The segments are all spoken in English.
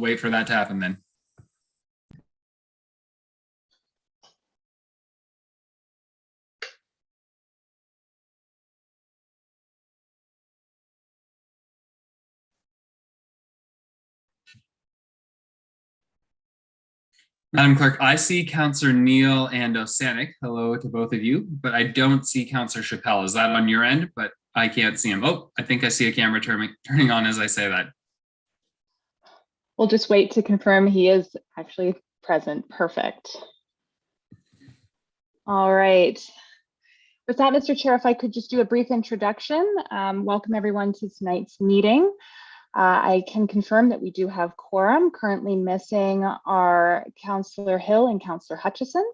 wait for that to happen then. Madam Clerk, I see Councillor Neal and Osanik. Hello to both of you, but I don't see Councillor Chappelle. Is that on your end? But I can't see him. Oh, I think I see a camera turning on as I say that. We'll just wait to confirm he is actually present. Perfect. All right. With that, Mr. Chair, if I could just do a brief introduction. Welcome everyone to tonight's meeting. I can confirm that we do have quorum. Currently missing are Councillor Hill and Councillor Hutchison.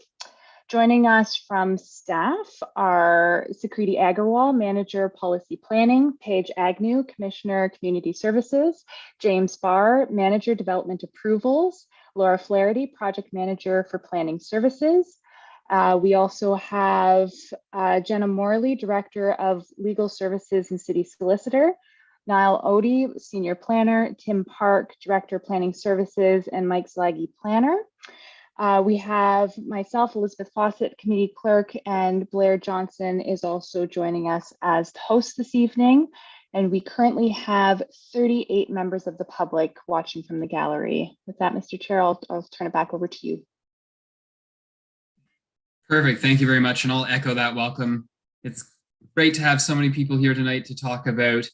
Joining us from staff are Sakriti Agarwal, Manager Policy Planning, Paige Agnew, Commissioner Community Services, James Barr, Manager Development Approvals, Laura Flaherty, Project Manager for Planning Services. We also have Jenna Morley, Director of Legal Services and City Solicitor, Niall Odie, Senior Planner, Tim Park, Director of Planning Services, and Mike Zlaggy, Planner. We have myself, Elizabeth Fawcett, Committee Clerk, and Blair Johnson is also joining us as host this evening. And we currently have 38 members of the public watching from the gallery. With that, Mr. Chair, I'll turn it back over to you. Perfect. Thank you very much. And I'll echo that welcome. It's great to have so many people here tonight to talk about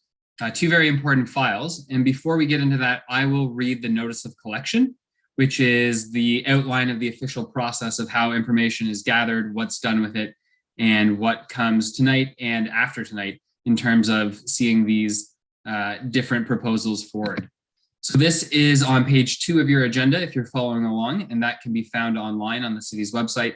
two very important files. And before we get into that, I will read the notice of collection, which is the outline of the official process of how information is gathered, what's done with it, and what comes tonight and after tonight in terms of seeing these different proposals forward. So this is on page 2 of your agenda if you're following along, and that can be found online on the city's website.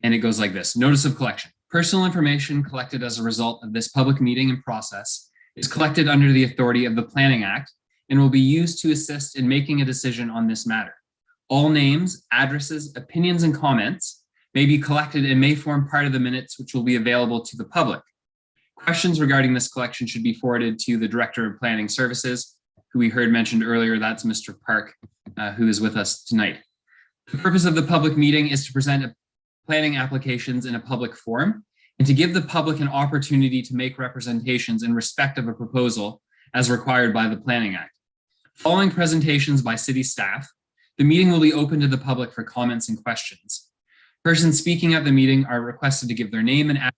And it goes like this: notice of collection. Personal information collected as a result of this public meeting and process is collected under the authority of the Planning Act and will be used to assist in making a decision on this matter. All names, addresses, opinions, and comments may be collected and may form part of the minutes which will be available to the public. Questions regarding this collection should be forwarded to the Director of Planning Services, who we heard mentioned earlier. That's Mr. Park, who is with us tonight. The purpose of the public meeting is to present planning applications in a public forum and to give the public an opportunity to make representations in respect of a proposal as required by the Planning Act. Following presentations by city staff, the meeting will be open to the public for comments and questions. Persons speaking at the meeting are requested to give their name and address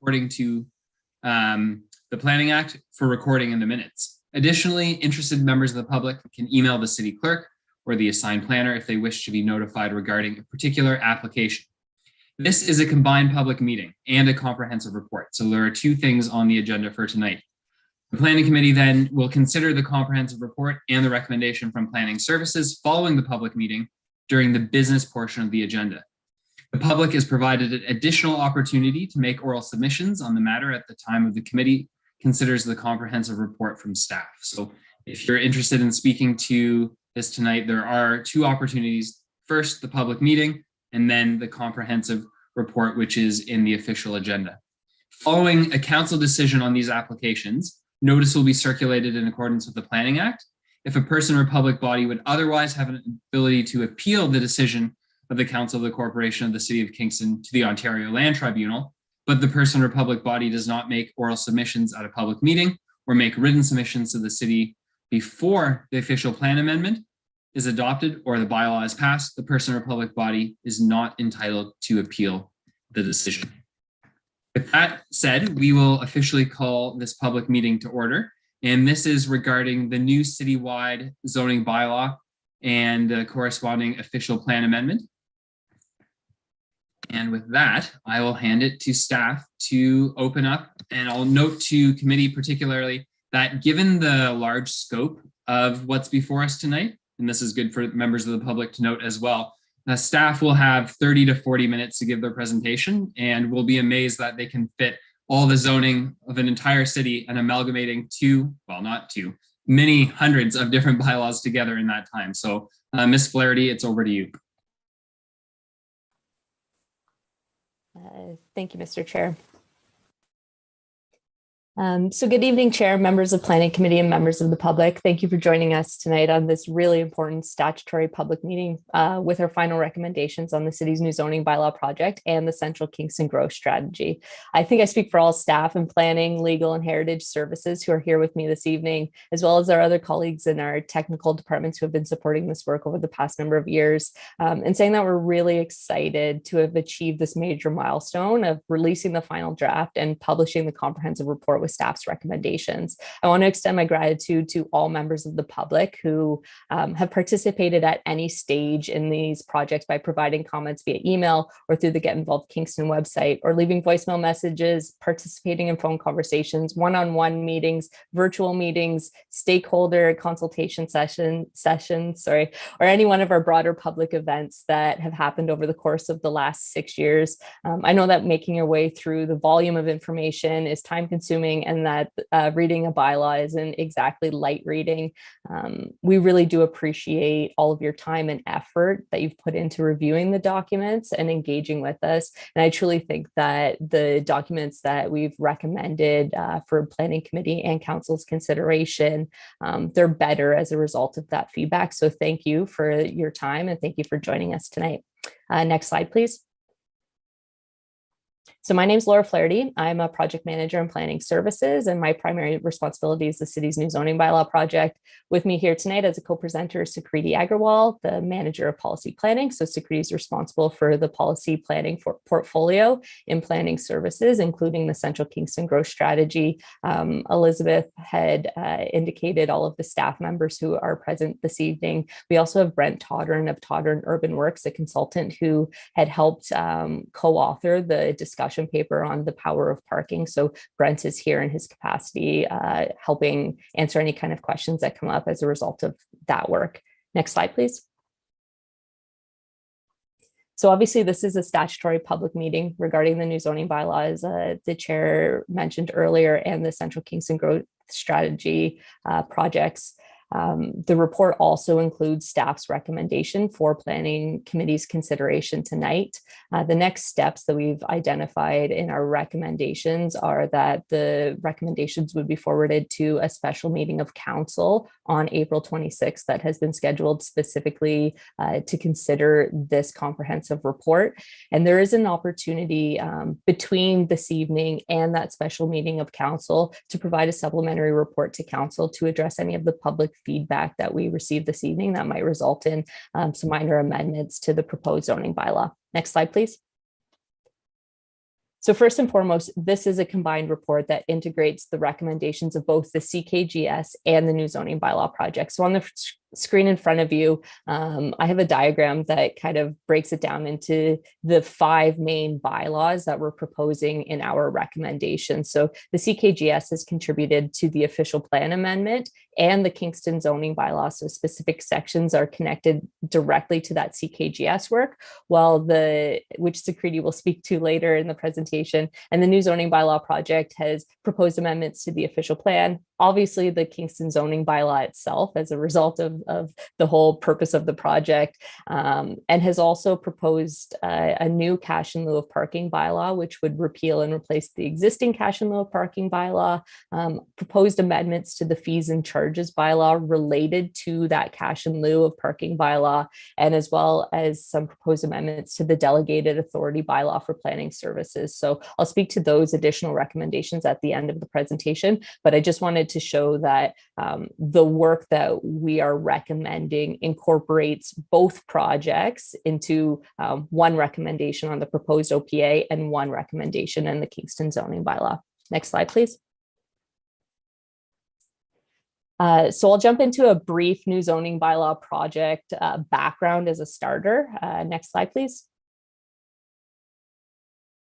according to the Planning Act for recording in the minutes. Additionally, interested members of the public can email the city clerk or the assigned planner if they wish to be notified regarding a particular application. This is a combined public meeting and a comprehensive report. So there are two things on the agenda for tonight. The Planning Committee then will consider the comprehensive report and the recommendation from Planning Services following the public meeting during the business portion of the agenda. The public is provided an additional opportunity to make oral submissions on the matter at the time of the committee considers the comprehensive report from staff. So if you're interested in speaking to this tonight, there are two opportunities. First, the public meeting, and then the comprehensive report, which is in the official agenda. Following a council decision on these applications, notice will be circulated in accordance with the Planning Act. If a person or public body would otherwise have an ability to appeal the decision of the Council of the Corporation of the City of Kingston to the Ontario Land Tribunal, but the person or public body does not make oral submissions at a public meeting or make written submissions to the city before the official plan amendment is adopted or the bylaw is passed, the person or public body is not entitled to appeal the decision. With that said, we will officially call this public meeting to order. And this is regarding the new citywide zoning bylaw and the corresponding official plan amendment. And with that, I will hand it to staff to open up, and I'll note to committee particularly that given the large scope of what's before us tonight, and this is good for members of the public to note as well, staff will have 30 to 40 minutes to give their presentation, and we'll be amazed that they can fit all the zoning of an entire city and amalgamating many hundreds of different bylaws together in that time. So Ms. Flaherty, it's over to you. Thank you, Mr. Chair. So good evening, Chair, members of Planning Committee, and members of the public. Thank you for joining us tonight on this really important statutory public meeting with our final recommendations on the city's new zoning bylaw project and the Central Kingston Growth Strategy. I think I speak for all staff in planning, legal, and heritage services who are here with me this evening, as well as our other colleagues in our technical departments who have been supporting this work over the past number of years, and saying that we're really excited to have achieved this major milestone of releasing the final draft and publishing the comprehensive report with staff's recommendations. I want to extend my gratitude to all members of the public who have participated at any stage in these projects by providing comments via email or through the Get Involved Kingston website, or leaving voicemail messages, participating in phone conversations, one-on-one meetings, virtual meetings, stakeholder consultation sessions, or any one of our broader public events that have happened over the course of the last 6 years. I know that making your way through the volume of information is time consuming, and that reading a bylaw isn't exactly light reading. We really do appreciate all of your time and effort that you've put into reviewing the documents and engaging with us. And I truly think that the documents that we've recommended for Planning Committee and Council's consideration, they're better as a result of that feedback. So thank you for your time, and thank you for joining us tonight. Next slide, please. So my name is Laura Flaherty. I'm a project manager in planning services, and my primary responsibility is the city's new zoning bylaw project. With me here tonight as a co-presenter is Sukriti Agrawal, the manager of policy planning. So Sukriti is responsible for the policy planning for portfolio in planning services, including the Central Kingston Growth Strategy. Elizabeth had indicated all of the staff members who are present this evening. We also have Brent Toddern of Toddern Urban Works, a consultant who had helped co-author the discussion paper on the power of parking. So Brent is here in his capacity, helping answer any kind of questions that come up as a result of that work. Next slide, please. So obviously this is a statutory public meeting regarding the new zoning bylaws the chair mentioned earlier, and the Central Kingston Growth Strategy projects. The report also includes staff's recommendation for Planning Committee's consideration tonight. The next steps that we've identified in our recommendations are that the recommendations would be forwarded to a special meeting of council on April 26th that has been scheduled specifically to consider this comprehensive report. And there is an opportunity between this evening and that special meeting of council to provide a supplementary report to council to address any of the public feedback that we received this evening that might result in some minor amendments to the proposed zoning bylaw. Next slide, please. So first and foremost, this is a combined report that integrates the recommendations of both the CKGS and the new zoning bylaw project. So on the screen in front of you, I have a diagram that kind of breaks it down into the 5 main bylaws that we're proposing in our recommendations. So the CKGS has contributed to the official plan amendment and the Kingston zoning bylaw. So specific sections are connected directly to that CKGS work, while which Sukriti will speak to later in the presentation, and the new zoning bylaw project has proposed amendments to the official plan. Obviously, the Kingston zoning bylaw itself as a result of the whole purpose of the project, and has also proposed a new cash in lieu of parking bylaw, which would repeal and replace the existing cash in lieu of parking bylaw, proposed amendments to the fees and charges bylaw related to that cash in lieu of parking bylaw, and as well as some proposed amendments to the delegated authority bylaw for planning services. So I'll speak to those additional recommendations at the end of the presentation, but I just wanted to show that the work that we are recommending incorporates both projects into one recommendation on the proposed OPA and one recommendation in the Kingston zoning bylaw. Next slide, please. So I'll jump into a brief new zoning bylaw project background as a starter. Next slide, please.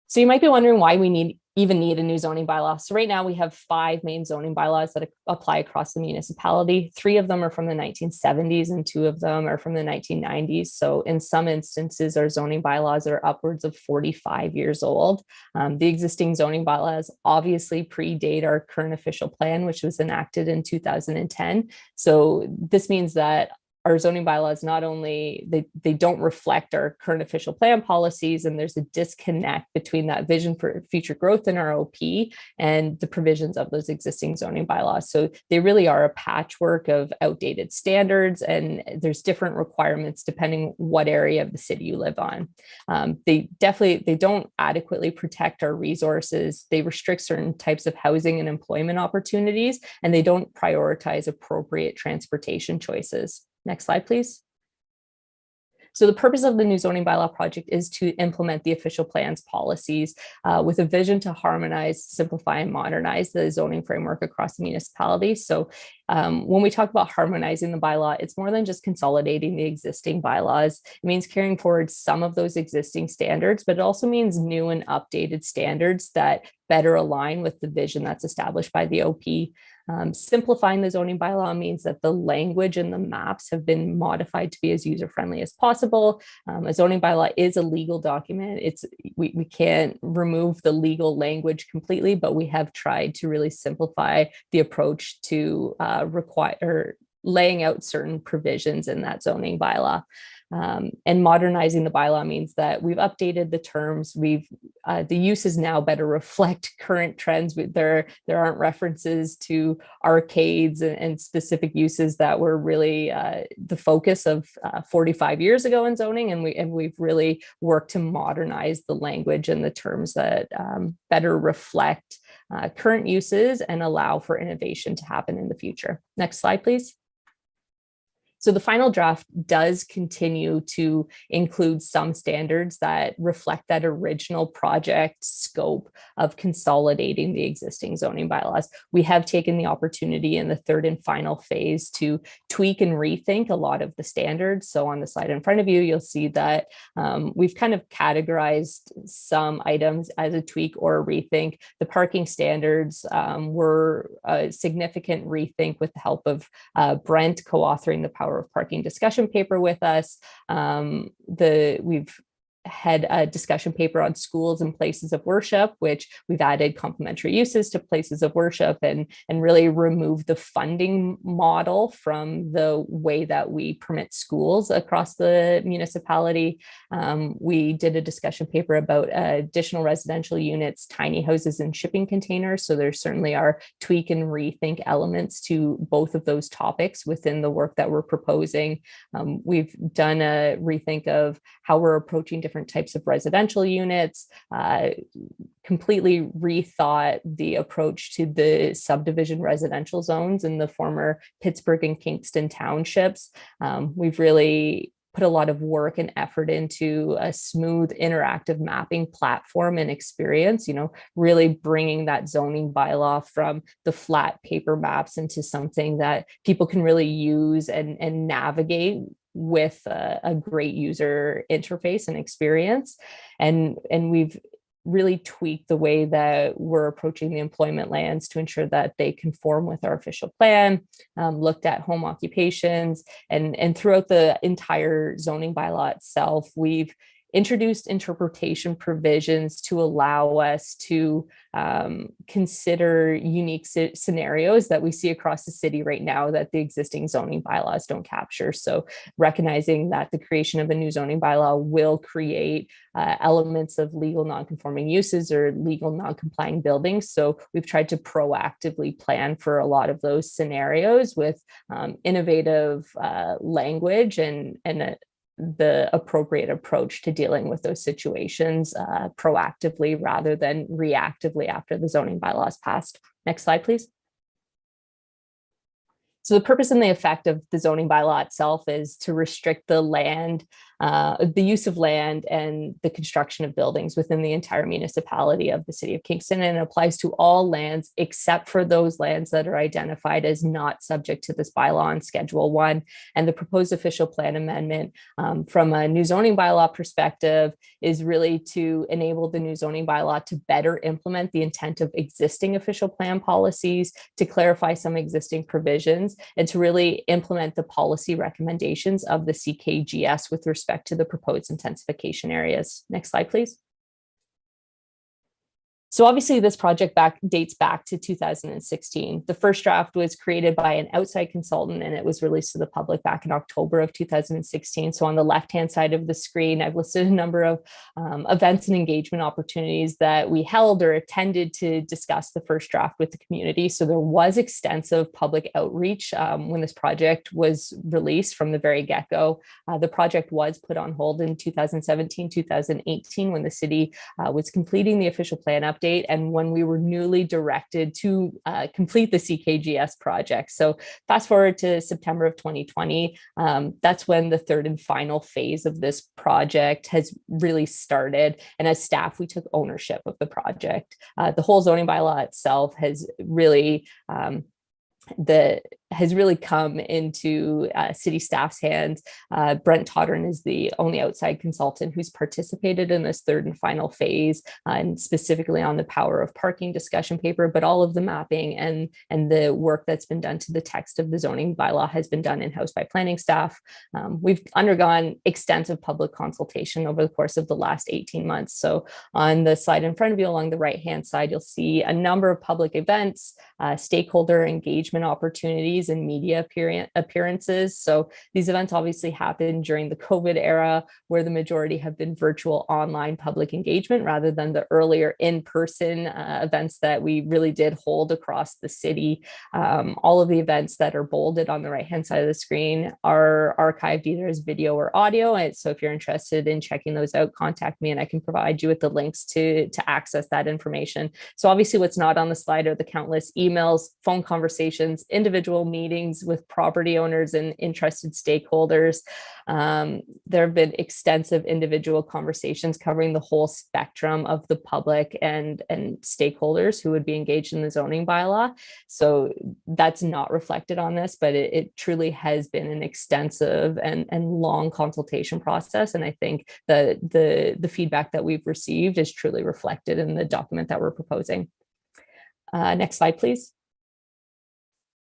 So you might be wondering why we even need a new zoning bylaw. So right now we have 5 main zoning bylaws that apply across the municipality. 3 of them are from the 1970s and 2 of them are from the 1990s. So in some instances, our zoning bylaws are upwards of 45 years old. The existing zoning bylaws obviously predate our current official plan, which was enacted in 2010. So this means that our zoning bylaws not only they don't reflect our current official plan policies, and there's a disconnect between that vision for future growth in our OP and the provisions of those existing zoning bylaws. So they really are a patchwork of outdated standards, and there's different requirements depending what area of the city you live on. They don't adequately protect our resources. They restrict certain types of housing and employment opportunities, and they don't prioritize appropriate transportation choices. Next slide, please. So the purpose of the new zoning bylaw project is to implement the official plan's policies with a vision to harmonize, simplify, and modernize the zoning framework across the municipality. So when we talk about harmonizing the bylaw, it's more than just consolidating the existing bylaws. It means carrying forward some of those existing standards, but it also means new and updated standards that better align with the vision that's established by the OP. Simplifying the zoning bylaw means that the language and the maps have been modified to be as user-friendly as possible. A zoning bylaw is a legal document. We can't remove the legal language completely, but we have tried to really simplify the approach to laying out certain provisions in that zoning bylaw. And modernizing the bylaw means that we've updated the terms. The uses now better reflect current trends. There aren't references to arcades and specific uses that were really the focus of 45 years ago in zoning, and we've really worked to modernize the language and the terms that better reflect current uses and allow for innovation to happen in the future. Next slide, please. So the final draft does continue to include some standards that reflect that original project scope of consolidating the existing zoning bylaws. We have taken the opportunity in the third and final phase to tweak and rethink a lot of the standards. So on the slide in front of you, you'll see that we've kind of categorized some items as a tweak or a rethink. The parking standards were a significant rethink with the help of Brent co-authoring the Power of Parking discussion paper with us. We've had a discussion paper on schools and places of worship, which we've added complementary uses to places of worship and really removed the funding model from the way that we permit schools across the municipality. We did a discussion paper about additional residential units, tiny houses, and shipping containers. So there certainly are tweak and rethink elements to both of those topics within the work that we're proposing. We've done a rethink of how we're approaching different types of residential units, completely rethought the approach to the subdivision residential zones in the former Pittsburgh and Kingston townships. We've really put a lot of work and effort into a smooth interactive mapping platform and experience, really bringing that zoning bylaw from the flat paper maps into something that people can really use and navigate with a great user interface and experience. And we've really tweaked the way that we're approaching the employment lands to ensure that they conform with our official plan, looked at home occupations, and throughout the entire zoning bylaw itself, we've introduced interpretation provisions to allow us to consider unique scenarios that we see across the city right now that the existing zoning bylaws don't capture. So recognizing that the creation of a new zoning bylaw will create elements of legal non-conforming uses or legal non-complying buildings. So we've tried to proactively plan for a lot of those scenarios with innovative language and the appropriate approach to dealing with those situations proactively rather than reactively after the zoning bylaws passed. Next slide, please. So the purpose and the effect of the zoning bylaw itself is to restrict the land, the use of land and the construction of buildings within the entire municipality of the city of Kingston. And it applies to all lands except for those lands that are identified as not subject to this bylaw in Schedule 1. And the proposed official plan amendment from a new zoning bylaw perspective is really to enable the new zoning bylaw to better implement the intent of existing official plan policies, to clarify some existing provisions, and to really implement the policy recommendations of the CKGS with respect to the proposed intensification areas. Next slide, please. So obviously this project dates back to 2016. The first draft was created by an outside consultant and it was released to the public back in October of 2016. So on the left-hand side of the screen, I've listed a number of events and engagement opportunities that we held or attended to discuss the first draft with the community. So there was extensive public outreach when this project was released from the very get-go. The project was put on hold in 2017, 2018 when the city was completing the official plan update and when we were newly directed to complete the CKGS project. So fast forward to September of 2020, that's when the third and final phase of this project has really started. And as staff, we took ownership of the project. The whole zoning bylaw itself has really come into city staff's hands. Brent Todern is the only outside consultant who's participated in this third and final phase, and specifically on the power of parking discussion paper, but all of the mapping and the work that's been done to the text of the zoning bylaw has been done in-house by planning staff. We've undergone extensive public consultation over the course of the last 18 months. So on the slide in front of you along the right-hand side, you'll see a number of public events, stakeholder engagement opportunities, and media appearances. So these events obviously happened during the COVID era, where the majority have been virtual online public engagement rather than the earlier in-person events that we really did hold across the city. All of the events that are bolded on the right-hand side of the screen are archived either as video or audio. And so if you're interested in checking those out, contact me and I can provide you with the links to access that information. So obviously what's not on the slide are the countless emails, phone conversations, individual meetings with property owners and interested stakeholders. There have been extensive individual conversations covering the whole spectrum of the public and stakeholders who would be engaged in the zoning bylaw. So that's not reflected on this, but it truly has been an extensive and long consultation process. And I think the feedback that we've received is truly reflected in the document that we're proposing. Next slide, please.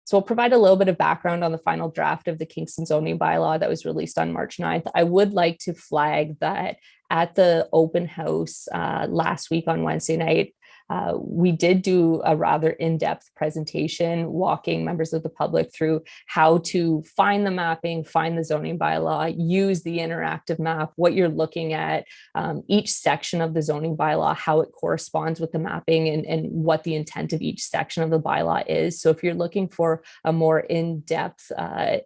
So I'll provide a little bit of background on the final draft of the Kingston zoning bylaw that was released on March 9th. I would like to flag that at the open house last week on Wednesday night, we did do a rather in-depth presentation walking members of the public through how to find the mapping, find the zoning bylaw, use the interactive map, what you're looking at, each section of the zoning bylaw, how it corresponds with the mapping and what the intent of each section of the bylaw is. So if you're looking for a more in-depth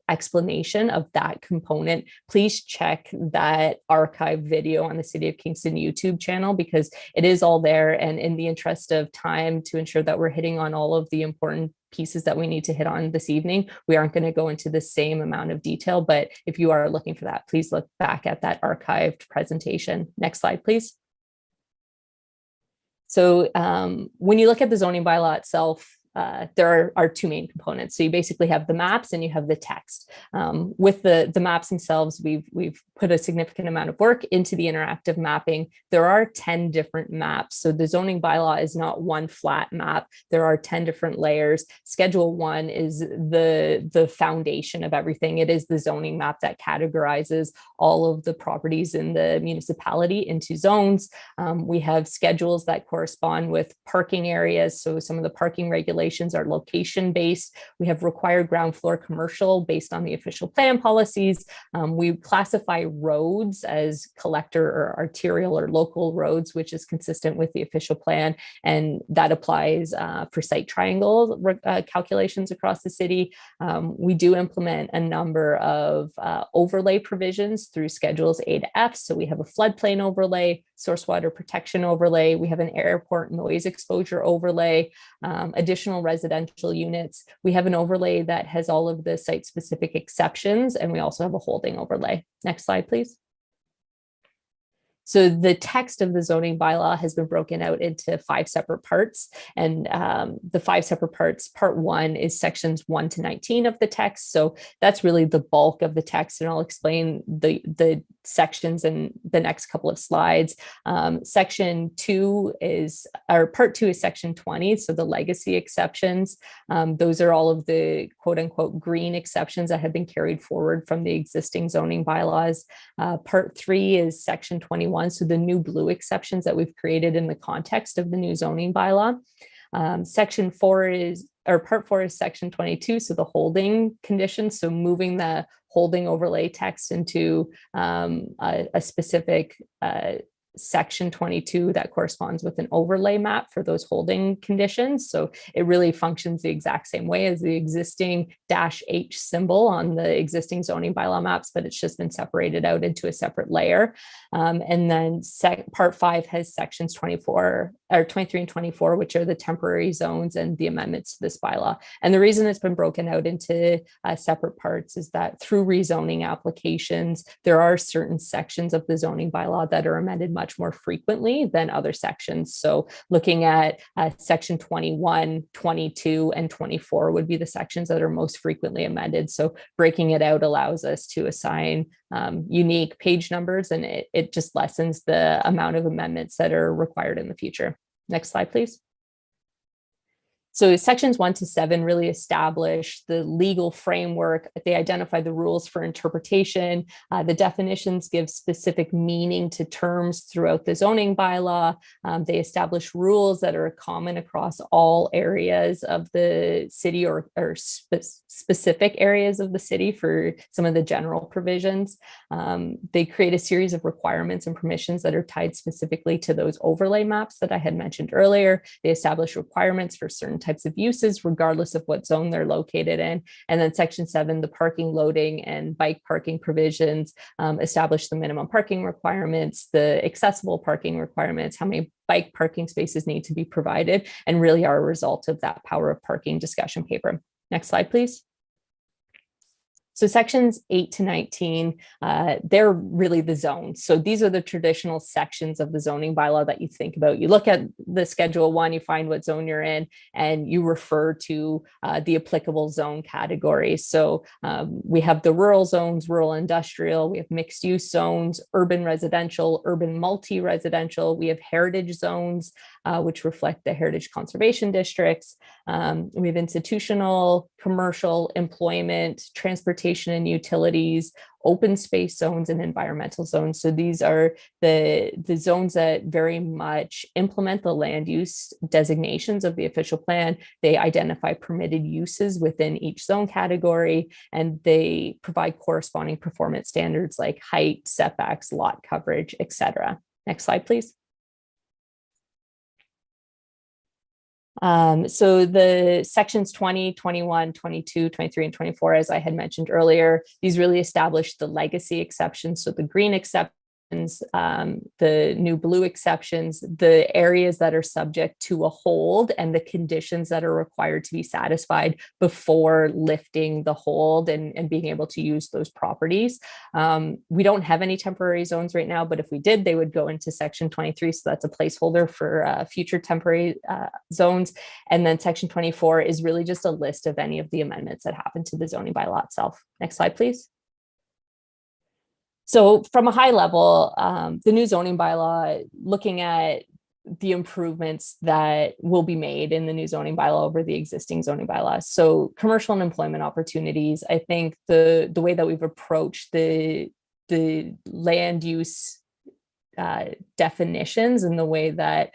explanation of that component, please check that archive video on the City of Kingston YouTube channel because it is all there, and in the interest of time to ensure that we're hitting on all of the important pieces that we need to hit on this evening, we aren't going to go into the same amount of detail, but if you are looking for that, please look back at that archived presentation. Next slide, please. So when you look at the zoning bylaw itself, there are two main components. So you basically have the maps and you have the text. With the maps themselves, we've put a significant amount of work into the interactive mapping. There are 10 different maps. So the zoning bylaw is not one flat map. There are 10 different layers. Schedule 1 is the foundation of everything. It is the zoning map that categorizes all of the properties in the municipality into zones. We have schedules that correspond with parking areas. So some of the parking regulations are location-based. We have required ground floor commercial based on the official plan policies. We classify roads as collector or arterial or local roads, which is consistent with the official plan. And that applies for site triangle calculations across the city. We do implement a number of overlay provisions through schedules A to F. So we have a floodplain overlay, source water protection overlay. We have an airport noise exposure overlay, additional residential units. We have an overlay that has all of the site-specific exceptions, and we also have a holding overlay. Next slide, please. So the text of the zoning bylaw has been broken out into 5 separate parts. And the 5 separate parts, part 1 is sections 1 to 19 of the text. So that's really the bulk of the text. And I'll explain the sections in the next couple of slides. Section 2 is, or part 2 is section 20. So the legacy exceptions, those are all of the quote unquote green exceptions that have been carried forward from the existing zoning bylaws. Part 3 is section 21. So the new blue exceptions that we've created in the context of the new zoning bylaw. Section 4 is, or part 4 is section 22. So the holding conditions. So moving the holding overlay text into a specific section 22 that corresponds with an overlay map for those holding conditions. So it really functions the exact same way as the existing -H symbol on the existing zoning bylaw maps, but it's just been separated out into a separate layer. And then part 5 has sections 24 or 23 and 24, which are the temporary zones and the amendments to this bylaw. And the reason it's been broken out into separate parts is that through rezoning applications, there are certain sections of the zoning bylaw that are amended much more frequently than other sections. So looking at section 21, 22, and 24 would be the sections that are most frequently amended. So breaking it out allows us to assign unique page numbers, and it just lessens the amount of amendments that are required in the future. Next slide, please. So sections 1 to 7 really establish the legal framework. They identify the rules for interpretation. The definitions give specific meaning to terms throughout the zoning bylaw. They establish rules that are common across all areas of the city or specific areas of the city for some of the general provisions. They create a series of requirements and permissions that are tied specifically to those overlay maps that I had mentioned earlier. They establish requirements for certain types of uses, regardless of what zone they're located in. And then section 7, the parking, loading, and bike parking provisions establish the minimum parking requirements, the accessible parking requirements, how many bike parking spaces need to be provided, and really are a result of that power of parking discussion paper. Next slide, please. So sections 8 to 19, they're really the zones. So these are the traditional sections of the zoning bylaw that you think about. You look at the Schedule 1, you find what zone you're in, and you refer to the applicable zone categories. So we have the rural zones, rural industrial, we have mixed use zones, urban residential, urban multi-residential, we have heritage zones, which reflect the heritage conservation districts. We have institutional, commercial, employment, transportation and utilities, open space zones, and environmental zones. So these are the zones that very much implement the land use designations of the official plan. They identify permitted uses within each zone category, and they provide corresponding performance standards like height, setbacks, lot coverage, etc. Next slide, please. So the sections 20, 21, 22, 23, and 24, as I had mentioned earlier, these really establish the legacy exceptions. So the green exceptions, the new blue exceptions, the areas that are subject to a hold, and the conditions that are required to be satisfied before lifting the hold and being able to use those properties. We don't have any temporary zones right now, but if we did, they would go into section 23. So that's a placeholder for future temporary zones. And then section 24 is really just a list of any of the amendments that happen to the zoning bylaw itself. Next slide, please. So from a high level, the new zoning bylaw, looking at the improvements that will be made in the new zoning bylaw over the existing zoning bylaws. So commercial and employment opportunities, I think the way that we've approached the land use definitions and the way that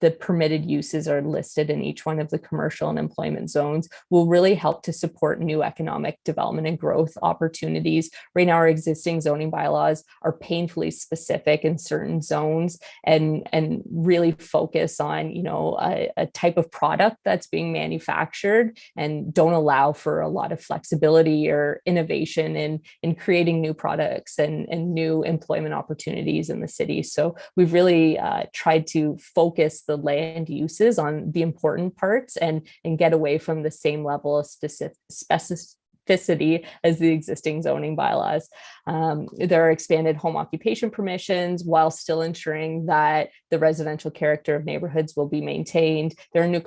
the permitted uses are listed in each one of the commercial and employment zones will really help to support new economic development and growth opportunities. Right now, our existing zoning bylaws are painfully specific in certain zones and really focus on, you know, a type of product that's being manufactured and don't allow for a lot of flexibility or innovation in creating new products and new employment opportunities in the city. So we've really tried to focus the land uses on the important parts and get away from the same level of specificity as the existing zoning bylaws. There are expanded home occupation permissions while still ensuring that the residential character of neighborhoods will be maintained. There are new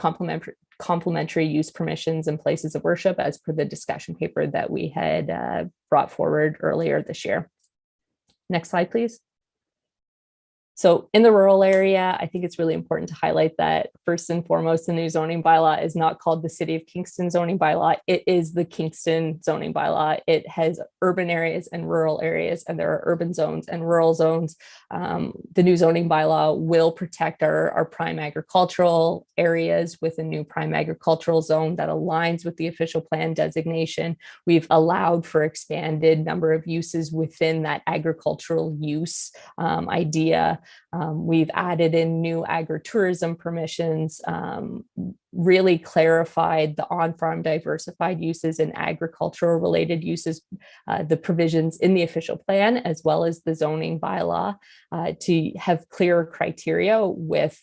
complementary use permissions in places of worship as per the discussion paper that we had brought forward earlier this year. Next slide, please. So in the rural area, I think it's really important to highlight that first and foremost, the new zoning bylaw is not called the City of Kingston zoning bylaw. It is the Kingston zoning bylaw. It has urban areas and rural areas, and there are urban zones and rural zones. The new zoning bylaw will protect our prime agricultural areas with a new prime agricultural zone that aligns with the official plan designation. We've allowed for expanded number of uses within that agricultural use idea. We've added in new agritourism permissions, really clarified the on-farm diversified uses and agricultural related uses, the provisions in the official plan, as well as the zoning bylaw, to have clearer criteria with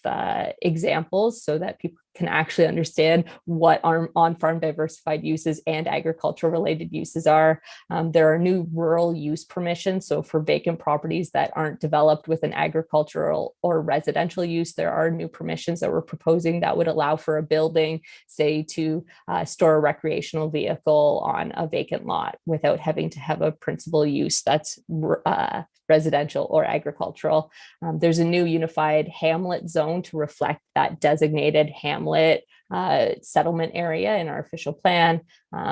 examples so that people can actually understand what our on-farm diversified uses and agricultural related uses are. There are new rural use permissions. So for vacant properties that aren't developed with an agricultural or residential use, there are new permissions that we're proposing that would allow for a building, say, to store a recreational vehicle on a vacant lot without having to have a principal use that's residential or agricultural. There's a new unified hamlet zone to reflect that designated hamlet settlement area in our official plan.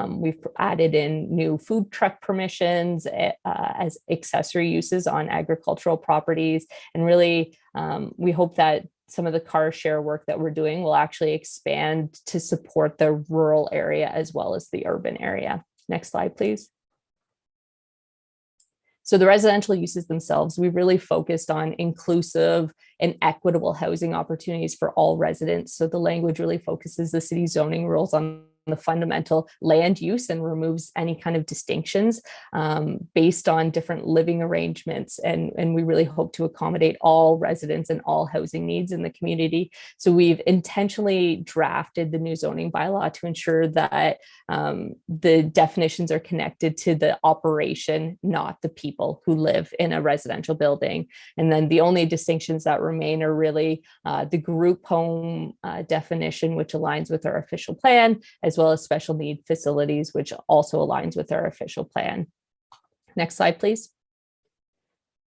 We've added in new food truck permissions as accessory uses on agricultural properties. And really, we hope that some of the car share work that we're doing will actually expand to support the rural area as well as the urban area. Next slide, please. So the residential uses themselves, we really focused on inclusive and equitable housing opportunities for all residents. So the language really focuses the city zoning rules on the fundamental land use and removes any kind of distinctions based on different living arrangements. And we really hope to accommodate all residents and all housing needs in the community. So we've intentionally drafted the new zoning bylaw to ensure that the definitions are connected to the operation, not the people who live in a residential building. And then the only distinctions that remain are really the group home definition, which aligns with our official plan, as well as special need facilities, which also aligns with our official plan. Next slide, please.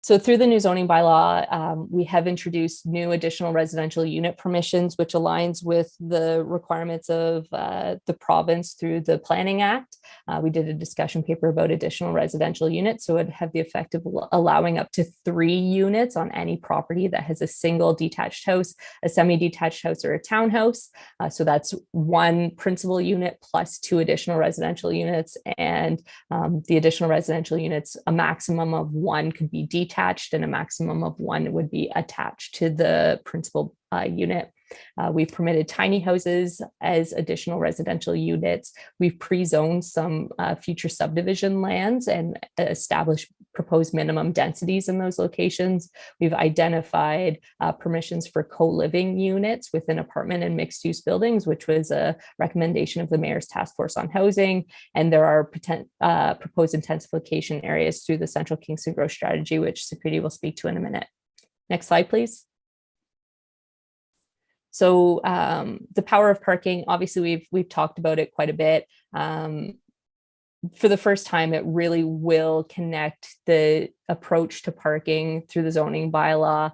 So through the new zoning bylaw, we have introduced new additional residential unit permissions, which aligns with the requirements of the province through the Planning Act. We did a discussion paper about additional residential units, so it would have the effect of allowing up to 3 units on any property that has a single detached house, a semi-detached house, or a townhouse. So that's 1 principal unit plus 2 additional residential units, and the additional residential units, a maximum of 1 could be detached and a maximum of 1 would be attached to the principal unit. We've permitted tiny houses as additional residential units. We've pre-zoned some future subdivision lands and established proposed minimum densities in those locations. We've identified permissions for co-living units within apartment and mixed-use buildings, which was a recommendation of the Mayor's Task Force on Housing. And there are proposed intensification areas through the Central Kingston Growth Strategy, which Sukriti will speak to in a minute. Next slide, please. So the power of parking, obviously we've talked about it quite a bit. For the first time, it really will connect the approach to parking through the zoning bylaw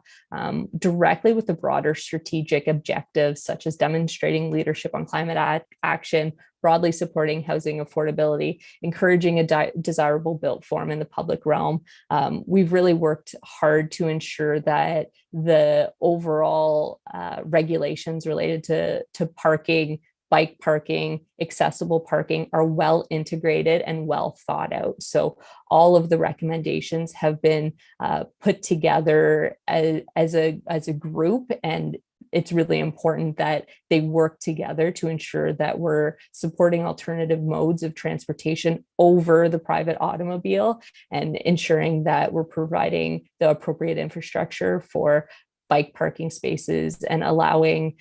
directly with the broader strategic objectives, such as demonstrating leadership on climate action, broadly supporting housing affordability, encouraging a desirable built form in the public realm. We've really worked hard to ensure that the overall regulations related to parking, bike parking, accessible parking are well integrated and well thought out. So all of the recommendations have been put together as a group, and it's really important that they work together to ensure that we're supporting alternative modes of transportation over the private automobile and ensuring that we're providing the appropriate infrastructure for bike parking spaces and allowing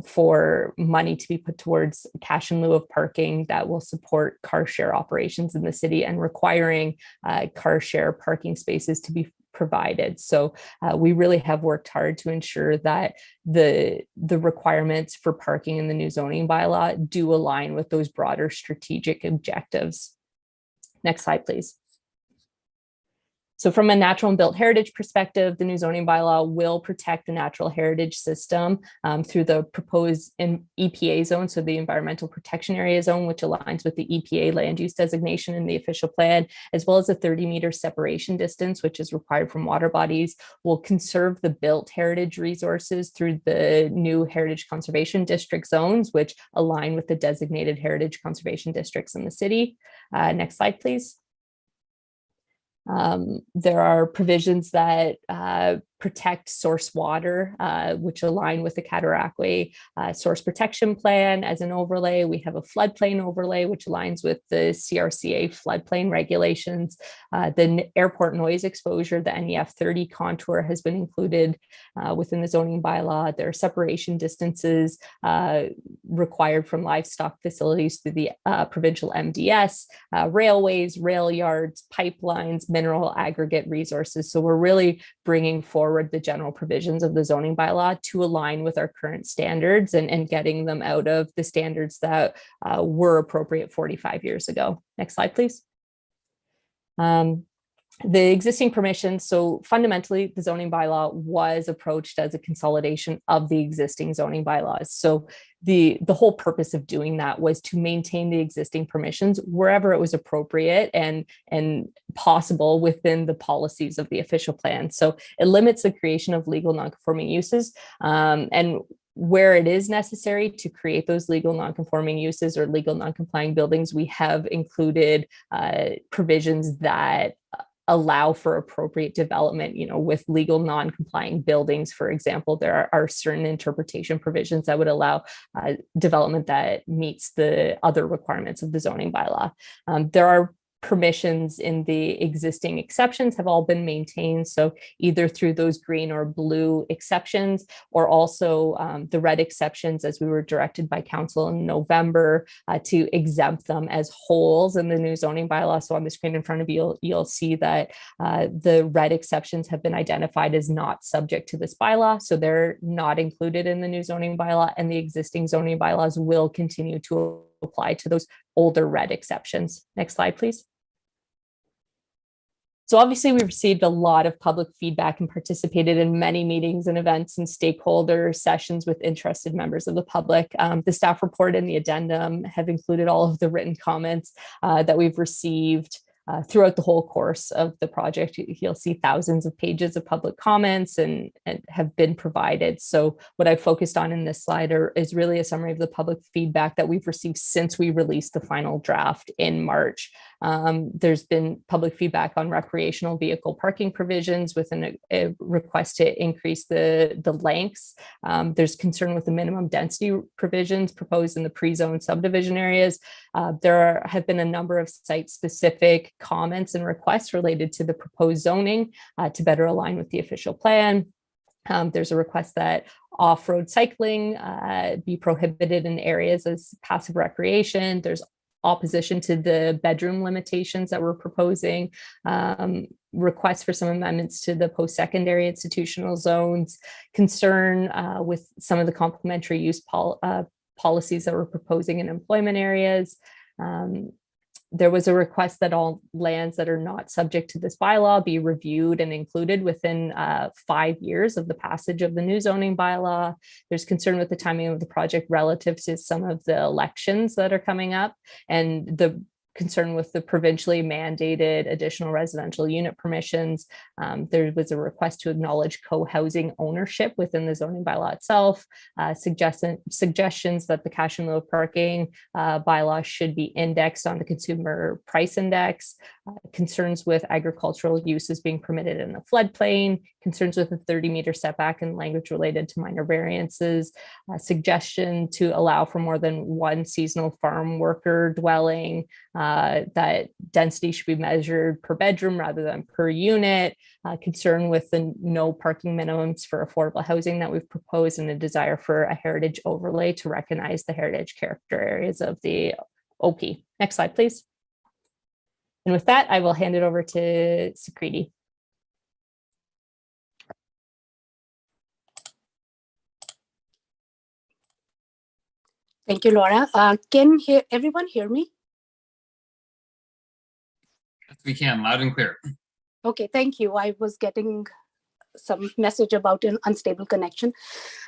for money to be put towards cash in lieu of parking that will support car share operations in the city and requiring car share parking spaces to be provided. So we really have worked hard to ensure that the requirements for parking in the new zoning bylaw do align with those broader strategic objectives. Next slide, please. So from a natural and built heritage perspective, the new zoning bylaw will protect the natural heritage system through the proposed EPA zone, so the environmental protection area zone, which aligns with the EPA land use designation in the official plan, as well as a 30-meter separation distance, which is required from water bodies. Will conserve the built heritage resources through the new heritage conservation district zones, which align with the designated heritage conservation districts in the city. Next slide, please. There are provisions that protect source water, which align with the Cataraqui source protection plan as an overlay. We have a floodplain overlay, which aligns with the CRCA floodplain regulations. The airport noise exposure, the NEF 30 contour, has been included within the zoning bylaw. There are separation distances required from livestock facilities through the provincial MDS, railways, rail yards, pipelines, mineral aggregate resources. So we're really bringing forward the general provisions of the zoning bylaw to align with our current standards and getting them out of the standards that were appropriate 45 years ago. Next slide, please. The existing permissions, so fundamentally the zoning bylaw was approached as a consolidation of the existing zoning bylaws. So the whole purpose of doing that was to maintain the existing permissions wherever it was appropriate and possible within the policies of the official plan. So it limits the creation of legal nonconforming uses, and where it is necessary to create those legal nonconforming uses or legal noncomplying buildings, we have included provisions that allow for appropriate development, with legal non-complying buildings. For example, there are certain interpretation provisions that would allow development that meets the other requirements of the zoning bylaw. There are permissions in the existing exceptions have all been maintained. So either through those green or blue exceptions, or also the red exceptions, as we were directed by council in November to exempt them as wholes in the new zoning bylaw. So on the screen in front of you, you'll see that the red exceptions have been identified as not subject to this bylaw. So they're not included in the new zoning bylaw, and the existing zoning bylaws will continue to apply to those older red exceptions. Next slide, please. So obviously we've received a lot of public feedback and participated in many meetings and events and stakeholder sessions with interested members of the public. The staff report and the addendum have included all of the written comments that we've received throughout the whole course of the project. You'll see thousands of pages of public comments and have been provided. So what I've focused on in this slide is really a summary of the public feedback that we've received since we released the final draft in March. There's been public feedback on recreational vehicle parking provisions with a request to increase the lengths. There's concern with the minimum density provisions proposed in the pre-zone subdivision areas. There have been a number of site-specific comments and requests related to the proposed zoning to better align with the official plan. There's a request that off-road cycling be prohibited in areas as passive recreation. There's opposition to the bedroom limitations that we're proposing, requests for some amendments to the post-secondary institutional zones, concern with some of the complementary use policies that we're proposing in employment areas. There was a request that all lands that are not subject to this bylaw be reviewed and included within 5 years of the passage of the new zoning bylaw. There's concern with the timing of the project relative to some of the elections that are coming up, and the concern with the provincially mandated additional residential unit permissions. There was a request to acknowledge co-housing ownership within the zoning bylaw itself, suggestions that the cash and load parking bylaw should be indexed on the consumer price index, concerns with agricultural uses being permitted in the floodplain, concerns with the 30-meter setback and language related to minor variances, suggestion to allow for more than one seasonal farm worker dwelling, that density should be measured per bedroom rather than per unit, concern with the no parking minimums for affordable housing that we've proposed, and a desire for a heritage overlay to recognize the heritage character areas of the OP. Next slide, please. And with that, I will hand it over to Sukriti. Thank you, Laura. Can everyone hear me? Yes, we can, loud and clear. Okay, thank you. I was getting some message about an unstable connection.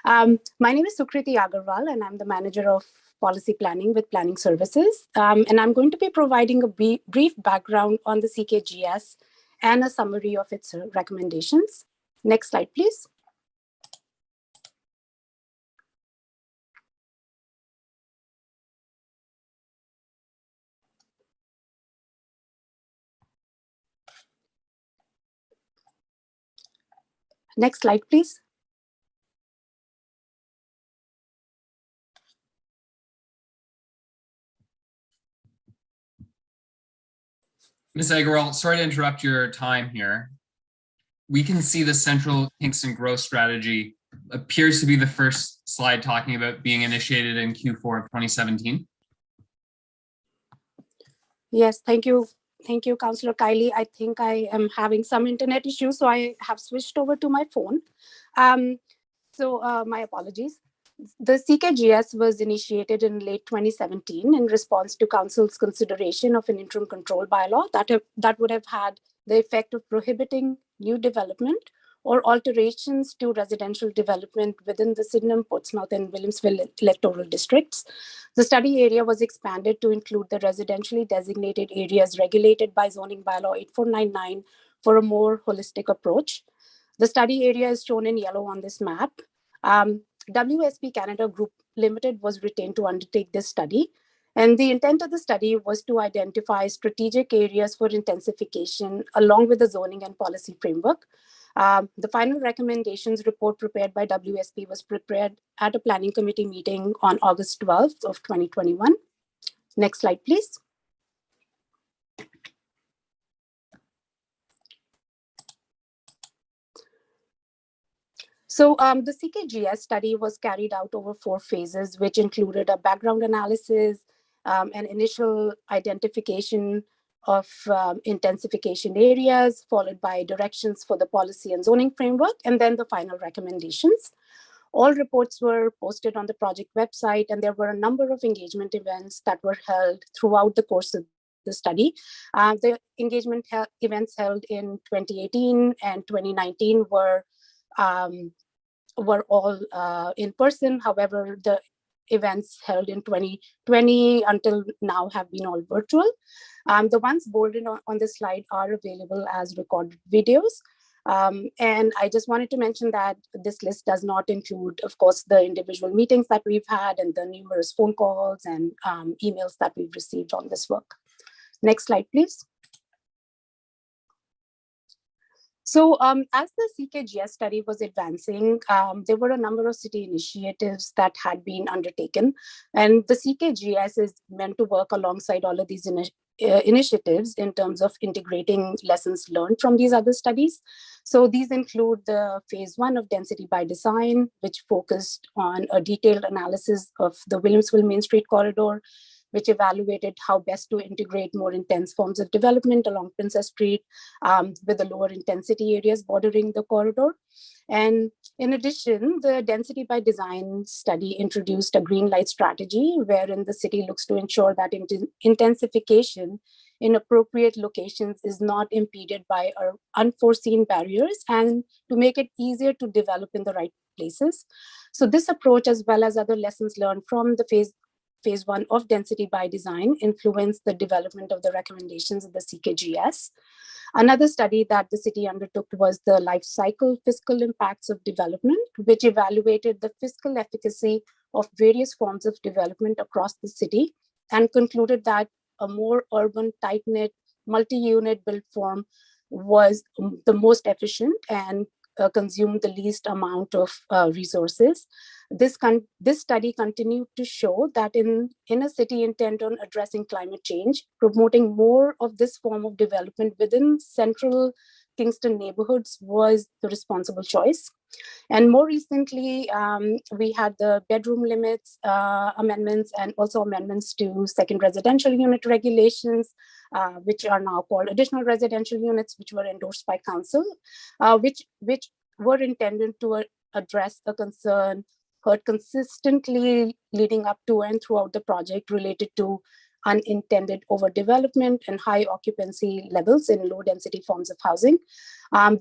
My name is Sukriti Agarwal, and I'm the manager of policy planning with Planning Services. And I'm going to be providing a brief background on the CKGS and a summary of its recommendations. Next slide, please. Next slide, please. Ms. Agarwal, sorry to interrupt your time here. We can see the Central Kingston Growth Strategy appears to be the first slide talking about being initiated in Q4 of 2017. Yes, thank you. Thank you, Councillor Kylie. I think I am having some internet issues, so I have switched over to my phone. My apologies. The CKGS was initiated in late 2017 in response to Council's consideration of an interim control bylaw that would have had the effect of prohibiting new development or alterations to residential development within the Sydenham, Portsmouth, and Williamsville electoral districts. The study area was expanded to include the residentially designated areas regulated by zoning bylaw 8499 for a more holistic approach. The study area is shown in yellow on this map. WSP Canada Group Limited was retained to undertake this study. And the intent of the study was to identify strategic areas for intensification along with the zoning and policy framework. The final recommendations report prepared by WSP was prepared at a planning committee meeting on August 12th of 2021. Next slide, please. So the CKGS study was carried out over 4 phases, which included a background analysis, an initial identification of intensification areas, followed by directions for the policy and zoning framework, and then the final recommendations. All reports were posted on the project website, and there were a number of engagement events that were held throughout the course of the study. The engagement events held in 2018 and 2019 were all in person. However, the events held in 2020 until now have been all virtual. The ones bolded on this slide are available as recorded videos. And I just wanted to mention that this list does not include, of course, the individual meetings that we've had and the numerous phone calls and emails that we've received on this work. Next slide, please. So as the CKGS study was advancing, there were a number of city initiatives that had been undertaken. And the CKGS is meant to work alongside all of these initiatives in terms of integrating lessons learned from these other studies. So these include the phase 1 of density by design, which focused on a detailed analysis of the Williamsville Main Street corridor, which evaluated how best to integrate more intense forms of development along Princess Street with the lower intensity areas bordering the corridor. And in addition, the density by design study introduced a green light strategy wherein the city looks to ensure that intensification in appropriate locations is not impeded by unforeseen barriers and to make it easier to develop in the right places. So this approach, as well as other lessons learned from the phase 1 of density by design, influenced the development of the recommendations of the CKGS. Another study that the city undertook was the life cycle fiscal impacts of development, which evaluated the fiscal efficacy of various forms of development across the city and concluded that a more urban, tight-knit, multi-unit built form was the most efficient and consumed the least amount of resources. This study continued to show that in a city intent on addressing climate change, promoting more of this form of development within central Kingston neighborhoods was the responsible choice. And more recently, we had the bedroom limits amendments and also amendments to second residential unit regulations, which are now called additional residential units, which were endorsed by council, which were intended to address a concern heard consistently leading up to and throughout the project related to unintended overdevelopment and high occupancy levels in low density forms of housing.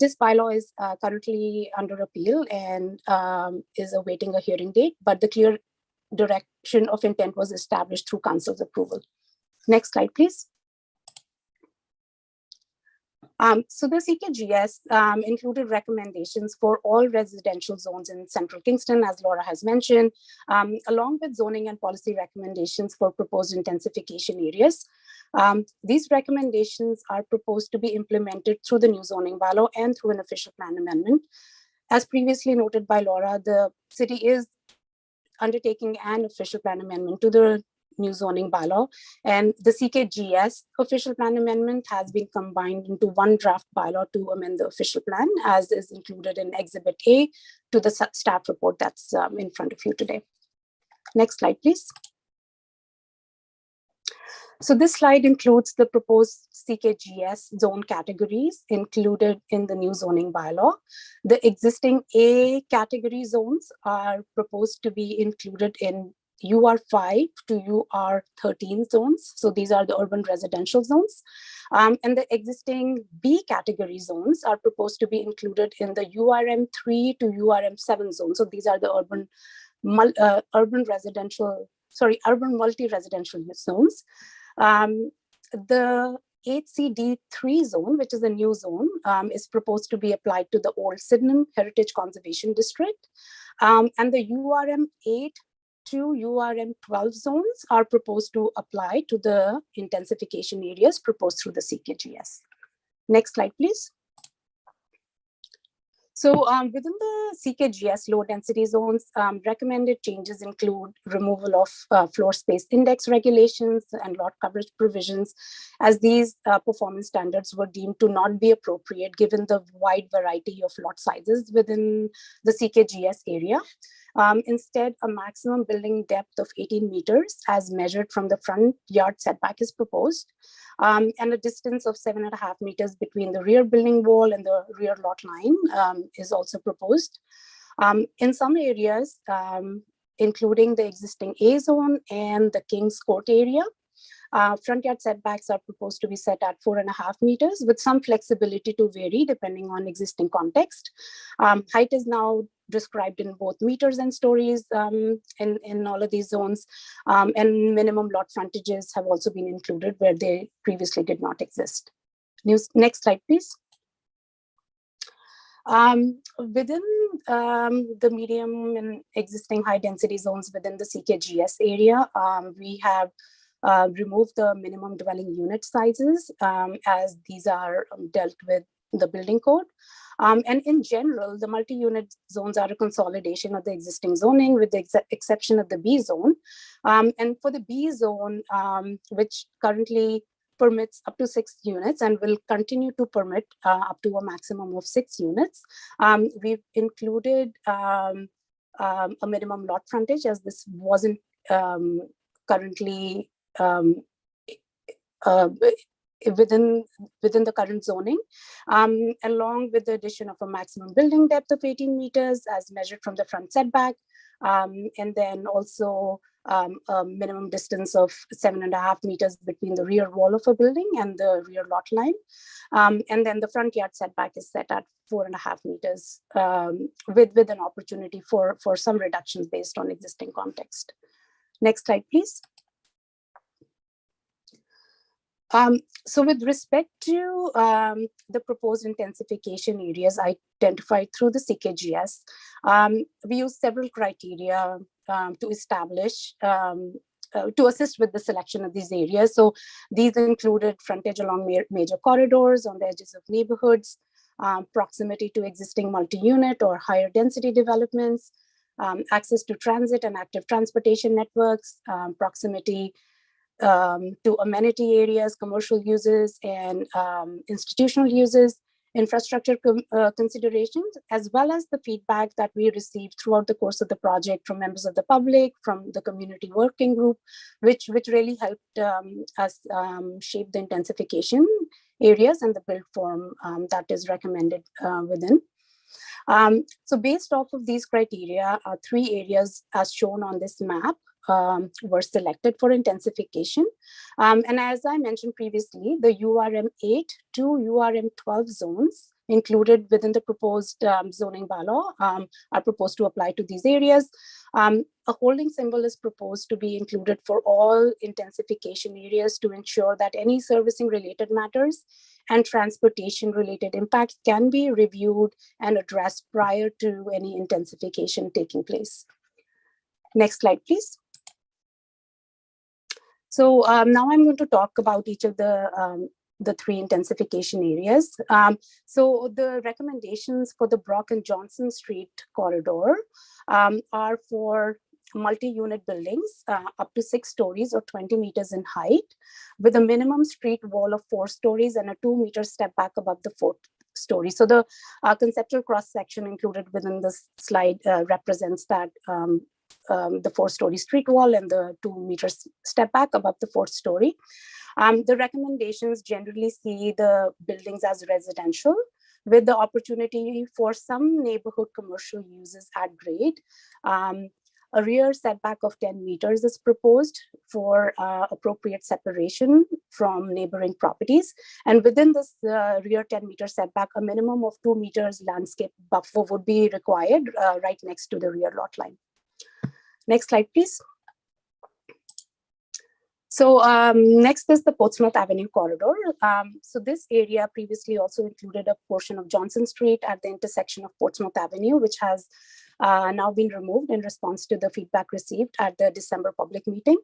This bylaw is currently under appeal and is awaiting a hearing date, but the clear direction of intent was established through council's approval. Next slide, please. So the CKGS included recommendations for all residential zones in central Kingston, as Laura has mentioned, along with zoning and policy recommendations for proposed intensification areas. These recommendations are proposed to be implemented through the new zoning bylaw and through an official plan amendment. As previously noted by Laura, the city is undertaking an official plan amendment to the new zoning bylaw, and the CKGS official plan amendment has been combined into one draft bylaw to amend the official plan, as is included in Exhibit A to the staff report that's in front of you today. Next slide, please. So this slide includes the proposed CKGS zone categories included in the new zoning bylaw. The existing A category zones are proposed to be included in UR5 to UR13 zones. So these are the urban residential zones. And the existing B category zones are proposed to be included in the URM3 to URM7 zones. So these are the urban multi-residential zones. The 8CD3 zone, which is a new zone, is proposed to be applied to the Old Sydenham Heritage Conservation District. And the URM8 to URM12 zones are proposed to apply to the intensification areas proposed through the CKGS. Next slide, please. So within the CKGS low density zones, recommended changes include removal of floor space index regulations and lot coverage provisions, as these performance standards were deemed to not be appropriate given the wide variety of lot sizes within the CKGS area. Instead, a maximum building depth of 18 meters as measured from the front yard setback is proposed, and a distance of 7.5 meters between the rear building wall and the rear lot line is also proposed. In some areas, including the existing A zone and the King's Court area, front yard setbacks are proposed to be set at 4.5 meters with some flexibility to vary depending on existing context. Height is now described in both meters and stories in all of these zones, and minimum lot frontages have also been included where they previously did not exist. Next slide, please. Within the medium and existing high density zones within the CKGS area, we have removed the minimum dwelling unit sizes as these are dealt with the building code. And in general, the multi-unit zones are a consolidation of the existing zoning with the exception of the B zone. And for the B zone, which currently permits up to 6 units and will continue to permit up to a maximum of 6 units, we've included a minimum lot frontage, as this wasn't currently within the current zoning, along with the addition of a maximum building depth of 18 meters as measured from the front setback, and then also a minimum distance of 7.5 meters between the rear wall of a building and the rear lot line. And then the front yard setback is set at 4.5 meters with an opportunity for some reductions based on existing context. Next slide, please. So with respect to the proposed intensification areas identified through the CKGS, we use several criteria to establish, to assist with the selection of these areas. So these included frontage along major corridors on the edges of neighborhoods, proximity to existing multi-unit or higher density developments, access to transit and active transportation networks, proximity to amenity areas, commercial uses, and institutional uses, infrastructure considerations, as well as the feedback that we received throughout the course of the project from members of the public, from the community working group, which really helped us shape the intensification areas and the build form that is recommended within. So based off of these criteria, 3 areas as shown on this map were selected for intensification. And as I mentioned previously, the URM8 to URM12 zones included within the proposed zoning bylaw are proposed to apply to these areas. A holding symbol is proposed to be included for all intensification areas to ensure that any servicing related matters and transportation related impacts can be reviewed and addressed prior to any intensification taking place. Next slide, please. So now I'm going to talk about each of the three intensification areas. So the recommendations for the Brock and Johnson Street corridor are for multi-unit buildings up to 6 stories or 20 meters in height, with a minimum street wall of 4 stories and a 2-meter step back above the 4th story. So the conceptual cross-section included within this slide represents that the 4-story street wall and the 2-meter step back above the 4th story. The recommendations generally see the buildings as residential, with the opportunity for some neighborhood commercial uses at grade. A rear setback of 10 meters is proposed for appropriate separation from neighboring properties. And within this rear 10-meter setback, a minimum of 2 meters landscape buffer would be required right next to the rear lot line. Next slide, please. So next is the Portsmouth Avenue corridor. So this area previously also included a portion of Johnson Street at the intersection of Portsmouth Avenue, which has now been removed in response to the feedback received at the December public meeting.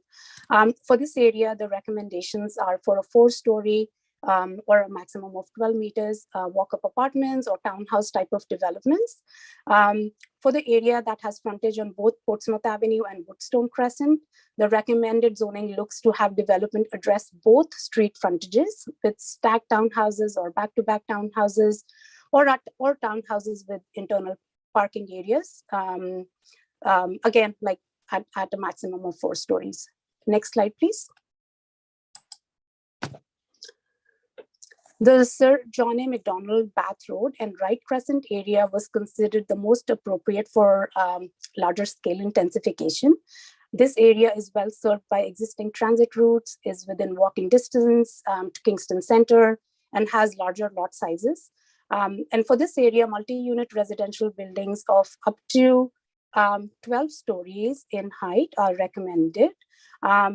For this area, the recommendations are for a 4-story or a maximum of 12 meters walk-up apartments or townhouse type of developments. For the area that has frontage on both Portsmouth Avenue and Woodstone Crescent, the recommended zoning looks to have development address both street frontages with stacked townhouses or back-to-back townhouses, or townhouses with internal parking areas. Again, like at a maximum of 4 stories. Next slide, please. The Sir John A. Macdonald Bath Road and Wright Crescent area was considered the most appropriate for larger scale intensification. This area is well served by existing transit routes, is within walking distance to Kingston Center, and has larger lot sizes. And for this area, multi-unit residential buildings of up to 12 stories in height are recommended.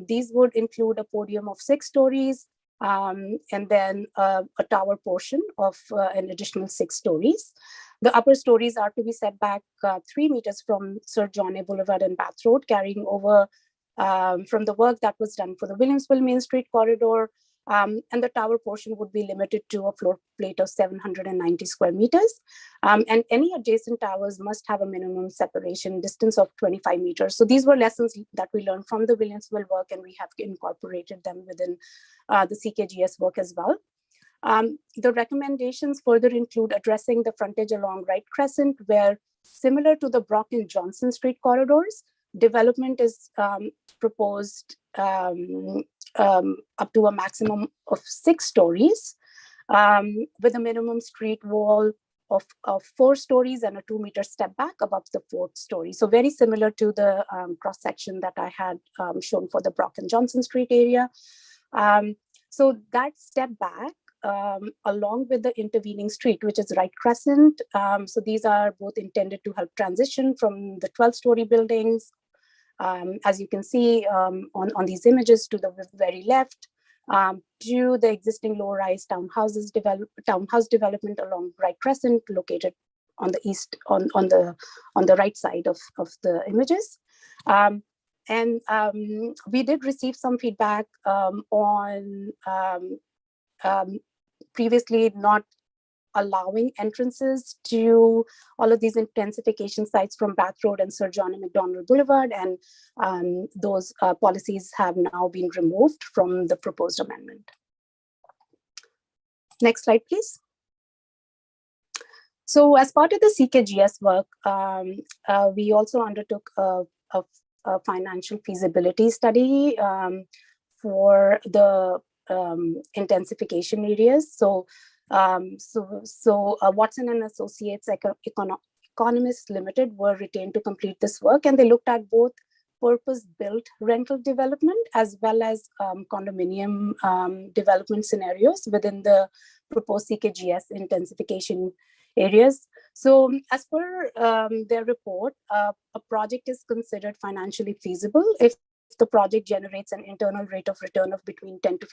These would include a podium of 6 stories, and then a tower portion of an additional 6 stories. The upper stories are to be set back 3 meters from Sir John A. Boulevard and Bath Road, carrying over from the work that was done for the Williamsville Main Street corridor. And the tower portion would be limited to a floor plate of 790 square meters. And any adjacent towers must have a minimum separation distance of 25 meters. So these were lessons that we learned from the Williamsville work, and we have incorporated them within the CKGS work as well. The recommendations further include addressing the frontage along Wright Crescent, where similar to the Brock and Johnson Street corridors, development is proposed up to a maximum of 6 stories, with a minimum street wall of 4 stories and a 2-meter step back above the 4th story. So very similar to the cross section that I had shown for the Brock and Johnson Street area. So that step back along with the intervening street, which is Wright Crescent. So these are both intended to help transition from the 12-story buildings, as you can see on these images to the very left, to the existing low-rise townhouse development along Wright Crescent, located on the east, on the right side of the images. And we did receive some feedback on previously not allowing entrances to all of these intensification sites from Bath Road and Sir John A. Macdonald Boulevard, and those policies have now been removed from the proposed amendment. Next slide, please. So as part of the CKGS work, we also undertook a financial feasibility study for the intensification areas. So Watson and Associates Economists Limited were retained to complete this work, and they looked at both purpose-built rental development as well as condominium development scenarios within the proposed CKGS intensification areas. So as per their report, a project is considered financially feasible if the project generates an internal rate of return of between 10 to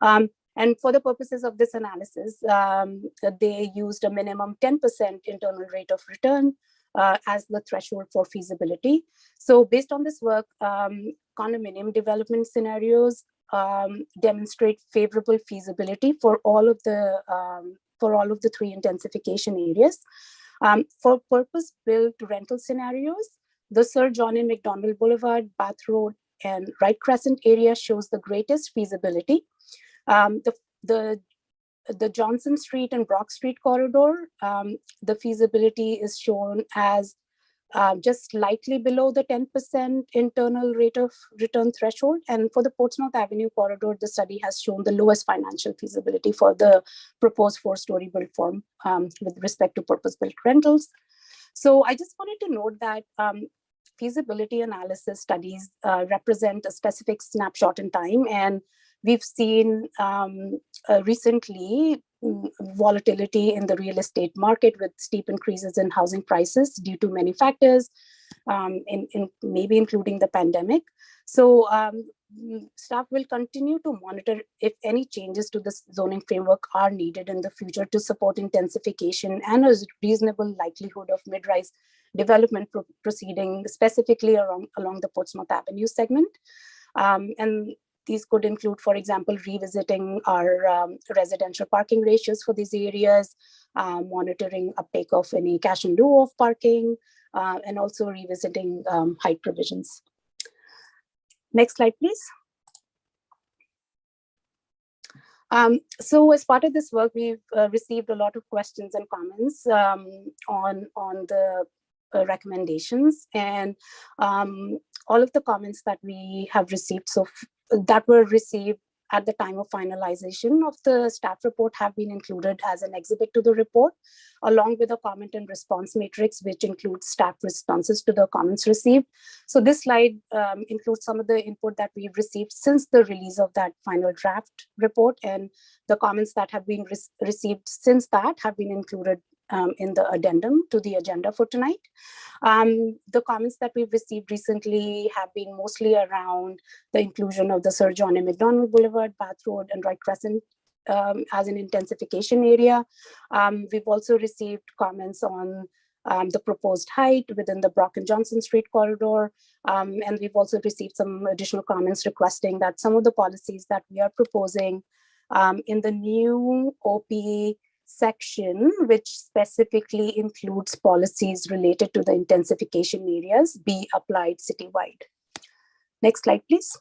15%. And for the purposes of this analysis, they used a minimum 10% internal rate of return as the threshold for feasibility. So based on this work, condominium development scenarios demonstrate favorable feasibility for all of the three intensification areas. For purpose-built rental scenarios, the Sir John and Macdonald Boulevard, Bath Road, and Wright Crescent area shows the greatest feasibility. The Johnson Street and Brock Street corridor, the feasibility is shown as just slightly below the 10% internal rate of return threshold. And for the Portsmouth Avenue corridor, the study has shown the lowest financial feasibility for the proposed 4-story built form with respect to purpose-built rentals. So I just wanted to note that feasibility analysis studies represent a specific snapshot in time, and we've seen recently volatility in the real estate market with steep increases in housing prices due to many factors, maybe including the pandemic. So staff will continue to monitor if any changes to the zoning framework are needed in the future to support intensification and a reasonable likelihood of mid-rise development proceeding, specifically along the Portsmouth Avenue segment. And these could include, for example, revisiting our residential parking ratios for these areas, monitoring uptake of any cash in lieu of parking, and also revisiting height provisions. Next slide, please. So as part of this work, we've received a lot of questions and comments on the recommendations, and all of the comments that we have received that were received at the time of finalization of the staff report have been included as an exhibit to the report, along with a comment and response matrix, which includes staff responses to the comments received. So this slide includes some of the input that we've received since the release of that final draft report, and the comments that have been received since that have been included in the addendum to the agenda for tonight. The comments that we've received recently have been mostly around the inclusion of the Sir John and Macdonald Boulevard, Bath Road, and Wright Crescent as an intensification area. We've also received comments on the proposed height within the Brock and Johnson Street corridor. And we've also received some additional comments requesting that some of the policies that we are proposing in the new OP section, which specifically includes policies related to the intensification areas, be applied citywide. Next slide, please.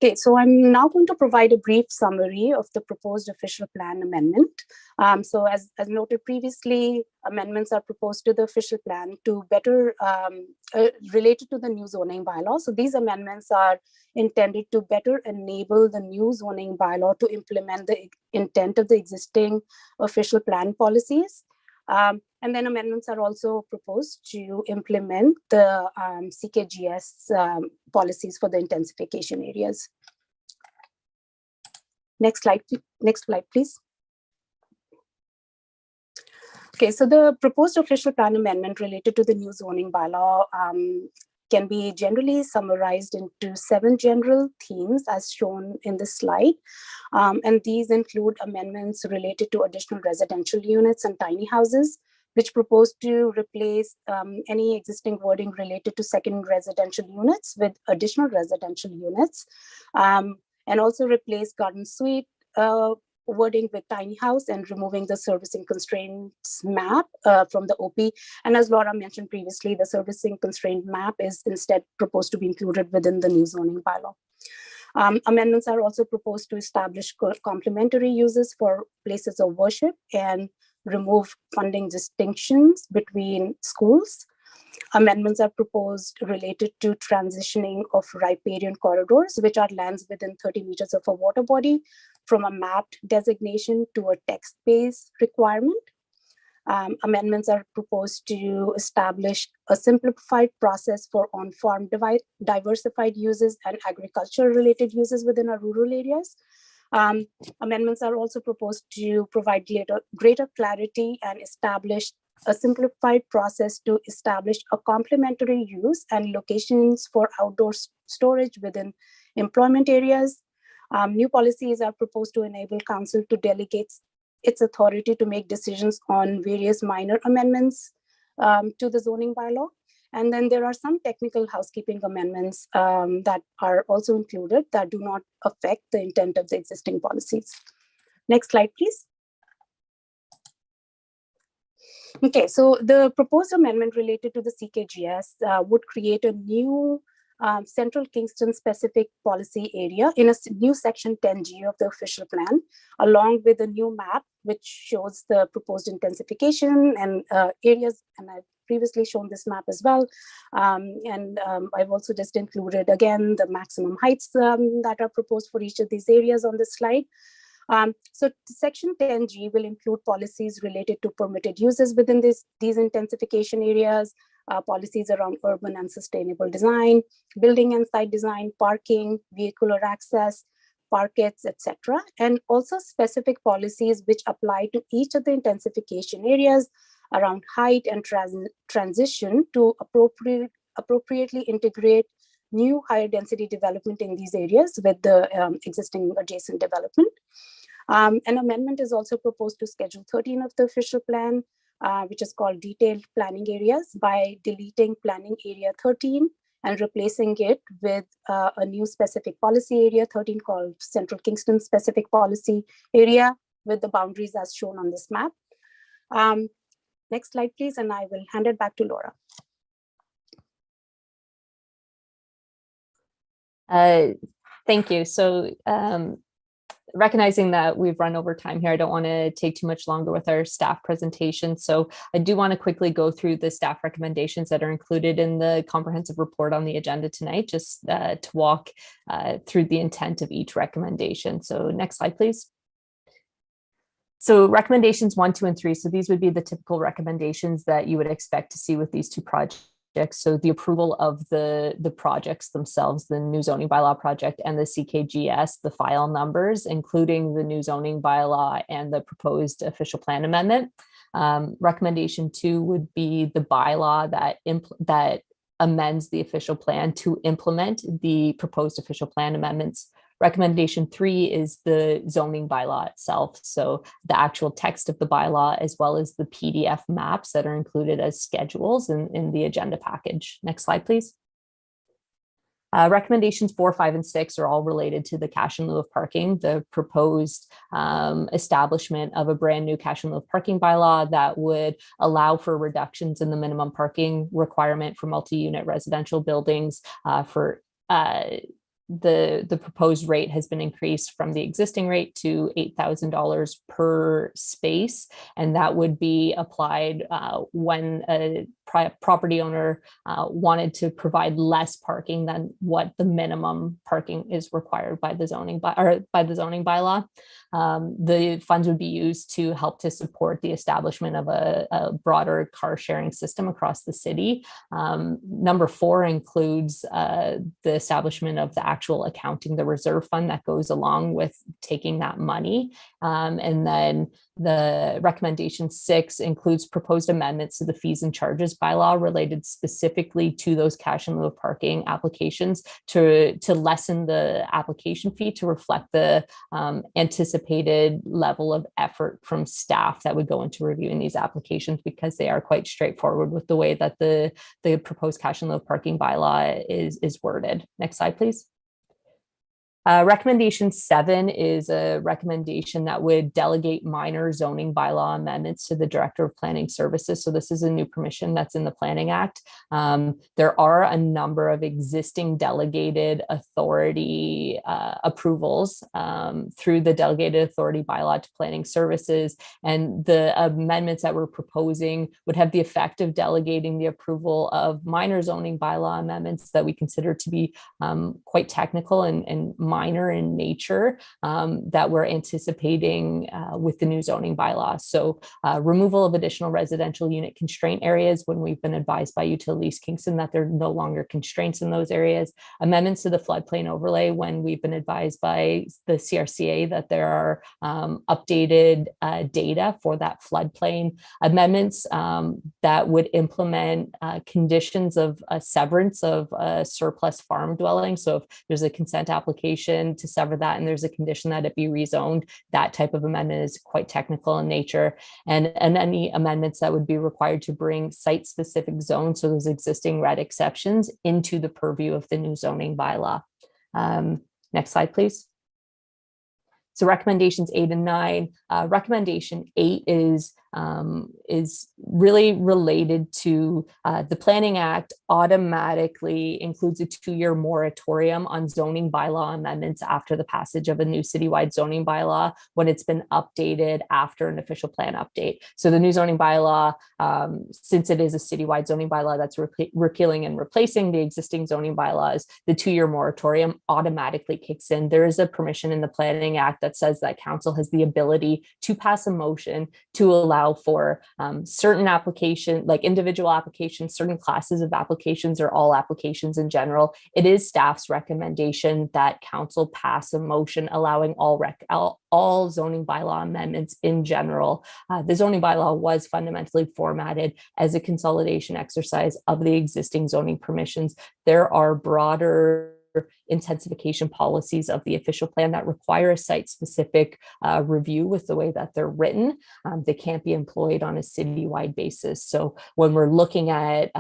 Okay, so I'm now going to provide a brief summary of the proposed official plan amendment. So as noted previously, amendments are proposed to the official plan to better related to the new zoning bylaw. So these amendments are intended to better enable the new zoning bylaw to implement the intent of the existing official plan policies. And then amendments are also proposed to implement the CKGS policies for the intensification areas. Next slide, please. Okay, so the proposed official plan amendment related to the new zoning bylaw can be generally summarized into 7 general themes as shown in this slide. And these include amendments related to additional residential units and tiny houses, which propose to replace any existing wording related to second residential units with additional residential units, and also replace garden suite wording with tiny house and removing the servicing constraints map from the OP. And as Laura mentioned previously, the servicing constraint map is instead proposed to be included within the new zoning bylaw. Amendments are also proposed to establish complementary uses for places of worship and remove funding distinctions between schools. Amendments are proposed related to transitioning of riparian corridors, which are lands within 30 meters of a water body, from a mapped designation to a text-based requirement. Amendments are proposed to establish a simplified process for on-farm diversified uses and agriculture-related uses within our rural areas. Amendments are also proposed to provide greater clarity and establish a simplified process to establish a complementary use and locations for outdoor storage within employment areas. New policies are proposed to enable council to delegate its authority to make decisions on various minor amendments to the zoning bylaw. And then there are some technical housekeeping amendments that are also included that do not affect the intent of the existing policies. Next slide, please. Okay, so the proposed amendment related to the CKGS would create a new Central Kingston specific policy area in a new section 10G of the official plan, along with a new map, which shows the proposed intensification and areas. And I've previously shown this map as well. I've also just included, again, the maximum heights that are proposed for each of these areas on this slide. So section 10G will include policies related to permitted uses within these intensification areas, policies around urban and sustainable design, building and site design, parking, vehicular access, parkets, etc. And also specific policies which apply to each of the intensification areas around height and transition to appropriately integrate new higher density development in these areas with the existing adjacent development. An amendment is also proposed to Schedule 13 of the official plan, which is called Detailed Planning Areas, by deleting Planning Area 13 and replacing it with a new specific policy area 13 called Central Kingston Specific Policy Area with the boundaries as shown on this map. Next slide, please, and I will hand it back to Laura. Thank you. So recognizing that we've run over time here, I don't want to take too much longer with our staff presentation. So I do want to quickly go through the staff recommendations that are included in the comprehensive report on the agenda tonight, just to walk through the intent of each recommendation. So next slide, please. So recommendations 1, 2, and 3. So these would be the typical recommendations that you would expect to see with these two projects. So the approval of the projects themselves, the new zoning bylaw project and the CKGS, the file numbers, including the new zoning bylaw and the proposed official plan amendment. Recommendation 2 would be the bylaw that amends the official plan to implement the proposed official plan amendments. Recommendation 3 is the zoning bylaw itself. So the actual text of the bylaw, as well as the PDF maps that are included as schedules in the agenda package. Next slide, please. Recommendations 4, 5, and 6 are all related to the cash in lieu of parking, the proposed establishment of a brand new cash in lieu of parking bylaw that would allow for reductions in the minimum parking requirement for multi-unit residential buildings the proposed rate has been increased from the existing rate to $8,000 per space, and that would be applied when a property owner wanted to provide less parking than what the minimum parking is required by the zoning bylaw. The funds would be used to help to support the establishment of a broader car sharing system across the city. Number 4 includes the establishment of the actual accounting, the reserve fund that goes along with taking that money. And then the recommendation 6 includes proposed amendments to the fees and charges bylaw related specifically to those cash in lieu of parking applications to lessen the application fee to reflect the anticipated level of effort from staff that would go into reviewing these applications, because they are quite straightforward with the way that the proposed cash in lieu of parking bylaw is worded. Next slide, please. Recommendation 7 is a recommendation that would delegate minor zoning bylaw amendments to the Director of Planning Services. So this is a new permission that's in the Planning Act. There are a number of existing delegated authority approvals through the delegated authority bylaw to planning services. And the amendments that we're proposing would have the effect of delegating the approval of minor zoning bylaw amendments that we consider to be quite technical and minor in nature that we're anticipating with the new zoning bylaw. So removal of additional residential unit constraint areas when we've been advised by Utilities Kingston that there are no longer constraints in those areas. Amendments to the floodplain overlay when we've been advised by the CRCA that there are updated data for that floodplain. Amendments that would implement conditions of a severance of a surplus farm dwelling. So if there's a consent application to sever that and there's a condition that it be rezoned, that type of amendment is quite technical in nature. And any amendments that would be required to bring site-specific zones, so those existing red exceptions, into the purview of the new zoning bylaw. Next slide, please. So recommendations 8 and 9. Recommendation 8 is really related to the Planning Act automatically includes a 2-year moratorium on zoning bylaw amendments after the passage of a new citywide zoning bylaw when it's been updated after an official plan update. So the new zoning bylaw, since it is a citywide zoning bylaw that's repealing and replacing the existing zoning bylaws, the 2-year moratorium automatically kicks in. There is a permission in the Planning Act that says that council has the ability to pass a motion to allow for certain application, like individual applications, certain classes of applications, or all applications in general. It is staff's recommendation that council pass a motion allowing all zoning bylaw amendments in general. The zoning bylaw was fundamentally formatted as a consolidation exercise of the existing zoning permissions. There are broader intensification policies of the official plan that require a site-specific review with the way that they're written. They can't be employed on a citywide basis. So when we're looking at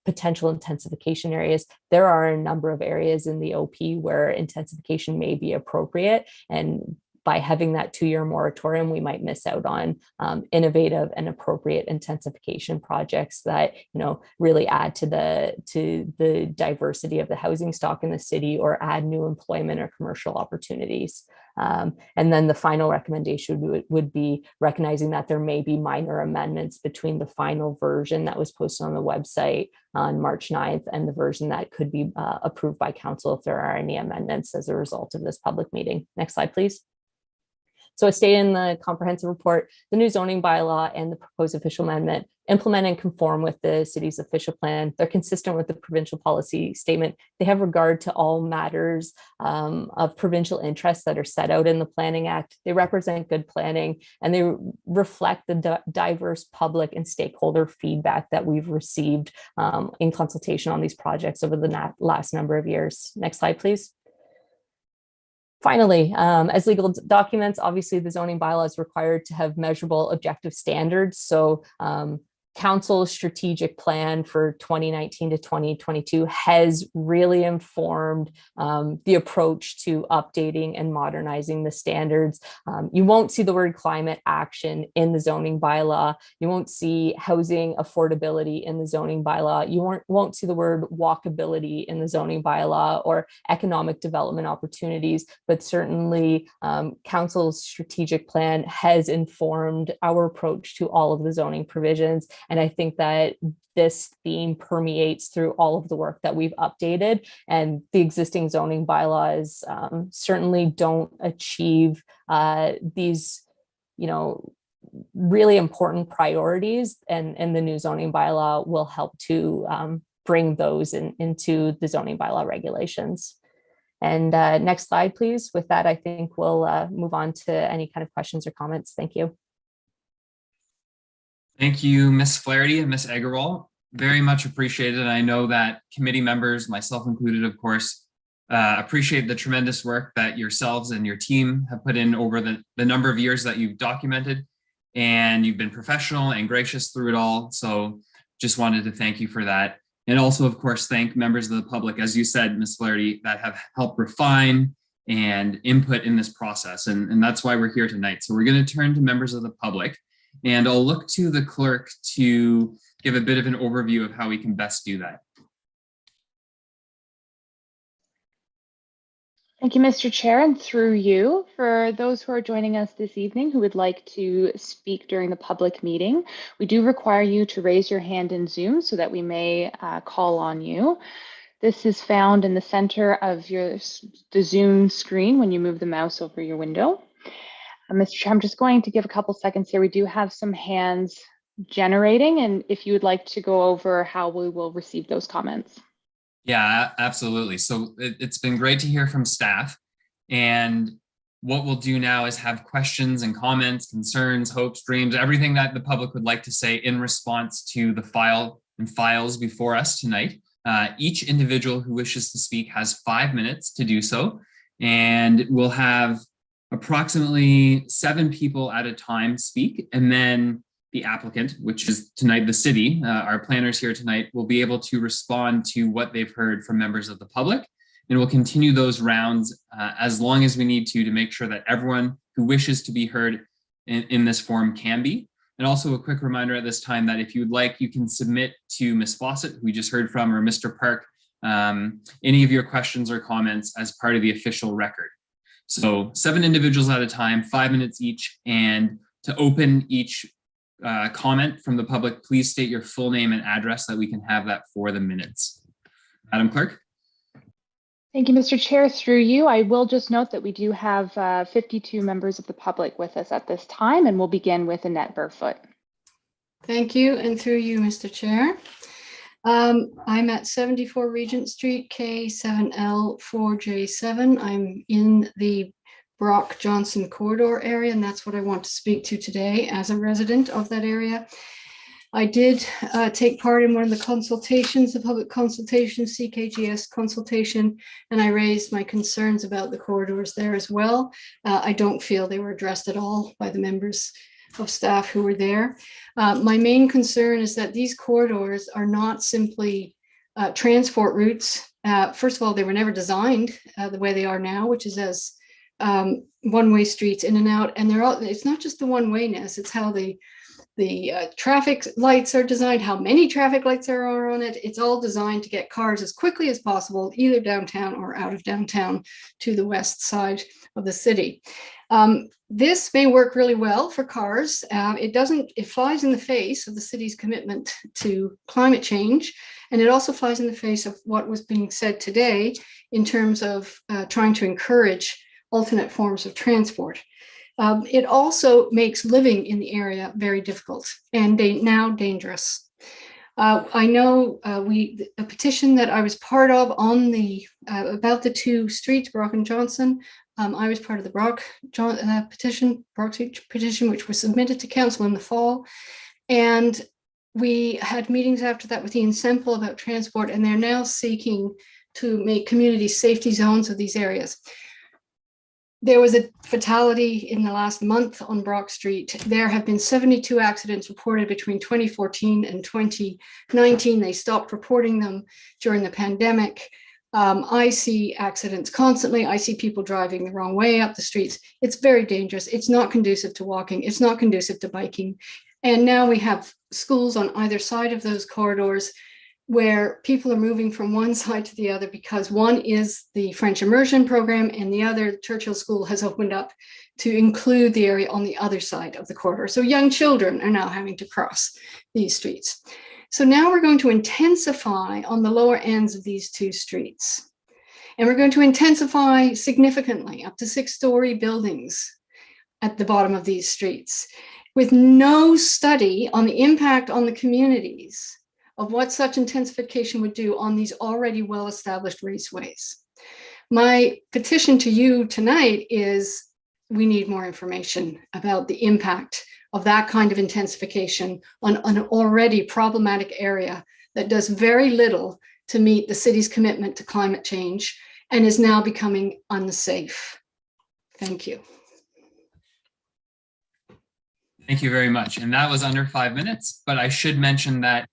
potential intensification areas, there are a number of areas in the OP where intensification may be appropriate. And by having that 2-year moratorium, we might miss out on innovative and appropriate intensification projects that, really add to the diversity of the housing stock in the city or add new employment or commercial opportunities. And then the final recommendation would be recognizing that there may be minor amendments between the final version that was posted on the website on March 9th and the version that could be approved by council if there are any amendments as a result of this public meeting. Next slide, please. So as stated in the comprehensive report, the new zoning bylaw and the proposed official amendment implement and conform with the city's official plan. They're consistent with the provincial policy statement. They have regard to all matters of provincial interest that are set out in the Planning Act. They represent good planning and they reflect the diverse public and stakeholder feedback that we've received in consultation on these projects over the last number of years. Next slide, please. Finally, as legal documents, obviously the zoning bylaw is required to have measurable objective standards. So council's strategic plan for 2019 to 2022 has really informed the approach to updating and modernizing the standards. You won't see the word climate action in the zoning bylaw. You won't see housing affordability in the zoning bylaw. You won't see the word walkability in the zoning bylaw or economic development opportunities, but certainly council's strategic plan has informed our approach to all of the zoning provisions. And I think that this theme permeates through all of the work that we've updated, and the existing zoning bylaws certainly don't achieve these, really important priorities, and the new zoning bylaw will help to bring those into the zoning bylaw regulations. And next slide, please. With that, I think we'll move on to any kind of questions or comments. Thank you. Thank you, Ms. Flaherty and Ms. Agarwal. Very much appreciated. I know that committee members, myself included, of course, appreciate the tremendous work that yourselves and your team have put in over the number of years that you've documented, and you've been professional and gracious through it all. So just wanted to thank you for that. And also, of course, thank members of the public, as you said, Ms. Flaherty, that have helped refine and input in this process. And that's why we're here tonight. So we're going to turn to members of the public. And I'll look to the clerk to give a bit of an overview of how we can best do that. Thank you, Mr. Chair, and through you, for those who are joining us this evening who would like to speak during the public meeting, we do require you to raise your hand in Zoom so that we may call on you. This is found in the center of the Zoom screen when you move the mouse over your window. Mr. Chair, I'm just going to give a couple seconds here. We do have some hands generating, and if you would like to go over how we will receive those comments. Yeah, absolutely. So it's been great to hear from staff. And what we'll do now is have questions and comments, concerns, hopes, dreams, everything that the public would like to say in response to the files before us tonight. Each individual who wishes to speak has 5 minutes to do so. And we'll have approximately 7 people at a time speak, and then the applicant, which is tonight the city, our planners here tonight, will be able to respond to what they've heard from members of the public. And we'll continue those rounds as long as we need to make sure that everyone who wishes to be heard in this forum can be. And also a quick reminder at this time that if you would like, you can submit to Ms. Fawcett, who we just heard from, or Mr. Park, any of your questions or comments as part of the official record. So 7 individuals at a time, 5 minutes each. And to open each comment from the public, please state your full name and address so that we can have that for the minutes. Madam Clerk. Thank you, Mr. Chair. Through you, I will just note that we do have 52 members of the public with us at this time, and we'll begin with Annette Burfoot. Thank you, and through you, Mr. Chair. I'm at 74 Regent Street, K7L4J7. I'm in the Brock-Johnson corridor area, and that's what I want to speak to today as a resident of that area. I did take part in one of the consultations, the public consultation, CKGS consultation, and I raised my concerns about the corridors there as well. I don't feel they were addressed at all by the members of staff who were there. My main concern is that these corridors are not simply transport routes. First of all, they were never designed the way they are now, which is as one-way streets in and out. And it's not just the one-wayness, it's how the traffic lights are designed, how many traffic lights there are on it. It's all designed to get cars as quickly as possible, either downtown or out of downtown to the west side of the city. This may work really well for cars. It flies in the face of the city's commitment to climate change. And it also flies in the face of what was being said today in terms of trying to encourage alternate forms of transport. It also makes living in the area very difficult and now dangerous. I know a petition that I was part of on about the 2 streets, Brock and Johnson. I was part of the Brock petition, which was submitted to council in the fall. And we had meetings after that with Ian Semple about transport, and they're now seeking to make community safety zones of these areas. There was a fatality in the last month on Brock Street. There have been 72 accidents reported between 2014 and 2019. They stopped reporting them during the pandemic. I see accidents constantly. I see people driving the wrong way up the streets. It's very dangerous. It's not conducive to walking. It's not conducive to biking. And now we have schools on either side of those corridors where people are moving from one side to the other because one is the French immersion program and the other, Churchill School, has opened up to include the area on the other side of the corridor. So young children are now having to cross these streets. So now we're going to intensify on the lower ends of these 2 streets. And we're going to intensify significantly up to 6-story buildings at the bottom of these streets with no study on the impact on the communities of what such intensification would do on these already well-established raceways. My petition to you tonight is we need more information about the impact of that kind of intensification on an already problematic area that does very little to meet the city's commitment to climate change and is now becoming unsafe. Thank you. Thank you very much. And that was under 5 minutes, but I should mention that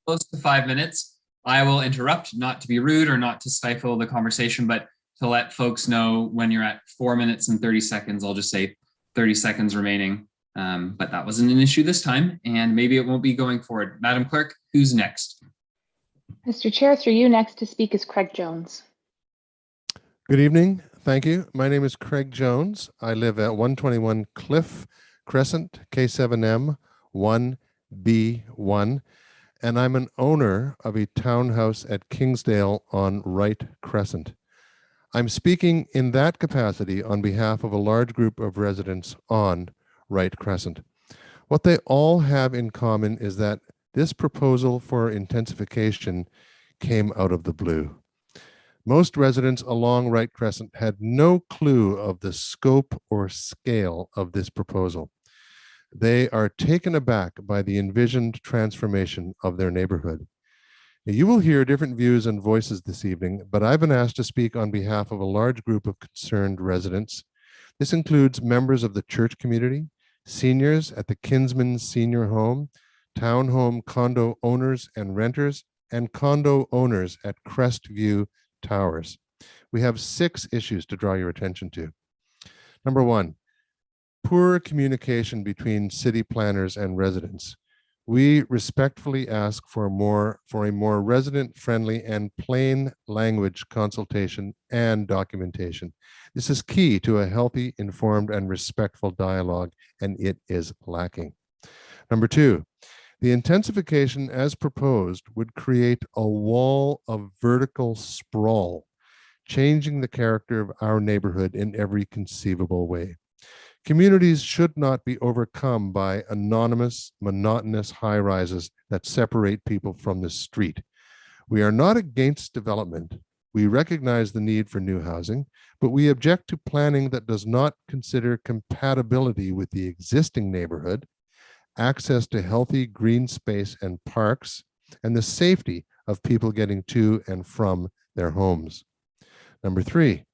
close to 5 minutes, I will interrupt, not to be rude or not to stifle the conversation, but to let folks know when you're at 4 minutes and 30 seconds, I'll just say 30 seconds remaining. But that wasn't an issue this time, and maybe it won't be going forward. Madam Clerk, who's next? Mr. Chair, through you, next to speak is Craig Jones. Good evening. Thank you. My name is Craig Jones. I live at 121 Cliff Crescent, K7M 1B1. and I'm an owner of a townhouse at Kingsdale on Wright Crescent. I'm speaking in that capacity on behalf of a large group of residents on Wright Crescent. What they all have in common is that this proposal for intensification came out of the blue. Most residents along Wright Crescent had no clue of the scope or scale of this proposal. They are taken aback by the envisioned transformation of their neighborhood. You will hear different views and voices this evening, but I've been asked to speak on behalf of a large group of concerned residents. This includes members of the church community, seniors at the Kinsman Senior Home, townhome condo owners and renters, and condo owners at Crestview Towers. We have 6 issues to draw your attention to. Number 1, poor communication between city planners and residents. We respectfully ask for a more resident-friendly and plain language consultation and documentation. This is key to a healthy, informed, and respectful dialogue, and it is lacking. Number 2, the intensification as proposed would create a wall of vertical sprawl, changing the character of our neighborhood in every conceivable way. Communities should not be overcome by anonymous, monotonous high-rises that separate people from the street. We are not against development. We recognize the need for new housing, but we object to planning that does not consider compatibility with the existing neighborhood, access to healthy green space and parks, and the safety of people getting to and from their homes. Number 3,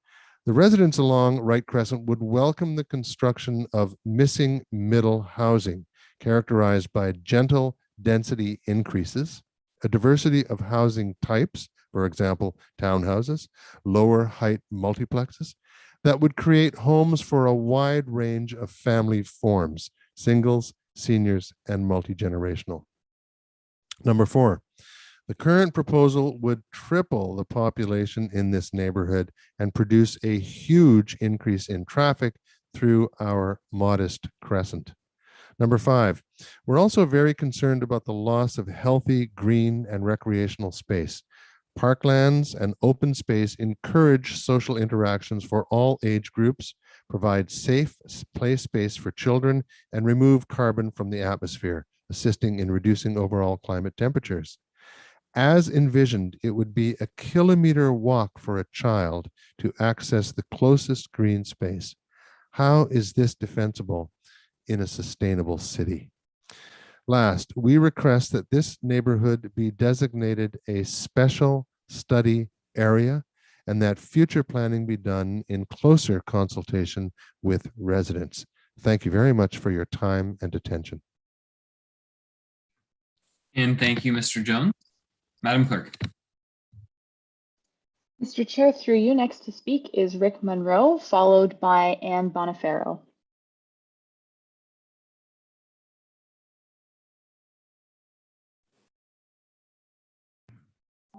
the residents along Wright Crescent would welcome the construction of missing middle housing, characterized by gentle density increases, a diversity of housing types, for example, townhouses, lower height multiplexes, that would create homes for a wide range of family forms, singles, seniors, and multi-generational. Number 4, the current proposal would triple the population in this neighborhood and produce a huge increase in traffic through our modest crescent. Number 5, we're also very concerned about the loss of healthy green and recreational space. Parklands and open space encourage social interactions for all age groups, provide safe play space for children, and remove carbon from the atmosphere, assisting in reducing overall climate temperatures. As envisioned, it would be a kilometer walk for a child to access the closest green space. How is this defensible in a sustainable city? Last, we request that this neighborhood be designated a special study area and that future planning be done in closer consultation with residents. Thank you very much for your time and attention. And thank you, Mr. Jones. Madam Clerk. Mr. Chair, through you, next to speak is Rick Monroe, followed by Ann Boniferro.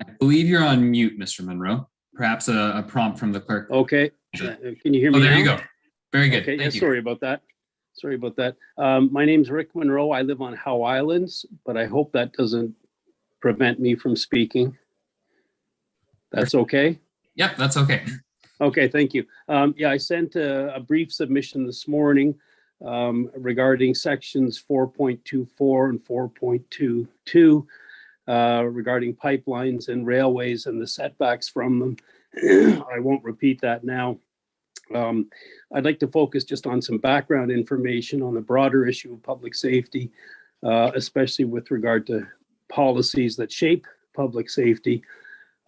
I believe you're on mute, Mr. Monroe. Perhaps a prompt from the clerk. Okay. Can you hear me? Oh, there now? you go. Very good. Okay. Thank you. Sorry about that. Sorry about that. My name's Rick Monroe. I live on Howe Islands, but I hope that doesn't prevent me from speaking. That's okay? Yep, that's okay. Okay, thank you. Yeah, I sent a brief submission this morning regarding sections 4.24 and 4.22 regarding pipelines and railways and the setbacks from them. I won't repeat that now. I'd like to focus just on some background information on the broader issue of public safety, especially with regard to policies that shape public safety.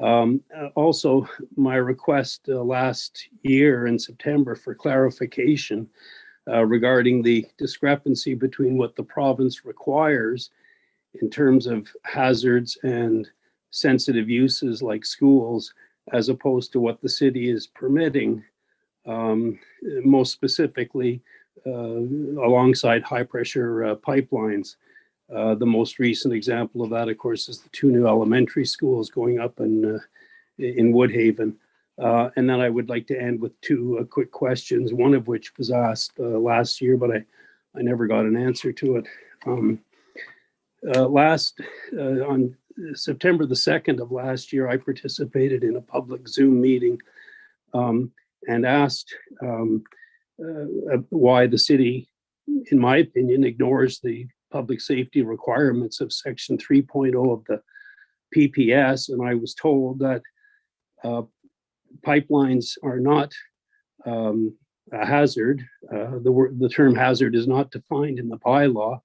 Also, my request last year in September for clarification regarding the discrepancy between what the province requires in terms of hazards and sensitive uses like schools, as opposed to what the city is permitting, most specifically alongside high pressure pipelines. The most recent example of that, of course, is the 2 new elementary schools going up in Woodhaven. And then I would like to end with 2 quick questions, one of which was asked last year, but I never got an answer to it. On September the 2nd of last year, I participated in a public Zoom meeting and asked why the city, in my opinion, ignores the public safety requirements of Section 3.0 of the PPS. And I was told that pipelines are not a hazard. The term hazard is not defined in the bylaw,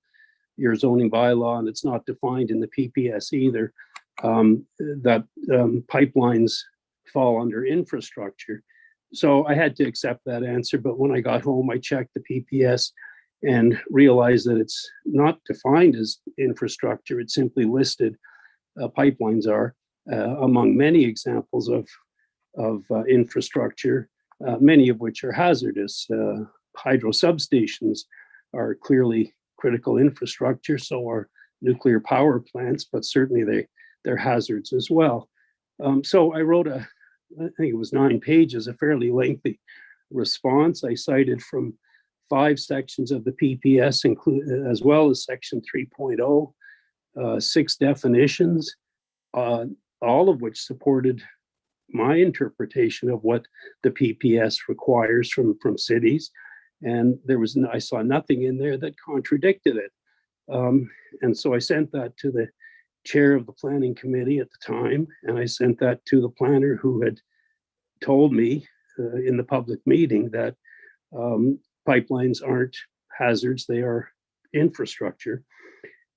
your zoning bylaw, and it's not defined in the PPS either. That pipelines fall under infrastructure. So I had to accept that answer. But when I got home, I checked the PPS and realized that it's not defined as infrastructure. It's simply listed, pipelines are, among many examples of infrastructure, many of which are hazardous. Hydro substations are clearly critical infrastructure, so are nuclear power plants, but certainly they're hazards as well. So I wrote I think it was 9 pages, a fairly lengthy response. I cited from 5 sections of the PPS, as well as Section 3.0, 6 definitions, all of which supported my interpretation of what the PPS requires from cities. And I saw nothing in there that contradicted it. And so I sent that to the chair of the planning committee at the time, and I sent that to the planner who had told me in the public meeting that pipelines aren't hazards, they are infrastructure,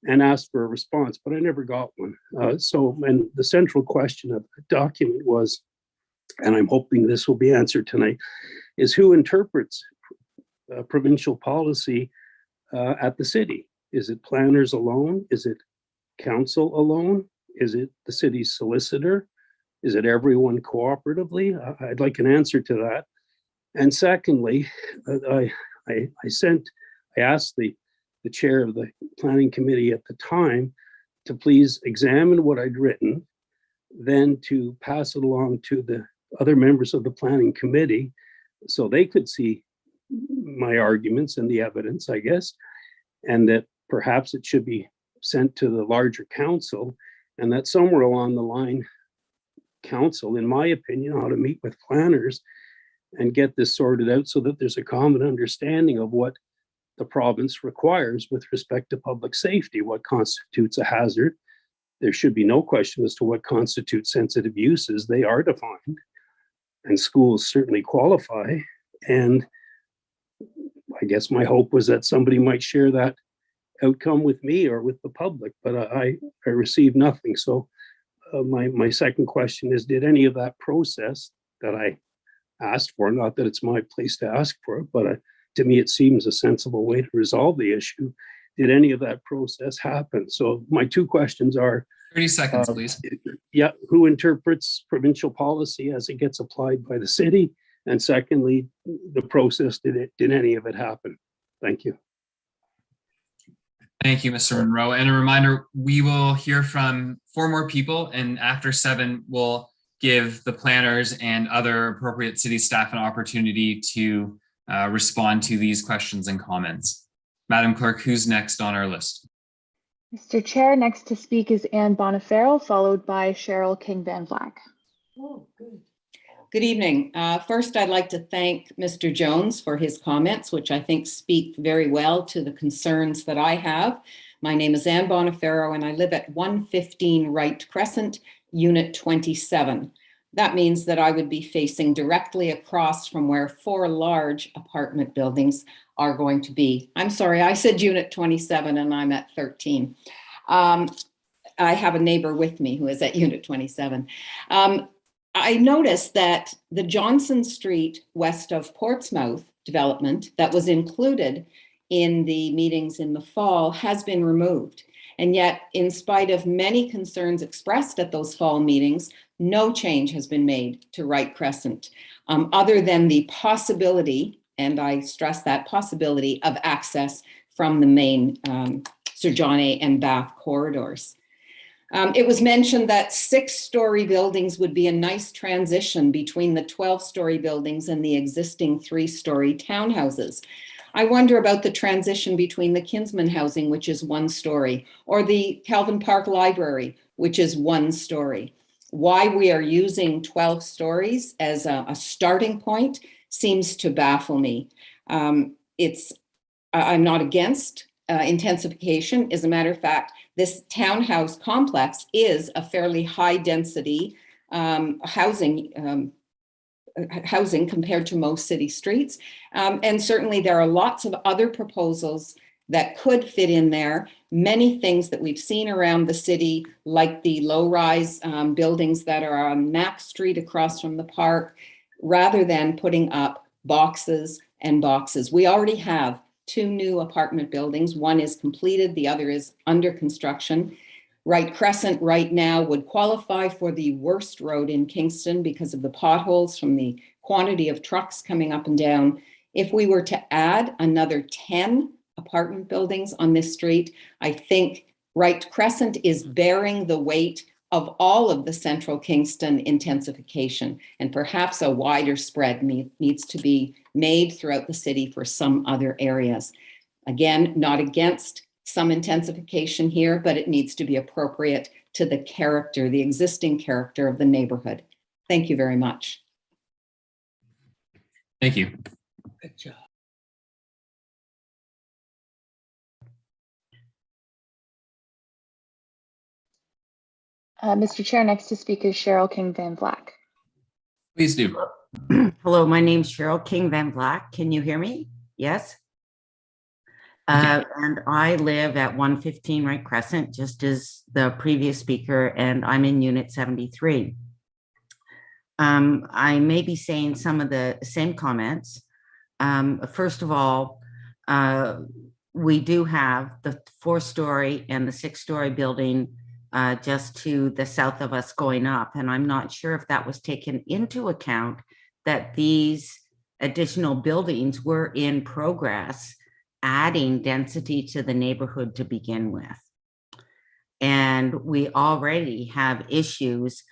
and asked for a response, but I never got one. And the central question of the document was, and I'm hoping this will be answered tonight, is who interprets provincial policy at the city? Is it planners alone? Is it council alone? Is it the city's solicitor? Is it everyone cooperatively? I'd like an answer to that. And secondly, I asked the chair of the planning committee at the time to please examine what I'd written, then to pass it along to the other members of the planning committee so they could see my arguments and the evidence, I guess, and that perhaps it should be sent to the larger council, and that somewhere along the line, council, in my opinion, ought to meet with planners and get this sorted out so that there's a common understanding of what the province requires with respect to public safety, what constitutes a hazard. There should be no question as to what constitutes sensitive uses. They are defined, and schools certainly qualify. And I guess my hope was that somebody might share that outcome with me or with the public, but I received nothing. So my second question is, did any of that process that I asked for, not that it's my place to ask for it, but to me it seems a sensible way to resolve the issue, did any of that process happen? So my 2 questions are, 30 seconds, please. Yeah, who interprets provincial policy as it gets applied by the city? And secondly, the process, did any of it happen? Thank you. Thank you, Mr. Monroe. And a reminder, we will hear from 4 more people, and after 7, we'll give the planners and other appropriate city staff an opportunity to respond to these questions and comments. Madam Clerk, who's next on our list? Mr. Chair, next to speak is Anne Bonifero, followed by Cheryl King-Van Vleck. Oh, good. Good evening. First, I'd like to thank Mr. Jones for his comments, which I think speak very well to the concerns that I have. My name is Anne Bonifero, and I live at 115 Wright Crescent, Unit 27. That means that I would be facing directly across from where 4 large apartment buildings are going to be. I'm sorry, I said Unit 27 and I'm at 13. I have a neighbor with me who is at Unit 27. I noticed that the Johnson Street west of Portsmouth development that was included in the meetings in the fall has been removed. And yet, in spite of many concerns expressed at those fall meetings, no change has been made to Wright Crescent, other than the possibility, and I stress that possibility, of access from the main Sir John A. and Bath corridors. It was mentioned that 6-story buildings would be a nice transition between the 12-story buildings and the existing 3-story townhouses. I wonder about the transition between the Kinsman housing, which is 1 story, or the Calvin Park Library, which is 1 story. Why we are using 12 stories as a starting point seems to baffle me. I'm not against intensification. As a matter of fact, this townhouse complex is a fairly high density housing compared to most city streets. And certainly there are lots of other proposals that could fit in there. Many things that we've seen around the city, like the low-rise buildings that are on Mack Street across from the park, rather than putting up boxes and boxes. We already have 2 new apartment buildings. One is completed, the other is under construction. Wright Crescent right now would qualify for the worst road in Kingston because of the potholes from the quantity of trucks coming up and down. If we were to add another 10 apartment buildings on this street, I think Wright Crescent is bearing the weight of all of the central Kingston intensification, and perhaps a wider spread needs to be made throughout the city for some other areas. Again, not against some intensification here, but it needs to be appropriate to the character, the existing character of the neighborhood. Thank you very much. Thank you. Good job. Mr. Chair, next to speak is Cheryl King Van Vlack. Please do. Hello, my name's Cheryl King Van Vlack. Can you hear me? Yes. And I live at 115 Wright Crescent, just as the previous speaker, and I'm in Unit 73. I may be saying some of the same comments. First of all, we do have the 4-story and the 6-story building just to the south of us going up. And I'm not sure if that was taken into account that these additional buildings were in progress, adding density to the neighborhood to begin with. And we already have issues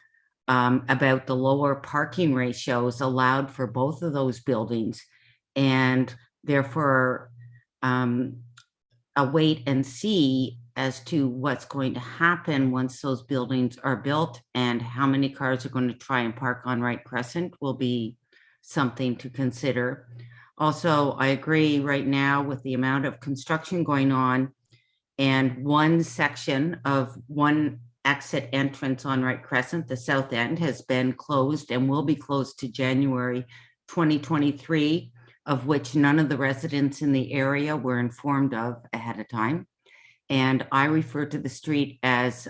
about the lower parking ratios allowed for both of those buildings, and therefore a wait and see as to what's going to happen once those buildings are built and how many cars are going to try and park on Wright Crescent will be something to consider. Also, I agree right now with the amount of construction going on, and one section of one exit entrance on Wright Crescent, the south end, has been closed and will be closed to January 2023, of which none of the residents in the area were informed of ahead of time. And I refer to the street as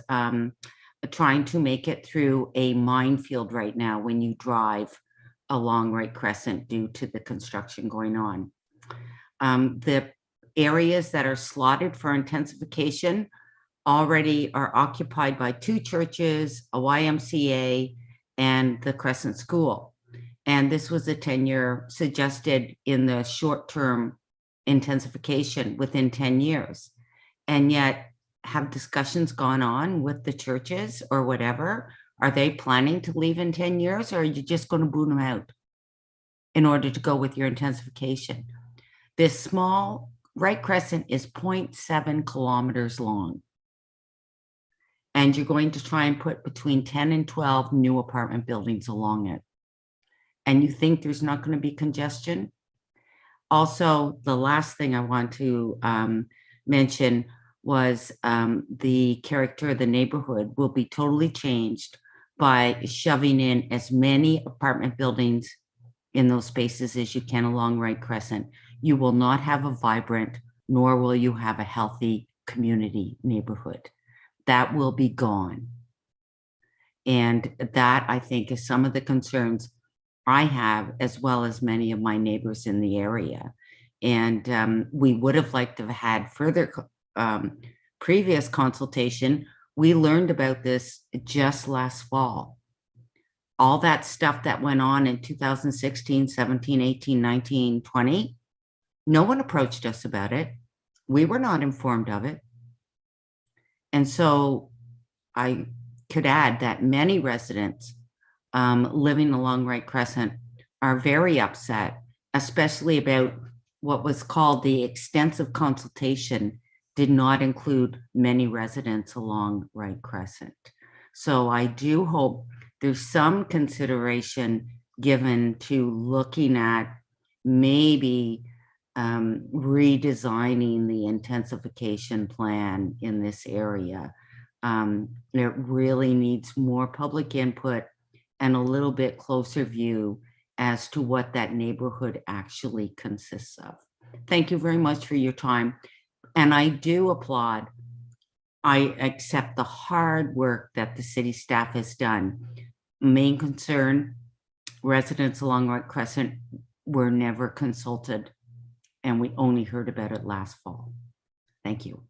trying to make it through a minefield right now when you drive along Wright Crescent due to the construction going on. The areas that are slotted for intensification already are occupied by 2 churches, a YMCA, and the Crescent School. And this was a tenure suggested in the short-term intensification within 10 years. And yet, have discussions gone on with the churches or whatever? Are they planning to leave in 10 years, or are you just going to boot them out in order to go with your intensification? This small Wright Crescent is 0.7 kilometers long. And you're going to try and put between 10 and 12 new apartment buildings along it. And you think there's not going to be congestion? Also, the last thing I want to mention was the character of the neighborhood will be totally changed by shoving in as many apartment buildings in those spaces as you can along Wright Crescent. You will not have a vibrant, nor will you have a healthy community neighborhood. That will be gone. And that, I think, is some of the concerns I have, as well as many of my neighbors in the area. And we would have liked to have had further previous consultation. We learned about this just last fall. All that stuff that went on in 2016, 17, 18, 19, 20, no one approached us about it. We were not informed of it. And so I could add that many residents living along Wright Crescent are very upset, especially about what was called the extensive consultation did not include many residents along Wright Crescent. So I do hope there's some consideration given to looking at maybe redesigning the intensification plan in this area. It really needs more public input and a little bit closer view as to what that neighborhood actually consists of. Thank you very much for your time. And I do applaud, I accept the hard work that the city staff has done. Main concern, residents along Wright Crescent were never consulted, and we only heard about it last fall. Thank you.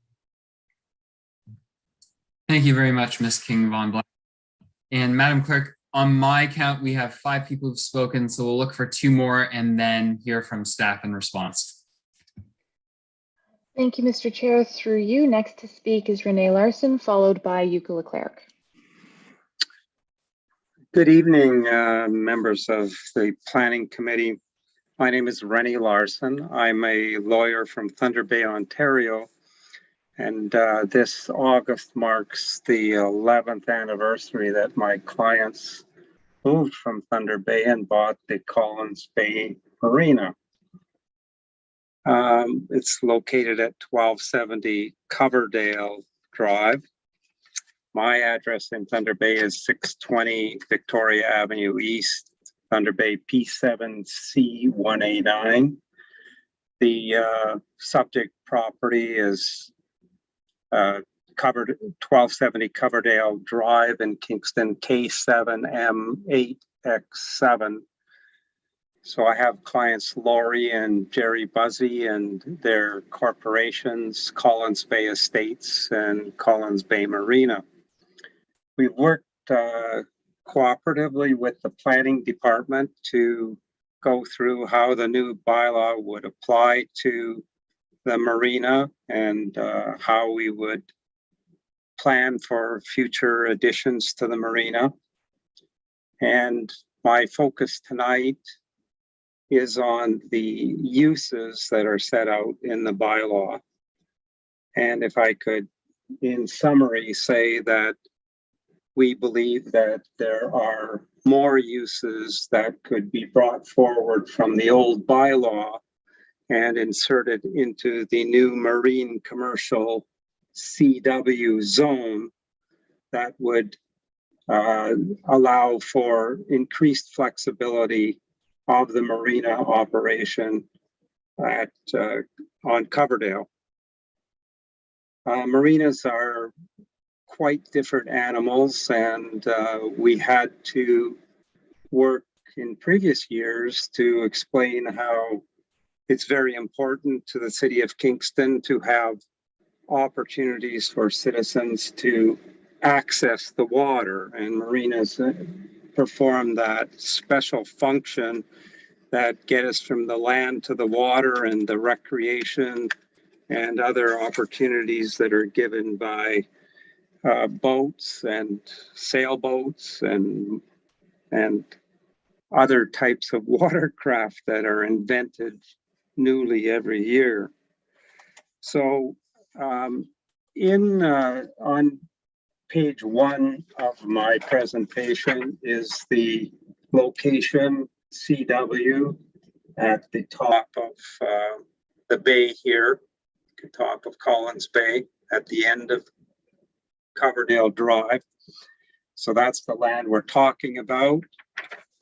Thank you very much, Ms. King Von Black. And Madam Clerk, on my count, we have 5 people who've spoken, so we'll look for 2 more and then hear from staff in response. Thank you, Mr. Chair. Through you, next to speak is Renee Larson, followed by Yuka Leclerc. Good evening, members of the Planning Committee. My name is Rennie Larson. I'm a lawyer from Thunder Bay, Ontario, and this August marks the 11th anniversary that my clients moved from Thunder Bay and bought the Collins Bay Marina. It's located at 1270 Coverdale Drive. My address in Thunder Bay is 620 Victoria Avenue East, Thunder Bay P7C1A9. The subject property is covered 1270 Coverdale Drive in Kingston, K7M8X7. So I have clients Lori and Jerry Buzzy and their corporations, Collins Bay Estates and Collins Bay Marina. We've worked cooperatively with the planning department to go through how the new bylaw would apply to the marina and how we would plan for future additions to the marina. And my focus tonight is on the uses that are set out in the bylaw. And if I could, in summary, say that we believe that there are more uses that could be brought forward from the old bylaw and inserted into the new marine commercial CW zone that would allow for increased flexibility of the marina operation at on Coverdale. Marinas are quite different animals, and we had to work in previous years to explain how it's very important to the city of Kingston to have opportunities for citizens to access the water, and marinas perform that special function that get us from the land to the water and the recreation and other opportunities that are given by boats and sailboats and other types of watercraft that are invented newly every year. So on page 1 of my presentation is the location CW at the top of the bay here, the top of Collins Bay at the end of Coverdale Drive. So that's the land we're talking about.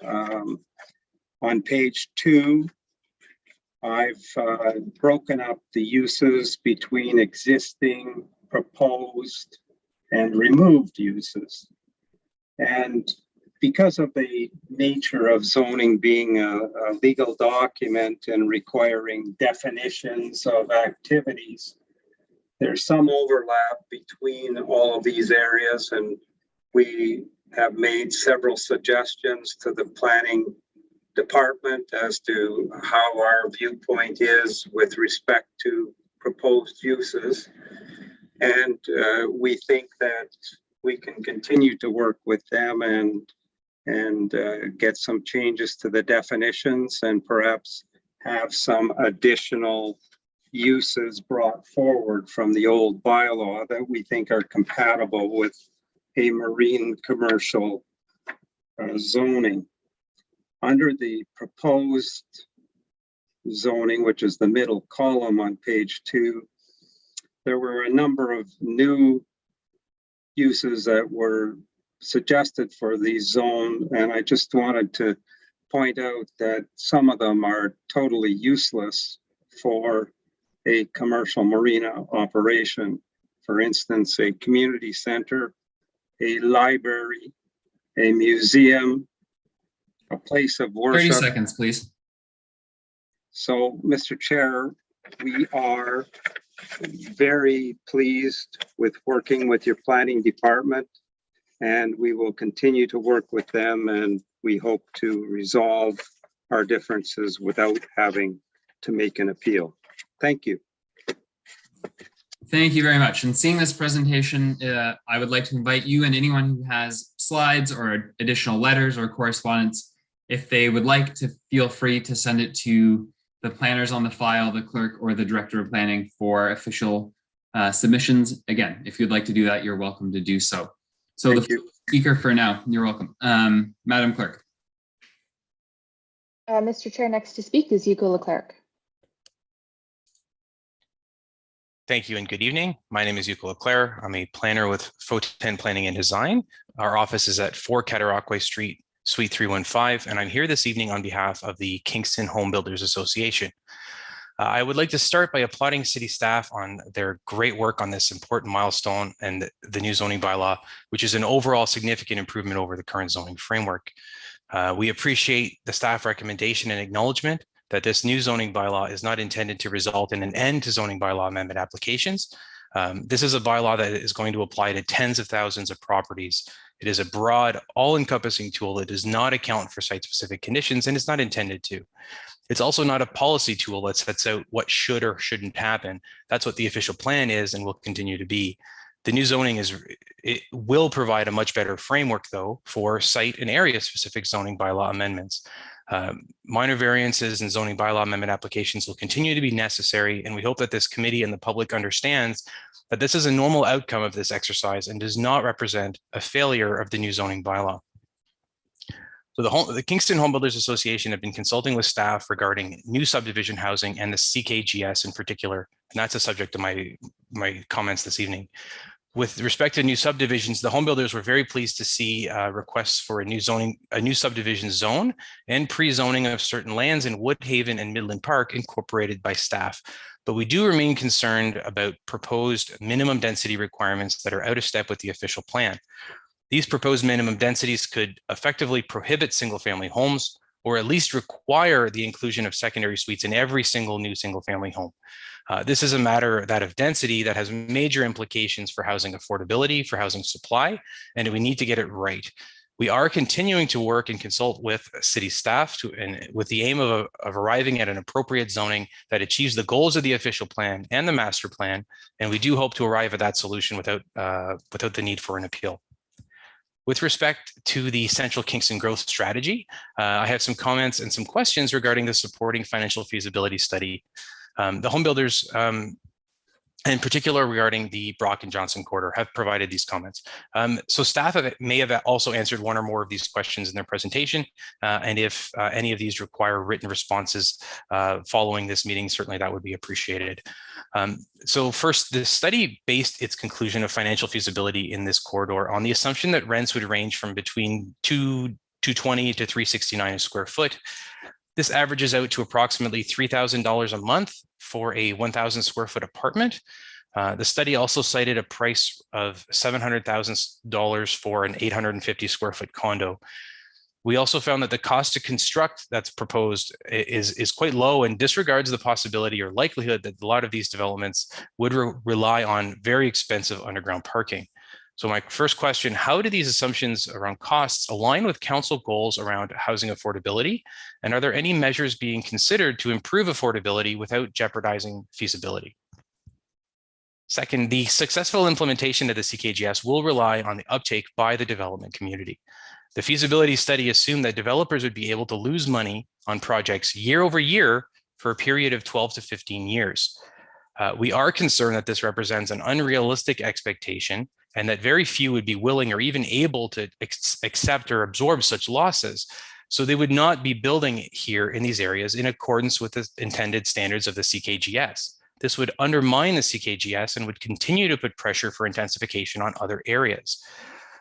On page 2, I've broken up the uses between existing, proposed, and removed uses. And because of the nature of zoning being a legal document and requiring definitions of activities, there's some overlap between all of these areas, and we have made several suggestions to the planning department as to how our viewpoint is with respect to proposed uses. And we think that we can continue to work with them and get some changes to the definitions and perhaps have some additional uses brought forward from the old bylaw that we think are compatible with a marine commercial zoning. Under the proposed zoning, which is the middle column on page 2, there were a number of new uses that were suggested for the zone, and I just wanted to point out that some of them are totally useless for a commercial marina operation. For instance, a community center, a library, a museum, a place of worship. 30 seconds, please. So, Mr. Chair, we are very pleased with working with your planning department, and we will continue to work with them, and we hope to resolve our differences without having to make an appeal. Thank you. Thank you very much. And seeing this presentation, I would like to invite you and anyone who has slides or additional letters or correspondence, if they would like to, feel free to send it to the planners on the file, the clerk, or the director of planning for official submissions. Again, if you'd like to do that, you're welcome to do so. So the speaker for now, you're welcome. Madam Clerk. Mr. Chair, next to speak is Hugo Leclerc. Thank you and good evening. My name is Hugo Leclerc. I'm a planner with Photon Planning and Design. Our office is at 4 Cataraqui Street, Suite 315, and I'm here this evening on behalf of the Kingston Home Builders Association. I would like to start by applauding city staff on their great work on this important milestone and the new zoning bylaw, which is an overall significant improvement over the current zoning framework. We appreciate the staff recommendation and acknowledgement that this new zoning bylaw is not intended to result in an end to zoning bylaw amendment applications. This is a bylaw that is going to apply to tens of thousands of properties. It is a broad, all-encompassing tool that does not account for site-specific conditions and is not intended to. It's also not a policy tool that sets out what should or shouldn't happen. That's what the official plan is and will continue to be. The new zoning will provide a much better framework, though, for site and area-specific zoning bylaw amendments. Minor variances and zoning bylaw amendment applications will continue to be necessary, and we hope that this committee and the public understands that this is a normal outcome of this exercise and does not represent a failure of the new zoning bylaw. So the Kingston Home Builders Association have been consulting with staff regarding new subdivision housing and the CKGS in particular, and that's the subject of my comments this evening. With respect to new subdivisions, the home builders were very pleased to see requests for a new subdivision zone and pre-zoning of certain lands in Woodhaven and Midland Park incorporated by staff. But we do remain concerned about proposed minimum density requirements that are out of step with the official plan. These proposed minimum densities could effectively prohibit single-family homes, or at least require the inclusion of secondary suites in every single new single-family home. This is a matter of density that has major implications for housing affordability, for housing supply, and we need to get it right. We are continuing to work and consult with city staff with the aim of arriving at an appropriate zoning that achieves the goals of the official plan and the master plan, and we do hope to arrive at that solution without the need for an appeal. With respect to the Central Kingston Growth Strategy, I have some comments and some questions regarding the supporting financial feasibility study. The home builders, in particular regarding the Brock and Johnson corridor, have provided these comments. So staff may have also answered one or more of these questions in their presentation, and if any of these require written responses following this meeting, certainly that would be appreciated. So first, the study based its conclusion of financial feasibility in this corridor on the assumption that rents would range from between $220 to $369 a square foot. This averages out to approximately $3,000 a month for a 1,000 square foot apartment. The study also cited a price of $700,000 for an 850 square foot condo. We also found that the cost to construct that's proposed is quite low and disregards the possibility or likelihood that a lot of these developments would rely on very expensive underground parking. So my first question, how do these assumptions around costs align with council goals around housing affordability? And are there any measures being considered to improve affordability without jeopardizing feasibility? Second, the successful implementation of the CKGS will rely on the uptake by the development community. The feasibility study assumed that developers would be able to lose money on projects year over year for a period of 12 to 15 years. We are concerned that this represents an unrealistic expectation and that very few would be willing or even able to accept or absorb such losses. So they would not be building here in these areas in accordance with the intended standards of the CKGS. This would undermine the CKGS and would continue to put pressure for intensification on other areas.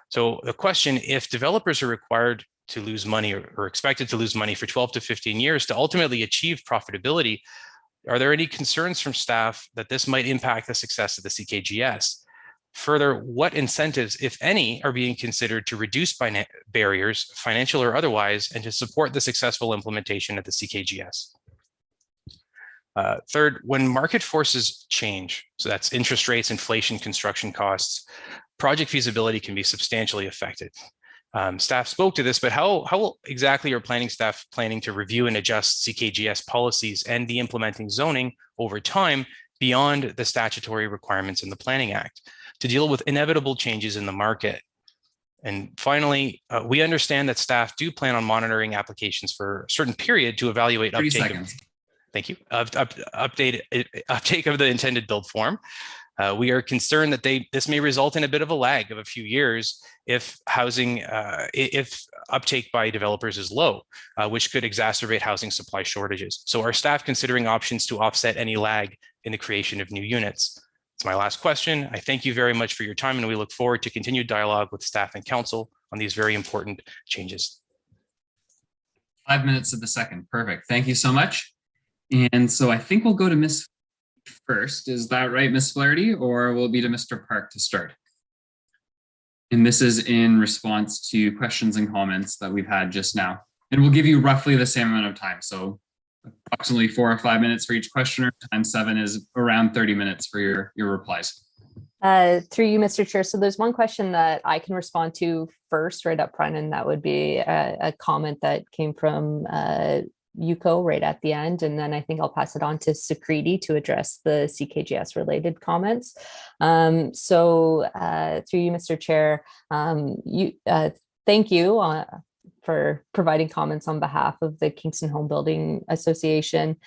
So the question, if developers are required to lose money or expected to lose money for 12 to 15 years to ultimately achieve profitability, are there any concerns from staff that this might impact the success of the CKGS? Further, what incentives, if any, are being considered to reduce barriers, financial or otherwise, and to support the successful implementation of the CKGS? Third, when market forces change, so that's interest rates, inflation, construction costs, project feasibility can be substantially affected. Staff spoke to this, but how exactly are planning staff planning to review and adjust CKGS policies and the implementing zoning over time beyond the statutory requirements in the Planning Act to deal with inevitable changes in the market? And finally, we understand that staff do plan on monitoring applications for a certain period to evaluate uptake of the intended build form. We are concerned that this may result in a bit of a lag of a few years if if uptake by developers is low, which could exacerbate housing supply shortages. So are staff considering options to offset any lag in the creation of new units? It's my last question. I thank you very much for your time, and we look forward to continued dialogue with staff and council on these very important changes. 5 minutes of the second. Perfect. Thank you so much. And so I think we'll go to Ms. first. Is that right, Ms. Flaherty, or will it be to Mr. Park to start? And this is in response to questions and comments that we've had just now. And we'll give you roughly the same amount of time. So approximately 4 or 5 minutes for each questioner. Times 7 is around 30 minutes for your replies. Through you, Mr. Chair. So there's one question that I can respond to first right up front, and that would be a comment that came from Yuko right at the end, and then I think I'll pass it on to Sukriti to address the CKGS related comments. Through you, Mr. Chair, thank you for providing comments on behalf of the Kingston Home Building Association.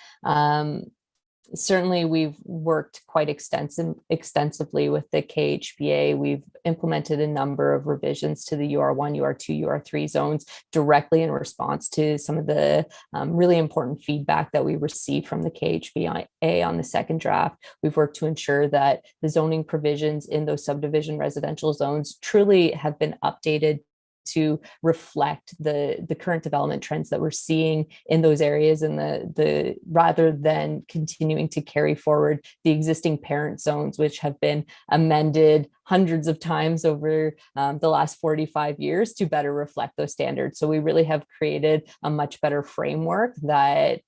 Certainly, we've worked quite extensively with the KHBA. We've implemented a number of revisions to the UR1, UR2, UR3 zones directly in response to some of the really important feedback that we received from the KHBA on the second draft. We've worked to ensure that the zoning provisions in those subdivision residential zones truly have been updated to reflect the current development trends that we're seeing in those areas, and the rather than continuing to carry forward the existing parent zones, which have been amended hundreds of times over the last 45 years to better reflect those standards. So we really have created a much better framework that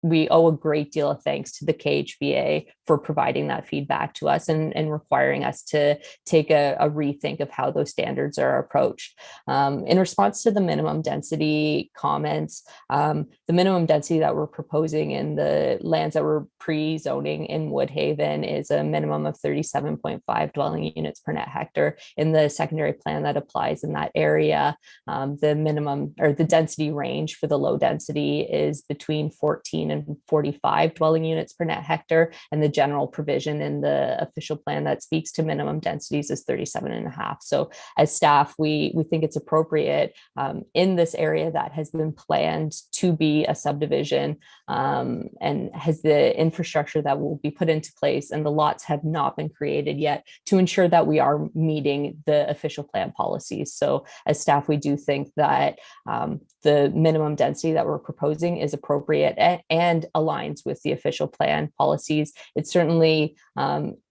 we owe a great deal of thanks to the KHBA for providing that feedback to us and requiring us to take a rethink of how those standards are approached. In response to the minimum density comments, the minimum density that we're proposing in the lands that we're pre-zoning in Woodhaven is a minimum of 37.5 dwelling units per net hectare. In the secondary plan that applies in that area, the minimum or the density range for the low density is between 14 and 45 dwelling units per net hectare, and the general provision in the official plan that speaks to minimum densities is 37.5. So as staff, we think it's appropriate in this area that has been planned to be a subdivision and has the infrastructure that will be put into place, and the lots have not been created yet, to ensure that we are meeting the official plan policies. So as staff, we do think that the minimum density that we're proposing is appropriate and aligns with the official plan policies. It certainly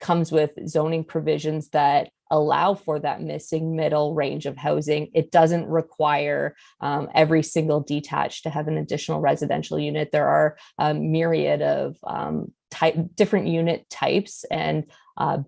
comes with zoning provisions that allow for that missing middle range of housing. It doesn't require every single detached to have an additional residential unit. There are a myriad of different unit types and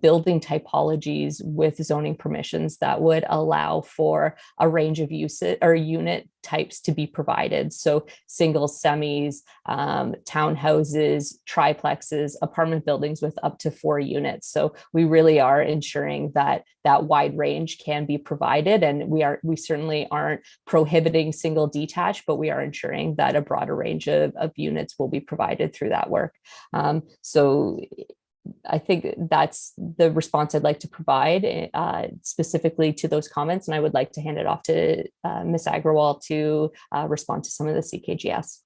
building typologies with zoning permissions that would allow for a range of uses or unit types to be provided. So singles, semis, townhouses, triplexes, apartment buildings with up to 4 units. So we really are ensuring that that wide range can be provided, and we certainly aren't prohibiting single detached, but we are ensuring that a broader range of units will be provided through that work. So I think that's the response I'd like to provide specifically to those comments. And I would like to hand it off to Ms. Agrawal to respond to some of the CKGS.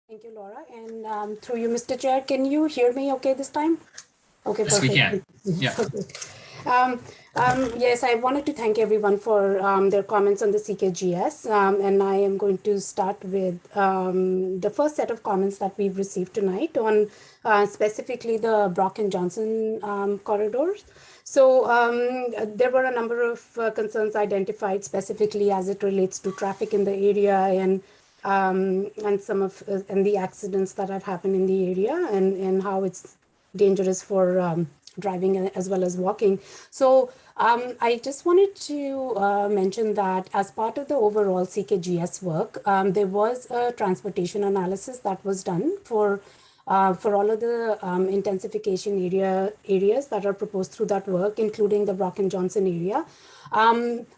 Thank you, Laura. And through you, Mr. Chair, can you hear me okay this time? Okay, yes, perfect. we can. Yeah. Yes, I wanted to thank everyone for their comments on the CKGS, and I am going to start with the first set of comments that we've received tonight on specifically the Brock and Johnson corridors. So there were a number of concerns identified specifically as it relates to traffic in the area and some of the accidents that have happened in the area and how it's dangerous for driving as well as walking. So I just wanted to mention that as part of the overall CKGS work, there was a transportation analysis that was done for all of the intensification areas that are proposed through that work, including the Brock and Johnson area.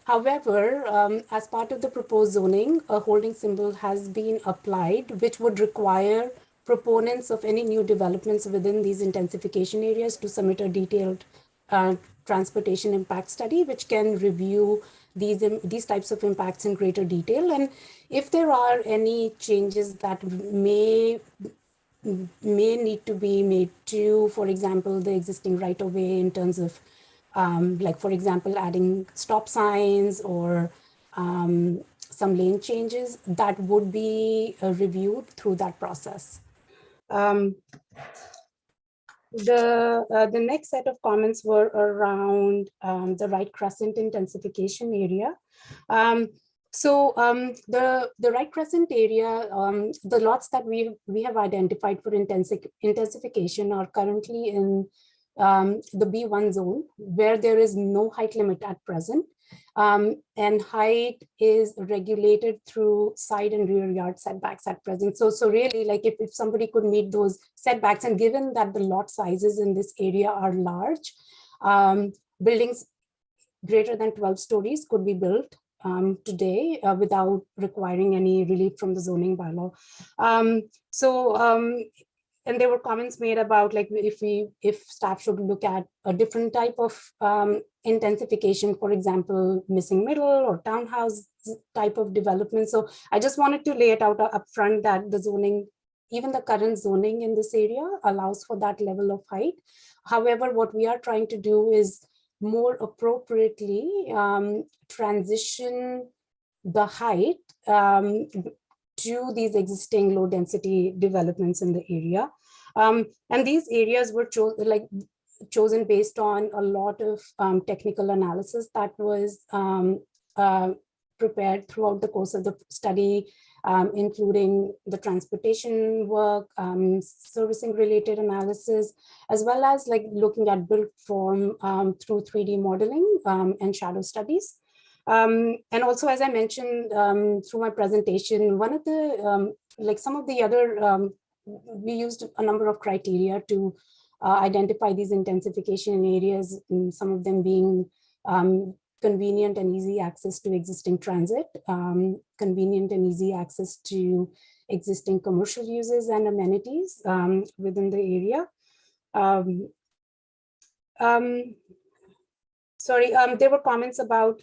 However, as part of the proposed zoning, a holding symbol has been applied, which would require proponents of any new developments within these intensification areas to submit a detailed transportation impact study, which can review these types of impacts in greater detail. And if there are any changes that may need to be made to, for example, the existing right-of-way in terms of, like, for example, adding stop signs or some lane changes, that would be reviewed through that process. The next set of comments were around the Right Crescent intensification area. So the Right Crescent area, the lots that we have identified for intensification are currently in the B1 zone, where there is no height limit at present. And height is regulated through side and rear yard setbacks at present. So really, like, if somebody could meet those setbacks, and given that the lot sizes in this area are large, buildings greater than 12 stories could be built today without requiring any relief from the zoning bylaw. And there were comments made about, like, if staff should look at a different type of intensification, for example, missing middle or townhouse type of development. So I just wanted to lay it out up front that the zoning, even the current zoning in this area, allows for that level of height. However, what we are trying to do is more appropriately transition the height to these existing low density developments in the area. And these areas were chosen based on a lot of technical analysis that was prepared throughout the course of the study, including the transportation work, servicing related analysis, as well as, like, looking at built form through 3D modeling and shadow studies. And also, as I mentioned through my presentation, one of the, some of the other, we used a number of criteria to identify these intensification areas, some of them being convenient and easy access to existing transit, convenient and easy access to existing commercial uses and amenities within the area. There were comments about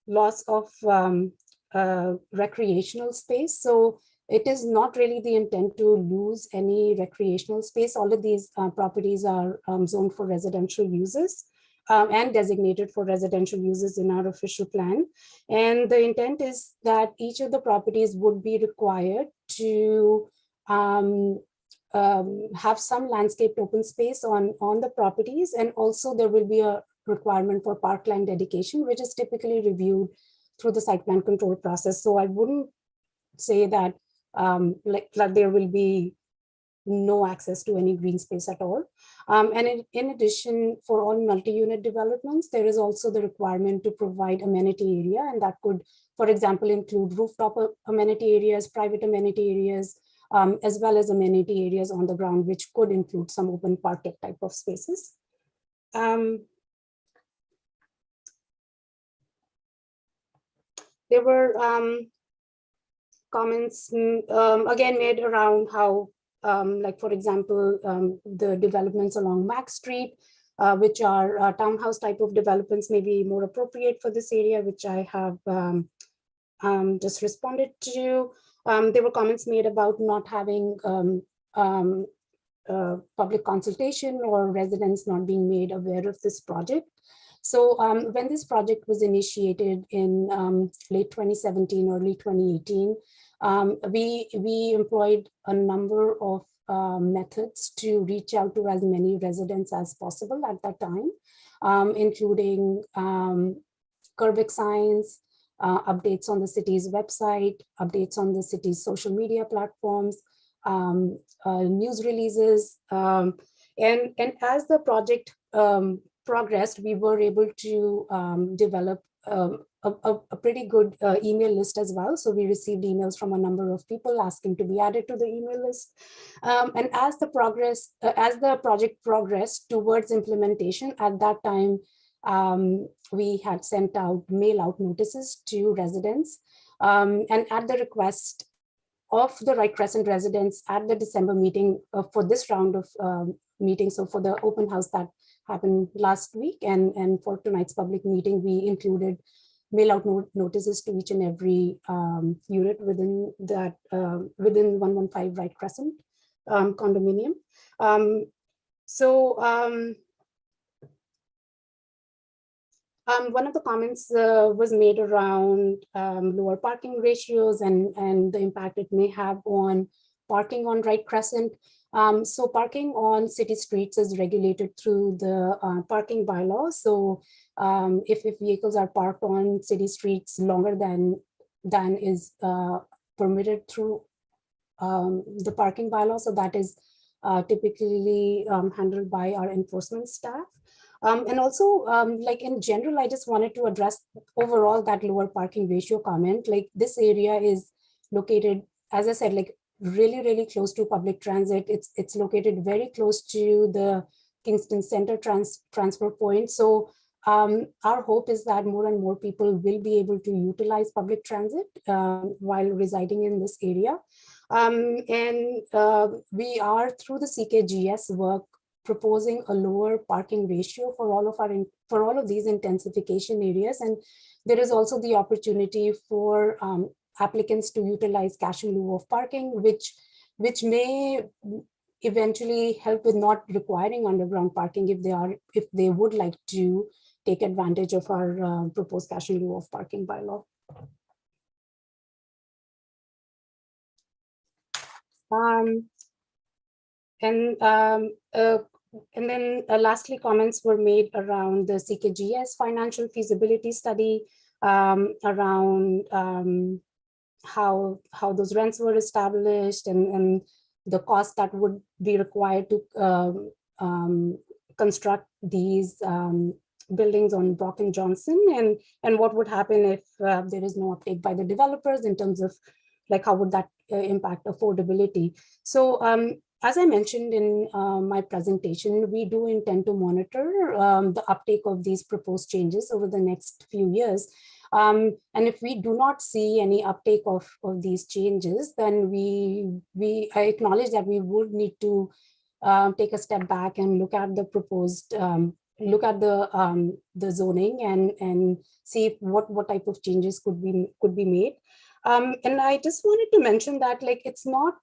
loss of recreational space. So it is not really the intent to lose any recreational space. All of these properties are zoned for residential uses and designated for residential uses in our official plan. And the intent is that each of the properties would be required to have some landscaped open space on the properties. And also there will be a requirement for parkland dedication, which is typically reviewed through the site plan control process. So I wouldn't say that like there will be no access to any green space at all. And in addition, for all multi-unit developments, there is also the requirement to provide amenity area, and that could, for example, include rooftop amenity areas, private amenity areas, as well as amenity areas on the ground, which could include some open parking type of spaces. There were comments again made around how, like for example, the developments along Mac Street, which are townhouse type of developments, may be more appropriate for this area, which I have just responded to. There were comments made about not having public consultation or residents not being made aware of this project. So when this project was initiated in late 2017, early 2018, we employed a number of methods to reach out to as many residents as possible at that time, including curb signs, updates on the city's website, updates on the city's social media platforms, news releases. And as the project progressed, we were able to develop a pretty good email list as well. So we received emails from a number of people asking to be added to the email list. And as the project progressed towards implementation, at that time, we had sent out mail out notices to residents. And at the request of the Wright Crescent residents at the December meeting for this round of meetings, so for the open house that happened last week, and for tonight's public meeting, we included mail out notices to each and every unit within that within 115 Wright Crescent condominium. One of the comments was made around lower parking ratios and the impact it may have on parking on Wright Crescent. So parking on city streets is regulated through the parking bylaw. So if vehicles are parked on city streets longer than is permitted through the parking bylaw, so that is typically handled by our enforcement staff. And also, like in general, I just wanted to address overall that lower parking ratio comment. Like this area is located, as I said, like really, really close to public transit. It's located very close to the Kingston Center transfer point. So our hope is that more and more people will be able to utilize public transit while residing in this area. And we are, through the CKGS work, proposing a lower parking ratio for all of these intensification areas. And there is also the opportunity for applicants to utilize cash in lieu of parking, which may eventually help with not requiring underground parking if they would like to take advantage of our proposed cash in lieu of parking bylaw. And then lastly, comments were made around the CKGS financial feasibility study, around how those rents were established and the cost that would be required to construct these buildings on Brock and Johnson, and what would happen if there is no uptake by the developers in terms of like how would that impact affordability. So as I mentioned in my presentation, we do intend to monitor the uptake of these proposed changes over the next few years. And if we do not see any uptake of these changes, then I acknowledge that we would need to take a step back and look at the proposed, look at the zoning and see what type of changes could be made. And I just wanted to mention that like it's not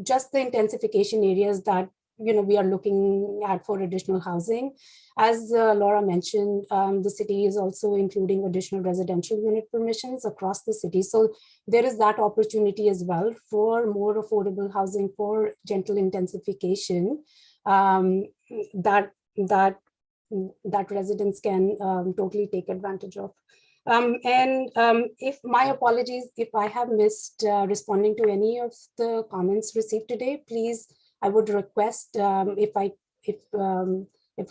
just the intensification areas that we are looking at for additional housing. As Laura mentioned, the city is also including additional residential unit permissions across the city. So there is that opportunity as well for more affordable housing, for gentle intensification that residents can totally take advantage of. If my apologies, if I have missed responding to any of the comments received today, please, I would request if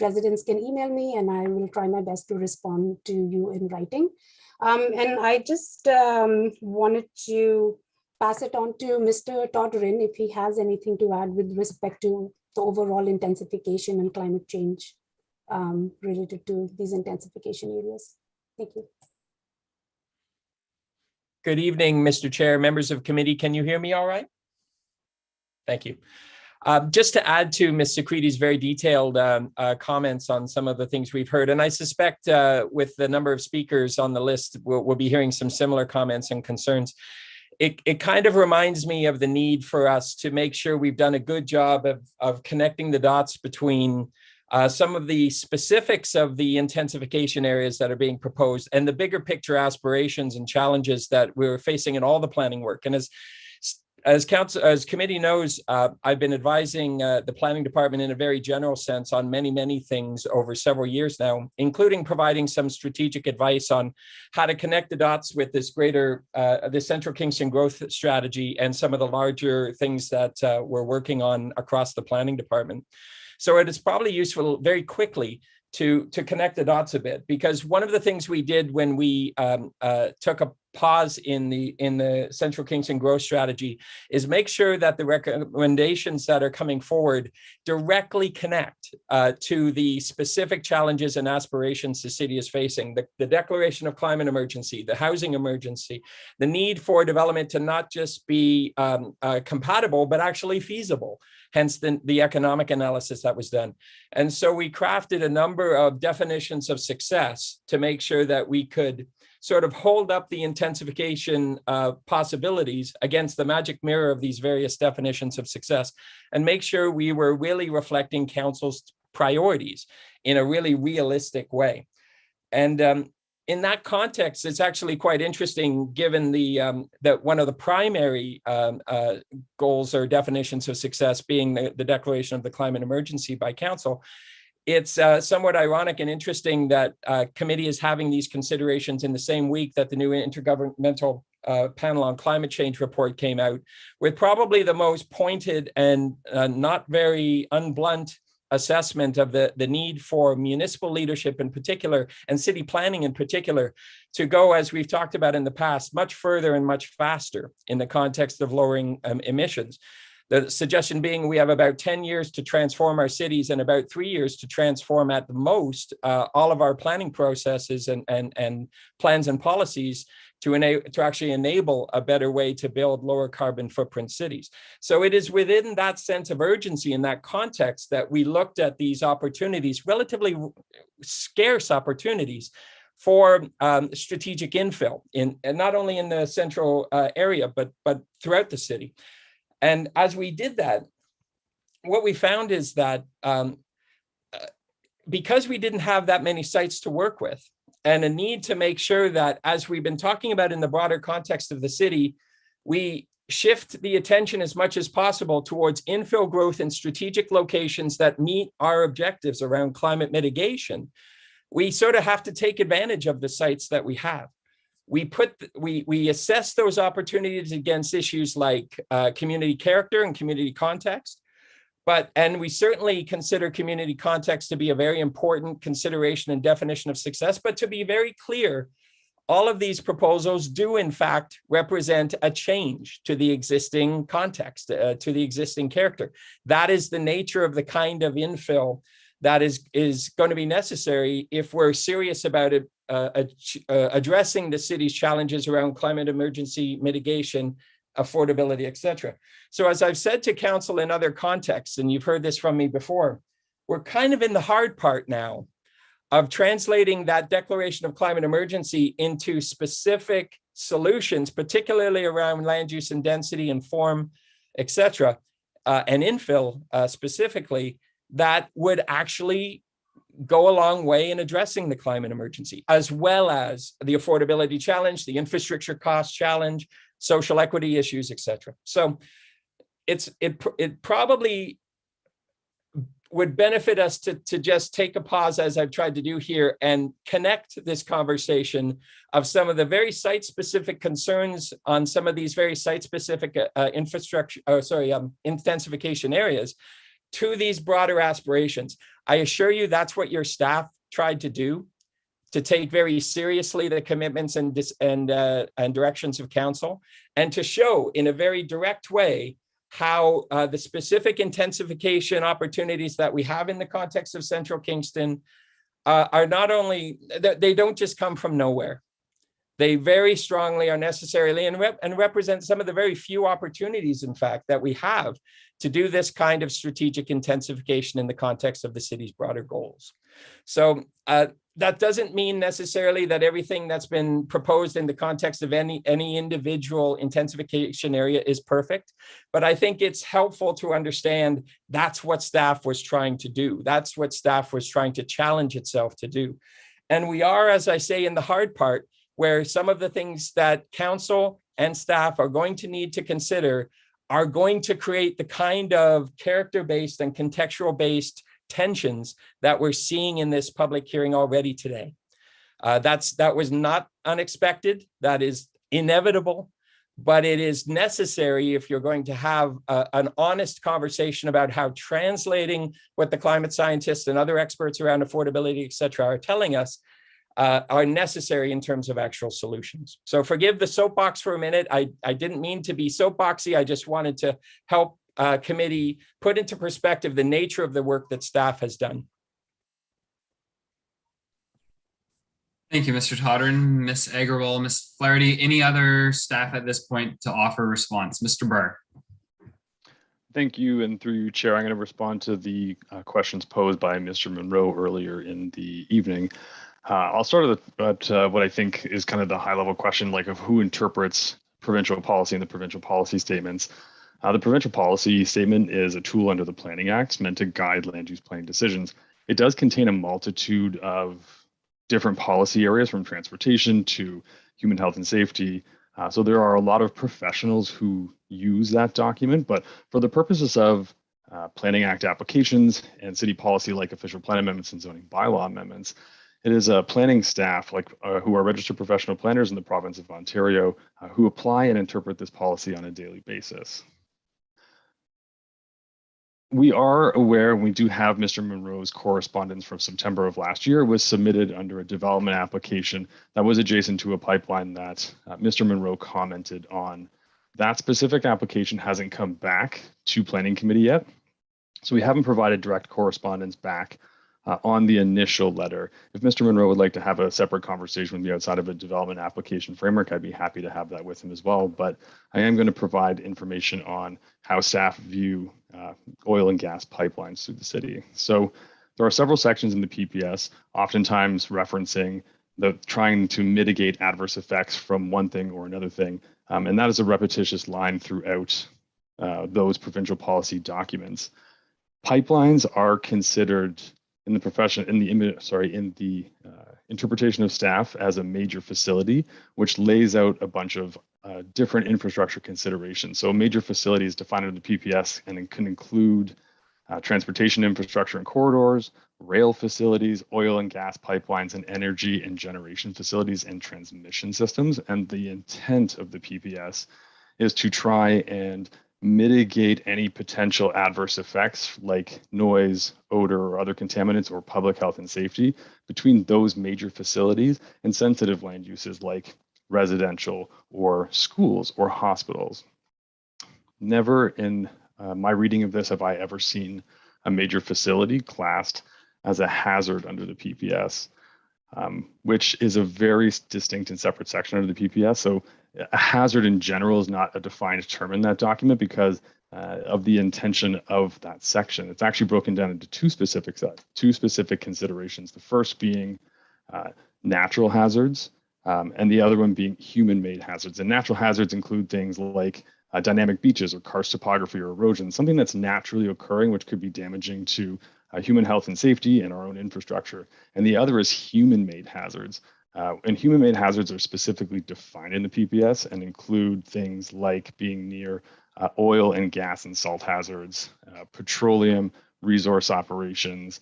residents can email me, and I will try my best to respond to you in writing. And I just wanted to pass it on to Mr. Todrin if he has anything to add with respect to the overall intensification and climate change related to these intensification areas. Thank you. Good evening, Mr. Chair, members of committee. Can you hear me all right? Thank you. Just to add to Ms. Sakriti's very detailed comments on some of the things we've heard, and I suspect with the number of speakers on the list, we'll be hearing some similar comments and concerns. It kind of reminds me of the need for us to make sure we've done a good job of connecting the dots between some of the specifics of the intensification areas that are being proposed and the bigger picture aspirations and challenges that we're facing in all the planning work. And as committee knows, I've been advising the planning department in a very general sense on many things over several years now, including providing some strategic advice on how to connect the dots with this greater, the Central Kingston growth strategy and some of the larger things that we're working on across the planning department. So it is probably useful very quickly to connect the dots a bit, because one of the things we did when we took a pause in the Central Kingston growth strategy is make sure that the recommendations that are coming forward directly connect to the specific challenges and aspirations the city is facing. The declaration of climate emergency, the housing emergency, the need for development to not just be compatible, but actually feasible. Hence the economic analysis that was done. And so we crafted a number of definitions of success to make sure that we could sort of hold up the intensification possibilities against the magic mirror of these various definitions of success, and make sure we were really reflecting council's priorities in a really realistic way. And in that context, it's actually quite interesting, given that one of the primary goals or definitions of success being the declaration of the climate emergency by council. It's somewhat ironic and interesting that committee is having these considerations in the same week that the new Intergovernmental Panel on Climate Change report came out, with probably the most pointed and not very unblunt assessment of the need for municipal leadership in particular, and city planning in particular, to go, as we've talked about in the past, much further and much faster in the context of lowering emissions. The suggestion being we have about 10 years to transform our cities and about 3 years to transform at the most all of our planning processes and plans and policies to actually enable a better way to build lower carbon footprint cities. So it is within that sense of urgency in that context that we looked at these opportunities, relatively scarce opportunities, for strategic infill, and not only in the central area, but throughout the city. And as we did that, what we found is that because we didn't have that many sites to work with, and a need to make sure that, as we've been talking about in the broader context of the city, we shift the attention as much as possible towards infill growth in strategic locations that meet our objectives around climate mitigation. We sort of have to take advantage of the sites that we have. We assess those opportunities against issues like community character and community context. And we certainly consider community context to be a very important consideration and definition of success. But to be very clear, all of these proposals do in fact represent a change to the existing context, to the existing character. That is the nature of the kind of infill that is going to be necessary if we're serious about it, addressing the city's challenges around climate emergency mitigation, affordability, et cetera. So as I've said to council in other contexts, and you've heard this from me before, we're kind of in the hard part now of translating that declaration of climate emergency into specific solutions, particularly around land use and density and form, et cetera, and infill specifically, that would actually go a long way in addressing the climate emergency, as well as the affordability challenge, the infrastructure cost challenge, social equity issues, et cetera. So it probably would benefit us to just take a pause, as I've tried to do here, and connect this conversation of some of the very site-specific concerns on some of these very site-specific intensification areas to these broader aspirations. I assure you that's what your staff tried to do, to take very seriously the commitments and directions of council, and to show in a very direct way how the specific intensification opportunities that we have in the context of Central Kingston are not only, they don't just come from nowhere. They very strongly are necessarily and represent some of the very few opportunities, in fact, that we have to do this kind of strategic intensification in the context of the city's broader goals. So that doesn't mean necessarily that everything that's been proposed in the context of any individual intensification area is perfect, but I think it's helpful to understand that's what staff was trying to do. That's what staff was trying to challenge itself to do. And we are, as I say, in the hard part, where some of the things that council and staff are going to need to consider are going to create the kind of character-based and contextual-based tensions that we're seeing in this public hearing already today. That was not unexpected. That is inevitable, but it is necessary if you're going to have an honest conversation about how translating what the climate scientists and other experts around affordability, et cetera, are telling us are necessary in terms of actual solutions. So forgive the soapbox for a minute. I didn't mean to be soapboxy. I just wanted to help committee put into perspective the nature of the work that staff has done. Thank you, Mr. Todern, Ms. Agarwal, Ms. Flaherty. Any other staff at this point to offer a response? Mr. Burr. Thank you, and through you, Chair, I'm going to respond to the questions posed by Mr. Monroe earlier in the evening. I'll start at what I think is kind of the high-level question, like of who interprets provincial policy and the provincial policy statements. The provincial policy statement is a tool under the Planning Act meant to guide land use planning decisions. It does contain a multitude of different policy areas, from transportation to human health and safety. So there are a lot of professionals who use that document, but for the purposes of Planning Act applications and city policy like official plan amendments and zoning bylaw amendments, it is a planning staff who are registered professional planners in the province of Ontario who apply and interpret this policy on a daily basis. We are aware, we do have Mr. Monroe's correspondence from September of last year. It was submitted under a development application that was adjacent to a pipeline that Mr. Monroe commented on. That specific application hasn't come back to Planning Committee yet, so we haven't provided direct correspondence back on the initial letter. If Mr. Monroe would like to have a separate conversation with me outside of a development application framework, I'd be happy to have that with him as well. But I am going to provide information on how staff view oil and gas pipelines through the city. So there are several sections in the PPS, oftentimes referencing trying to mitigate adverse effects from one thing or another thing. And that is a repetitious line throughout those provincial policy documents. Pipelines are considered in the interpretation of staff as a major facility, which lays out a bunch of different infrastructure considerations. So a major facility is defined in the PPS, and it can include transportation infrastructure and corridors, rail facilities, oil and gas pipelines, and energy and generation facilities and transmission systems. And the intent of the PPS is to try and mitigate any potential adverse effects like noise, odor, or other contaminants, or public health and safety between those major facilities and sensitive land uses like residential or schools or hospitals. Never in my reading of this have I ever seen a major facility classed as a hazard under the PPS, which is a very distinct and separate section under the PPS. So a hazard in general is not a defined term in that document because of the intention of that section. It's actually broken down into two specific considerations. The first being natural hazards, and the other one being human-made hazards. And natural hazards include things like dynamic beaches or karst topography or erosion, something that's naturally occurring, which could be damaging to human health and safety and our own infrastructure. And the other is human-made hazards. And human-made hazards are specifically defined in the PPS and include things like being near oil and gas and salt hazards, petroleum, resource operations,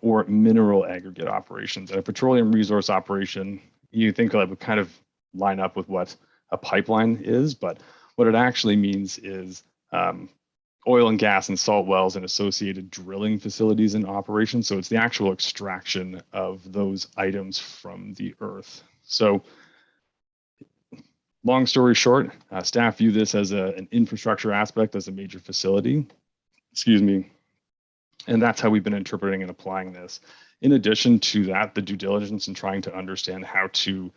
or mineral aggregate operations. And a petroleum resource operation, you think that would kind of line up with what a pipeline is, but what it actually means is oil and gas and salt wells and associated drilling facilities in operation. So it's the actual extraction of those items from the earth. So long story short, staff view this as an infrastructure aspect, as a major facility, excuse me, and that's how we've been interpreting and applying this. In addition to that, the due diligence in trying to understand how to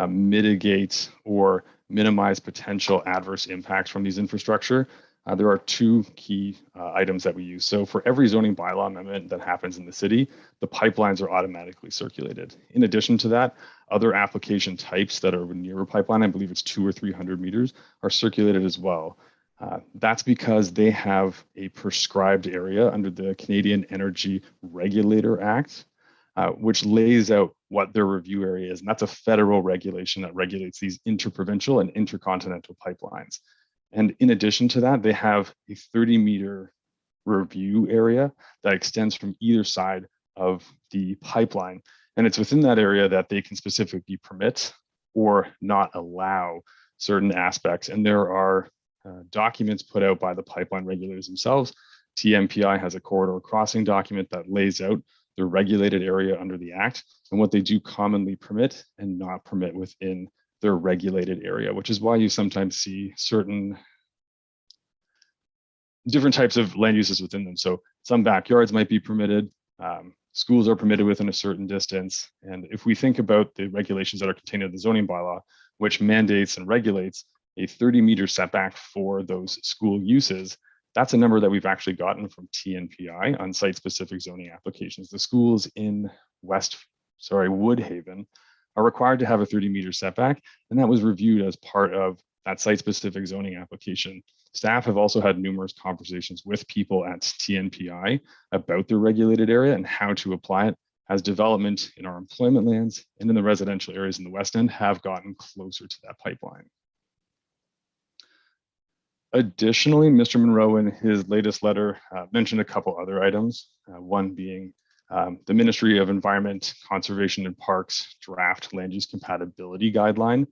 mitigate or minimize potential adverse impacts from these infrastructure, there are two key items that we use. So for every zoning bylaw amendment that happens in the city, the pipelines are automatically circulated. In addition to that, other application types that are near a pipeline, I believe it's 200 or 300 meters, are circulated as well. That's because they have a prescribed area under the Canadian Energy Regulator Act, which lays out what their review area is. And that's a federal regulation that regulates these interprovincial and intercontinental pipelines. And in addition to that, they have a 30-meter review area that extends from either side of the pipeline. And it's within that area that they can specifically permit or not allow certain aspects. And there are documents put out by the pipeline regulators themselves. TMPI has a corridor crossing document that lays out the regulated area under the Act and what they do commonly permit and not permit within their regulated area, which is why you sometimes see certain different types of land uses within them. So some backyards might be permitted, schools are permitted within a certain distance. And if we think about the regulations that are contained in the zoning bylaw, which mandates and regulates a 30-meter setback for those school uses, that's a number that we've actually gotten from TNPI on site-specific zoning applications. The schools in Woodhaven are required to have a 30-meter setback, and that was reviewed as part of that site-specific zoning application. Staff have also had numerous conversations with people at TNPI about their regulated area and how to apply it, as development in our employment lands and in the residential areas in the West End have gotten closer to that pipeline. Additionally, Mr. Monroe in his latest letter mentioned a couple other items, one being the Ministry of Environment, Conservation and Parks draft land use compatibility guideline.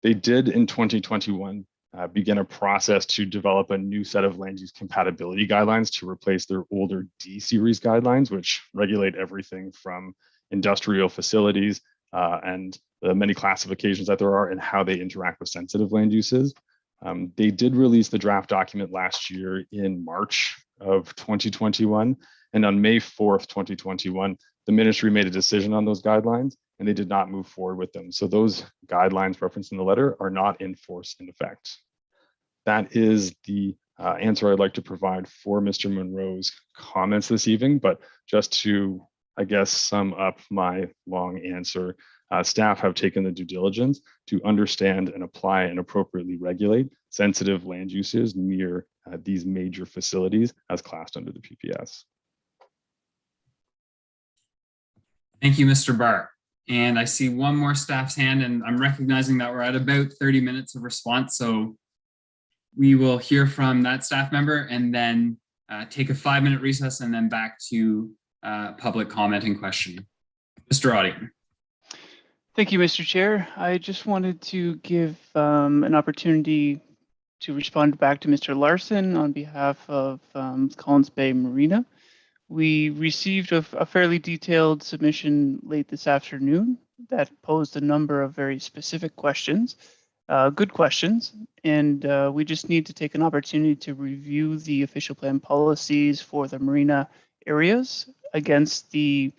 They did in 2021 begin a process to develop a new set of land use compatibility guidelines to replace their older D series guidelines, which regulate everything from industrial facilities and the many classifications that there are and how they interact with sensitive land uses. They did release the draft document last year in March of 2021. And on May 4th, 2021, the ministry made a decision on those guidelines and they did not move forward with them. So those guidelines referenced in the letter are not in force in effect. That is the answer I'd like to provide for Mr. Monroe's comments this evening, but just to, I guess, sum up my long answer, staff have taken the due diligence to understand and apply and appropriately regulate sensitive land uses near these major facilities as classed under the PPS. Thank you, Mr. Barr. And I see one more staff's hand, and I'm recognizing that we're at about 30 minutes of response. So we will hear from that staff member and then take a 5-minute recess and then back to public comment and question. Mr. Audion. Thank you, Mr. Chair. I just wanted to give an opportunity to respond back to Mr. Larson on behalf of Collins Bay Marina. We received a fairly detailed submission late this afternoon that posed a number of very specific questions, good questions, and we just need to take an opportunity to review the official plan policies for the marina areas against the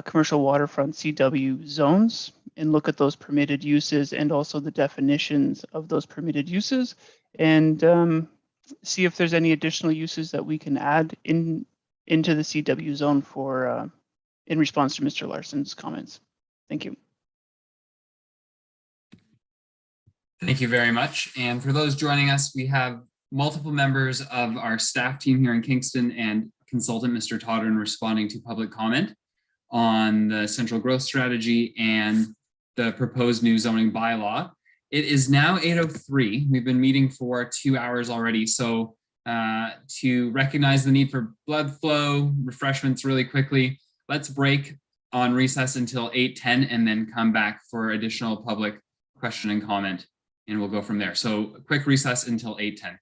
commercial waterfront CW zones and look at those permitted uses and also the definitions of those permitted uses and see if there's any additional uses that we can add into the CW zone for in response to Mr. Larson's comments. Thank you. Thank you very much. And for those joining us, we have multiple members of our staff team here in Kingston and consultant Mr. Todden responding to public comment on the central growth strategy and the proposed new zoning bylaw. It is now 8:03. We've been meeting for 2 hours already. So to recognize the need for blood flow, refreshments really quickly. Let's break on recess until 8:10 and then come back for additional public question and comment, and we'll go from there. So a quick recess until 8:10.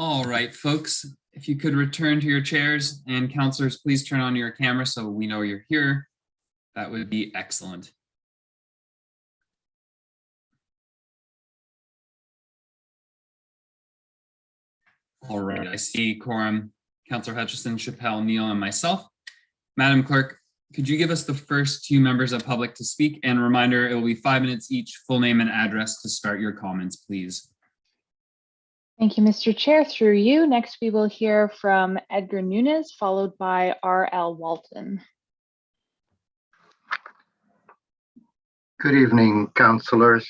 All right, folks, if you could return to your chairs, and counselors, please turn on your camera so we know you're here. That would be excellent. All right, I see quorum, Councillor Hutchison, Chappelle, Neal, and myself. Madam Clerk, could you give us the first two members of public to speak? And reminder, it will be 5 minutes each, full name and address to start your comments, please. Thank you, Mr. Chair. Through you. Next, we will hear from Edgar Nunes, followed by R.L. Walton. Good evening, councillors.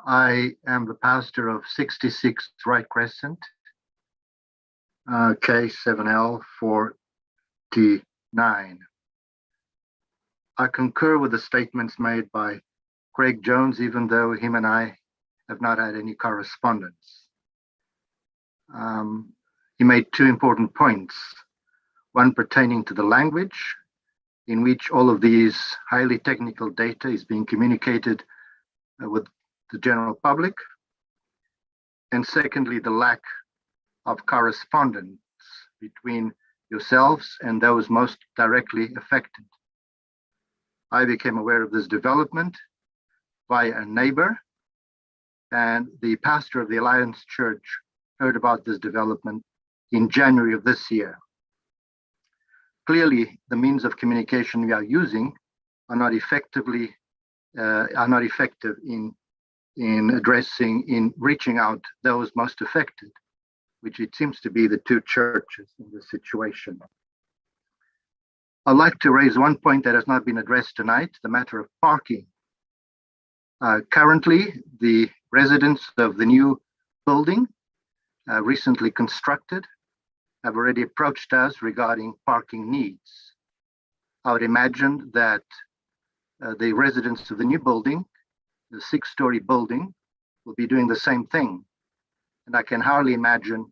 I am the pastor of 66 Right Crescent, K7L 49. I concur with the statements made by Craig Jones, even though him and I have not had any correspondence. He made two important points, one pertaining to the language in which all of these highly technical data is being communicated with the general public, and secondly, the lack of correspondence between yourselves and those most directly affected. I became aware of this development via a neighbor, and the pastor of the Alliance Church heard about this development in January of this year. Clearly, the means of communication we are using are not effective in reaching out those most affected, which it seems to be the two churches in this situation. I'd like to raise one point that has not been addressed tonight, the matter of parking. Currently, the residents of the new building, recently constructed, have already approached us regarding parking needs. I would imagine that the residents of the new building, the 6-story building, will be doing the same thing. And I can hardly imagine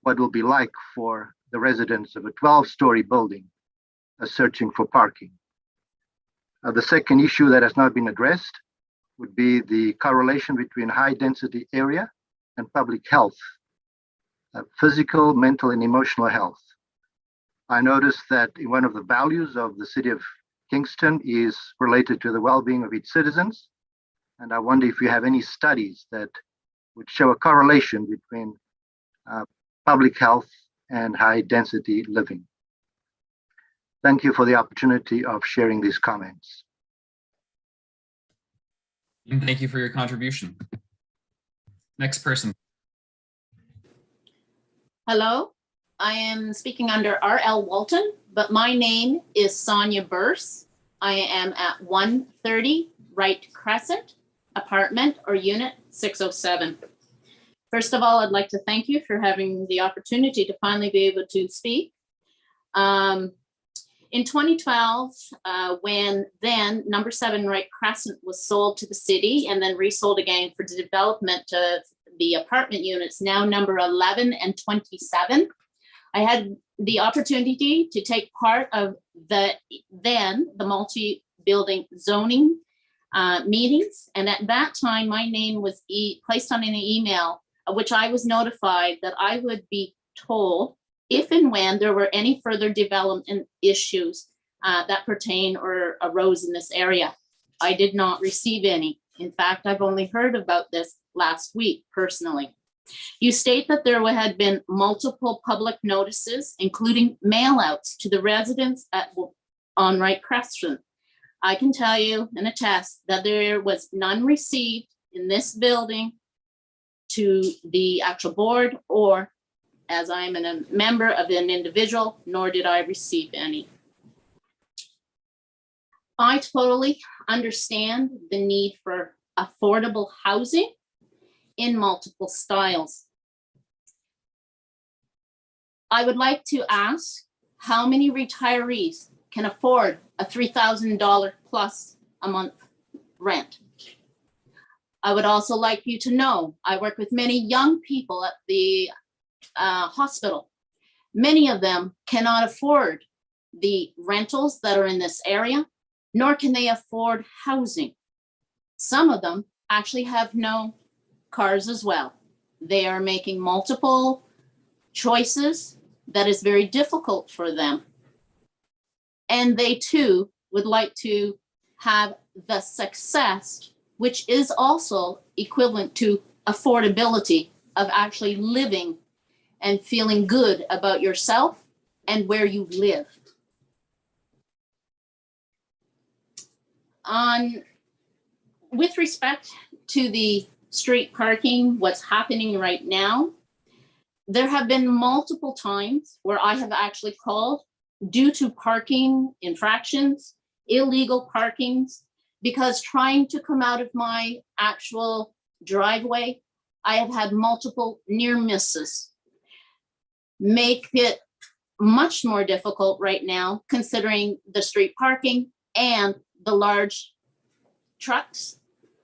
what it will be like for the residents of a 12-story building searching for parking. The second issue that has not been addressed would be the correlation between high density area and public health, physical, mental, and emotional health. I noticed that one of the values of the city of Kingston is related to the well-being of its citizens. And I wonder if you have any studies that would show a correlation between public health and high density living. Thank you for the opportunity of sharing these comments. And thank you for your contribution. Next person. Hello, I am speaking under R.L. Walton, but my name is Sonia Burse. I am at 130 Right Crescent, apartment or unit 607. First of all, I'd like to thank you for having the opportunity to finally be able to speak. In 2012, when then number 7 Right Crescent was sold to the city and then resold again for the development of the apartment units, now number 11 and 27, I had the opportunity to take part of the multi-building zoning meetings. And at that time, my name was placed on an email, which I was notified that I would be told if and when there were any further development issues that pertain or arose in this area. I did not receive any. In fact, I've only heard about this last week personally. You state that there had been multiple public notices, including mail-outs to the residents on Right Crescent. I can tell you and attest that there was none received in this building to the actual board, or as I'm a member of an individual, nor did I receive any. I totally understand the need for affordable housing in multiple styles. I would like to ask how many retirees can afford a $3,000 plus a month rent? I would also like you to know, I work with many young people at the hospital. Many of them cannot afford the rentals that are in this area, nor can they afford housing. Some of them actually have no cars as well. They are making multiple choices that is very difficult for them. And they too would like to have the success, which is also equivalent to affordability of actually living and feeling good about yourself and where you live. With respect to the street parking, what's happening right now, there have been multiple times where I have actually called due to parking infractions, illegal parkings, because trying to come out of my actual driveway, I have had multiple near misses. Make it much more difficult right now, considering the street parking and the large trucks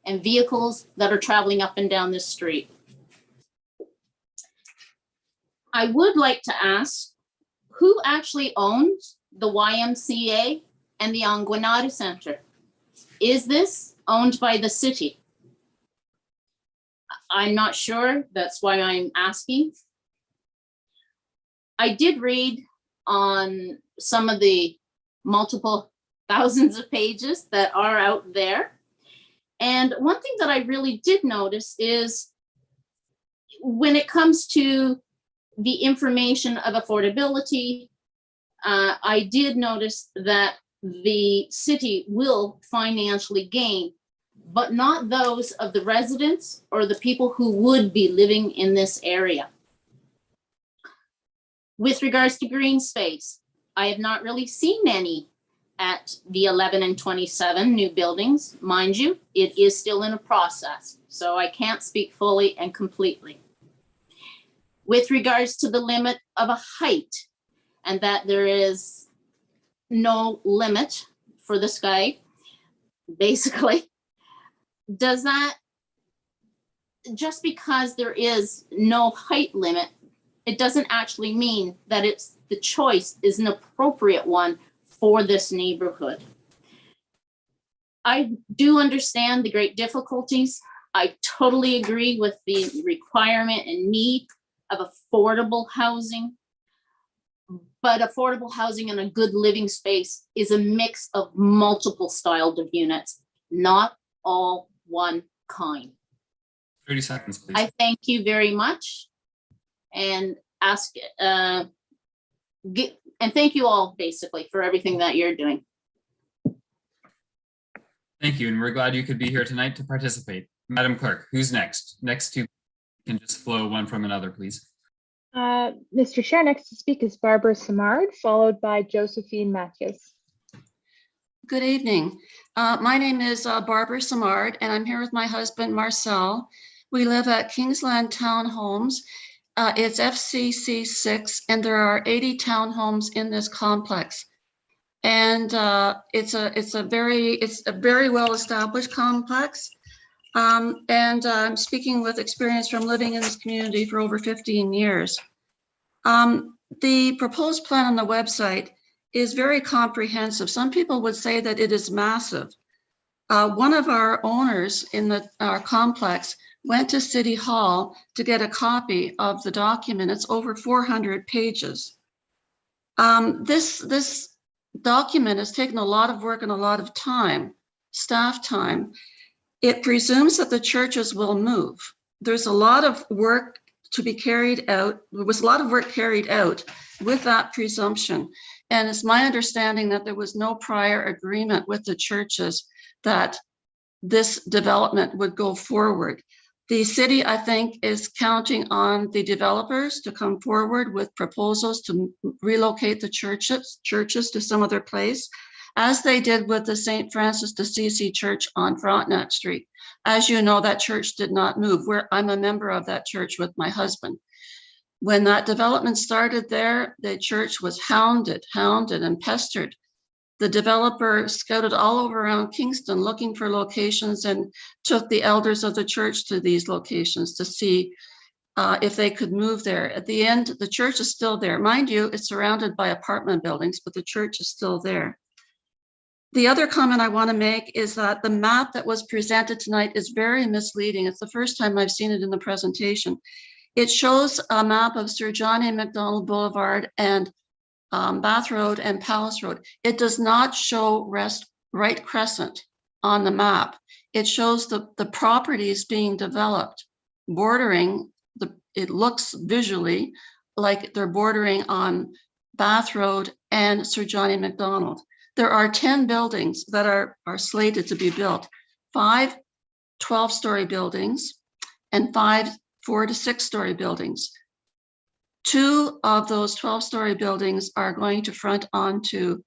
and vehicles that are traveling up and down this street. I would like to ask, who actually owns the YMCA and the Anguinari Center? Is this owned by the city? I'm not sure, that's why I'm asking. I did read on some of the multiple thousands of pages that are out there. And one thing that I really did notice is when it comes to the information of affordability, I did notice that the city will financially gain, but not those of the residents or the people who would be living in this area. With regards to green space, I have not really seen any at the 11 and 27 new buildings. Mind you, it is still in a process, so I can't speak fully and completely. With regards to the limit of a height, and that there is no limit for the sky, basically, does that, just because there is no height limit, it doesn't actually mean that it's the choice is an appropriate one for this neighborhood. I do understand the great difficulties. I totally agree with the requirement and need of affordable housing, but affordable housing in a good living space is a mix of multiple styled of units, not all one kind. 30 seconds, please. I thank you very much and and thank you all basically for everything that you're doing. Thank you, and we're glad you could be here tonight to participate. Madam Clerk, who's next? Next two can just flow one from another, please. Mr. Chair, next to speak is Barbara Simard, followed by Josephine Matthews. Good evening. My name is Barbara Simard, and I'm here with my husband, Marcel. We live at Kingsland Townhomes. It's FCC 6, and there are 80 townhomes in this complex. And it's a very well-established complex. And I'm speaking with experience from living in this community for over 15 years. The proposed plan on the website is very comprehensive. Some people would say that it is massive. One of our owners in our complex went to City Hall to get a copy of the document. It's over 400 pages. This document has taken a lot of work and a lot of time, staff time. It presumes that the churches will move. There's a lot of work to be carried out. There was a lot of work carried out with that presumption. And it's my understanding that there was no prior agreement with the churches that this development would go forward. The city, I think, is counting on the developers to come forward with proposals to relocate the churches to some other place, as they did with the St. Francis d'Assisi Church on Frontenac Street. As you know, that church did not move. I'm a member of that church with my husband. When that development started there, the church was hounded and pestered. The developer scouted all over around Kingston looking for locations and took the elders of the church to these locations to see if they could move there. At the end, the church is still there. Mind you, it's surrounded by apartment buildings, but the church is still there. The other comment I want to make is that the map that was presented tonight is very misleading. It's the first time I've seen it in the presentation. It shows a map of Sir John A. Macdonald Boulevard and Bath Road and Palace Road. It does not show Wright Crescent on the map. It shows the properties being developed, bordering it looks visually like they're bordering on Bath Road and Sir John A. Macdonald. There are 10 buildings that are slated to be built, 5 12-story buildings and 5 4 to 6-story buildings. 2 of those 12-story buildings are going to front onto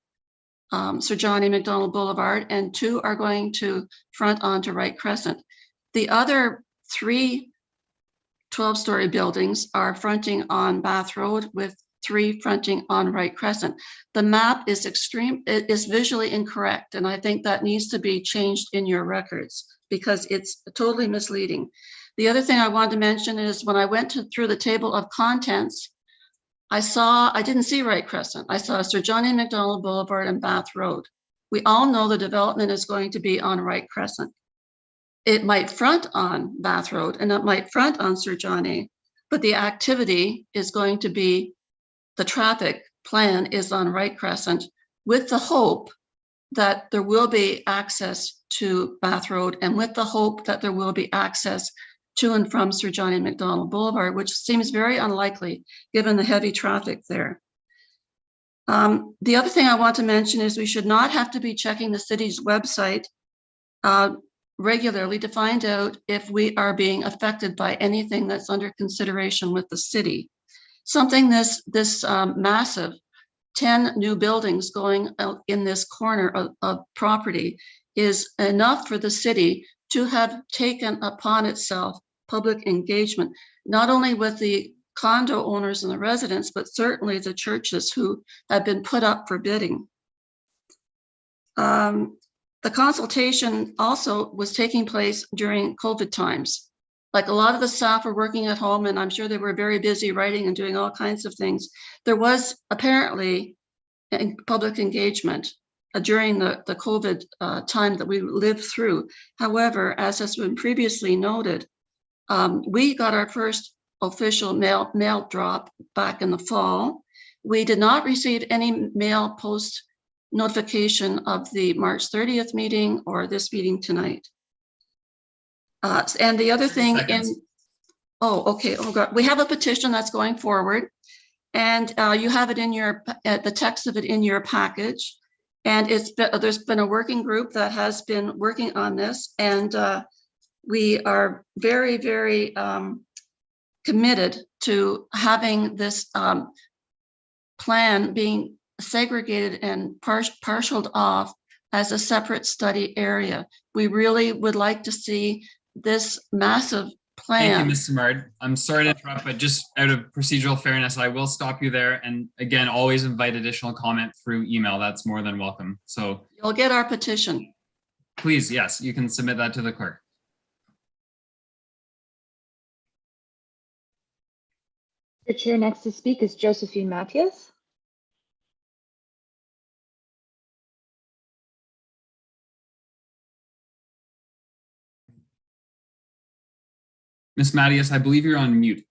Sir John A. Macdonald Boulevard, and 2 are going to front onto Wright Crescent. The other 3 12-story buildings are fronting on Bath Road, with 3 fronting on Wright Crescent. The map is it is visually incorrect, and I think that needs to be changed in your records because it's totally misleading. The other thing I wanted to mention is when I went through the table of contents, I didn't see Wright Crescent. I saw Sir John A. Macdonald Boulevard and Bath Road. We all know the development is going to be on Wright Crescent. It might front on Bath Road and it might front on Sir John A., but the activity is going to be, the traffic plan is on Wright Crescent, with the hope that there will be access to Bath Road and with the hope that there will be access to and from Sir John A. Macdonald Boulevard, which seems very unlikely given the heavy traffic there. The other thing I want to mention is we should not have to be checking the city's website regularly to find out if we are being affected by anything that's under consideration with the city. Something this massive, 10 new buildings going out in this corner of property is enough for the city to have taken upon itself public engagement, not only with the condo owners and the residents, but certainly the churches who have been put up for bidding. The consultation also was taking place during COVID times. Like a lot of the staff were working at home, and I'm sure they were very busy writing and doing all kinds of things. There was apparently public engagement during the COVID time that we lived through. However, as has been previously noted, we got our first official mail drop back in the fall. We did not receive any mail post notification of the March 30th meeting or this meeting tonight. And the other thing we have a petition that's going forward, and you have it in your, the text of it in your package. And there's been a working group that has been working on this, and we are very, very committed to having this plan being segregated and partialed off as a separate study area. We really would like to see this massive plan. Thank you, Ms. Simard. I'm sorry to interrupt, but just out of procedural fairness, I will stop you there. And again, always invite additional comment through email. That's more than welcome. So you'll get our petition. Please, yes, you can submit that to the clerk. The chair next to speak is Josephine Mathias. Ms. Mathias, I believe you're on mute.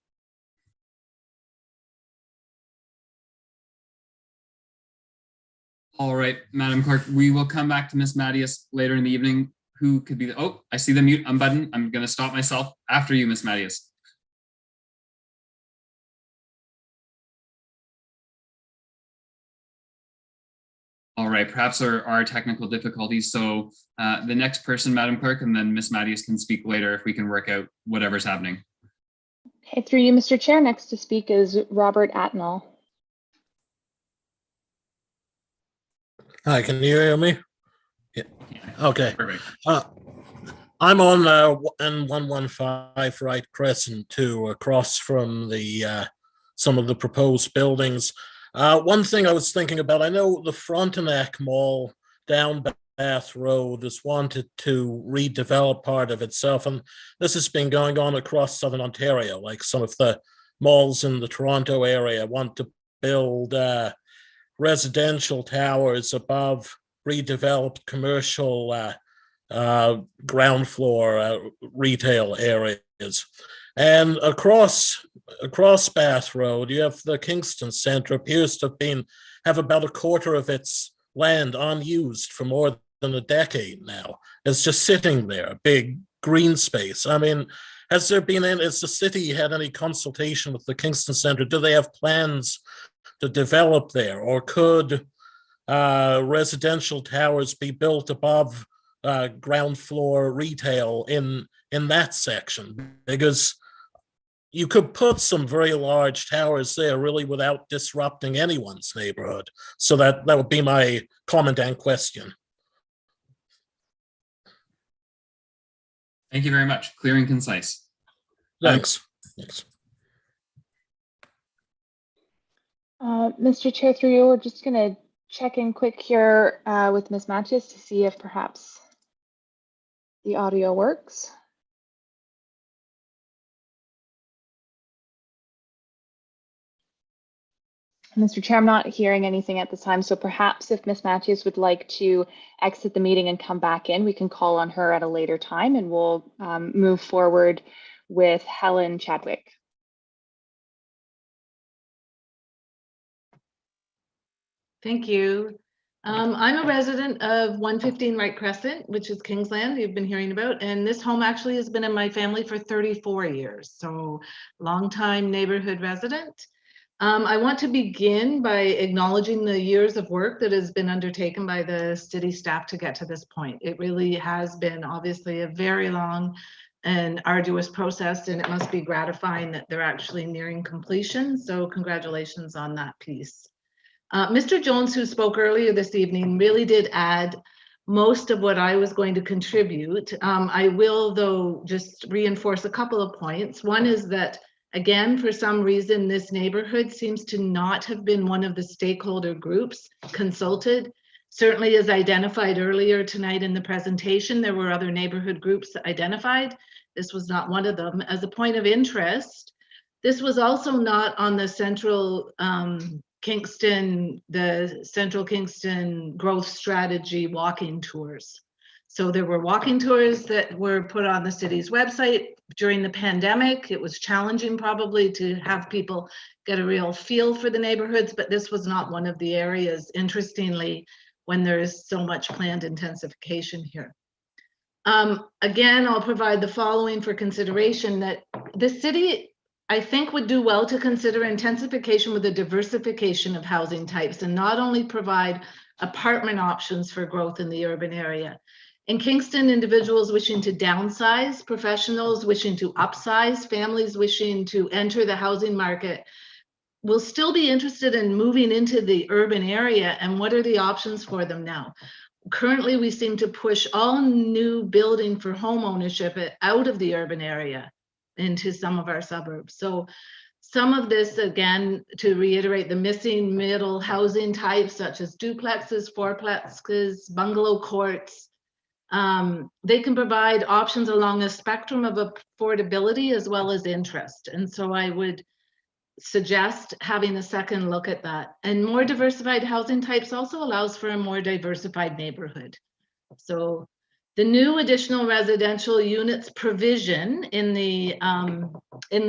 All right, Madam Clerk, we will come back to Ms. Mathias later in the evening. Who could be the, oh, I see the mute button. I'm going to stop myself after you, Ms. Mathias. All right, perhaps there are technical difficulties. So the next person, Madam Clerk, and then Ms. Mathias can speak later if we can work out whatever's happening. Okay, through you, Mr. Chair, next to speak is Robert Atnall. Hi, can you hear me? Yeah. Okay. Perfect. I'm on N115 Wright Crescent 2, across from the some of the proposed buildings. One thing I was thinking about, I know the Frontenac Mall down Bath Road has wanted to redevelop part of itself, and this has been going on across Southern Ontario. Like some of the malls in the Toronto area want to build residential towers above redeveloped commercial ground floor retail areas. And across Bath Road, you have the Kingston Centre, appears to have about a quarter of its land unused for more than a decade now. It's just sitting there, a big green space. I mean, has the city had any consultation with the Kingston Centre? Do they have plans to develop there, or could residential towers be built above ground floor retail in that section? Because you could put some very large towers there really without disrupting anyone's neighborhood. So that would be my comment and question. Thank you very much. Clear and concise. Thanks. Thanks. Mr. Chair, through you, we're just going to check in quick here with Ms. Matthews to see if perhaps the audio works. Mr. Chair, I'm not hearing anything at this time, so perhaps if Ms. Matthews would like to exit the meeting and come back in, we can call on her at a later time, and we'll move forward with Helen Chadwick. Thank you. I'm a resident of 115 Wright Crescent, which is Kingsland, you've been hearing about, and this home actually has been in my family for 34 years, so longtime neighborhood resident. I want to begin by acknowledging the years of work that has been undertaken by the city staff to get to this point. It really has been obviously a very long and arduous process, and it must be gratifying that they're actually nearing completion. So congratulations on that piece. Mr. Jones, who spoke earlier this evening, really did add most of what I was going to contribute. I will, though, just reinforce a couple of points. One is that, again, for some reason, this neighborhood seems to not have been one of the stakeholder groups consulted. Certainly, as identified earlier tonight in the presentation, there were other neighborhood groups identified. This was not one of them. As a point of interest, this was also not on the central Central Kingston Growth Strategy walking tours. So there were walking tours that were put on the city's website during the pandemic. It was challenging probably to have people get a real feel for the neighborhoods, but this was not one of the areas, interestingly, when there is so much planned intensification here. Again, I'll provide the following for consideration: that the city, I think, would do well to consider intensification with a diversification of housing types, and not only provide apartment options for growth in the urban area. In Kingston, individuals wishing to downsize, professionals wishing to upsize, families wishing to enter the housing market will still be interested in moving into the urban area, and what are the options for them now? Currently, we seem to push all new building for home ownership out of the urban area into some of our suburbs. So some of this, again, to reiterate, the missing middle housing types such as duplexes, fourplexes, bungalow courts, they can provide options along a spectrum of affordability as well as interest. And so I would suggest having a second look at that. And more diversified housing types also allows for a more diversified neighborhood. So the new additional residential units provision in the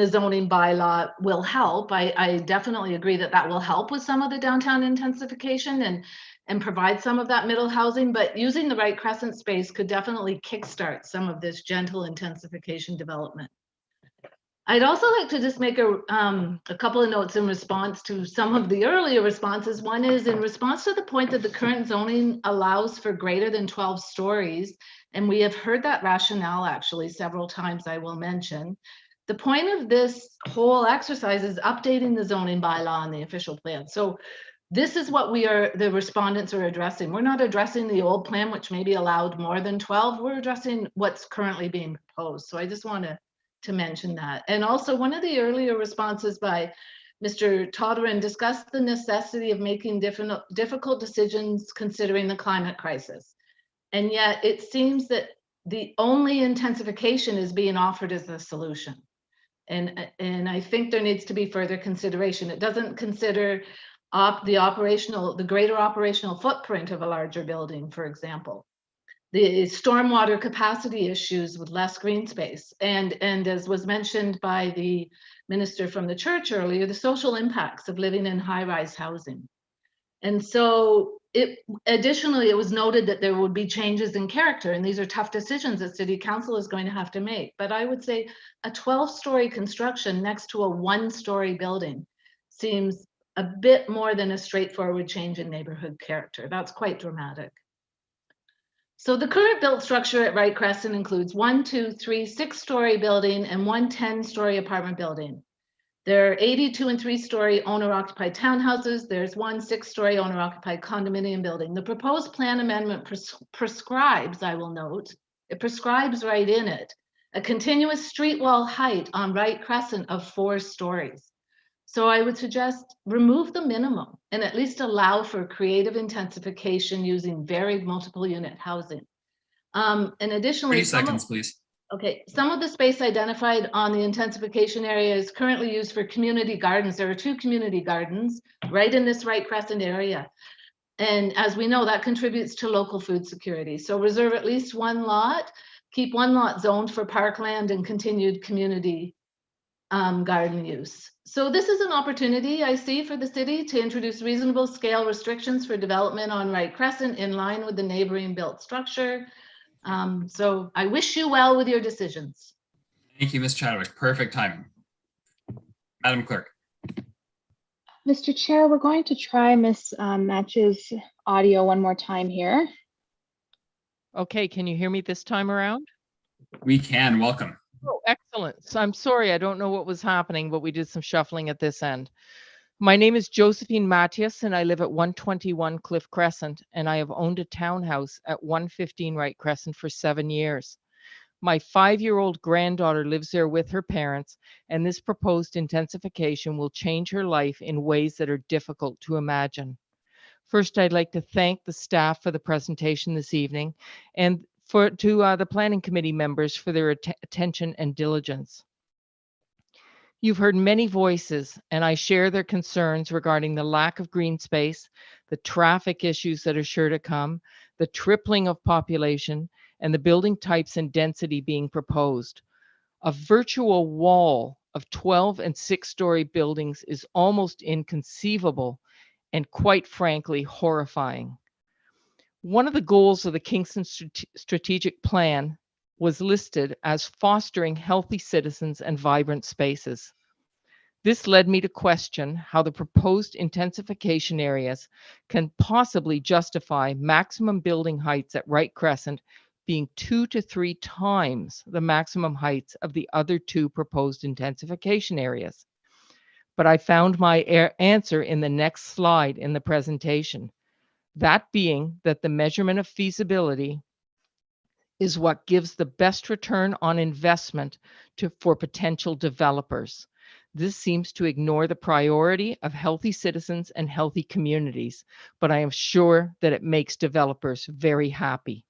zoning bylaw will help. I definitely agree that that will help with some of the downtown intensification and provide some of that middle housing, but using the Wright Crescent space could definitely kickstart some of this gentle intensification development. I'd also like to just make a couple of notes in response to some of the earlier responses. One is in response to the point that the current zoning allows for greater than 12 stories. And we have heard that rationale actually several times, I will mention. The point of this whole exercise is updating the zoning bylaw and the official plan. So this is what the respondents are addressing. We're not addressing the old plan, which maybe allowed more than 12. We're addressing what's currently being proposed. So I just want to mention that. And also one of the earlier responses by Mr. Todderan discussed the necessity of making difficult decisions considering the climate crisis. And yet it seems that the only intensification is being offered as the solution. And I think there needs to be further consideration. It doesn't consider the greater operational footprint of a larger building, for example. The stormwater capacity issues with less green space. And as was mentioned by the minister from the church earlier, the social impacts of living in high-rise housing. And so additionally, it was noted that there would be changes in character, and these are tough decisions that City Council is going to have to make. But I would say a 12-story construction next to a 1-story building seems a bit more than a straightforward change in neighborhood character. That's quite dramatic. So the current built structure at Wright Crescent includes 1, 2, 3, 6-story building and 1 10-story apartment building. There are 82 and 3-story owner-occupied townhouses. There's 1 6-story owner-occupied condominium building. The proposed plan amendment prescribes, I will note, it prescribes right in it, a continuous street wall height on Wright Crescent of 4 stories. So I would suggest remove the minimum and at least allow for creative intensification using varied multiple unit housing. And additionally, 30 seconds, please. Okay, some of the space identified on the intensification area is currently used for community gardens. There are 2 community gardens right in this Wright Crescent area. And as we know, that contributes to local food security. So reserve at least 1 lot, keep 1 lot zoned for parkland and continued community garden use. So this is an opportunity I see for the city to introduce reasonable scale restrictions for development on Wright Crescent in line with the neighboring built structure. So I wish you well with your decisions. Thank you, Ms. Chadwick. Perfect timing. Madam Clerk. Mr. Chair, we're going to try Ms. Match's audio one more time here. Okay, can you hear me this time around? We can. Welcome. Oh, excellent. So I'm sorry, I don't know what was happening, but we did some shuffling at this end. My name is Josephine Matias, and I live at 121 Cliff Crescent, and I have owned a townhouse at 115 Wright Crescent for 7 years. My 5-year-old granddaughter lives there with her parents, and this proposed intensification will change her life in ways that are difficult to imagine. First, I'd like to thank the staff for the presentation this evening, and to the Planning Committee members for their attention and diligence. You've heard many voices, and I share their concerns regarding the lack of green space, the traffic issues that are sure to come, the tripling of population, and the building types and density being proposed. A virtual wall of 12 and 6-story buildings is almost inconceivable and, quite frankly, horrifying. One of the goals of the Kingston strategic plan was listed as fostering healthy citizens and vibrant spaces. This led me to question how the proposed intensification areas can possibly justify maximum building heights at Wright Crescent being 2 to 3 times the maximum heights of the other 2 proposed intensification areas. But I found my answer in the next slide in the presentation. That being that the measurement of feasibility is what gives the best return on investment for potential developers. This seems to ignore the priority of healthy citizens and healthy communities, but I am sure that it makes developers very happy.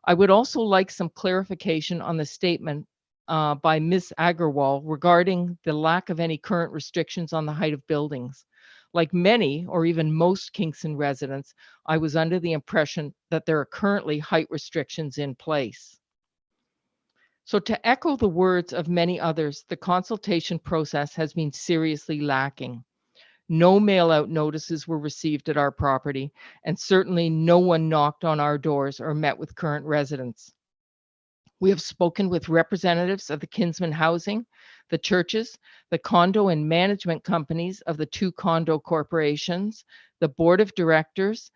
I would also like some clarification on the statement by Ms. Agarwal regarding the lack of any current restrictions on the height of buildings. Like many or even most Kingston residents, I was under the impression that there are currently height restrictions in place. So to echo the words of many others, the consultation process has been seriously lacking. No mail-out notices were received at our property, and certainly no one knocked on our doors or met with current residents. We have spoken with representatives of the Kinsman Housing, the churches, the condo and management companies of the 2 condo corporations, the board of directors,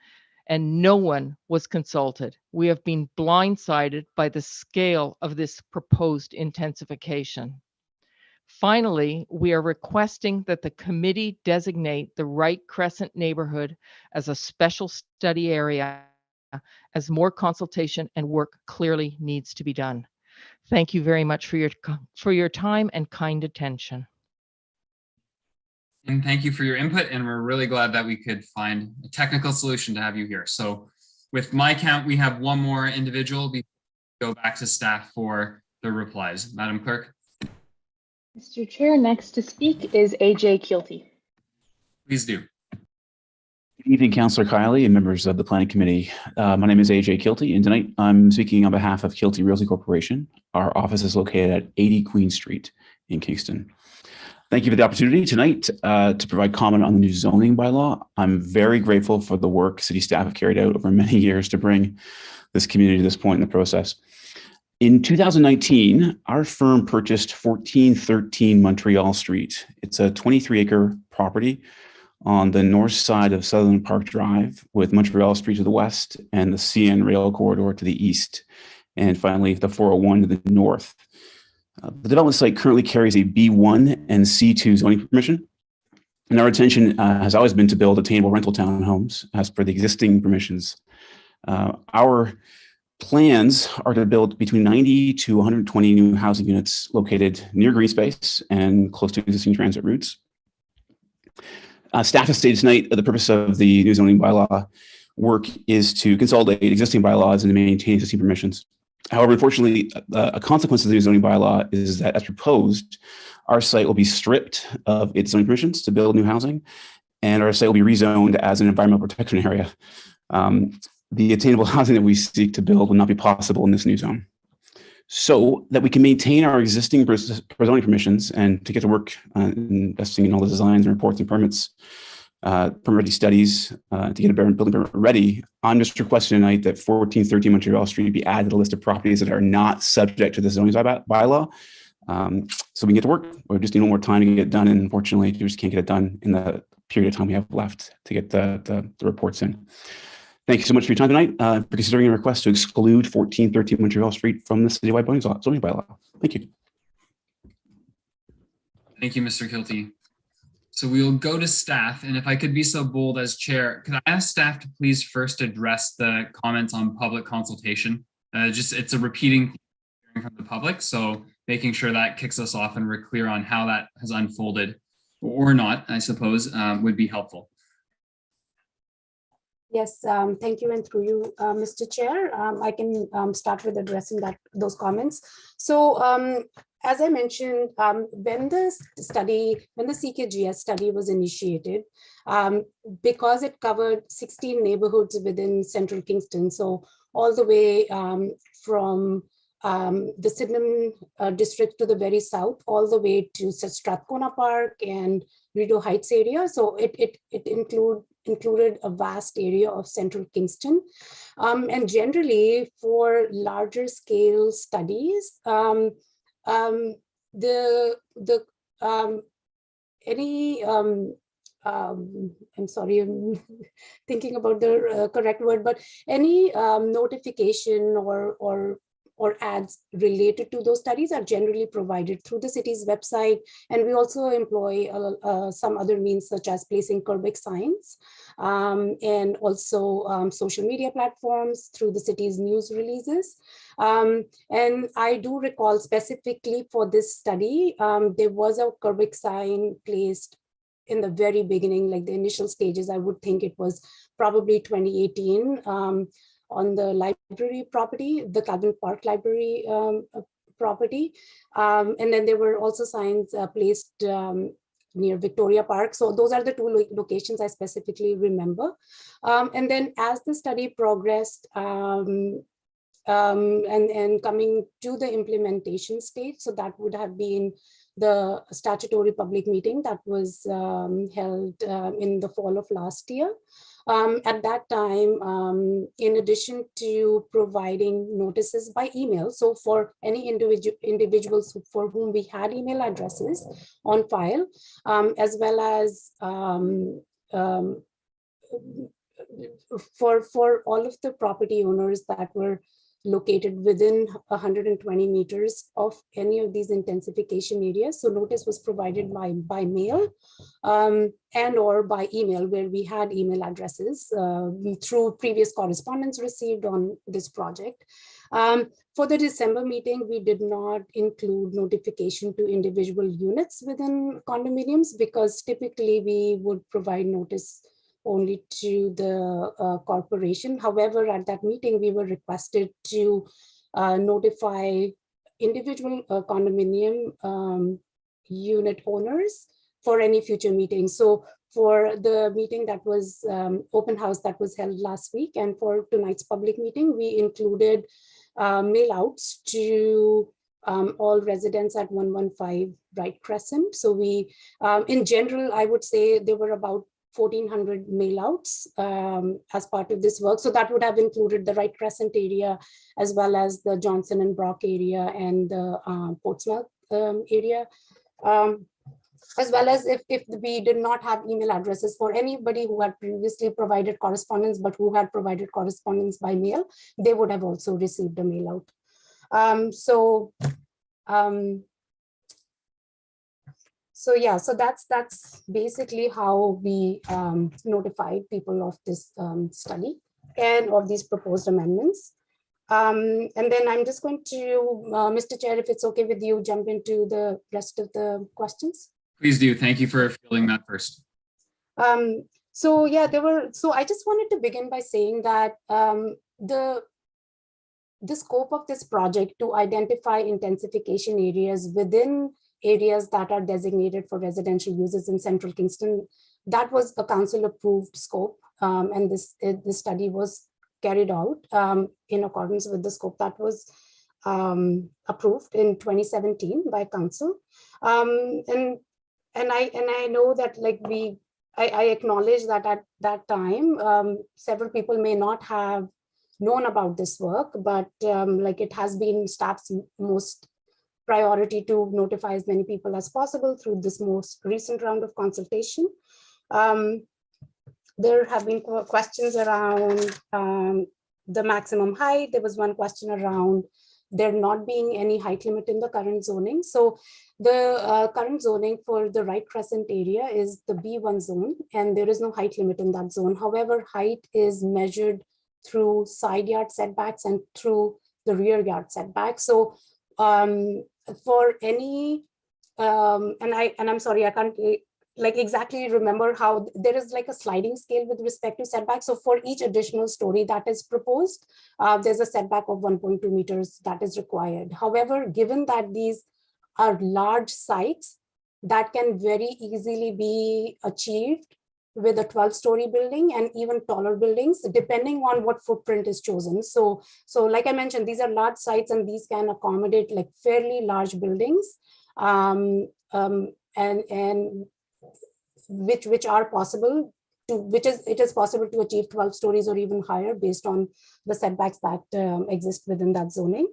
and no one was consulted. We have been blindsided by the scale of this proposed intensification. Finally, we are requesting that the committee designate the Wright Crescent neighborhood as a special study area, as more consultation and work clearly needs to be done. Thank you very much for your time and kind attention. And thank you for your input. And we're really glad that we could find a technical solution to have you here. So with my count, we have 1 more individual before we go back to staff for the replies. Madam Clerk. Mr. Chair, next to speak is AJ Keelty. Please do. Good evening, Councillor Kiley and members of the Planning Committee. My name is AJ Kilty, and tonight I'm speaking on behalf of Kilty Realty Corporation. Our office is located at 80 Queen Street in Kingston. Thank you for the opportunity tonight to provide comment on the new zoning bylaw. I'm very grateful for the work city staff have carried out over many years to bring this community to this point in the process. In 2019, our firm purchased 1413 Montreal Street. It's a 23-acre property on the north side of Sutherland Park Drive, with Montreal Street to the west and the CN rail corridor to the east, and finally the 401 to the north. The development site currently carries a B1 and C2 zoning permission, and our intention has always been to build attainable rental townhomes as per the existing permissions. Our plans are to build between 90 to 120 new housing units located near green space and close to existing transit routes. Staff has stated tonight the purpose of the new zoning bylaw work is to consolidate existing bylaws and to maintain existing permissions. However, unfortunately, a consequence of the new zoning bylaw is that, as proposed, our site will be stripped of its zoning permissions to build new housing, and our site will be rezoned as an environmental protection area. The attainable housing that we seek to build will not be possible in this new zone. So that we can maintain our existing zoning permissions and to get to work investing in all the designs and reports and permits, permit studies to get a building permit ready, I'm just requesting tonight that 1413 Montreal Street be added to the list of properties that are not subject to the zoning bylaw. So we can get to work. We just need a little more time to get it done, and unfortunately, we just can't get it done in the period of time we have left to get the reports in. Thank you so much for your time tonight, for considering a request to exclude 1413 Montreal Street from the citywide zoning bylaw. Thank you. Thank you, Mr. Kilty. So we will go to staff, and if I could be so bold as chair, could I ask staff to please first address the comments on public consultation? It's a repeating from the public, so making sure that kicks us off and we're clear on how that has unfolded or not, I suppose, would be helpful. Yes, thank you, and through you, Mr. Chair, I can start with addressing those comments. So as I mentioned, when the CKGS study was initiated, because it covered 16 neighborhoods within central Kingston, so all the way from the Sydenham district to the very south, all the way to Strathcona Park and Rideau Heights area. So it included a vast area of central Kingston. And generally for larger scale studies, I'm sorry, I'm thinking about the correct word, but any notification or ads related to those studies are generally provided through the city's website. And we also employ some other means such as placing curb signs and also social media platforms through the city's news releases. And I do recall specifically for this study, there was a curb sign placed in the very beginning, like the initial stages. I would think it was probably 2018, on the library property, the Calvin Park Library property. And then there were also signs placed near Victoria Park. So those are the two locations I specifically remember. And then as the study progressed and coming to the implementation stage, so that would have been the statutory public meeting that was held in the fall of last year. At that time, in addition to providing notices by email, so for any individuals for whom we had email addresses on file, as well as for all of the property owners that were located within 120 meters of any of these intensification areas. So notice was provided by mail and or by email, where we had email addresses through previous correspondence received on this project. For the December meeting, we did not include notification to individual units within condominiums, because typically we would provide notice only to the corporation. However, at that meeting, we were requested to notify individual condominium unit owners for any future meetings. So for the meeting that was open house that was held last week. And for tonight's public meeting, we included mail outs to all residents at 115 Bright Crescent. So we, in general, I would say there were about 1,400 mail outs as part of this work. So that would have included the Wright Crescent area, as well as the Johnson and Brock area and the Portsmouth area. As well as if we did not have email addresses for anybody who had previously provided correspondence, but who had provided correspondence by mail, they would have also received a mail out. So yeah, so that's basically how we notified people of this study and of these proposed amendments. And then I'm just going to, Mr. Chair, if it's okay with you, jump into the rest of the questions. Please do. Thank you for fielding that first. So yeah, so I just wanted to begin by saying that the scope of this project to identify intensification areas within areas that are designated for residential uses in Central Kingston, that was a council approved scope. And this study was carried out in accordance with the scope that was approved in 2017 by council. And I know that I acknowledge that at that time, several people may not have known about this work, but it has been staff's most priority to notify as many people as possible through this most recent round of consultation. There have been questions around the maximum height. There was one question around there not being any height limit in the current zoning. So the current zoning for the Wright Crescent area is the B1 zone, and there is no height limit in that zone. However, height is measured through side yard setbacks and through the rear yard setbacks. So for any, and I'm sorry, I can't exactly remember how there is a sliding scale with respect to setbacks. So for each additional story that is proposed, there's a setback of 1.2 meters that is required. However, given that these are large sites that can very easily be achieved with a 12-story building and even taller buildings, depending on what footprint is chosen. So like I mentioned, these are large sites and these can accommodate fairly large buildings, and which are possible to, it is possible to achieve 12 stories or even higher based on the setbacks that exist within that zoning.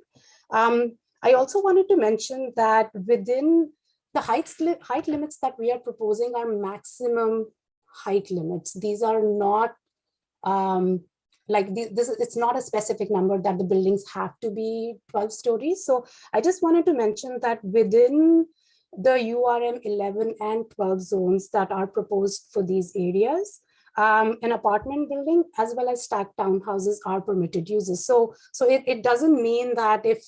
I also wanted to mention that within the height limits that we are proposing are maximum height limits. These are not it's not a specific number that the buildings have to be 12 stories. So I just wanted to mention that within the URM 11 and 12 zones that are proposed for these areas, an apartment building as well as stacked townhouses are permitted uses. So it doesn't mean that if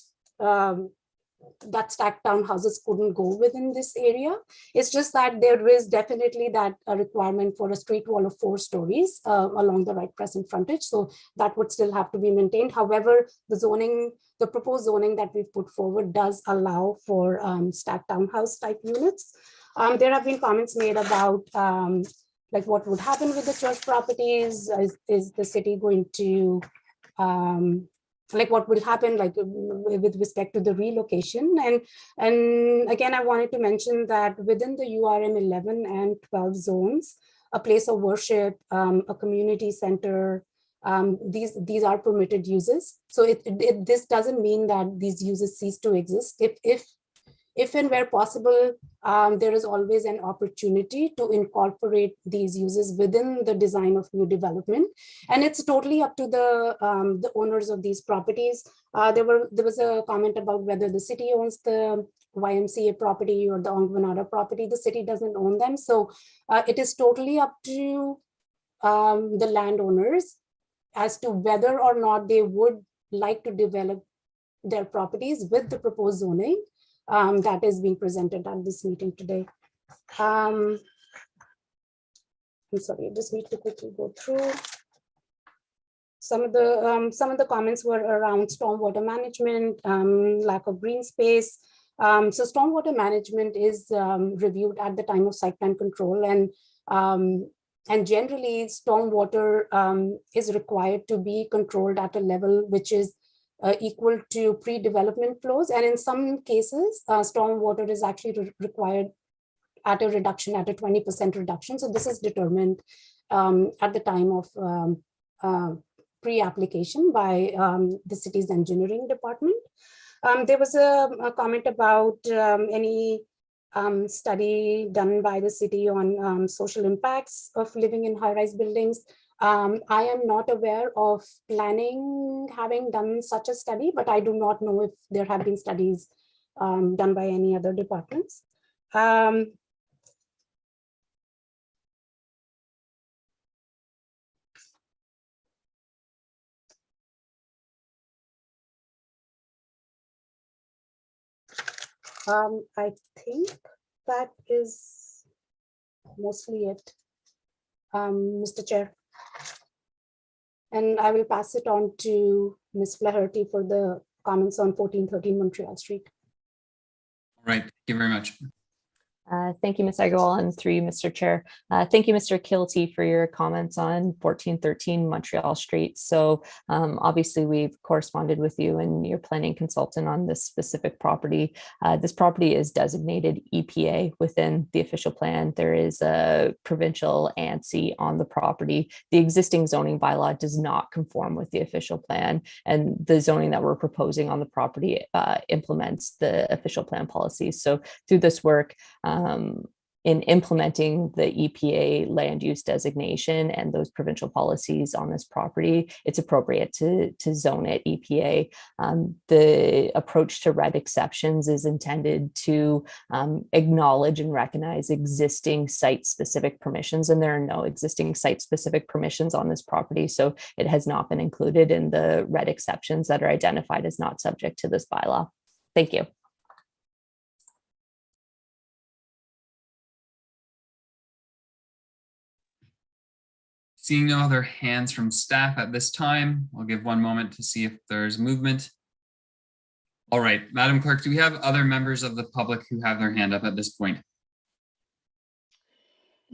that stacked townhouses couldn't go within this area. It's just that there is definitely that a requirement for a street wall of 4 stories along the Wright Crescent frontage. So that would still have to be maintained. However, the proposed zoning that we've put forward does allow for stacked townhouse type units. There have been comments made about what would happen with the church properties. Is the city going to what will happen with respect to the relocation? And again, I wanted to mention that within the URM 11 and 12 zones, a place of worship, a community center, these are permitted uses. So this doesn't mean that these uses cease to exist. If and where possible, there is always an opportunity to incorporate these uses within the design of new development. And it's totally up to the owners of these properties. There was a comment about whether the city owns the YMCA property or the Ongwanada property. The city doesn't own them. So it is totally up to the landowners as to whether or not they would like to develop their properties with the proposed zoning that is being presented at this meeting today. I'm sorry, I just need to quickly go through. Some of the comments were around stormwater management, lack of green space. So stormwater management is reviewed at the time of site plan control, and And generally, stormwater is required to be controlled at a level which is equal to pre-development flows. And in some cases, stormwater is actually required at a reduction, at a 20% reduction. So this is determined at the time of pre-application by the city's engineering department. There was a comment about any study done by the city on social impacts of living in high-rise buildings. I am not aware of planning having done such a study, but I do not know if there have been studies done by any other departments. I think that is mostly it, Mr. Chair. And I will pass it on to Ms. Flaherty for the comments on 1413 Montreal Street. All right, thank you very much. Thank you, Ms. Agarwal, and through you, Mr. Chair. Thank you, Mr. Kilty, for your comments on 1413 Montreal Street. So obviously we've corresponded with you and your planning consultant on this specific property. This property is designated EPA within the official plan. There is a provincial ANSI on the property. The existing zoning bylaw does not conform with the official plan, and the zoning that we're proposing on the property implements the official plan policies. So through this work, in implementing the EPA land use designation and those provincial policies on this property, it's appropriate to zone it EPA. The approach to red exceptions is intended to acknowledge and recognize existing site-specific permissions, and there are no existing site-specific permissions on this property, so it has not been included in the red exceptions that are identified as not subject to this bylaw. Thank you. Seeing no other hands from staff at this time, I'll give one moment to see if there's movement. All right, Madam Clerk, do we have other members of the public who have their hand up at this point?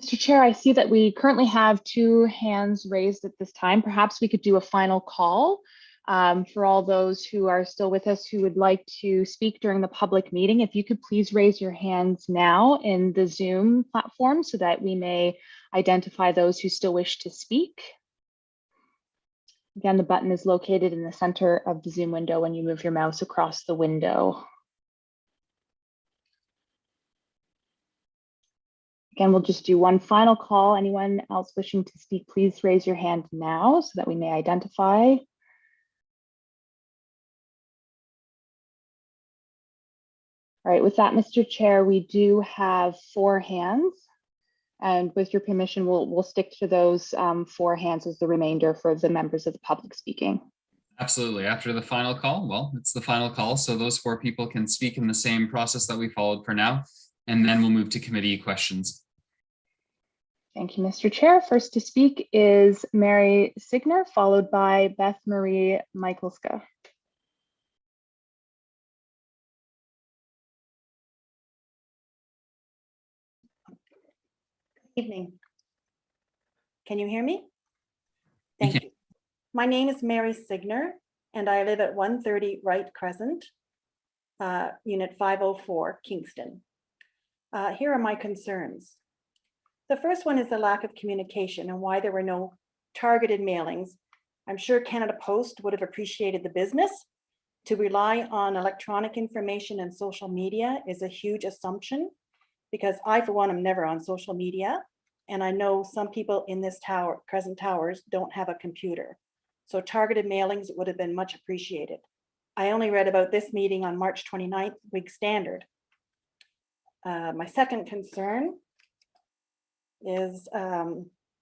Mr. Chair, I see that we currently have 2 hands raised at this time. Perhaps we could do a final call for all those who are still with us who would like to speak during the public meeting. If you could please raise your hands now in the Zoom platform so that we may identify those who still wish to speak. Again, the button is located in the center of the Zoom window when you move your mouse across the window. Again, we'll just do one final call. Anyone else wishing to speak, please raise your hand now so that we may identify. All right, with that, Mr. Chair, we do have 4 hands. And with your permission, we'll stick to those 4 hands as the remainder for the members of the public speaking. Absolutely. After the final call, well, it's the final call. So those 4 people can speak in the same process that we followed for now, and then we'll move to committee questions. Thank you, Mr. Chair. First to speak is Mary Signer, followed by Beth Marie Michaelska. Evening. Can you hear me? Thank you. My name is Mary Signer, and I live at 130 Wright Crescent, Unit 504, Kingston. Here are my concerns. The first one is the lack of communication and why there were no targeted mailings. I'm sure Canada Post would have appreciated the business. To rely on electronic information and social media is a huge assumption, because I, for one, am never on social media. And I know some people in this tower, Crescent Towers, don't have a computer. So targeted mailings would have been much appreciated. I only read about this meeting on March 29th, Week Standard. My second concern is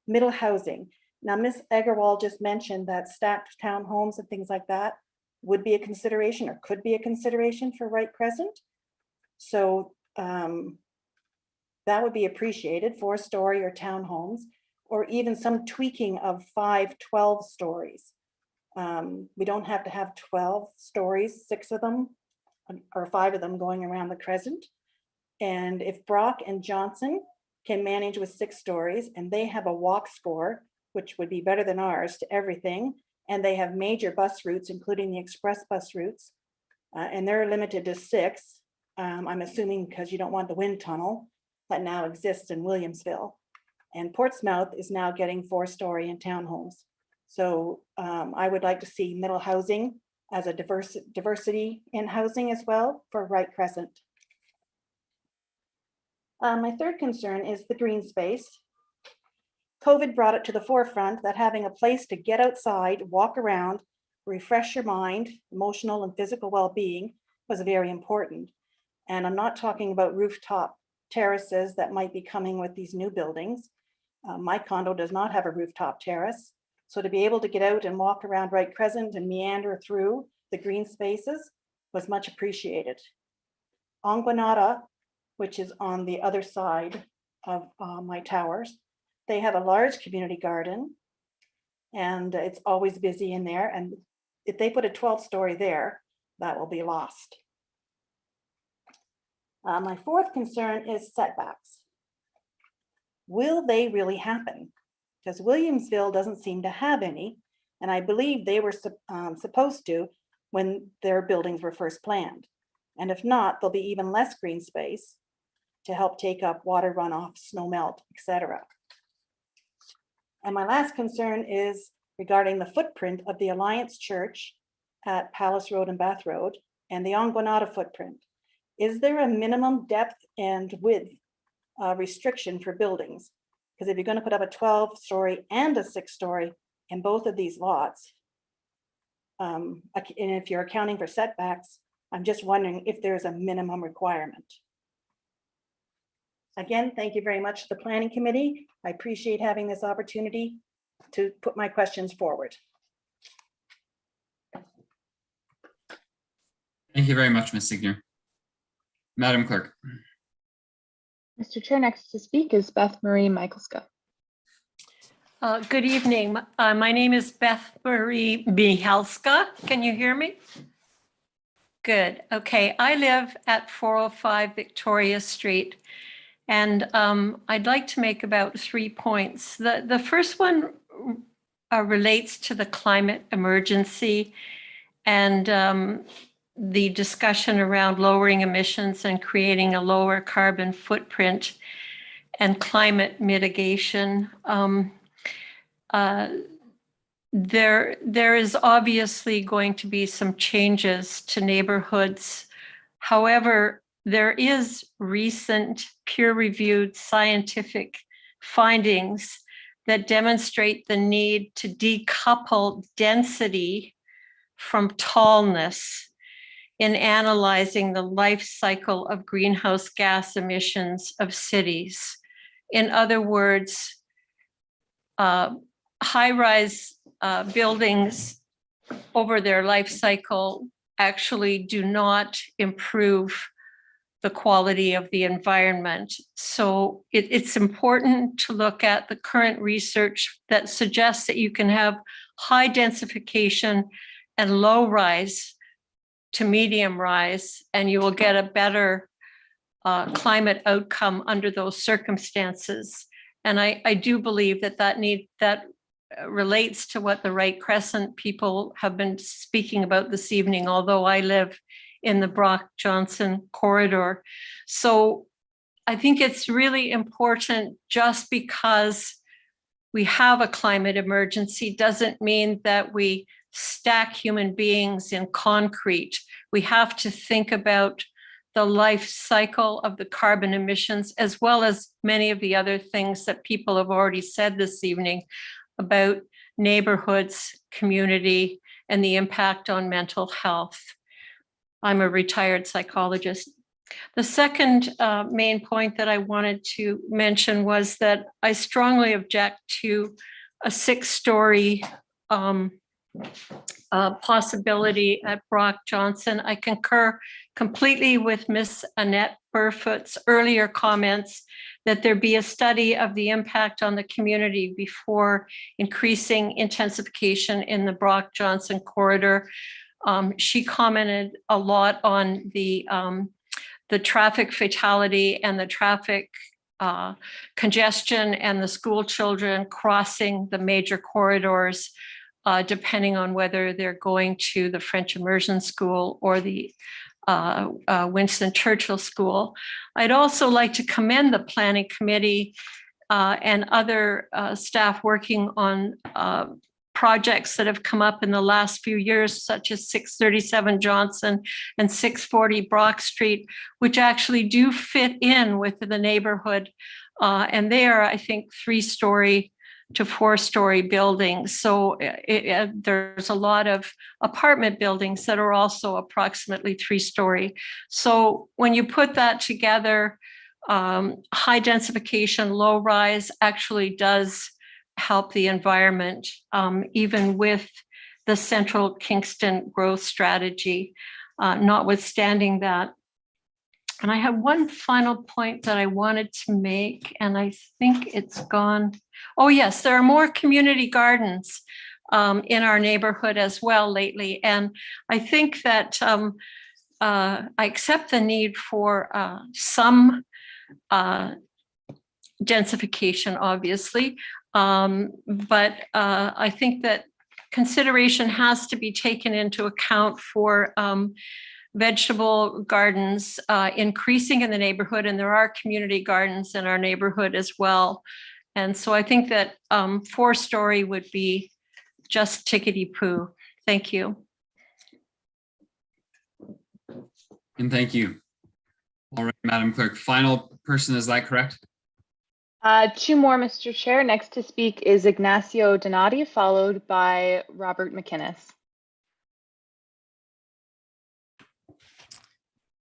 middle housing. Now, Ms. Agarwal just mentioned that stacked townhomes and things like that would be a consideration or could be a consideration for Wright Crescent. So that would be appreciated, 4-story or townhomes, or even some tweaking of 5, 12 stories. We don't have to have 12 stories, 6 of them or 5 of them going around the Crescent. And if Brock and Johnson can manage with 6 stories, and they have a walk score, which would be better than ours to everything. And they have major bus routes, including the express bus routes, and they're limited to 6. I'm assuming because you don't want the wind tunnel that now exists in Williamsville. And Portsmouth is now getting 4-story and townhomes. So I would like to see middle housing as a diversity in housing as well for Wright Crescent. My third concern is the green space. COVID brought it to the forefront that having a place to get outside, walk around, refresh your mind, emotional and physical well-being was very important. And I'm not talking about rooftop terraces that might be coming with these new buildings. My condo does not have a rooftop terrace. So to be able to get out and walk around Wright Crescent and meander through the green spaces was much appreciated. Anguanata, which is on the other side of my towers, they have a large community garden and it's always busy in there. And if they put a 12-story there, that will be lost. My fourth concern is setbacks. Will they really happen? Because Williamsville doesn't seem to have any, and I believe they were supposed to when their buildings were first planned. And if not, there'll be even less green space to help take up water runoff, snow melt, etc. And my last concern is regarding the footprint of the Alliance Church at Palace Road and Bath Road and the Anguanata footprint. Is there a minimum depth and width restriction for buildings? Because if you're going to put up a 12-story and a 6-story in both of these lots, and if you're accounting for setbacks, I'm just wondering if there's a minimum requirement. Again, thank you very much to the Planning Committee. I appreciate having this opportunity to put my questions forward. Thank you very much, Ms. Signer. Madam Clerk. Mr. Chair, next to speak is Beth Marie Michelska. Good evening. My name is Beth Marie Michelska. Can you hear me? Good. Okay. I live at 405 Victoria Street, and I'd like to make about 3 points. The first one relates to the climate emergency and the discussion around lowering emissions and creating a lower carbon footprint and climate mitigation. There is obviously going to be some changes to neighborhoods. However, there is recent peer-reviewed scientific findings that demonstrate the need to decouple density from tallness in analyzing the life cycle of greenhouse gas emissions of cities. In other words, high-rise buildings over their life cycle actually do not improve the quality of the environment. So it's important to look at the current research that suggests that you can have high densification and low rise to medium rise, and you will get a better climate outcome under those circumstances. And I do believe that relates to what the Wright Crescent people have been speaking about this evening, although I live in the Brock-Johnson corridor. So I think it's really important, just because we have a climate emergency doesn't mean that we stack human beings in concrete. We have to think about the life cycle of the carbon emissions, as well as many of the other things that people have already said this evening about neighborhoods, community, and the impact on mental health. I'm a retired psychologist. The second main point that I wanted to mention was that I strongly object to a 6-story possibility at Brock-Johnson. I concur completely with Ms. Annette Burfoot's earlier comments that there be a study of the impact on the community before increasing intensification in the Brock-Johnson corridor. She commented a lot on the traffic fatality and the traffic congestion and the school children crossing the major corridors, depending on whether they're going to the French immersion school or the Winston Churchill School. I'd also like to commend the Planning Committee and other staff working on projects that have come up in the last few years, such as 637 Johnson and 640 Brock Street, which actually do fit in with the neighborhood. And they are, I think, 3-story to 4-story buildings. So there's a lot of apartment buildings that are also approximately 3-story. So when you put that together, high densification, low rise actually does help the environment, even with the central Kingston growth strategy, notwithstanding that. And I have one final point that I wanted to make, and I think it's gone. Oh yes, there are more community gardens in our neighborhood as well lately. And I think that I accept the need for some densification, obviously, but I think that consideration has to be taken into account for vegetable gardens increasing in the neighborhood, and there are community gardens in our neighborhood as well. And so I think that 4-story would be just tickety-poo. Thank you. And thank you. All right, Madam Clerk, final person, is that correct? 2 more, Mr. Chair. Next to speak is Ignacio Donati, followed by Robert McInnes.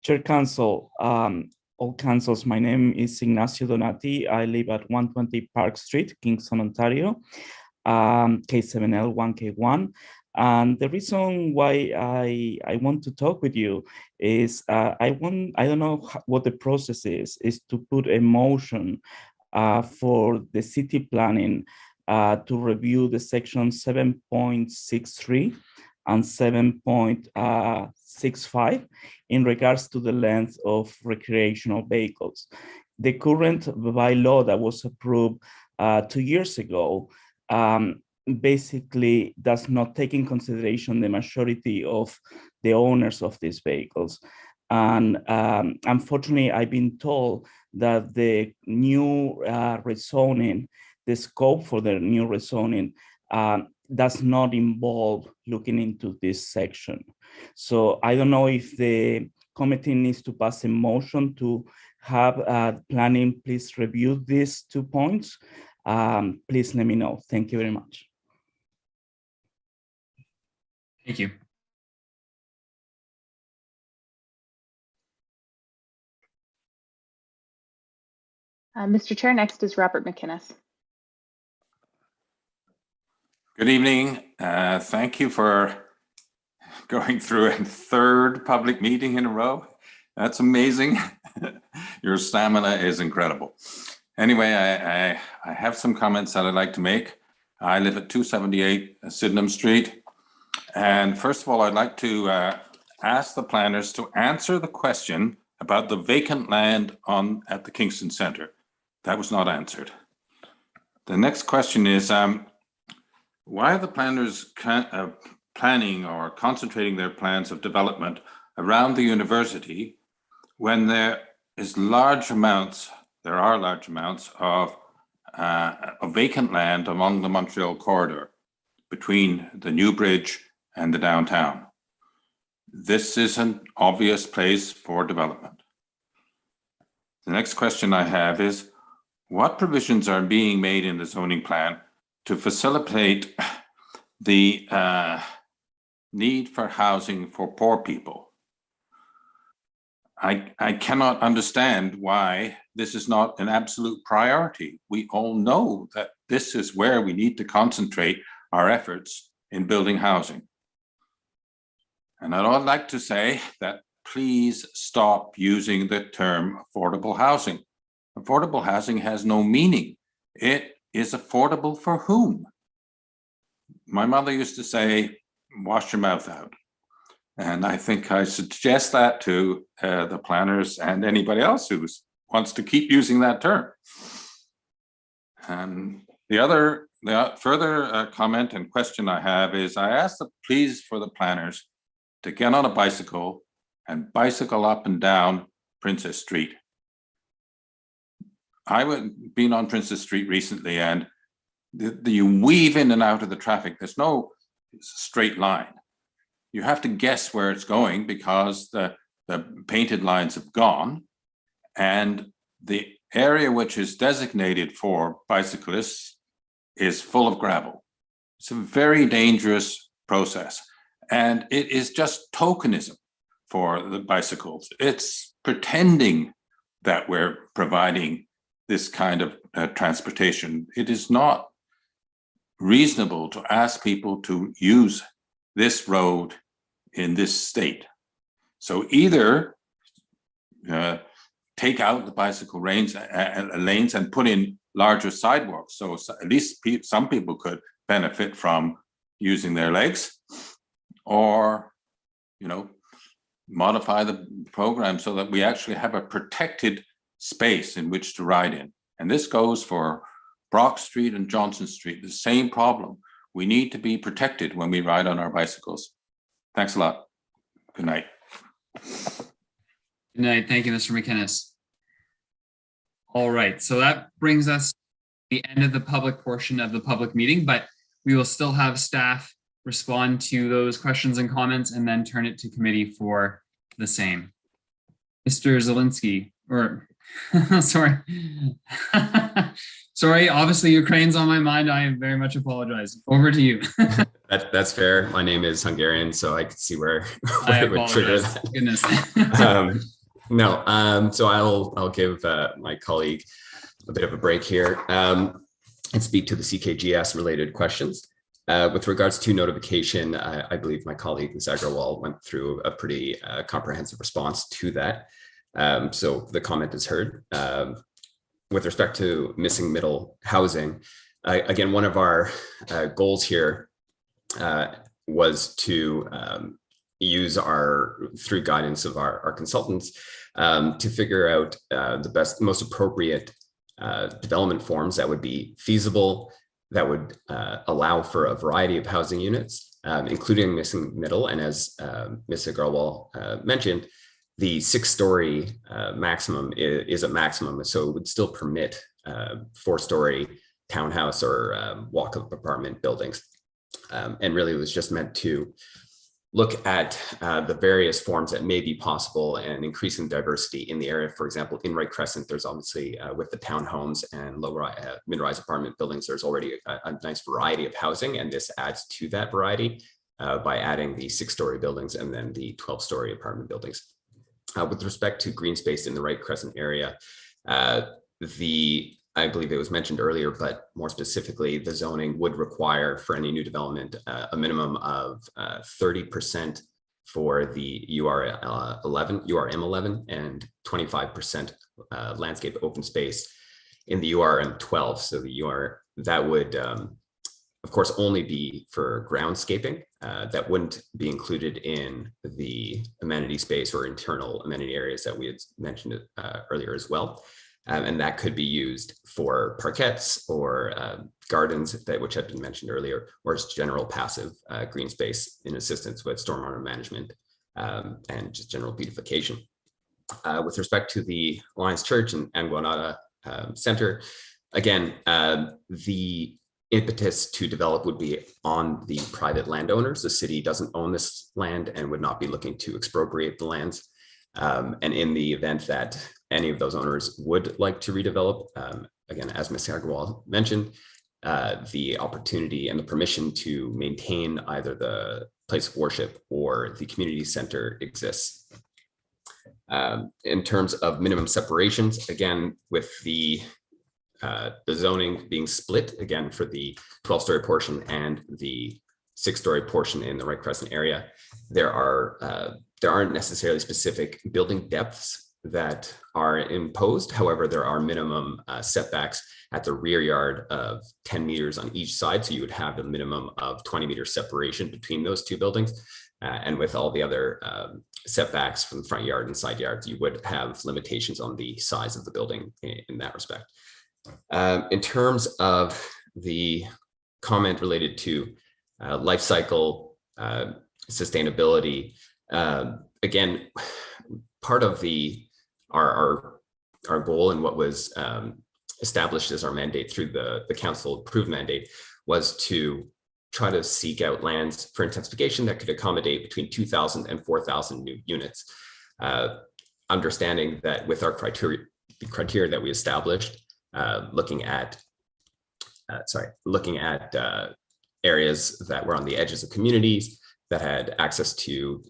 Chair Council, all councils, my name is Ignacio Donati. I live at 120 Park Street, Kingston, Ontario, K7L 1K1. And the reason why I want to talk with you is I don't know what the process is to put a motion for the city planning to review the section 7.63 and 7.65 in regards to the length of recreational vehicles. The current bylaw that was approved 2 years ago basically does not take in consideration the majority of the owners of these vehicles. And unfortunately, I've been told that the new rezoning, the scope for the new rezoning does not involve looking into this section. So I don't know if the committee needs to pass a motion to have planning please review these 2 points. Please let me know. Thank you very much. Thank you. Mr. Chair, next is Robert McInnes. Good evening. Thank you for going through a 3rd public meeting in a row. That's amazing. Your stamina is incredible. Anyway, I have some comments that I'd like to make. I live at 278 Sydenham Street. And first of all, I'd like to ask the planners to answer the question about the vacant land at the Kingston Centre. That was not answered. The next question is, why are the planners planning or concentrating their plans of development around the university when there are large amounts of vacant land along the Montreal corridor between the New Bridge and the downtown? This is an obvious place for development. The next question I have is, what provisions are being made in the zoning plan to facilitate the need for housing for poor people? I cannot understand why this is not an absolute priority. We all know that this is where we need to concentrate our efforts in building housing. And I'd like to say that please stop using the term affordable housing. Affordable housing has no meaning. It is affordable for whom? My mother used to say, wash your mouth out. And I think I suggest that to the planners and anybody else who's wants to keep using that term. And the further comment and question I have is, I ask the please for the planners to get on a bicycle and bicycle up and down Princess Street. I've been on Princess Street recently, and you weave in and out of the traffic. There's no straight line. You have to guess where it's going because the painted lines have gone, and the area which is designated for bicyclists is full of gravel. It's a very dangerous process, and it is just tokenism for the bicycles. It's pretending that we're providing this kind of transportation. It is not reasonable to ask people to use this road in this state. So either take out the bicycle lanes and put in larger sidewalks, so at least some people could benefit from using their legs, or modify the program so that we actually have a protected space in which to ride in. And this goes for Brock Street and Johnson Street, the same problem. We need to be protected when we ride on our bicycles. Thanks a lot. Good night. Good night. Thank you, Mr. McInnes. All right, so that brings us to the end of the public portion of the public meeting, but we will still have staff respond to those questions and comments and then turn it to committee for the same. Mr. Zielinski, or sorry. Sorry, obviously Ukraine's on my mind. I very much apologize. Over to you. That's fair. My name is Hungarian, so I could see where I it would trigger apologize. that. Goodness. So I'll give my colleague a bit of a break here and speak to the CKGS related questions. With regards to notification, I believe my colleague Ms. Agrawal went through a pretty comprehensive response to that. So the comment is heard. With respect to missing middle housing, again, one of our goals here was to use through guidance of our consultants to figure out the most appropriate development forms that would be feasible, that would allow for a variety of housing units, including missing middle. And as Ms. Agrawal mentioned, the 6-story maximum is a maximum, so it would still permit 4-story townhouse or walk-up apartment buildings. And really it was just meant to look at the various forms that may be possible and increasing diversity in the area. For example, in Wright Crescent, there's obviously with the townhomes and mid-rise apartment buildings, there's already a nice variety of housing, and this adds to that variety by adding the 6-story buildings and then the 12-story apartment buildings. With respect to green space in the Wright Crescent area, I believe it was mentioned earlier, but more specifically, the zoning would require for any new development a minimum of 30% for the URM11 and 25% landscape open space in the URM12. So that would, of course, only be for groundscaping. That wouldn't be included in the amenity space or internal amenity areas that we had mentioned earlier as well. And that could be used for parkettes or gardens which had been mentioned earlier, or as general passive green space in assistance with stormwater management and just general beautification. With respect to the Alliance Church and Anguanada Center, again, the impetus to develop would be on the private landowners. The city doesn't own this land and would not be looking to expropriate the lands. And in the event that any of those owners would like to redevelop, again, as Ms. Agrawal mentioned, the opportunity and the permission to maintain either the place of worship or the community center exists. In terms of minimum separations, again, with the zoning being split, again, for the 12-story portion and the 6-story portion in the Wright Crescent area, there aren't necessarily specific building depths that are imposed. However, there are minimum setbacks at the rear yard of 10 meters on each side. So you would have a minimum of 20 meter separation between those two buildings. And with all the other setbacks from the front yard and side yards, you would have limitations on the size of the building in that respect. In terms of the comment related to life cycle sustainability, again, part of our goal and what was established as our mandate through the council approved mandate was to try to seek out lands for intensification that could accommodate between 2,000 and 4,000 new units. Understanding that with our criteria that we established, looking at areas that were on the edges of communities that had access to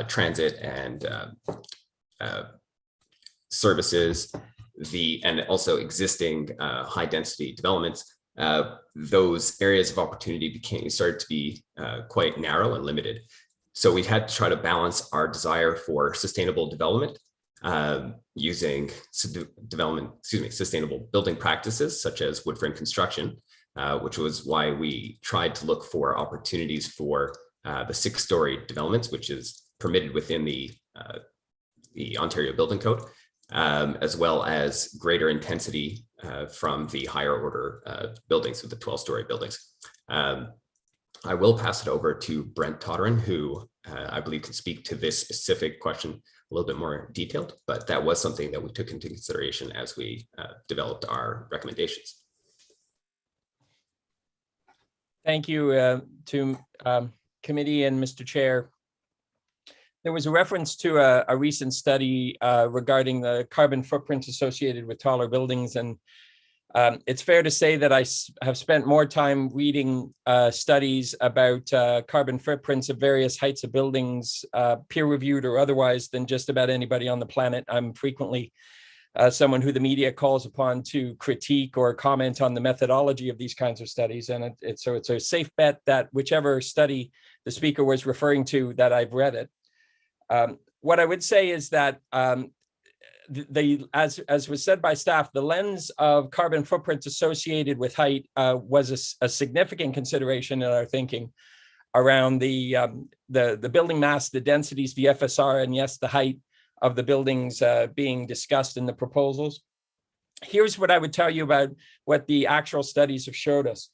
transit and services, and also existing high density developments, those areas of opportunity started to be quite narrow and limited. So we had to try to balance our desire for sustainable development using sustainable building practices such as wood frame construction, which was why we tried to look for opportunities for the 6-story developments, which is permitted within the Ontario Building Code, as well as greater intensity from the higher order buildings, with the 12-story buildings. I will pass it over to Brent Todderan, who I believe can speak to this specific question a little bit more detailed, but that was something that we took into consideration as we developed our recommendations. Thank you to committee and Mr. Chair. There was a reference to a recent study regarding the carbon footprint associated with taller buildings. And it's fair to say that I have spent more time reading studies about carbon footprints of various heights of buildings, peer-reviewed or otherwise, than just about anybody on the planet. I'm frequently someone who the media calls upon to critique or comment on the methodology of these kinds of studies. And so it's a safe bet that whichever study the speaker was referring to, that I've read it. What I would say is that as was said by staff, the lens of carbon footprint associated with height was a significant consideration in our thinking around the building mass, the densities, the FSR, and yes, the height of the buildings being discussed in the proposals. Here's what I would tell you about what the actual studies have showed us.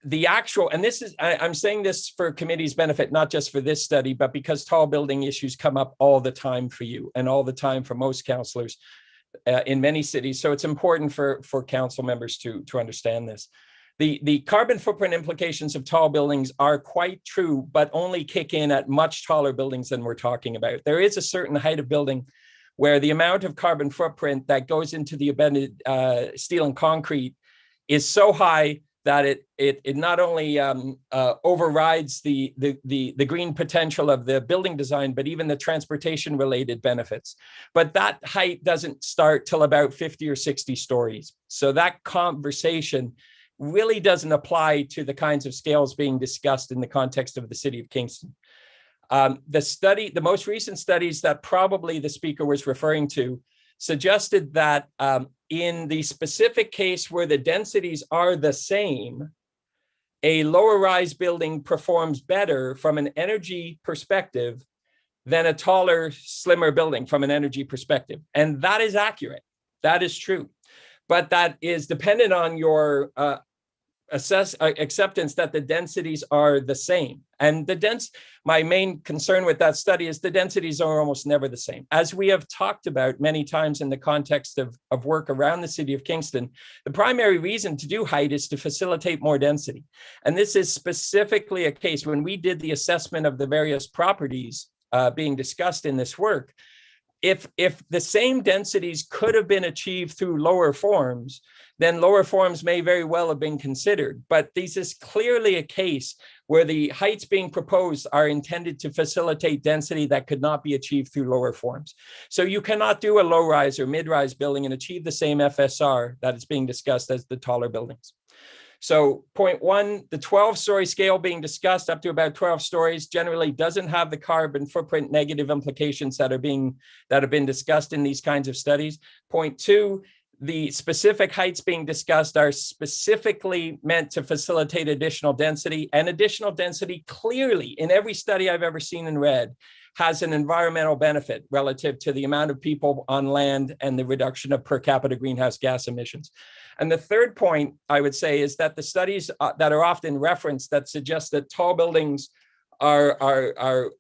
The actual, and this is, I'm saying this for committee's benefit, not just for this study, but because tall building issues come up all the time for you and all the time for most councillors in many cities. So it's important for council members to understand this. The carbon footprint implications of tall buildings are quite true, but only kick in at much taller buildings than we're talking about. There is a certain height of building where the amount of carbon footprint that goes into the embedded steel and concrete is so high that it not only overrides the green potential of the building design, but even the transportation related benefits. But that height doesn't start till about 50 or 60 stories. So that conversation really doesn't apply to the kinds of scales being discussed in the context of the city of Kingston. The most recent studies that probably the speaker was referring to suggested that in the specific case where the densities are the same, a lower rise building performs better from an energy perspective than a taller, slimmer building from an energy perspective. And that is accurate. That is true. But that is dependent on your acceptance that the densities are the same. And my main concern with that study is the densities are almost never the same. As we have talked about many times in the context of work around the city of Kingston, the primary reason to do height is to facilitate more density. And this is specifically a case when we did the assessment of the various properties being discussed in this work. If the same densities could have been achieved through lower forms, then lower forms may very well have been considered. But this is clearly a case where the heights being proposed are intended to facilitate density that could not be achieved through lower forms. So you cannot do a low-rise or mid-rise building and achieve the same FSR that is being discussed as the taller buildings. So point one, the 12-story scale being discussed up to about 12 stories generally doesn't have the carbon footprint negative implications that have been discussed in these kinds of studies. Point two, the specific heights being discussed are specifically meant to facilitate additional density, and additional density clearly in every study I've ever seen and read has an environmental benefit relative to the amount of people on land and the reduction of per capita greenhouse gas emissions. And the third point I would say is that the studies that are often referenced that suggest that tall buildings are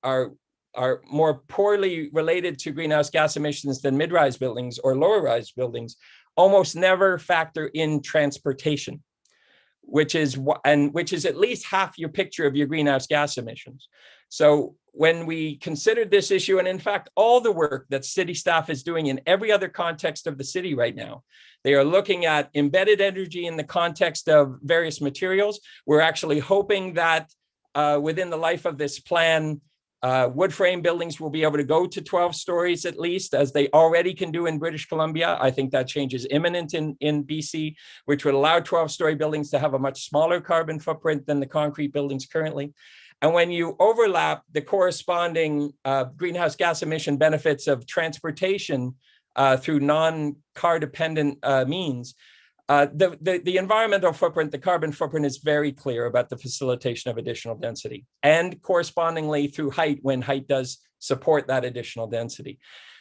more poorly related to greenhouse gas emissions than mid-rise buildings or lower-rise buildings almost never factor in transportation, which is at least half your picture of your greenhouse gas emissions. So when we considered this issue, and in fact, all the work that city staff is doing in every other context of the city right now, they are looking at embedded energy in the context of various materials. We're actually hoping that within the life of this plan, wood frame buildings will be able to go to 12 stories at least, as they already can do in British Columbia. I think that change is imminent in BC, which would allow 12-story buildings to have a much smaller carbon footprint than the concrete buildings currently. And when you overlap the corresponding greenhouse gas emission benefits of transportation through non-car dependent means, the environmental footprint, the carbon footprint is very clear about the facilitation of additional density, and correspondingly through height when height does support that additional density.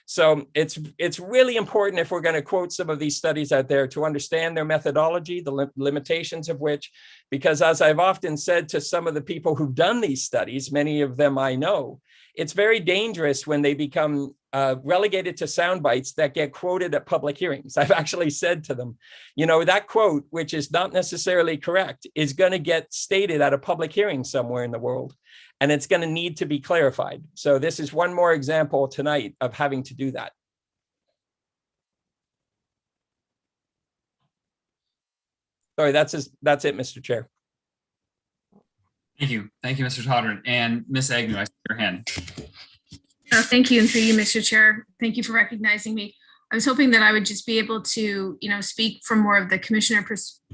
So it's really important, if we're going to quote some of these studies out there, to understand their methodology, the limitations of which, because as I've often said to some of the people who've done these studies, many of them I know, it's very dangerous when they become relegated to sound bites that get quoted at public hearings. I've actually said to them, you know, that quote, which is not necessarily correct, is going to get stated at a public hearing somewhere in the world, and it's going to need to be clarified. So this is one more example tonight of having to do that. Sorry, that's it, Mr. Chair. Thank you, Mr. Todder. And Ms. Agnew, I see your hand. Thank you, and through you, Mr. Chair. Thank you for recognizing me. I was hoping that I would just be able to, speak from more of the commissioner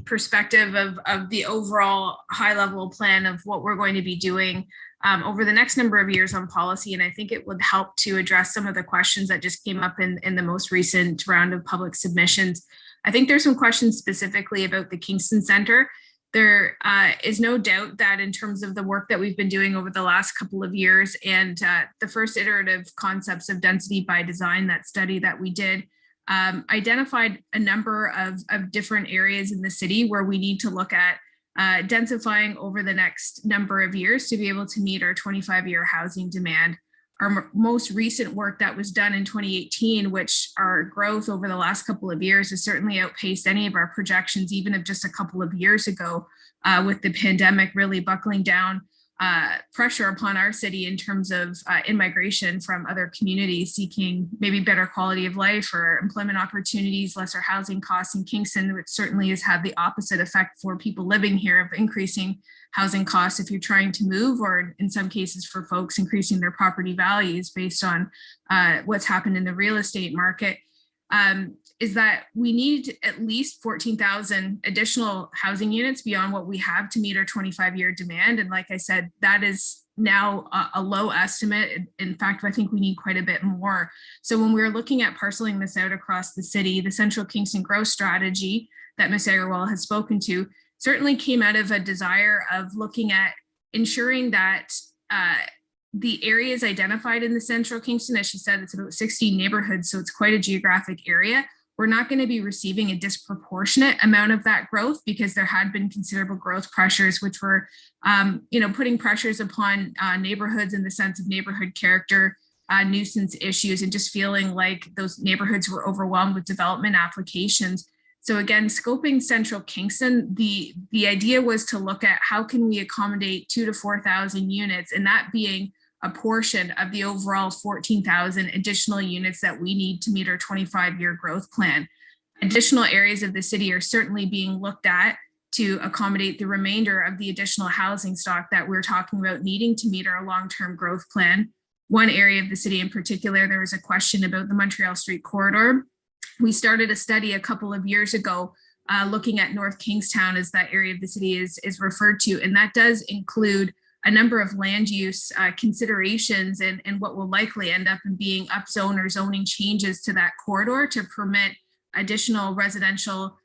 perspective of the overall high-level plan of what we're going to be doing over the next number of years on policy. And I think it would help to address some of the questions that just came up in the most recent round of public submissions. I think there's some questions specifically about the Kingston Center. There is no doubt that in terms of the work that we've been doing over the last couple of years and the first iterative concepts of density by design, that study that we did, identified a number of different areas in the city where we need to look at densifying over the next number of years to be able to meet our 25-year housing demand. Our most recent work that was done in 2018, which our growth over the last couple of years has certainly outpaced any of our projections, even of just a couple of years ago, with the pandemic really buckling down pressure upon our city in terms of immigration from other communities seeking maybe better quality of life or employment opportunities, lesser housing costs in Kingston, which certainly has had the opposite effect for people living here of increasing housing costs if you're trying to move, or in some cases for folks increasing their property values based on what's happened in the real estate market, is that we need at least 14,000 additional housing units beyond what we have to meet our 25-year demand. And like I said, that is now a low estimate. In fact, I think we need quite a bit more. So when we're looking at parceling this out across the city, the Central Kingston growth strategy that Ms. Agarwal has spoken to certainly came out of a desire of looking at ensuring that the areas identified in the Central Kingston, as she said, it's about 60 neighborhoods, so it's quite a geographic area. We're not going to be receiving a disproportionate amount of that growth because there had been considerable growth pressures, which were, putting pressures upon neighborhoods in the sense of neighborhood character, nuisance issues, and just feeling like those neighborhoods were overwhelmed with development applications. So again, scoping Central Kingston, the idea was to look at how can we accommodate 2,000 to 4,000 units, and that being a portion of the overall 14,000 additional units that we need to meet our 25-year growth plan. Additional areas of the city are certainly being looked at to accommodate the remainder of the additional housing stock that we're talking about needing to meet our long-term growth plan. One area of the city in particular, there was a question about the Montreal Street corridor. We started a study a couple of years ago looking at North Kingstown, as that area of the city is referred to, and that does include a number of land use considerations and what will likely end up in being upzone or zoning changes to that corridor to permit additional residential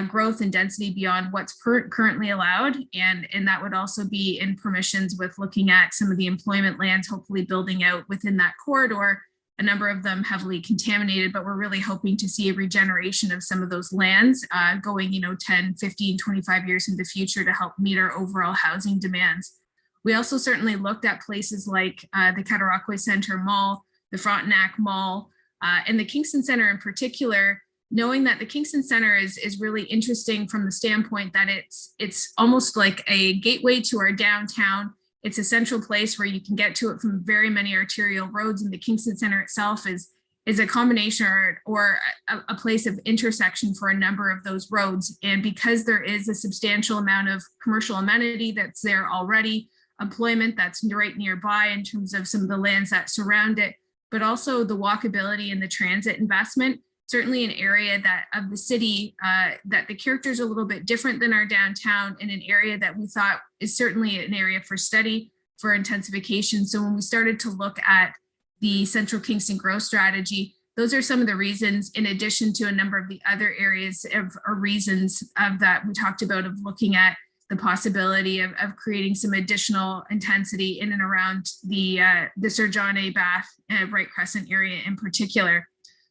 growth and density beyond what's currently allowed. And that would also be in permissions with looking at some of the employment lands, hopefully building out within that corridor, a number of them heavily contaminated, but we're really hoping to see a regeneration of some of those lands going, 10, 15, 25 years in the future to help meet our overall housing demands. We also certainly looked at places like the Cataraqui Center Mall, the Frontenac Mall, and the Kingston Center in particular, knowing that the Kingston Center is really interesting from the standpoint that it's almost like a gateway to our downtown. It's a central place where you can get to it from very many arterial roads, and the Kingston Center itself is a combination or a place of intersection for a number of those roads. And because there is a substantial amount of commercial amenity that's there already, employment that's right nearby in terms of some of the lands that surround it, but also the walkability and the transit investment, certainly an area that of the city that the character is a little bit different than our downtown, in an area that we thought is certainly an area for study for intensification. So when we started to look at the Central Kingston growth strategy, those are some of the reasons, in addition to a number of the other areas or reasons that we talked about, of looking at the possibility of creating some additional intensity in and around the Sir John A. Bath and Bright Crescent area in particular.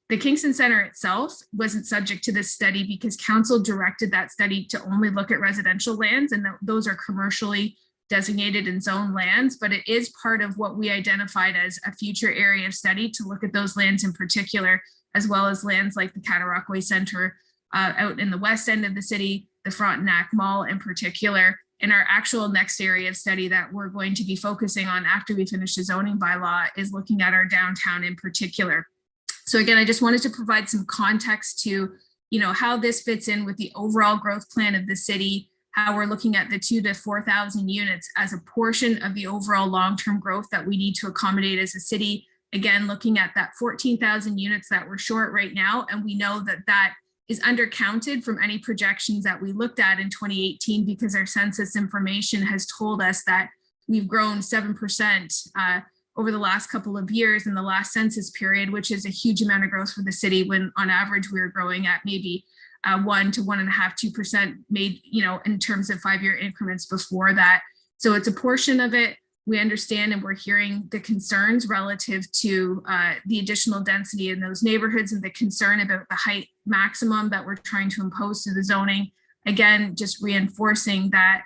The Kingston Center itself wasn't subject to this study because council directed that study to only look at residential lands, and those are commercially designated and zoned lands, but it is part of what we identified as a future area of study to look at those lands in particular, as well as lands like the Cataraqui Center out in the west end of the city, the Frontenac Mall in particular. And our actual next area of study that we're going to be focusing on after we finish the zoning bylaw is looking at our downtown in particular. So again, I just wanted to provide some context to, how this fits in with the overall growth plan of the city, how we're looking at the 2,000 to 4,000 units as a portion of the overall long-term growth that we need to accommodate as a city. Again, looking at that 14,000 units that we're short right now, and we know that that is undercounted from any projections that we looked at in 2018 because our census information has told us that we've grown 7% over the last couple of years in the last census period, which is a huge amount of growth for the city, when on average we were growing at maybe 1 to 1.5, 2% made, in terms of 5-year increments before that. So it's a portion of it. We understand and we're hearing the concerns relative to the additional density in those neighborhoods and the concern about the height maximum that we're trying to impose to the zoning. Again, just reinforcing that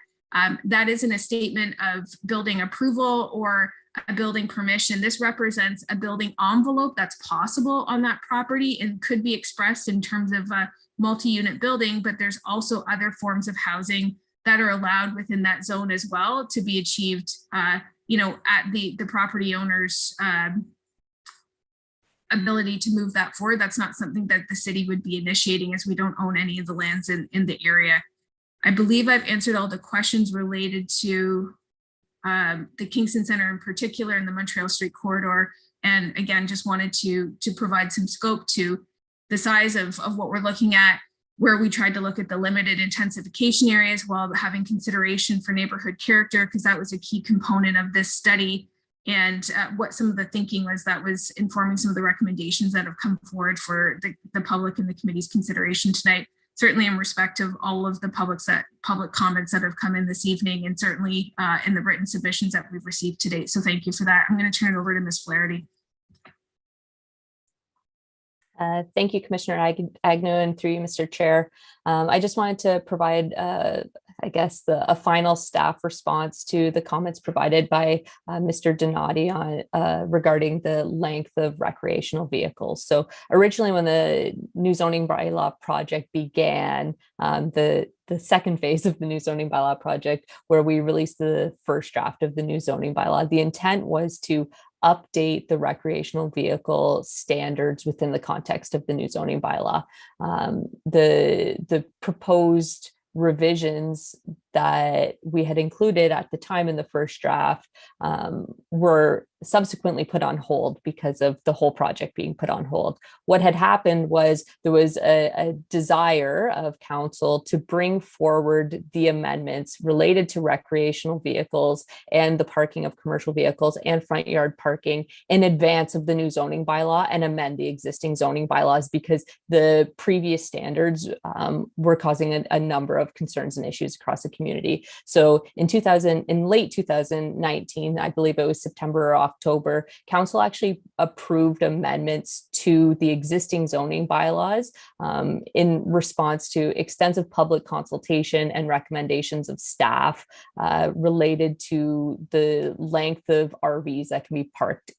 that isn't a statement of building approval or a building permission. This represents a building envelope that's possible on that property and could be expressed in terms of a multi-unit building, but there's also other forms of housing that are allowed within that zone as well to be achieved, at the property owner's ability to move that forward. That's not something that the city would be initiating, as we don't own any of the lands in the area. I believe I've answered all the questions related to the Kingston Center in particular and the Montreal Street corridor. And again, just wanted to provide some scope to the size of what we're looking at, where we tried to look at the limited intensification areas while having consideration for neighborhood character, because that was a key component of this study, and what some of the thinking was that was informing some of the recommendations that have come forward for the public and the committee's consideration tonight, certainly in respect of all of the public comments that have come in this evening, and certainly in the written submissions that we've received to date. So thank you for that. I'm going to turn it over to Ms. Flaherty. Thank you, Commissioner Agnew, and through you, Mr. Chair. I just wanted to provide, a final staff response to the comments provided by Mr. Donati on regarding the length of recreational vehicles. So originally, when the new zoning bylaw project began, the second phase of the new zoning bylaw project, where we released the first draft of the new zoning bylaw, the intent was to update the recreational vehicle standards within the context of the new zoning bylaw. The proposed revisions that we had included at the time in the first draft were subsequently put on hold because of the whole project being put on hold. What had happened was there was a desire of council to bring forward the amendments related to recreational vehicles and the parking of commercial vehicles and front yard parking in advance of the new zoning bylaw and amend the existing zoning bylaws, because the previous standards were causing a number of concerns and issues across the community. So in late 2019, I believe it was September or October, council actually approved amendments to the existing zoning bylaws in response to extensive public consultation and recommendations of staff related to the length of RVs that can be parked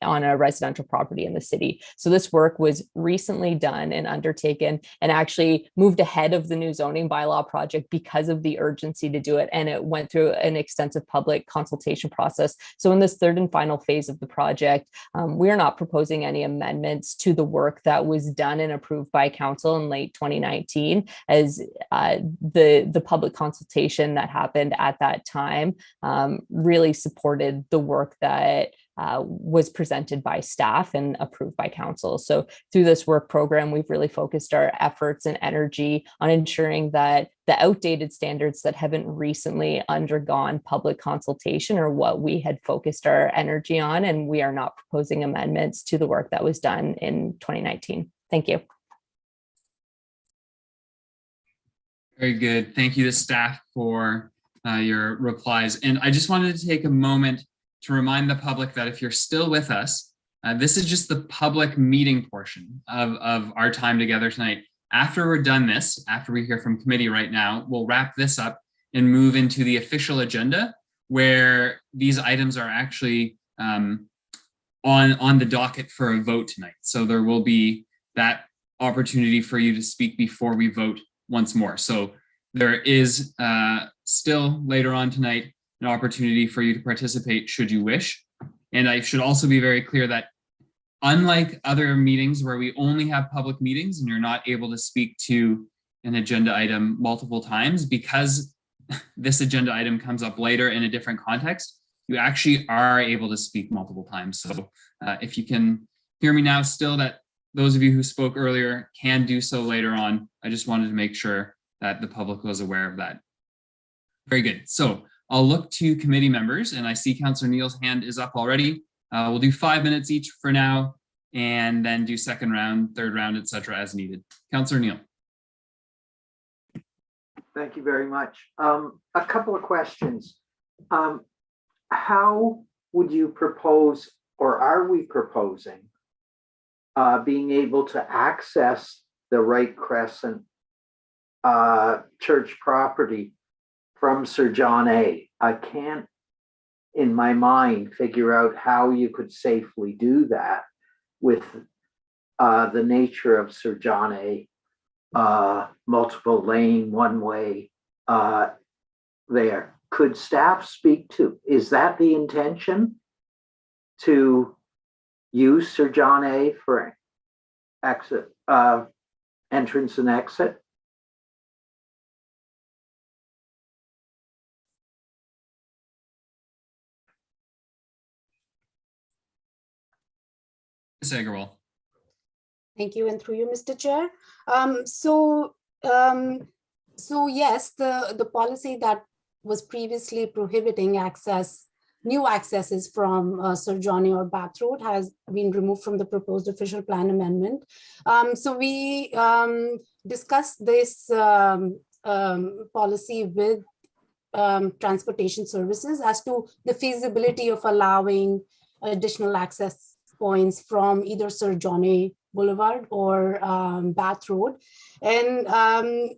on a residential property in the city. So this work was recently done and undertaken and actually moved ahead of the new zoning bylaw project because of the urgency to do it. And it went through an extensive public consultation process. So in this third and final phase of the project, we are not proposing any amendments to the work that was done and approved by council in late 2019, as the public consultation that happened at that time really supported the work that was presented by staff and approved by council. So through this work program, we've really focused our efforts and energy on ensuring that the outdated standards that haven't recently undergone public consultation are what we had focused our energy on, and we are not proposing amendments to the work that was done in 2019. Thank you. Very good. Thank you to staff for your replies. And I just wanted to take a moment to remind the public that if you're still with us, this is just the public meeting portion of our time together tonight. After we're done this, after we hear from committee right now, we'll wrap this up and move into the official agenda, where these items are actually on the docket for a vote tonight. So there will be that opportunity for you to speak before we vote once more. So there is still later on tonight an opportunity for you to participate should you wish. And I should also be very clear that unlike other meetings where we only have public meetings and you're not able to speak to an agenda item multiple times, because this agenda item comes up later in a different context, you actually are able to speak multiple times. So if you can hear me now still, that those of you who spoke earlier can do so later on. I just wanted to make sure that the public was aware of that. Very good. So I'll look to committee members, and I see Councillor Neal's hand is up already. We'll do 5 minutes each for now, and then do second round, third round, etc. as needed. Councillor Neal. Thank you very much. A couple of questions. How would you propose, or are we proposing, being able to access the Wright Crescent church property from Sir John A? I can't, in my mind, figure out how you could safely do that with the nature of Sir John A, multiple lane, one way there. Could staff speak to, is that the intention, to use Sir John A for exit, entrance and exit? Ms. Agarwal. Thank you, and through you, Mr. Chair. So yes, the policy that was previously prohibiting access, new accesses from Sir John A or Bath Road, has been removed from the proposed official plan amendment. So we discussed this policy with transportation services as to the feasibility of allowing additional access points from either Sir John A Boulevard or Bath Road. And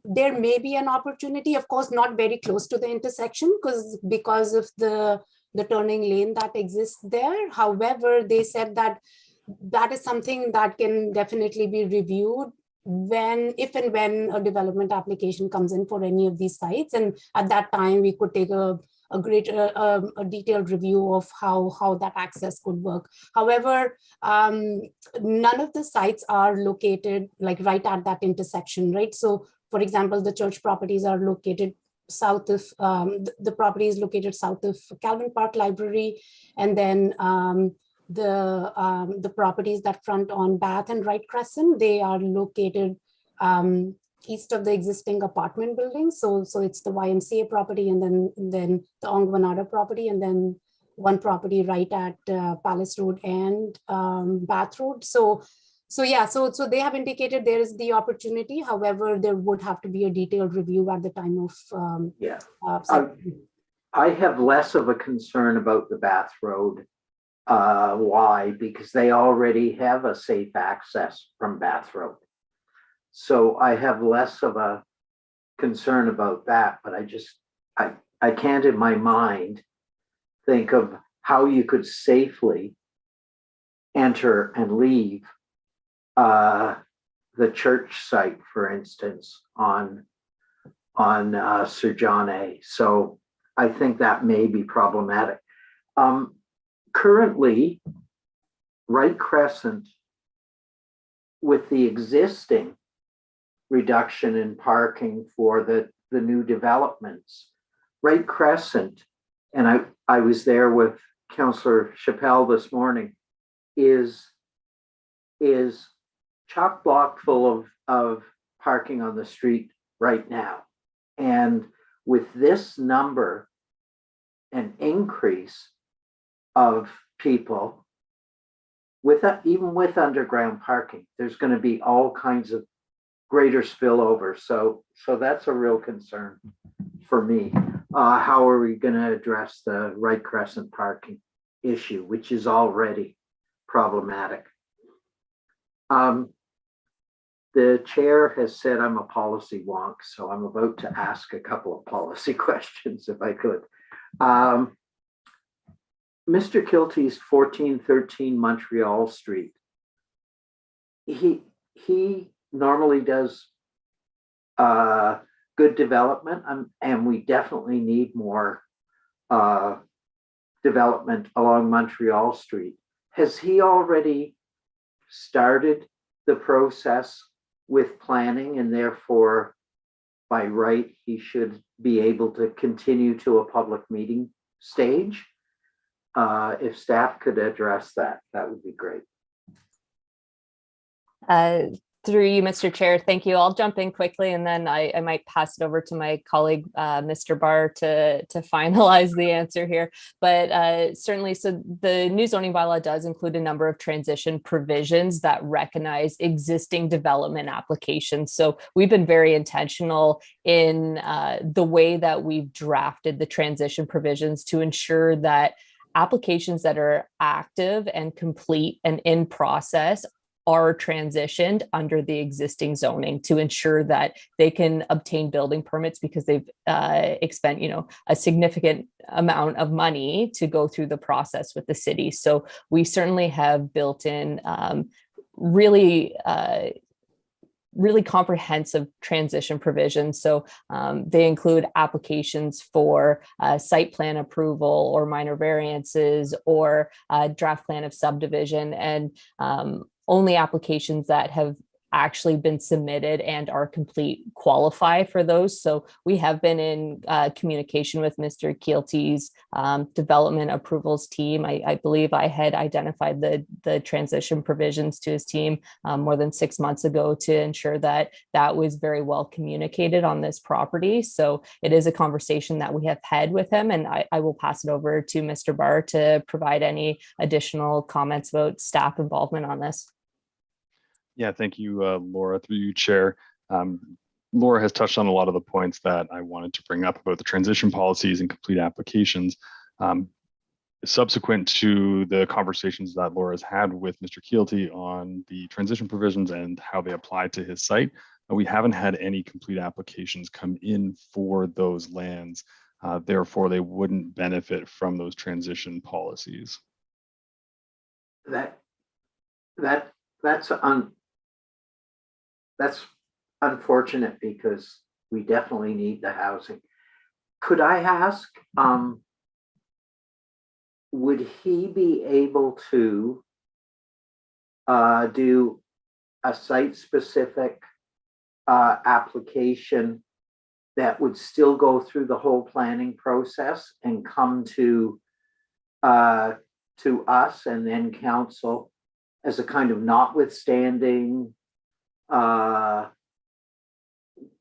there may be an opportunity, of course, not very close to the intersection because of the turning lane that exists there. However, they said that that is something that can definitely be reviewed if and when a development application comes in for any of these sites. And at that time, we could take a detailed review of how that access could work. However, none of the sites are located like right at that intersection, right? So for example, the church properties are located south of, the property is located south of Calvin Park Library. And then the properties that front on Bath and Wright Crescent, they are located east of the existing apartment building. So it's the YMCA property, and then the Ongwanada property, and then one property right at Palace Road and Bath Road. So they have indicated there is the opportunity. However, there would have to be a detailed review at the time of I have less of a concern about the Bath Road. Why? Because they already have a safe access from Bath Road. So I have less of a concern about that, but I can't in my mind think of how you could safely enter and leave the church site, for instance, on Sir John A. So I think that may be problematic. Currently, Wright Crescent, with the existing reduction in parking for the new developments, Wright Crescent, and I was there with Councillor Chappelle this morning, is chock block full of parking on the street right now. And with this number, an increase of people, even with underground parking, there's going to be all kinds of greater spillover. So that's a real concern for me. How are we going to address the Wright Crescent parking issue, which is already problematic? The chair has said I'm a policy wonk, so I'm about to ask a couple of policy questions if I could. Mr. Kilty's 1413 Montreal Street, he normally does good development, and we definitely need more development along Montreal Street. Has he already started the process with planning, and therefore by right he should be able to continue to a public meeting stage? If staff could address that, that would be great. Through you, Mr. Chair, thank you. I'll jump in quickly, and then I might pass it over to my colleague, Mr. Barr, to finalize the answer here. But certainly, so the new zoning bylaw does include a number of transition provisions that recognize existing development applications. So we've been very intentional in the way that we've drafted the transition provisions to ensure that applications that are active and complete and in process are transitioned under the existing zoning to ensure that they can obtain building permits, because they've expend, a significant amount of money to go through the process with the city. So we certainly have built in really comprehensive transition provisions. So they include applications for site plan approval or minor variances or draft plan of subdivision, and only applications that have actually been submitted and are complete qualify for those. So we have been in communication with Mr. Kielty's development approvals team. I believe I had identified the transition provisions to his team more than 6 months ago to ensure that that was very well communicated on this property. So it is a conversation that we have had with him, and I will pass it over to Mr. Barr to provide any additional comments about staff involvement on this. Yeah, thank you, Laura, through you, Chair. Laura has touched on a lot of the points that I wanted to bring up about the transition policies and complete applications. Subsequent to the conversations that Laura has had with Mr. Kielty on the transition provisions and how they apply to his site, we haven't had any complete applications come in for those lands. Therefore, they wouldn't benefit from those transition policies. That's unfortunate, because we definitely need the housing. Could I ask, would he be able to do a site-specific application that would still go through the whole planning process and come to us and then council as a kind of notwithstanding,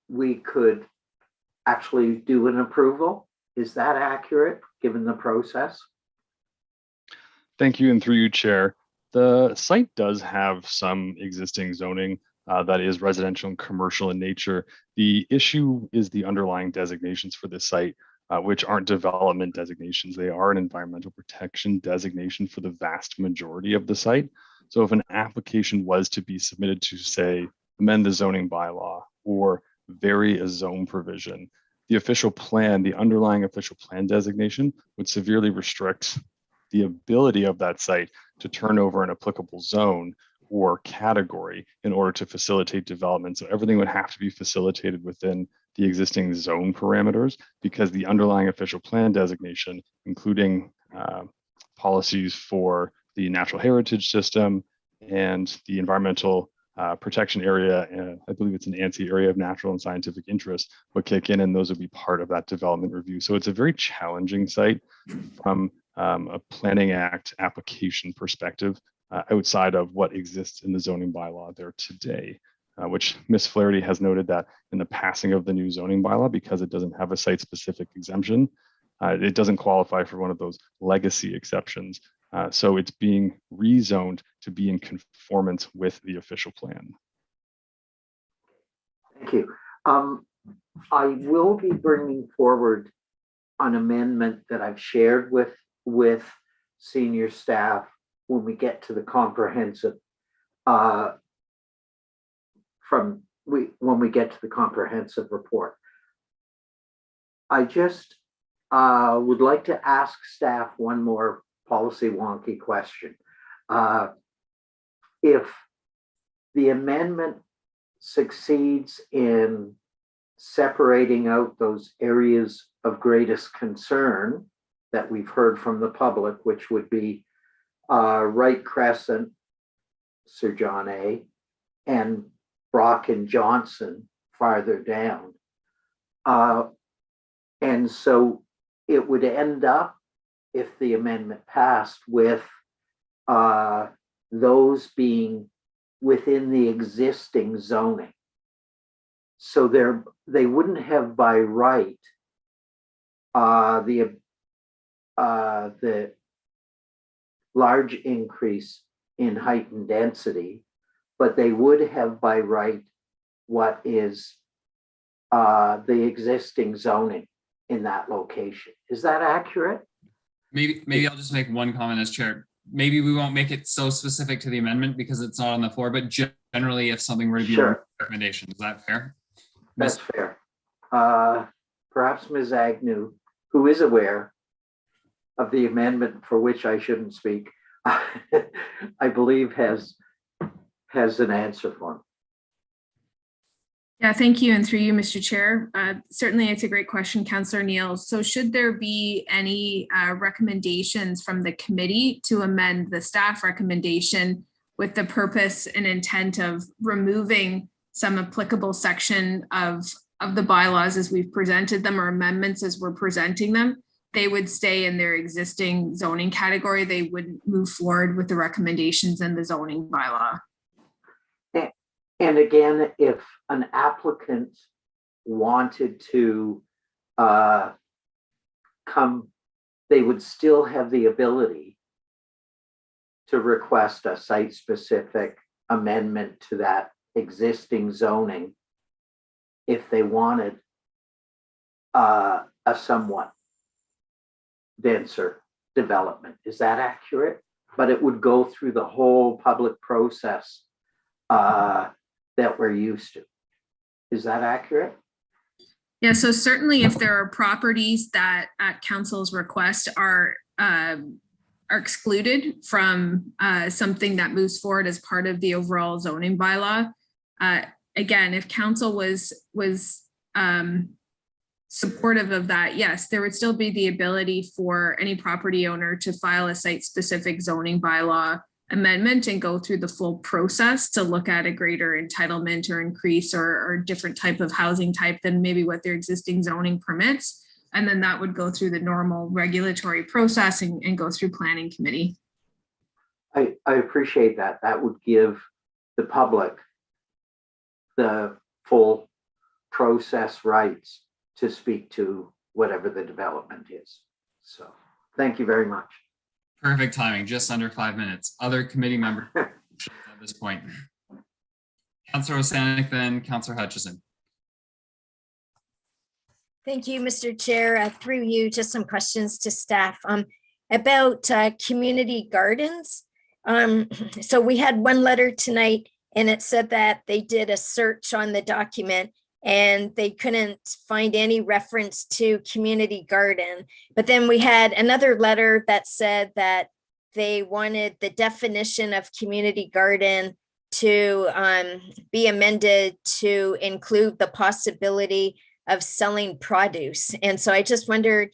we could actually do an approval. Is that accurate, given the process? Thank you, and through you, Chair. The site does have some existing zoning that is residential and commercial in nature. The issue is the underlying designations for this site, which aren't development designations. They are an environmental protection designation for the vast majority of the site. So if an application was to be submitted to, say, amend the zoning bylaw or vary a zone provision, the official plan, the underlying official plan designation would severely restrict the ability of that site to turn over an applicable zone or category in order to facilitate development. So everything would have to be facilitated within the existing zone parameters, because the underlying official plan designation, including policies for the natural heritage system and the environmental protection area, and I believe it's an ANSI, area of natural and scientific interest, would kick in, and those would be part of that development review. So it's a very challenging site from a Planning Act application perspective, outside of what exists in the zoning bylaw there today, which Ms. Flaherty has noted that in the passing of the new zoning bylaw, because it doesn't have a site-specific exemption, it doesn't qualify for one of those legacy exceptions. So it's being rezoned to be in conformance with the official plan. Thank you. I will be bringing forward an amendment that I've shared with senior staff when we get to the comprehensive when we get to the comprehensive report. I just would like to ask staff one more policy wonky question. If the amendment succeeds in separating out those areas of greatest concern that we've heard from the public, which would be Wright Crescent, Sir John A, and Brock and Johnson farther down. And so it would end up, if the amendment passed, with those being within the existing zoning. So they wouldn't have by right the large increase in height and density, but they would have by right what is the existing zoning in that location. Is that accurate? Maybe I'll just make one comment as chair. Maybe we won't make it so specific to the amendment because it's not on the floor, but generally if something were to be a recommendation, is that fair? That's fair. Perhaps Ms. Agnew, who is aware of the amendment for which I shouldn't speak, I believe has an answer for me. Yeah, thank you. And through you, Mr. Chair, certainly it's a great question, Councillor Neal. So should there be any recommendations from the committee to amend the staff recommendation with the purpose and intent of removing some applicable section of the bylaws as we've presented them, or amendments as we're presenting them, they would stay in their existing zoning category. They wouldn't move forward with the recommendations in the zoning bylaw. And again, if an applicant wanted to come, they would still have the ability to request a site-specific amendment to that existing zoning if they wanted a somewhat denser development. Is that accurate? But it would go through the whole public process that we're used to. Is that accurate? Yeah, so certainly if there are properties that at council's request are excluded from something that moves forward as part of the overall zoning bylaw, again, if council was supportive of that, yes, there would still be the ability for any property owner to file a site-specific zoning bylaw amendment and go through the full process to look at a greater entitlement or increase or different type of housing type than maybe what their existing zoning permits. And then that would go through the normal regulatory process and go through planning committee. I appreciate that. That would give the public the full process rights to speak to whatever the development is. So thank you very much. Perfect timing, just under 5 minutes. Other committee members at this point. Councillor Osanek, then Councillor Hutchison. Thank you, Mr. Chair. Through you, just some questions to staff about community gardens. So we had one letter tonight and it said that they did a search on the document and they couldn't find any reference to community garden. But then we had another letter that said that they wanted the definition of community garden to be amended to include the possibility of selling produce. And so I just wondered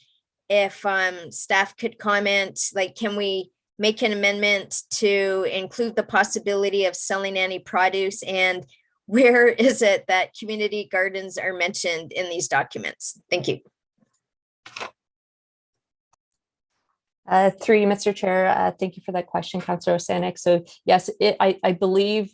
if staff could comment, like, can we make an amendment to include the possibility of selling any produce, and where is it that community gardens are mentioned in these documents? Thank you. Through you, Mr. Chair, thank you for that question, Councillor Osanek. So yes, I believe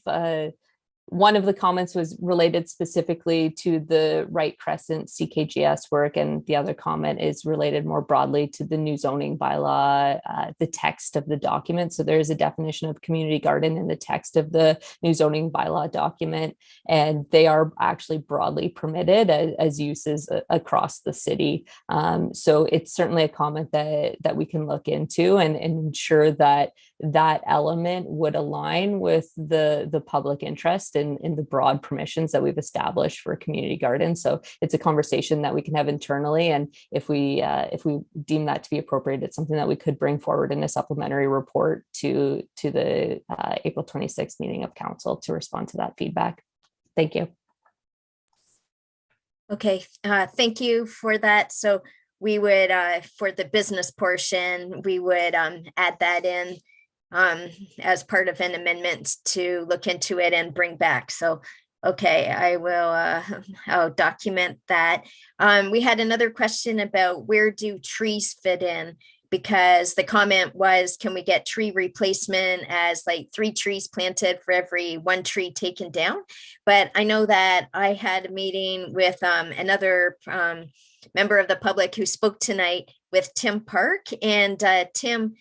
one of the comments was related specifically to the Right Crescent CKGS work, and the other comment is related more broadly to the new zoning bylaw, the text of the document. So there is a definition of community garden in the text of the new zoning bylaw document, and they are actually broadly permitted as uses across the city. So it's certainly a comment that we can look into and ensure that that element would align with the public interest in the broad permissions that we've established for community gardens. So it's a conversation that we can have internally, and if we deem that to be appropriate, it's something that we could bring forward in a supplementary report to the April 26th meeting of council to respond to that feedback. Thank you. Okay, thank you for that. So we would, for the business portion, we would add that in as part of an amendment to look into it and bring back. So, okay, I will I'll document that. We had another question about where do trees fit in, because the comment was, can we get tree replacement as like 3 trees planted for every 1 tree taken down? But I know that I had a meeting with another member of the public who spoke tonight with Tim Park, and Tim,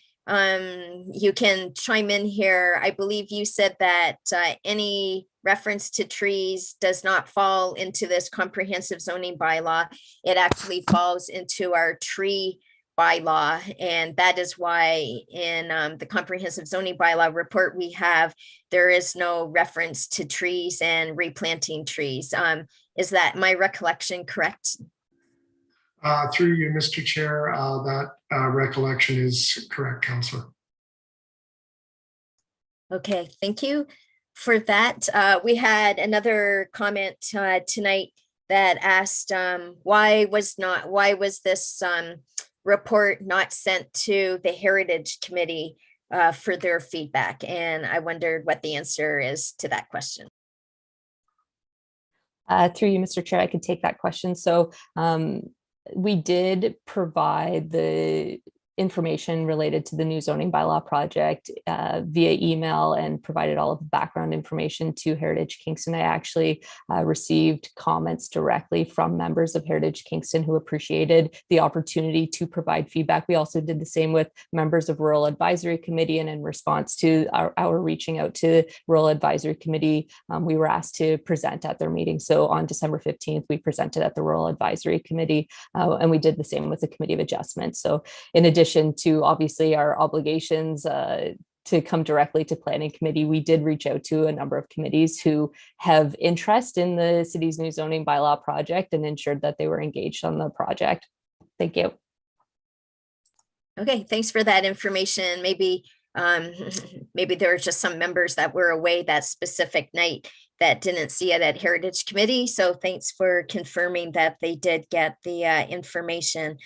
you can chime in here. I believe you said that any reference to trees does not fall into this comprehensive zoning bylaw. It actually falls into our tree bylaw. And that is why in the comprehensive zoning bylaw report we have, there is no reference to trees and replanting trees. Is that my recollection correct? Through you, Mr. Chair, that recollection is correct, Councillor. Okay, thank you for that. We had another comment tonight that asked why was this report not sent to the Heritage Committee for their feedback? And I wondered what the answer is to that question. Through you, Mr. Chair, I could take that question. So we did provide the information related to the new zoning bylaw project via email and provided all of the background information to Heritage Kingston. I actually received comments directly from members of Heritage Kingston who appreciated the opportunity to provide feedback. We also did the same with members of Rural Advisory Committee, and in response to our reaching out to Rural Advisory Committee, we were asked to present at their meeting. So on December 15th, we presented at the Rural Advisory Committee, and we did the same with the Committee of Adjustment. So in addition to obviously our obligations to come directly to Planning Committee, we did reach out to a number of committees who have interest in the city's new zoning bylaw project and ensured that they were engaged on the project. Thank you. Okay, thanks for that information. Maybe there were just some members that were away that specific night that didn't see it at Heritage Committee. So thanks for confirming that they did get the information.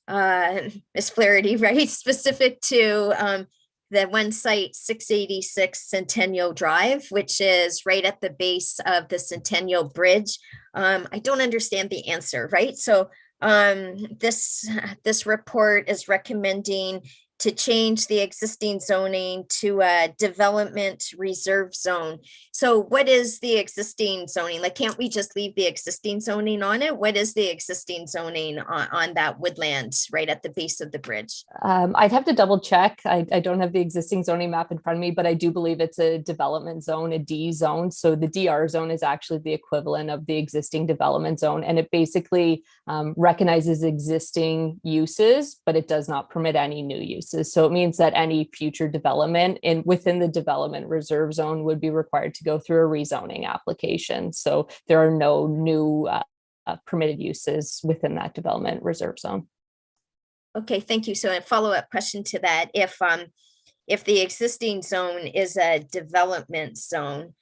Ms. Flaherty, right, specific to the one site, 686 Centennial Drive, which is right at the base of the Centennial Bridge. I don't understand the answer, right? So this report is recommending to change the existing zoning to a development reserve zone. So what is the existing zoning? Like, can't we just leave the existing zoning on it? What is the existing zoning on that woodland right at the base of the bridge? I'd have to double check. I don't have the existing zoning map in front of me, but I do believe it's a development zone, a D zone. So the DR zone is actually the equivalent of the existing development zone. And it basically recognizes existing uses, but it does not permit any new uses. So it means that any future development within the development reserve zone would be required to go through a rezoning application. So there are no new permitted uses within that development reserve zone. Okay, thank you. So a follow-up question to that, if the existing zone is a development zone,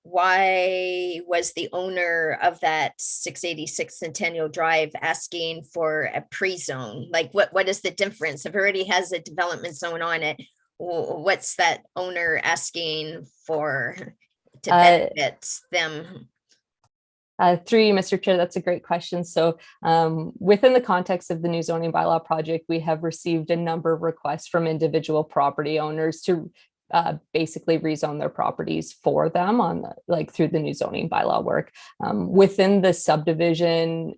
why was the owner of that 686 Centennial Drive asking for a pre-zone? Like, what is the difference? If it already has a development zone on it, what's that owner asking for to benefit them? Through you, Mr. Chair, that's a great question. So within the context of the new zoning bylaw project, we have received a number of requests from individual property owners to basically rezone their properties for them through the new zoning bylaw work. Within the subdivision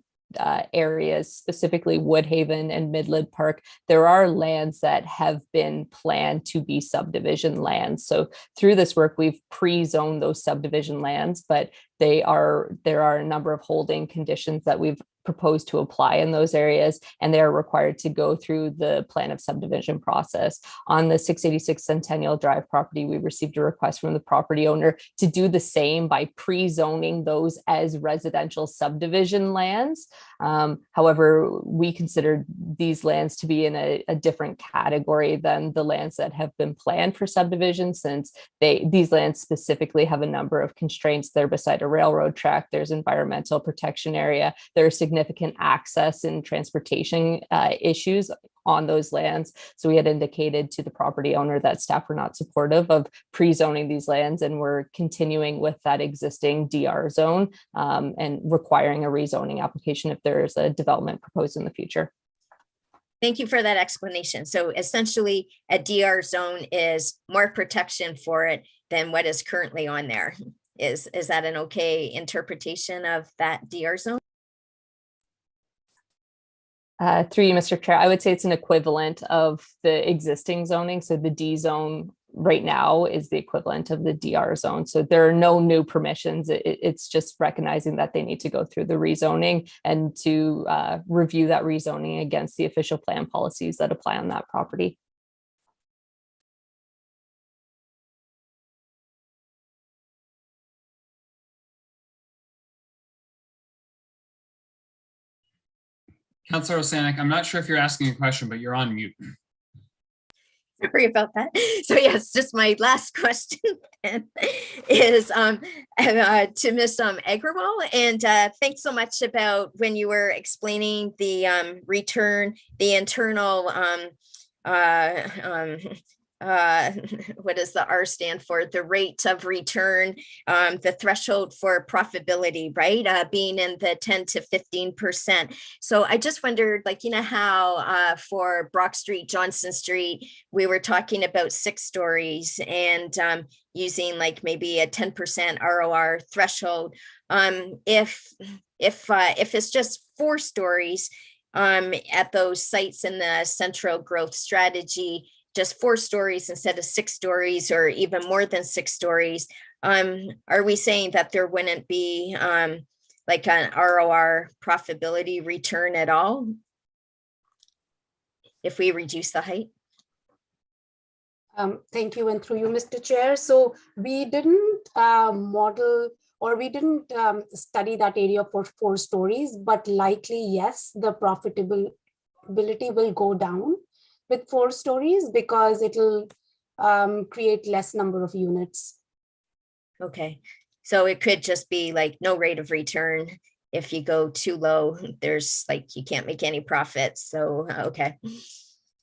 areas, specifically Woodhaven and Midland Park, there are lands that have been planned to be subdivision lands. So through this work, we've pre-zoned those subdivision lands, but there are a number of holding conditions that we've proposed to apply in those areas, and they are required to go through the plan of subdivision process. On the 686 Centennial Drive property, we received a request from the property owner to do the same by pre-zoning those as residential subdivision lands. However, we considered these lands to be in a different category than the lands that have been planned for subdivision, since these lands specifically have a number of constraints. They're beside a railroad track, there's environmental protection area, there are significant access and transportation issues on those lands. So we had indicated to the property owner that staff were not supportive of pre-zoning these lands, and we're continuing with that existing DR zone and requiring a rezoning application if there's a development proposed in the future. Thank you for that explanation. So essentially, a DR zone is more protection for it than what is currently on there. Is that an okay interpretation of that DR zone? Through you, Mr. Chair, I would say it's an equivalent of the existing zoning. So the D zone right now is the equivalent of the DR zone. So there are no new permissions. It's just recognizing that they need to go through the rezoning and to review that rezoning against the official plan policies that apply on that property. Councillor Osanek, I'm not sure if you're asking a question, but you're on mute. Sorry about that. So yes, just my last question is to Ms. Agrawal, and thanks so much about when you were explaining the return, the internal what does the R stand for? The rate of return, the threshold for profitability, right? Being in the 10 to 15%. So I just wondered, like, you know how for Brock Street, Johnson Street, we were talking about 6 stories and using like maybe a 10% ROR threshold. If it's just 4 stories at those sites in the central growth strategy, just 4 stories instead of 6 stories, or even more than 6 stories, are we saying that there wouldn't be like an ROR profitability return at all if we reduce the height? Thank you, and through you, Mr. Chair. So we didn't model, or we didn't study that area for 4 stories, but likely, yes, the profitability will go down with 4 stories because it'll create less number of units. Okay, so it could just be like no rate of return. If you go too low, there's like, you can't make any profits. So, okay.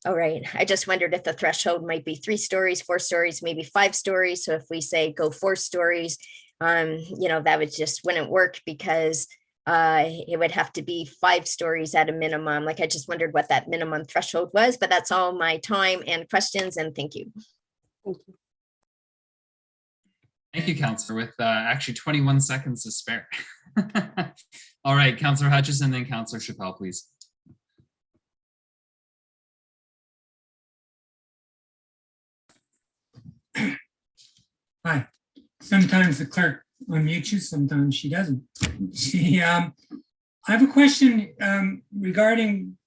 All right. I just wondered if the threshold might be 3 stories, 4 stories, maybe 5 stories. So if we say go 4 stories, that would just wouldn't work because it would have to be 5 stories at a minimum. Like I just wondered what that minimum threshold was, but that's all my time and questions. And thank you. Thank you. Thank you, Councillor, with actually 21 seconds to spare. All right, Councillor Hutchison, then Councillor Chappelle, please. Hi. Sometimes the clerk unmutes you, sometimes she doesn't. I have a question regarding,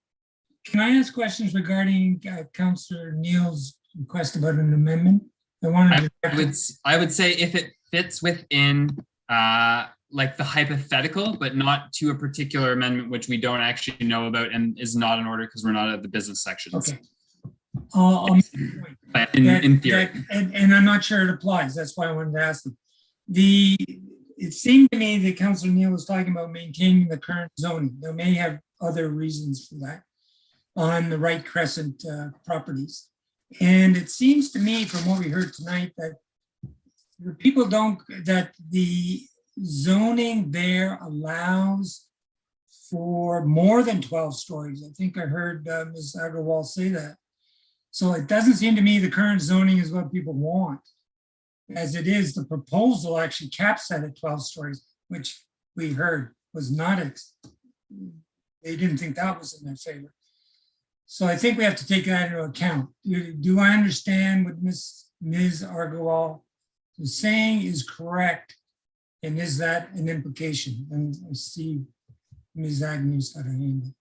can I ask questions regarding Councillor Neal's request about an amendment? I would say if it fits within like the hypothetical, but not to a particular amendment, which we don't actually know about and is not in order because we're not at the business sections. Okay. But in theory. And I'm not sure it applies. That's why I wanted to ask them. It seemed to me that Councillor Neal was talking about maintaining the current zoning. There may have other reasons for that on the Wright Crescent properties. And it seems to me from what we heard tonight that that the zoning there allows for more than 12 stories. I think I heard Ms. Agarwal say that. So it doesn't seem to me the current zoning is what people want. As it is, the proposal actually caps that at 12 stories, which we heard was not, they didn't think that was in their favor. So I think we have to take that into account. Do I understand what Ms. Agarwal is saying is correct? And is that an implication? And I see Ms. Agnew's got her hand up.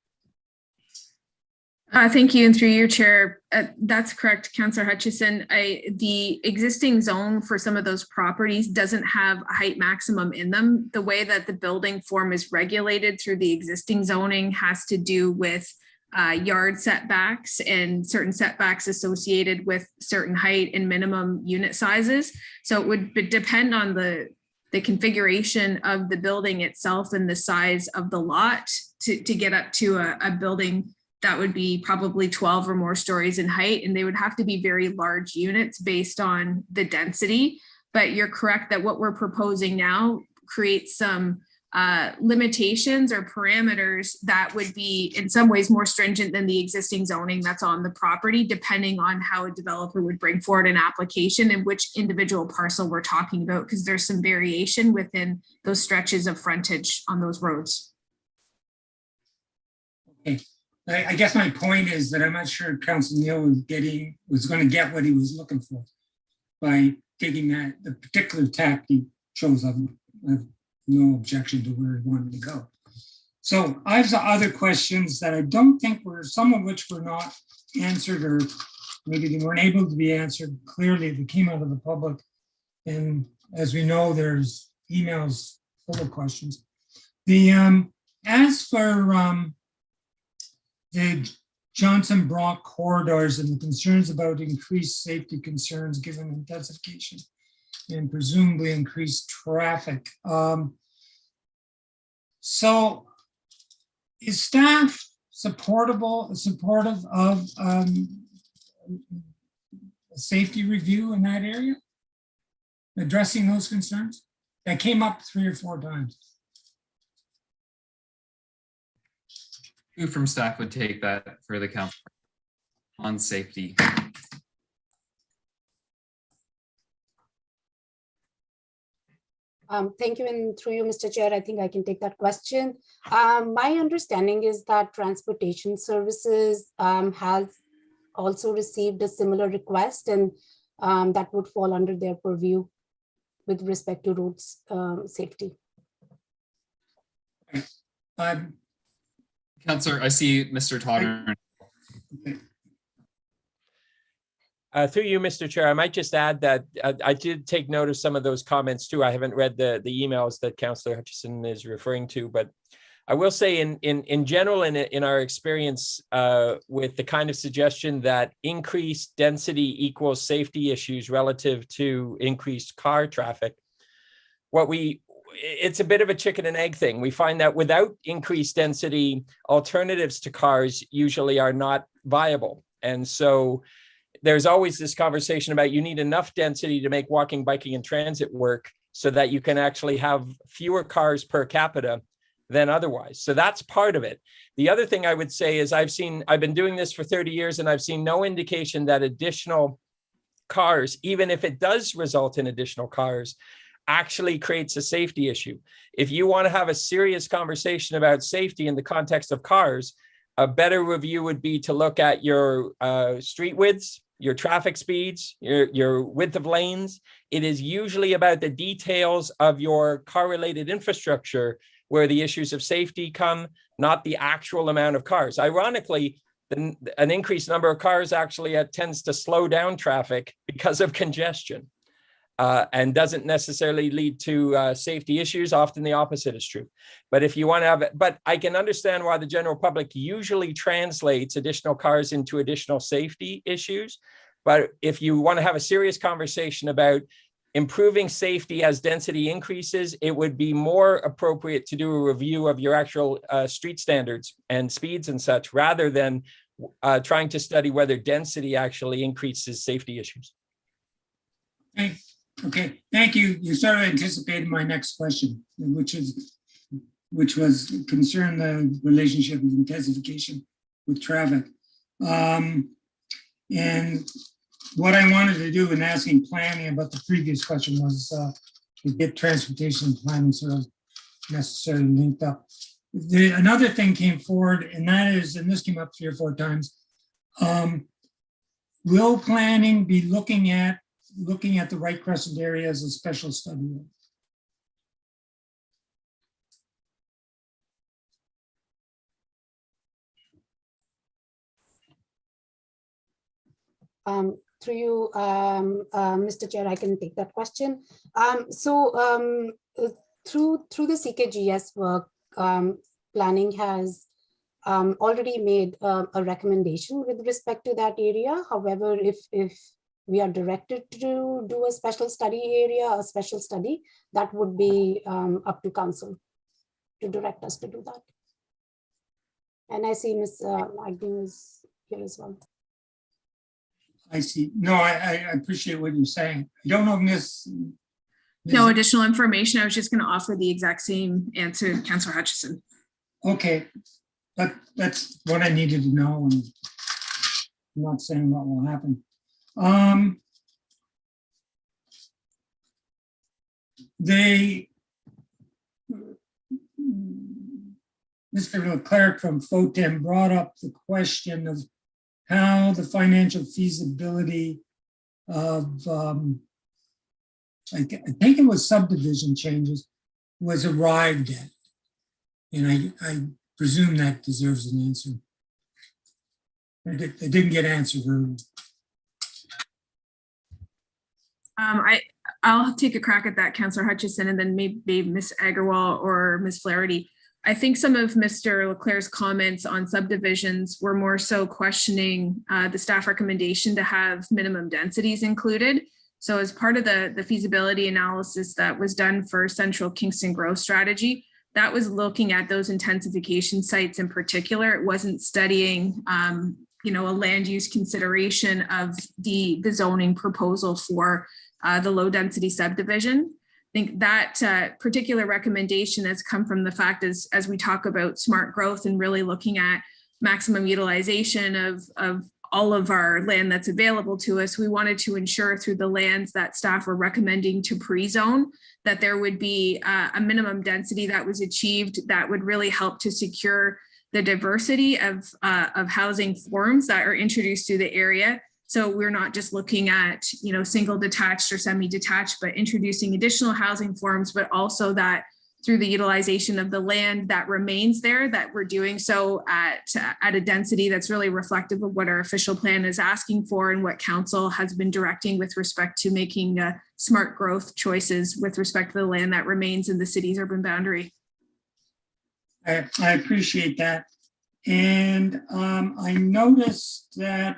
Thank you, and through you, Chair. That's correct, Councillor Hutchison. The existing zone for some of those properties doesn't have a height maximum in them. The way that the building form is regulated through the existing zoning has to do with yard setbacks and certain setbacks associated with certain height and minimum unit sizes. So it would depend on the configuration of the building itself and the size of the lot to get up to a building that would be probably 12 or more stories in height, and they would have to be very large units based on the density. But you're correct that what we're proposing now creates some limitations or parameters that would be in some ways more stringent than the existing zoning that's on the property, depending on how a developer would bring forward an application and which individual parcel we're talking about, because there's some variation within those stretches of frontage on those roads. Okay. I guess my point is that I'm not sure Councillor Neal was going to get what he was looking for by taking the particular tack he chose. I have no objection to where he wanted to go. So I have some other questions that I don't think some of which were not answered, or maybe they weren't able to be answered clearly that came out of the public. And as we know, there's emails full of questions. As for the Johnson Brock corridors and the concerns about increased safety concerns given intensification and presumably increased traffic. So is staff supportive of a safety review in that area? Addressing those concerns? That came up 3 or 4 times. Who from staff would take that for the council on safety? Thank you, and through you, Mr. Chair, I think I can take that question. My understanding is that Transportation Services has also received a similar request, and that would fall under their purview with respect to road safety. Councillor, I see Mr. Totter. Through you, Mr. Chair, I might just add that I did take note of some of those comments too. I haven't read the emails that Councillor Hutchison is referring to, but I will say in general, in our experience with the kind of suggestion that increased density equals safety issues relative to increased car traffic, it's a bit of a chicken and egg thing. We find that without increased density, alternatives to cars usually are not viable. And so there's always this conversation about you need enough density to make walking, biking, and transit work so that you can actually have fewer cars per capita than otherwise. So that's part of it. The other thing I would say is I've been doing this for 30 years and I've seen no indication that additional cars, even if it does result in additional cars, actually creates a safety issue. If you want to have a serious conversation about safety in the context of cars, a better review would be to look at your street widths, your traffic speeds, your width of lanes. It is usually about the details of your car-related infrastructure where the issues of safety come, not the actual amount of cars. Ironically, an increased number of cars actually tends to slow down traffic because of congestion and doesn't necessarily lead to safety issues. Often the opposite is true. But if you want to have it, but I can understand why the general public usually translates additional cars into additional safety issues. But if you want to have a serious conversation about improving safety as density increases, it would be more appropriate to do a review of your actual street standards and speeds and such, rather than trying to study whether density actually increases safety issues. Okay, thank you. You sort of anticipated my next question, which was concern the relationship of intensification with traffic. And what I wanted to do in asking planning about the previous question was to get transportation and planning sort of necessarily linked up. Another thing came forward, and that is, and this came up 3 or 4 times, will planning be looking at the White Crescent area as a special study? Through you, Mr. Chair, I can take that question. Through the CKGS work, planning has already made a recommendation with respect to that area. However, if we are directed to do a special study, that would be up to council to direct us to do that. And I see Ms. Agnew is here as well. I see. No, I appreciate what you're saying. I don't know, Ms. No additional information. I was just going to offer the exact same answer to Councillor Hutchison. Okay, but that's what I needed to know, and I'm not saying what will happen. Mr. Leclerc from FOTEM brought up the question of how the financial feasibility of, I think it was subdivision changes, was arrived at. And I presume that deserves an answer. It didn't get answered earlier. I'll take a crack at that, Councillor Hutchison, and then maybe Ms. Agarwal or Ms. Flaherty. I think some of Mr. Leclerc's comments on subdivisions were more so questioning the staff recommendation to have minimum densities included. So as part of the feasibility analysis that was done for Central Kingston Growth Strategy, that was looking at those intensification sites in particular. It wasn't studying a land use consideration of the zoning proposal for the low density subdivision. I think that particular recommendation has come from the fact as we talk about smart growth and really looking at maximum utilization of all of our land that's available to us. We wanted to ensure through the lands that staff were recommending to pre-zone that there would be a minimum density that was achieved that would really help to secure the diversity of housing forms that are introduced to the area. So we're not just looking at, single detached or semi-detached, but introducing additional housing forms, but also that through the utilization of the land that remains there, that we're doing so at a density that's really reflective of what our official plan is asking for and what council has been directing with respect to making smart growth choices with respect to the land that remains in the city's urban boundary. I appreciate that. And I noticed that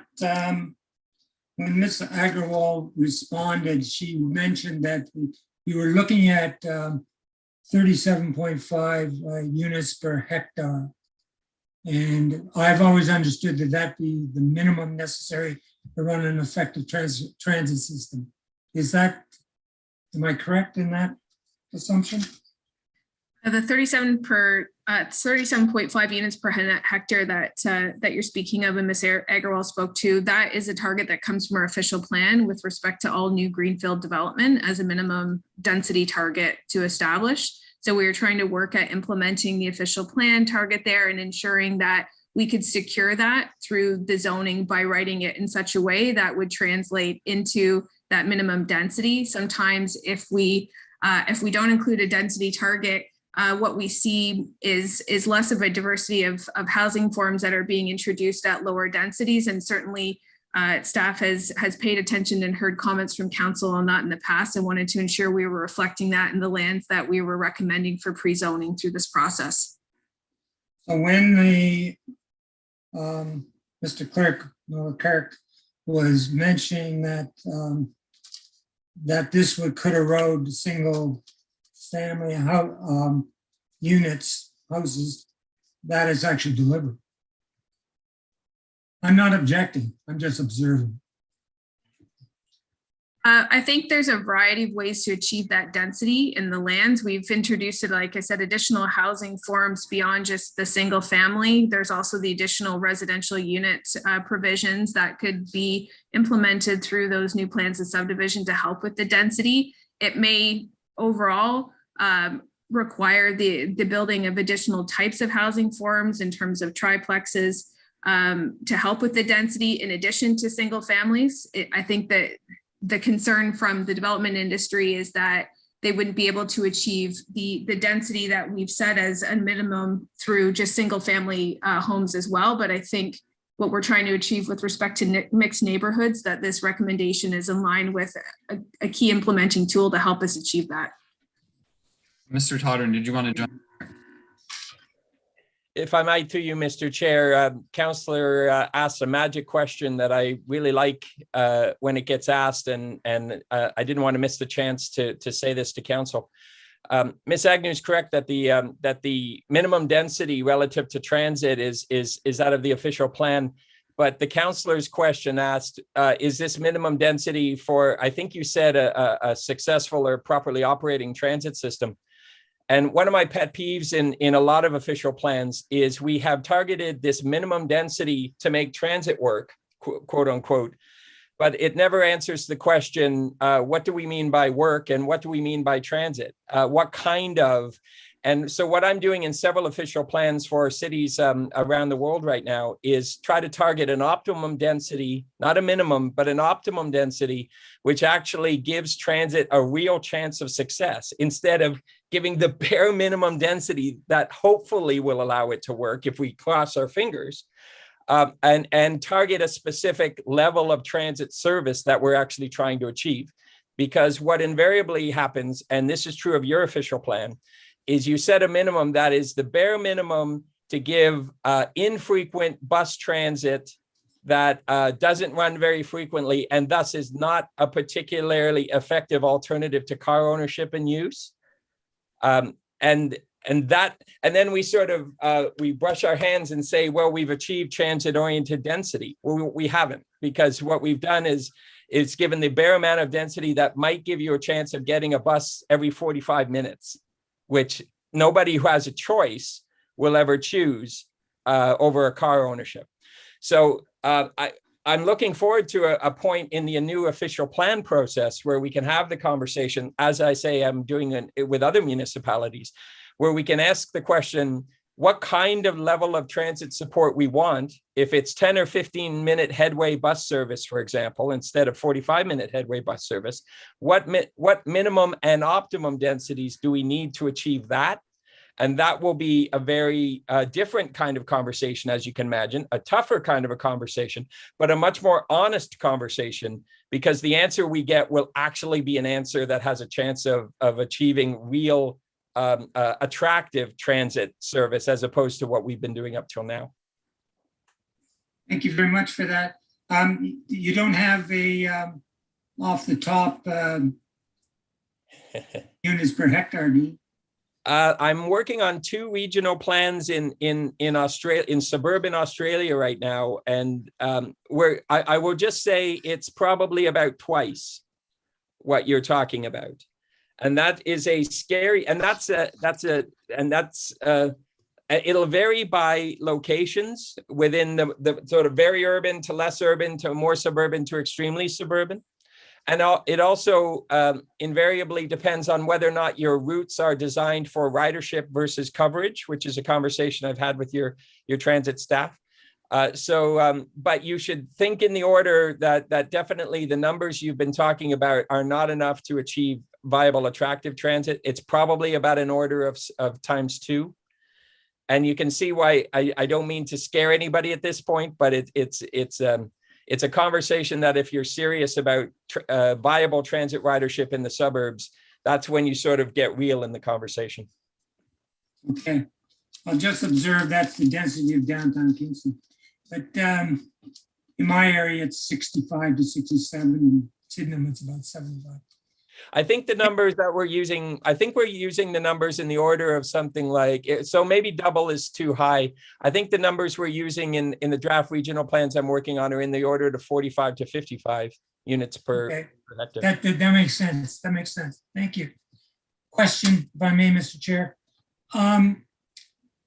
when Ms. Agarwal responded, she mentioned that you were looking at 37.5 units per hectare. And I've always understood that that be the minimum necessary to run an effective transit system. Am I correct in that assumption? The 37.5 units per hectare that you're speaking of and Ms. Agarwal spoke to, that is a target that comes from our official plan with respect to all new greenfield development as a minimum density target to establish. So we are trying to work at implementing the official plan target there and ensuring that we could secure that through the zoning by writing it in such a way that would translate into that minimum density. Sometimes if we don't include a density target, what we see is less of a diversity of housing forms that are being introduced at lower densities. And certainly staff has paid attention and heard comments from council on that in the past and wanted to ensure we were reflecting that in the lands that we were recommending for pre-zoning through this process. So when the Mr. Clerk was mentioning that that this could erode single family houses, that is actually deliberate. I'm not objecting, I'm just observing. I think there's a variety of ways to achieve that density in the lands. We've introduced, like I said, additional housing forms beyond just the single family. There's also the additional residential unit provisions that could be implemented through those new plans of subdivision to help with the density. It may overall require the building of additional types of housing forms in terms of triplexes to help with the density in addition to single families. I think that the concern from the development industry is that they wouldn't be able to achieve the density that we've set as a minimum through just single family homes as well. But I think what we're trying to achieve with respect to mixed neighborhoods, that this recommendation is in line with a key implementing tool to help us achieve that. Mr. Todern, did you want to join? If I might, through you, Mr. Chair, Councillor asked a magic question that I really like when it gets asked, and I didn't want to miss the chance to say this to Council. Ms. Agnew is correct that the minimum density relative to transit is out of the official plan. But the councillor's question asked, is this minimum density for, I think you said, a successful or properly operating transit system? And one of my pet peeves in a lot of official plans is we have targeted this minimum density to make transit work, quote unquote, but it never answers the question, what do we mean by work and what do we mean by transit? What kind of, and so what I'm doing in several official plans for cities around the world right now is try to target an optimum density, not a minimum, but an optimum density, which actually gives transit a real chance of success instead of giving the bare minimum density that hopefully will allow it to work if we cross our fingers, and target a specific level of transit service that we're actually trying to achieve. Because what invariably happens, and this is true of your official plan, is you set a minimum that is the bare minimum to give infrequent bus transit that doesn't run very frequently and thus is not a particularly effective alternative to car ownership and use. And then we sort of we brush our hands and say, well, we've achieved transit-oriented density. Well, we haven't, because what we've done is given the bare amount of density that might give you a chance of getting a bus every 45 minutes, which nobody who has a choice will ever choose over a car ownership. So I'm looking forward to a point in the new official plan process where we can have the conversation, as I say, I'm doing it with other municipalities, where we can ask the question, what kind of level of transit support we want. If it's 10 or 15 minute headway bus service, for example, instead of 45-minute headway bus service, what minimum and optimum densities do we need to achieve that? And that will be a very different kind of conversation, as you can imagine, a tougher kind of a conversation, but a much more honest conversation, because the answer we get will actually be an answer that has a chance of achieving real attractive transit service, as opposed to what we've been doing up till now. Thank you very much for that. You don't have a off the top units per hectare, do you? I'm working on 2 regional plans in Australia, in suburban Australia right now, and I will just say it's probably about twice what you're talking about, and that is a scary. And it'll vary by locations within the sort of very urban to less urban to more suburban to extremely suburban. And it also invariably depends on whether or not your routes are designed for ridership versus coverage, which is a conversation I've had with your transit staff. But you should think in the order that definitely the numbers you've been talking about are not enough to achieve viable, attractive transit. It's probably about an order of times 2. And you can see why I don't mean to scare anybody at this point, but it's a conversation that if you're serious about viable transit ridership in the suburbs, that's when you sort of get real in the conversation. Okay, I'll just observe that's the density of downtown Kingston. But in my area, it's 65 to 67, and Sydenham, it's about 75. I think the numbers that we're using, we're using the numbers in the order of something like, so maybe double is too high. I think the numbers we're using in the draft regional plans I'm working on are in the order to 45 to 55 units per hectare. That makes sense. That makes sense. Thank you. Question, if I may, Mr. Chair.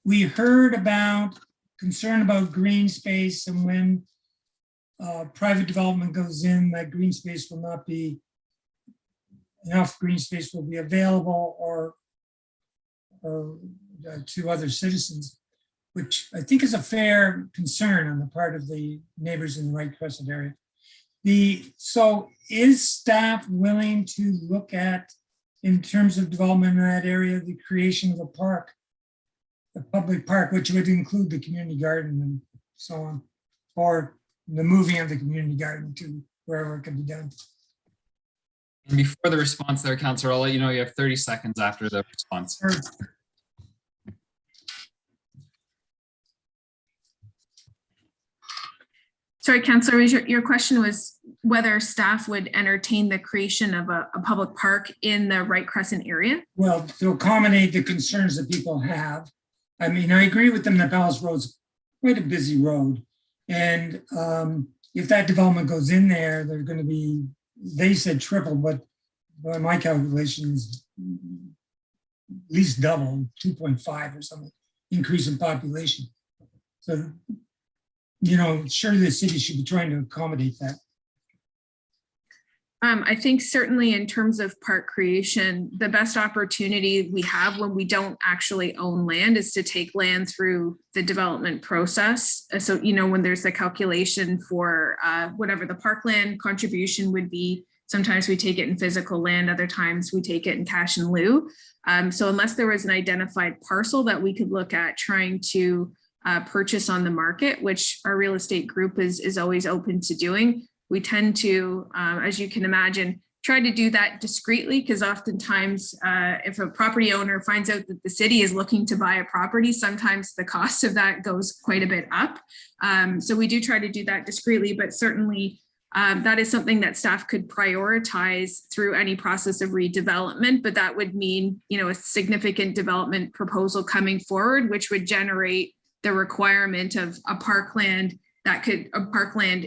We heard about concern about green space, and when private development goes in, that green space will not be enough green space will be available or to other citizens, which I think is a fair concern on the part of the neighbors in the Wright Crescent area. So is staff willing to look at, in terms of development in that area, the creation of a park, a public park, which would include the community garden and so on, or the moving of the community garden to wherever it can be done? And before the response there, Councillor, I'll let you know you have 30 seconds after the response. Sorry, Councillor, your question was whether staff would entertain the creation of a public park in the Wright Crescent area? Well, to accommodate the concerns that people have. I mean, I agree with them that Bellows Road's quite a busy road. And if that development goes in there, they're going to be, they said triple, but by my calculations, at least double, 2.5 or something, increase in population. So, you know, surely the city should be trying to accommodate that. I think certainly in terms of park creation, the best opportunity we have when we don't actually own land is to take land through the development process. So, you know, when there's the calculation for whatever the parkland contribution would be, sometimes we take it in physical land, other times we take it in cash in lieu. So unless there was an identified parcel that we could look at trying to purchase on the market, which our real estate group is always open to doing, we tend to, as you can imagine, try to do that discreetly, because oftentimes if a property owner finds out that the city is looking to buy a property, sometimes the cost of that goes quite a bit up. So we do try to do that discreetly, but certainly that is something that staff could prioritize through any process of redevelopment, but that would mean, you know, a significant development proposal coming forward, which would generate the requirement of a parkland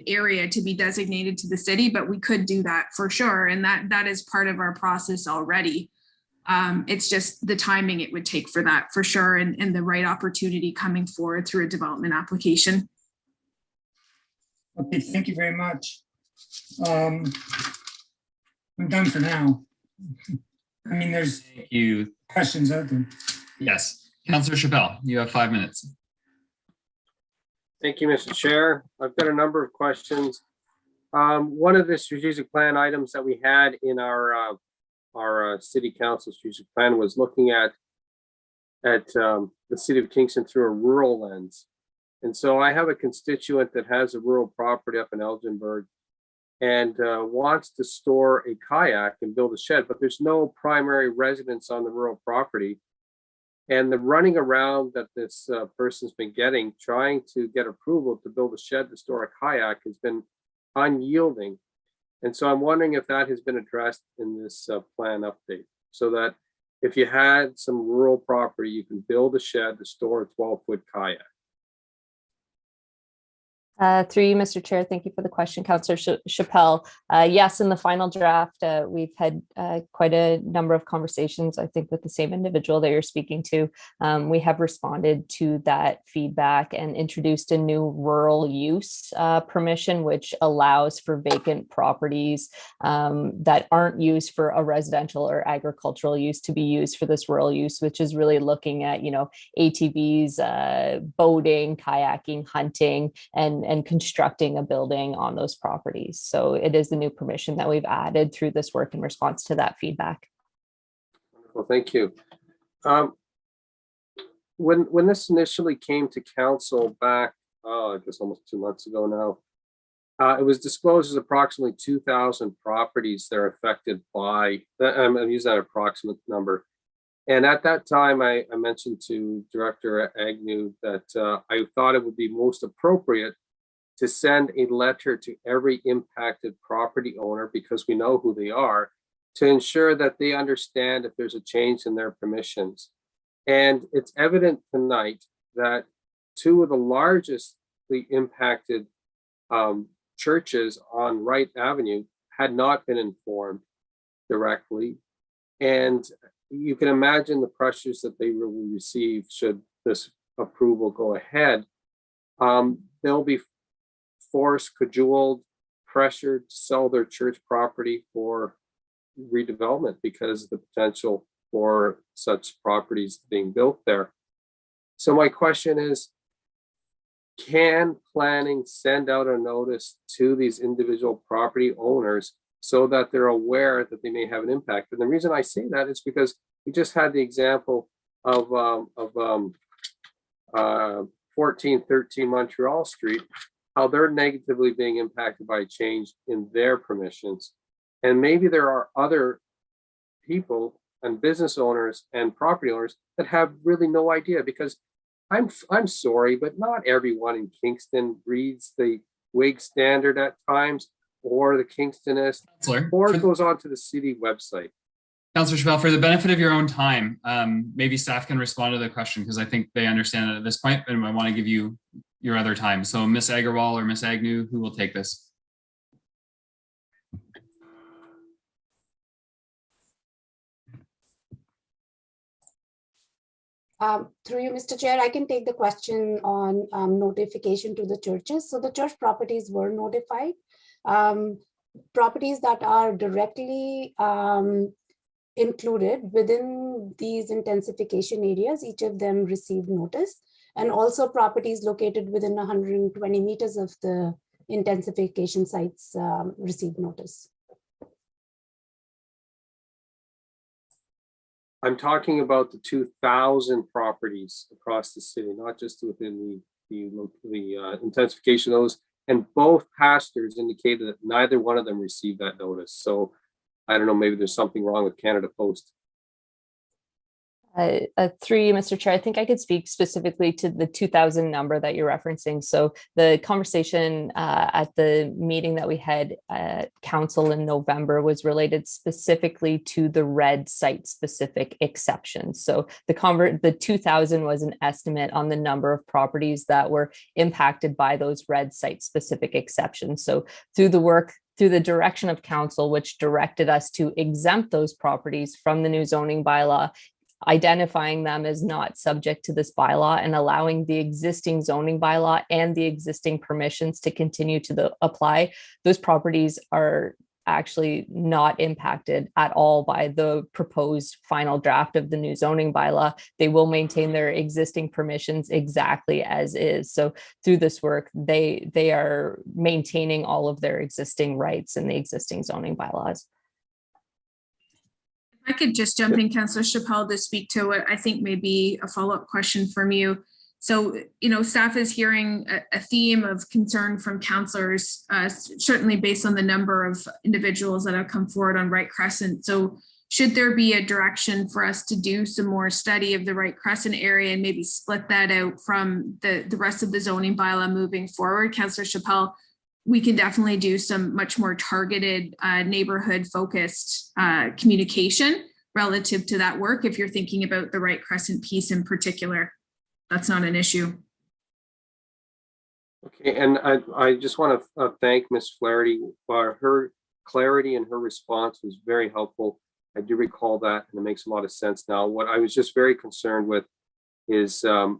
area to be designated to the city, but we could do that for sure. And that is part of our process already. It's just the timing it would take for that for sure, and the right opportunity coming forward through a development application. Okay, thank you very much. I'm done for now. I mean, there's questions out there. Yes, Councillor Chappelle, you have 5 minutes. Thank you, Mr. Chair. I've got a number of questions. One of the strategic plan items that we had in our city council strategic plan was looking at the city of Kingston through a rural lens. And so I have a constituent that has a rural property up in Elginburg and wants to store a kayak and build a shed, but there's no primary residence on the rural property. And the running around that this person's been getting, trying to get approval to build a shed to store a kayak, has been unyielding. And so I'm wondering if that has been addressed in this plan update, so that if you had some rural property, you can build a shed to store a 12-foot kayak. Through you, Mr. Chair, thank you for the question, Councillor Chappelle. Yes, in the final draft, we've had quite a number of conversations, I think, with the same individual that you're speaking to. We have responded to that feedback and introduced a new rural use permission, which allows for vacant properties that aren't used for a residential or agricultural use to be used for this rural use, which is really looking at, ATVs, boating, kayaking, hunting, and constructing a building on those properties. So it is the new permission that we've added through this work in response to that feedback. Well, thank you. When this initially came to council back, I guess almost 2 months ago now, it was disclosed as approximately 2,000 properties that are affected by, I'm going to use that approximate number. And at that time, I mentioned to Director Agnew that I thought it would be most appropriate to send a letter to every impacted property owner, because we know who they are, to ensure that they understand if there's a change in their permissions. And it's evident tonight that two of the largest impacted churches on Wright Avenue had not been informed directly. And you can imagine the pressures that they will receive should this approval go ahead. They'll be forced, cajoled, pressured to sell their church property for redevelopment because of the potential for such properties being built there. So my question is, can planning send out a notice to these individual property owners so that they're aware that they may have an impact? And the reason I say that is because we just had the example of 1413 Montreal Street, how they're negatively being impacted by a change in their permissions. And maybe there are other people and business owners and property owners that have really no idea, because I'm sorry, but not everyone in Kingston reads the WIG standard at times, or the Kingstonist, or it goes on to the city website. Councillor Chappelle, for the benefit of your own time, maybe staff can respond to the question, because I think they understand it at this point, and I want to give you your other time. So Ms. Agarwal or Ms. Agnew, who will take this? Through you, Mr. Chair, I can take the question on notification to the churches. So the church properties were notified. Properties that are directly included within these intensification areas, each of them received notice. And also properties located within 120 meters of the intensification sites received notice. I'm talking about the 2,000 properties across the city, not just within the intensification of those. And both pastors indicated that neither one of them received that notice. So I don't know, maybe there's something wrong with Canada Post. Through you, Mr. Chair, I think I could speak specifically to the 2,000 number that you're referencing. So the conversation at the meeting that we had at council in November was related specifically to the red site specific exceptions. So the 2,000 was an estimate on the number of properties that were impacted by those red site specific exceptions. So through the direction of council, which directed us to exempt those properties from the new zoning bylaw, identifying them as not subject to this bylaw and allowing the existing zoning bylaw and the existing permissions to continue to apply, those properties are actually not impacted at all by the proposed final draft of the new zoning bylaw. They will maintain their existing permissions exactly as is. So through this work, they are maintaining all of their existing rights in the existing zoning bylaws. I could just jump in, Councillor Chappelle, to speak to what I think may be a follow-up question from you. So, staff is hearing a theme of concern from councillors, certainly based on the number of individuals that have come forward on Wright Crescent. So should there be a direction for us to do some more study of the Wright Crescent area and maybe split that out from the rest of the zoning bylaw moving forward? Councillor Chappelle, we can definitely do some much more targeted neighborhood focused communication relative to that work if you're thinking about the Wright Crescent piece in particular. That's not an issue. Okay, and I just want to thank Ms. Flaherty for her clarity, and her response was very helpful. I do recall that, and it makes a lot of sense now. What I was just very concerned with is I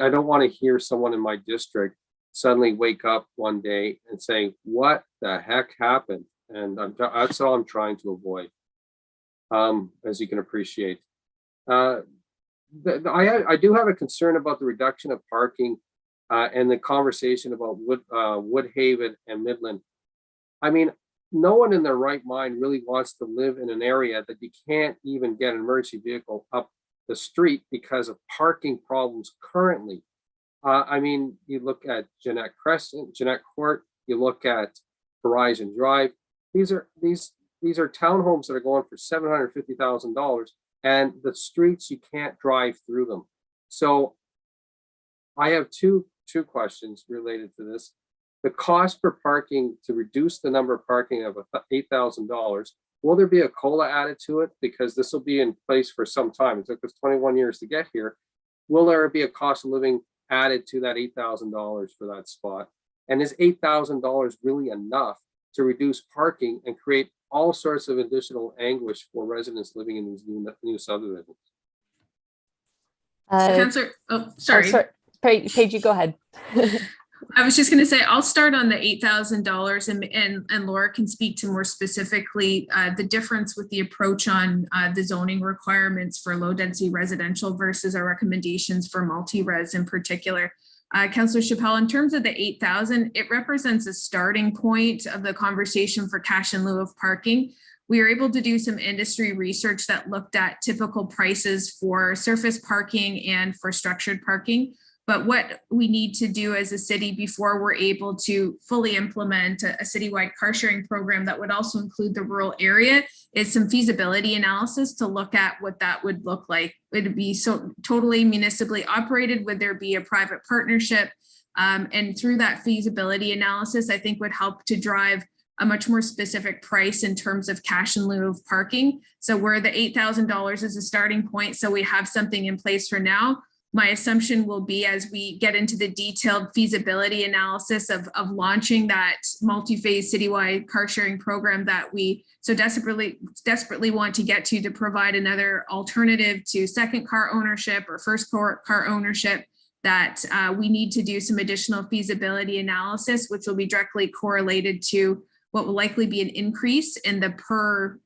don't want to hear someone in my district suddenly wake up one day and say, what the heck happened? And that's all I'm trying to avoid, as you can appreciate. I do have a concern about the reduction of parking and the conversation about Woodhaven and Midland. I mean, no one in their right mind really wants to live in an area that you can't even get an emergency vehicle up the street because of parking problems currently. I mean, you look at Jeanette Crescent, Jeanette Court, you look at Horizon Drive. These are townhomes that are going for $750,000, and the streets, you can't drive through them. So I have two questions related to this. The cost for parking, to reduce the number of parking of $8,000, will there be a COLA added to it? Because this will be in place for some time. It took us 21 years to get here. Will there be a cost of living added to that $8,000 for that spot? And is $8,000 really enough to reduce parking and create all sorts of additional anguish for residents living in these new subdivisions? Councillor, sorry. Paige, you go ahead. I was just going to say, I'll start on the $8,000 and Laura can speak to more specifically the difference with the approach on the zoning requirements for low density residential versus our recommendations for multi-res in particular. Councillor Chappelle, in terms of the 8,000, it represents a starting point of the conversation for cash in lieu of parking. We were able to do some industry research that looked at typical prices for surface parking and for structured parking. But what we need to do as a city before we're able to fully implement a citywide car sharing program that would also include the rural area is some feasibility analysis to look at what that would look like. Would it be so totally municipally operated? Would there be a private partnership? And through that feasibility analysis, I think would help to drive a much more specific price in terms of cash in lieu of parking. So where the $8,000 is a starting point, so we have something in place for now. My assumption will be, as we get into the detailed feasibility analysis of launching that multi-phase citywide car sharing program that we so desperately want to get to provide another alternative to second car ownership or first car ownership, that we need to do some additional feasibility analysis, which will be directly correlated to what will likely be an increase in the per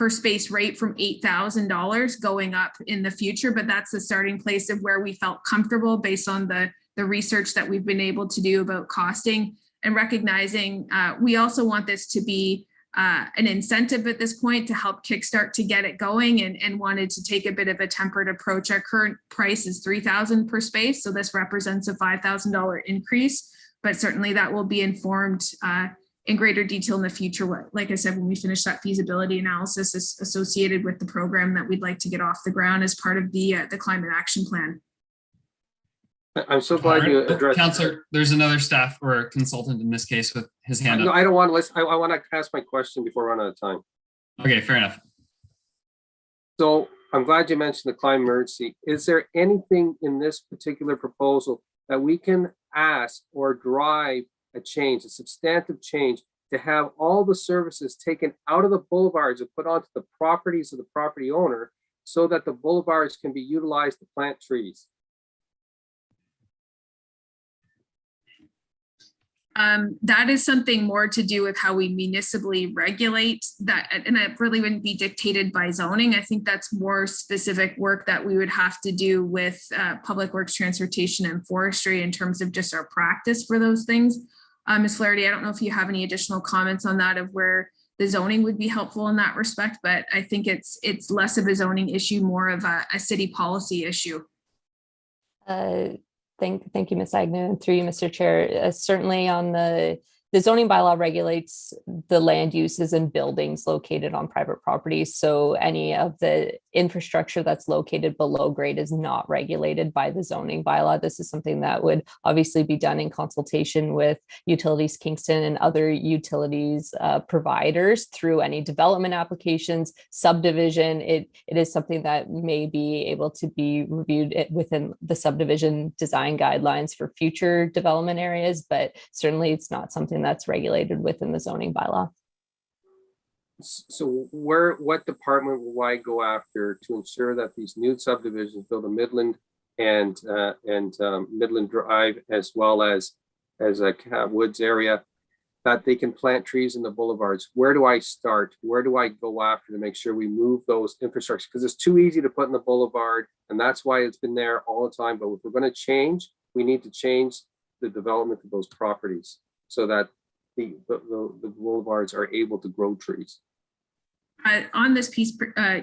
space rate from $8,000 going up in the future. But that's the starting place of where we felt comfortable based on the research that we've been able to do about costing, and recognizing we also want this to be an incentive at this point to help kickstart to get it going, and wanted to take a bit of a tempered approach. Our current price is $3,000 per space, so this represents a $5,000 increase, but certainly that will be informed in greater detail in the future. Like I said, when we finish that feasibility analysis is associated with the program that we'd like to get off the ground as part of the climate action plan. I'm so glad you addressed. Councillor, there's another staff or consultant in this case with his hand up. No, I don't want to listen. I want to ask my question before I run out of time. Okay, fair enough. So I'm glad you mentioned the climate emergency. Is there anything in this particular proposal that we can ask or drive a change, a substantive change, to have all the services taken out of the boulevards and put onto the properties of the property owner, so that the boulevards can be utilized to plant trees? That is something more to do with how we municipally regulate that, and it really wouldn't be dictated by zoning. I think that's more specific work that we would have to do with Public Works, Transportation, and Forestry in terms of just our practice for those things. Ms. Flaherty, I don't know if you have any additional comments on that of where the zoning would be helpful in that respect, but I think it's less of a zoning issue, more of a city policy issue. Thank you, Ms. Agnew, and through you, Mr. Chair. Certainly on the The zoning bylaw regulates the land uses and buildings located on private properties. So any of the infrastructure that's located below grade is not regulated by the zoning bylaw. This is something that would obviously be done in consultation with Utilities Kingston and other utilities providers through any development applications, subdivision. It is something that may be able to be reviewed within the subdivision design guidelines for future development areas, but certainly it's not something that's regulated within the zoning bylaw. So what department will I go after to ensure that these new subdivisions, build a Midland and Midland Drive, as well as a Woods area, that they can plant trees in the boulevards? Where do I start? Where do I go after to make sure we move those infrastructure? Because it's too easy to put in the boulevard, and that's why it's been there all the time. But if we're going to change, we need to change the development of those properties so that the boulevards are able to grow trees. On this piece,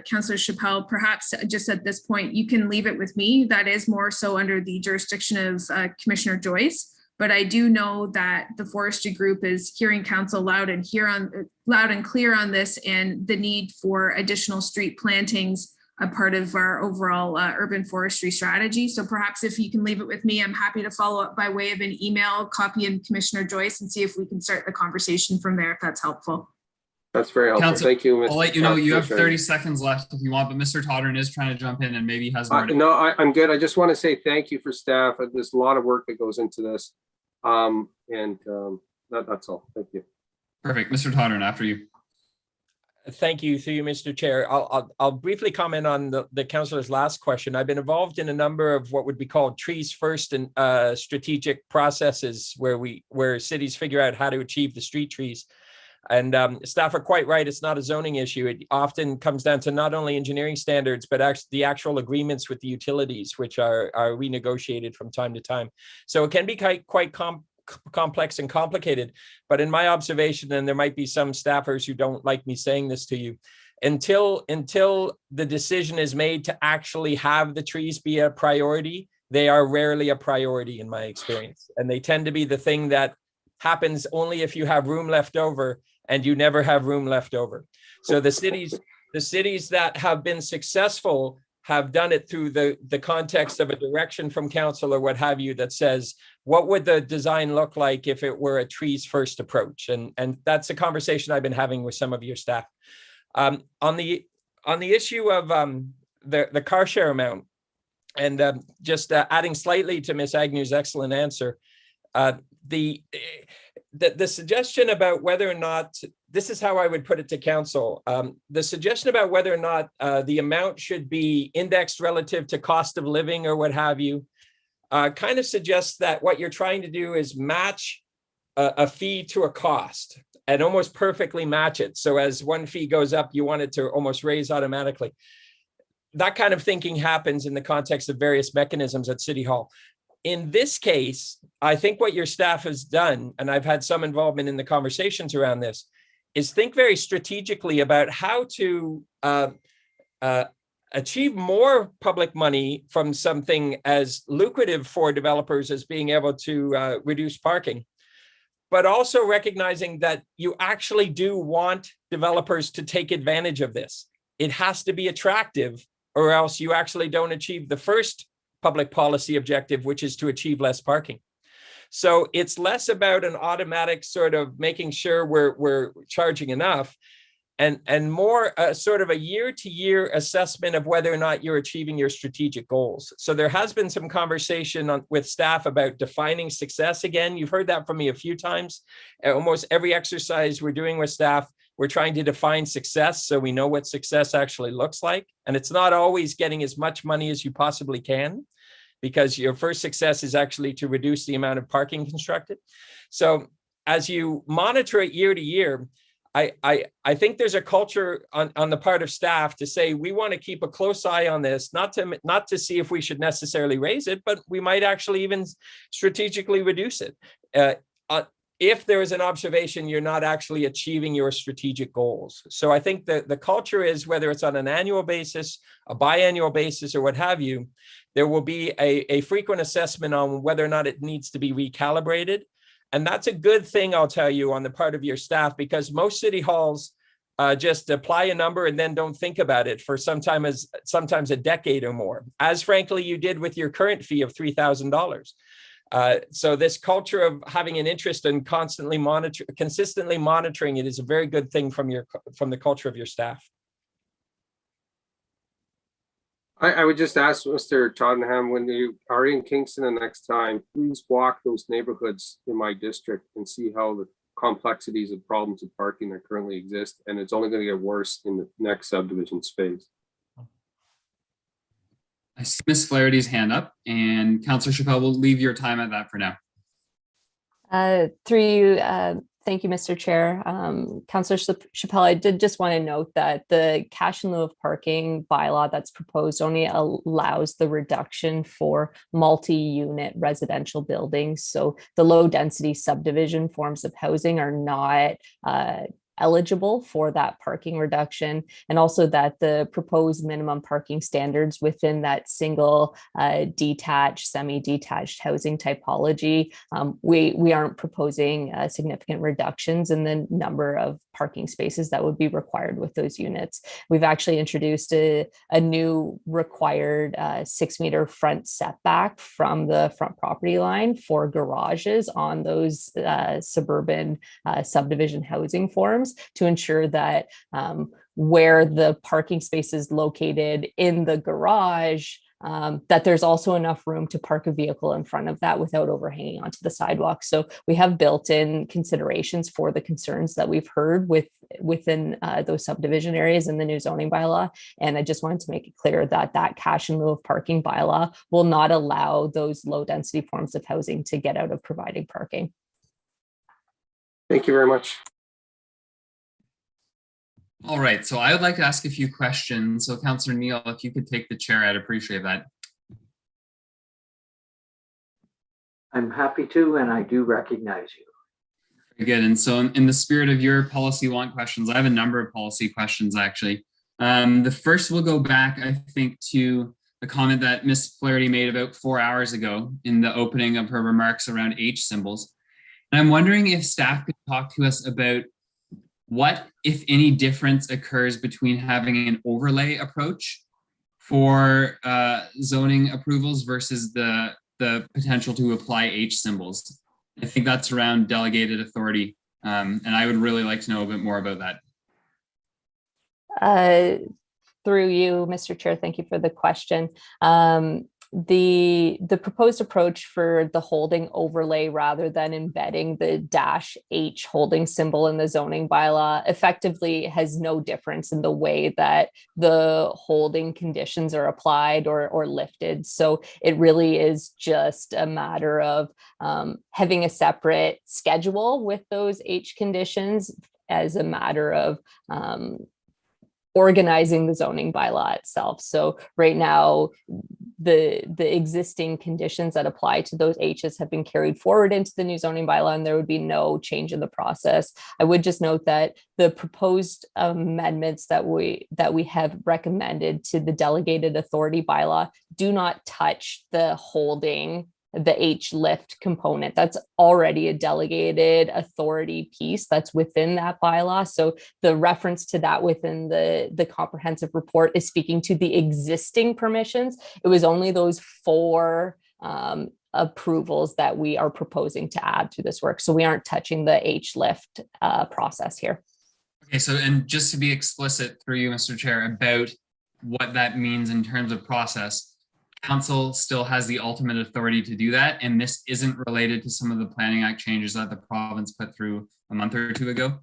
Councillor Chappelle, perhaps just at this point, you can leave it with me. That is more so under the jurisdiction of Commissioner Joyce. But I do know that the forestry group is hearing council loud and clear on this, and the need for additional street plantings, a part of our overall urban forestry strategy. So perhaps if you can leave it with me, I'm happy to follow up by way of an email, copy in Commissioner Joyce, and see if we can start the conversation from there, if that's helpful. That's very helpful. Council, thank you. I'll let you know you have 30 seconds left if you want, but Mr. Toddern is trying to jump in and maybe has more to. No, I'm good. I just want to say thank you for staff. There's a lot of work that goes into this. That's all. Thank you. Perfect. Mr. Toddern, after you. Thank you, through you, Mr. Chair. I'll briefly comment on the councillor's last question. I've been involved in a number of what would be called trees first and strategic processes where cities figure out how to achieve the street trees. And staff are quite right. It's not a zoning issue. It often comes down to not only engineering standards, but actually the actual agreements with the utilities, which are renegotiated from time to time. So it can be quite complex and complicated. But in my observation, and there might be some staffers who don't like me saying this to you, until the decision is made to actually have the trees be a priority, they are rarely a priority in my experience. And they tend to be the thing that happens only if you have room left over, and you never have room left over. So the cities that have been successful have done it through the context of a direction from council or what have you that says, what would the design look like if it were a trees first approach? And that's a conversation I've been having with some of your staff. On the issue of the car share amount, and just adding slightly to Ms. Agnew's excellent answer, the suggestion about whether or not, this is how I would put it to council, the suggestion about whether or not the amount should be indexed relative to cost of living or what have you, kind of suggests that what you're trying to do is match a fee to a cost and almost perfectly match it. So as one fee goes up, you want it to almost raise automatically. That kind of thinking happens in the context of various mechanisms at City Hall. In this case, I think what your staff has done, and I've had some involvement in the conversations around this, is think very strategically about how to achieve more public money from something as lucrative for developers as being able to reduce parking, but also recognizing that you actually do want developers to take advantage of this. It has to be attractive, or else you actually don't achieve the first public policy objective, which is to achieve less parking. So it's less about an automatic sort of making sure we're charging enough, and more sort of a year-to-year assessment of whether or not you're achieving your strategic goals. So there has been some conversation with staff about defining success again. You've heard that from me a few times. Almost every exercise we're doing with staff, we're trying to define success so we know what success actually looks like. And it's not always getting as much money as you possibly can, because your first success is actually to reduce the amount of parking constructed. So as you monitor it year to year, I think there's a culture on the part of staff to say, we want to keep a close eye on this, not to see if we should necessarily raise it, but we might actually even strategically reduce it. If there is an observation you're not actually achieving your strategic goals. So I think that the culture is, whether it's on an annual basis, a biannual basis, or what have you, there will be a frequent assessment on whether or not it needs to be recalibrated. And that's a good thing, I'll tell you, on the part of your staff, because most city halls just apply a number and then don't think about it for sometimes a decade or more, as frankly you did with your current fee of $3,000. So this culture of having an interest in consistently monitoring it is a very good thing from the culture of your staff. I would just ask Mr. Tottenham, when you are in Kingston the next time, please walk those neighborhoods in my district and see how the complexities and problems of parking that currently exist. And it's only going to get worse in the next subdivision space. I see Ms. Flaherty's hand up, and Councillor Chappelle will leave your time at that for now. Through you, thank you, Mr. Chair. Councillor Chappelle, I did just want to note that the cash in lieu of parking bylaw that's proposed only allows the reduction for multi-unit residential buildings. So the low density subdivision forms of housing are not eligible for that parking reduction, and also that the proposed minimum parking standards within that single detached, semi-detached housing typology, we aren't proposing significant reductions in the number of parking spaces that would be required with those units. We've actually introduced a new required 6-meter front setback from the front property line for garages on those suburban subdivision housing forms, to ensure that where the parking space is located in the garage, that there's also enough room to park a vehicle in front of that without overhanging onto the sidewalk. So we have built-in considerations for the concerns that we've heard within those subdivision areas in the new zoning bylaw. And I just wanted to make it clear that that cash in lieu of parking bylaw will not allow those low-density forms of housing to get out of providing parking. Thank you very much. All right, so I would like to ask a few questions. So Councillor Neal, if you could take the chair, I'd appreciate that. I'm happy to, and I do recognize you. Very good. And so in the spirit of your policy want questions, I have a number of policy questions, actually. The first will go back, I think, to the comment that Ms. Flaherty made about 4 hours ago in the opening of her remarks around H symbols. And I'm wondering if staff could talk to us about what, if any, difference occurs between having an overlay approach for zoning approvals versus the potential to apply H symbols. I think that's around delegated authority, and I would really like to know a bit more about that. Through you, Mr. Chair, thank you for the question. The proposed approach for the holding overlay rather than embedding the -H holding symbol in the zoning bylaw effectively has no difference in the way that the holding conditions are applied or lifted. So it really is just a matter of having a separate schedule with those H conditions as a matter of organizing the zoning bylaw itself. So right now, the existing conditions that apply to those H's have been carried forward into the new zoning bylaw, and there would be no change in the process. I would just note that the proposed amendments that we have recommended to the delegated authority bylaw do not touch the holding, the H lift component. That's already a delegated authority piece that's within that bylaw. So the reference to that within the comprehensive report is speaking to the existing permissions. It was only those 4 approvals that we are proposing to add to this work. So we aren't touching the H lift process here. Okay, so and just to be explicit through you, Mr. Chair, about what that means in terms of process, Council still has the ultimate authority to do that, and this isn't related to some of the Planning Act changes that the province put through a month or 2 ago?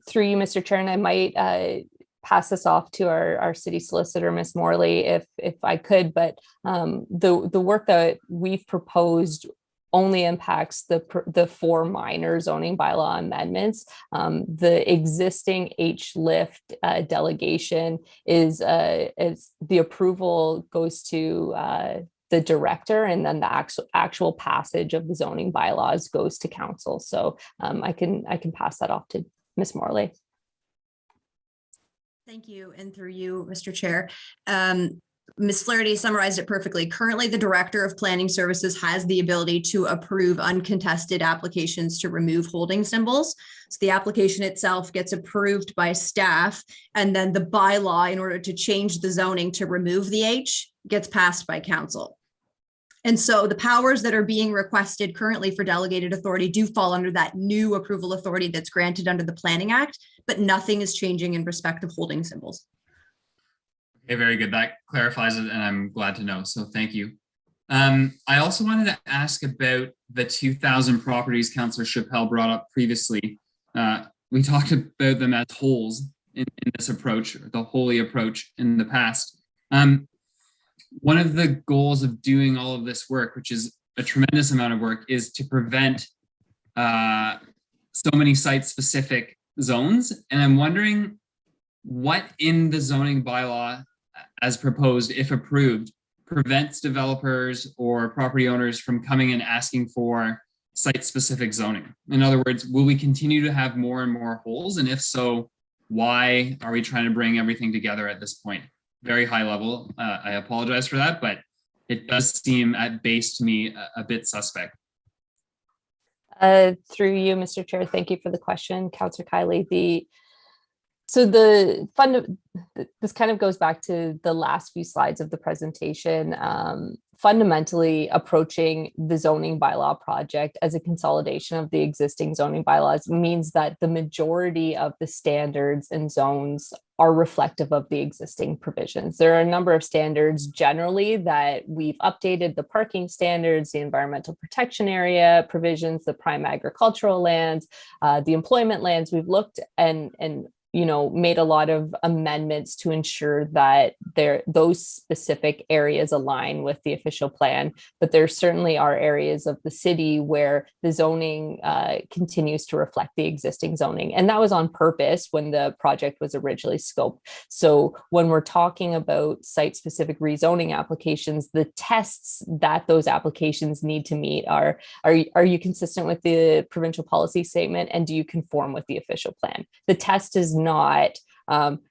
Through you, Mr. Chair, and I might pass this off to our city solicitor, Ms. Morley, if I could, but the work that we've proposed only impacts the 4 minor zoning bylaw amendments. The existing H lift delegation is the approval goes to the director, and then the actual passage of the zoning bylaws goes to council. So I can pass that off to Ms. Morley. Thank you, and through you, Mr. Chair. Ms. Flaherty summarized it perfectly. Currently, the Director of Planning Services has the ability to approve uncontested applications to remove holding symbols. So the application itself gets approved by staff, and then the bylaw, in order to change the zoning to remove the H, gets passed by council. And so the powers that are being requested currently for delegated authority do fall under that new approval authority that's granted under the Planning Act, but nothing is changing in respect of holding symbols. Okay, very good. That clarifies it, and I'm glad to know. So thank you. I also wanted to ask about the 2,000 properties Councillor Chappelle brought up previously. We talked about them as wholes in this approach, or the wholly approach in the past. One of the goals of doing all of this work, which is a tremendous amount of work, is to prevent so many site-specific zones. And I'm wondering what in the zoning bylaw, as proposed, if approved, prevents developers or property owners from coming and asking for site-specific zoning. In other words, will we continue to have more and more holes? And if so, why are we trying to bring everything together at this point? Very high level. I apologize for that, but it does seem at base to me a bit suspect. Through you, Mr. Chair, thank you for the question, Councillor Kiley. This kind of goes back to the last few slides of the presentation. Fundamentally, approaching the zoning bylaw project as a consolidation of the existing zoning bylaws means that the majority of the standards and zones are reflective of the existing provisions. There are a number of standards generally that we've updated: the parking standards, the environmental protection area provisions, the prime agricultural lands, the employment lands. We've looked and made a lot of amendments to ensure that those specific areas align with the official plan. But there certainly are areas of the city where the zoning continues to reflect the existing zoning. And that was on purpose when the project was originally scoped. So when we're talking about site-specific rezoning applications, the tests that those applications need to meet are you consistent with the provincial policy statement, and do you conform with the official plan? The test is not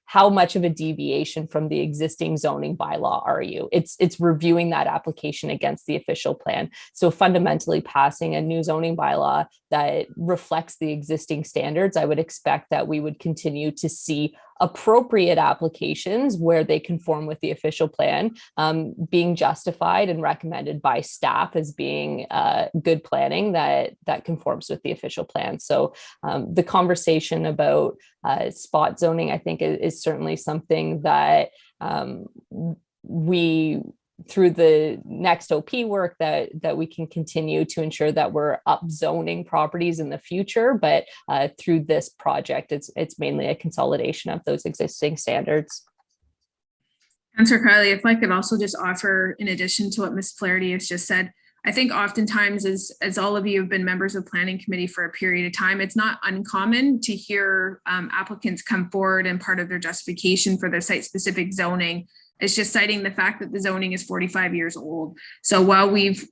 how much of a deviation from the existing zoning bylaw are you? It's reviewing that application against the official plan. So fundamentally, passing a new zoning bylaw that reflects the existing standards, I would expect that we would continue to see appropriate applications where they conform with the official plan being justified and recommended by staff as being good planning that conforms with the official plan. So the conversation about spot zoning, I think, is certainly something that we, through the next OP work, that we can continue to ensure that we're upzoning properties in the future. But through this project, it's mainly a consolidation of those existing standards. Councillor Kiley, if I could also just offer, in addition to what Ms. Flaherty has just said, I think oftentimes, as all of you have been members of planning committee for a period of time, it's not uncommon to hear applicants come forward, and part of their justification for their site-specific zoning is just citing the fact that the zoning is 45 years old. So while we've,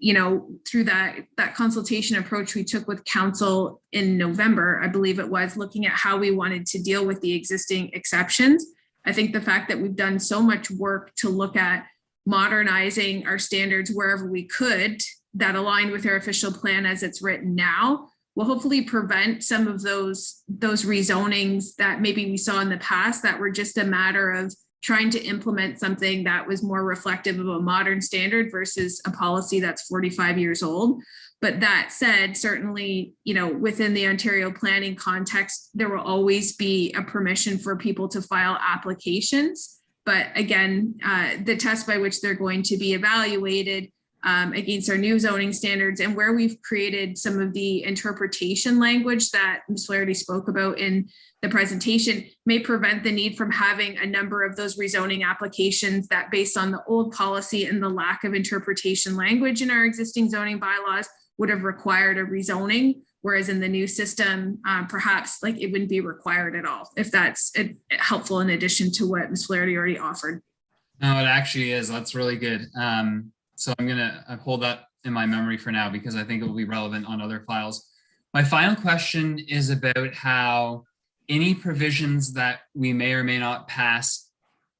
through that consultation approach we took with council in November, I believe it was, looking at how we wanted to deal with the existing exceptions, I think the fact that we've done so much work to look at modernizing our standards wherever we could that aligned with our official plan as it's written now will hopefully prevent some of those rezonings that maybe we saw in the past that were just a matter of trying to implement something that was more reflective of a modern standard versus a policy that's 45 years old. But that said, certainly, within the Ontario planning context, there will always be a permission for people to file applications. But again, the test by which they're going to be evaluated against our new zoning standards, and where we've created some of the interpretation language that Ms. Flaherty spoke about in the presentation, may prevent the need from having a number of those rezoning applications that, based on the old policy and the lack of interpretation language in our existing zoning bylaws, would have required a rezoning, whereas in the new system, perhaps it wouldn't be required at all, if that's helpful in addition to what Ms. Flaherty already offered. No, it actually is. That's really good. So I'm gonna hold that in my memory for now, because I think it will be relevant on other files. My final question is about how any provisions that we may or may not pass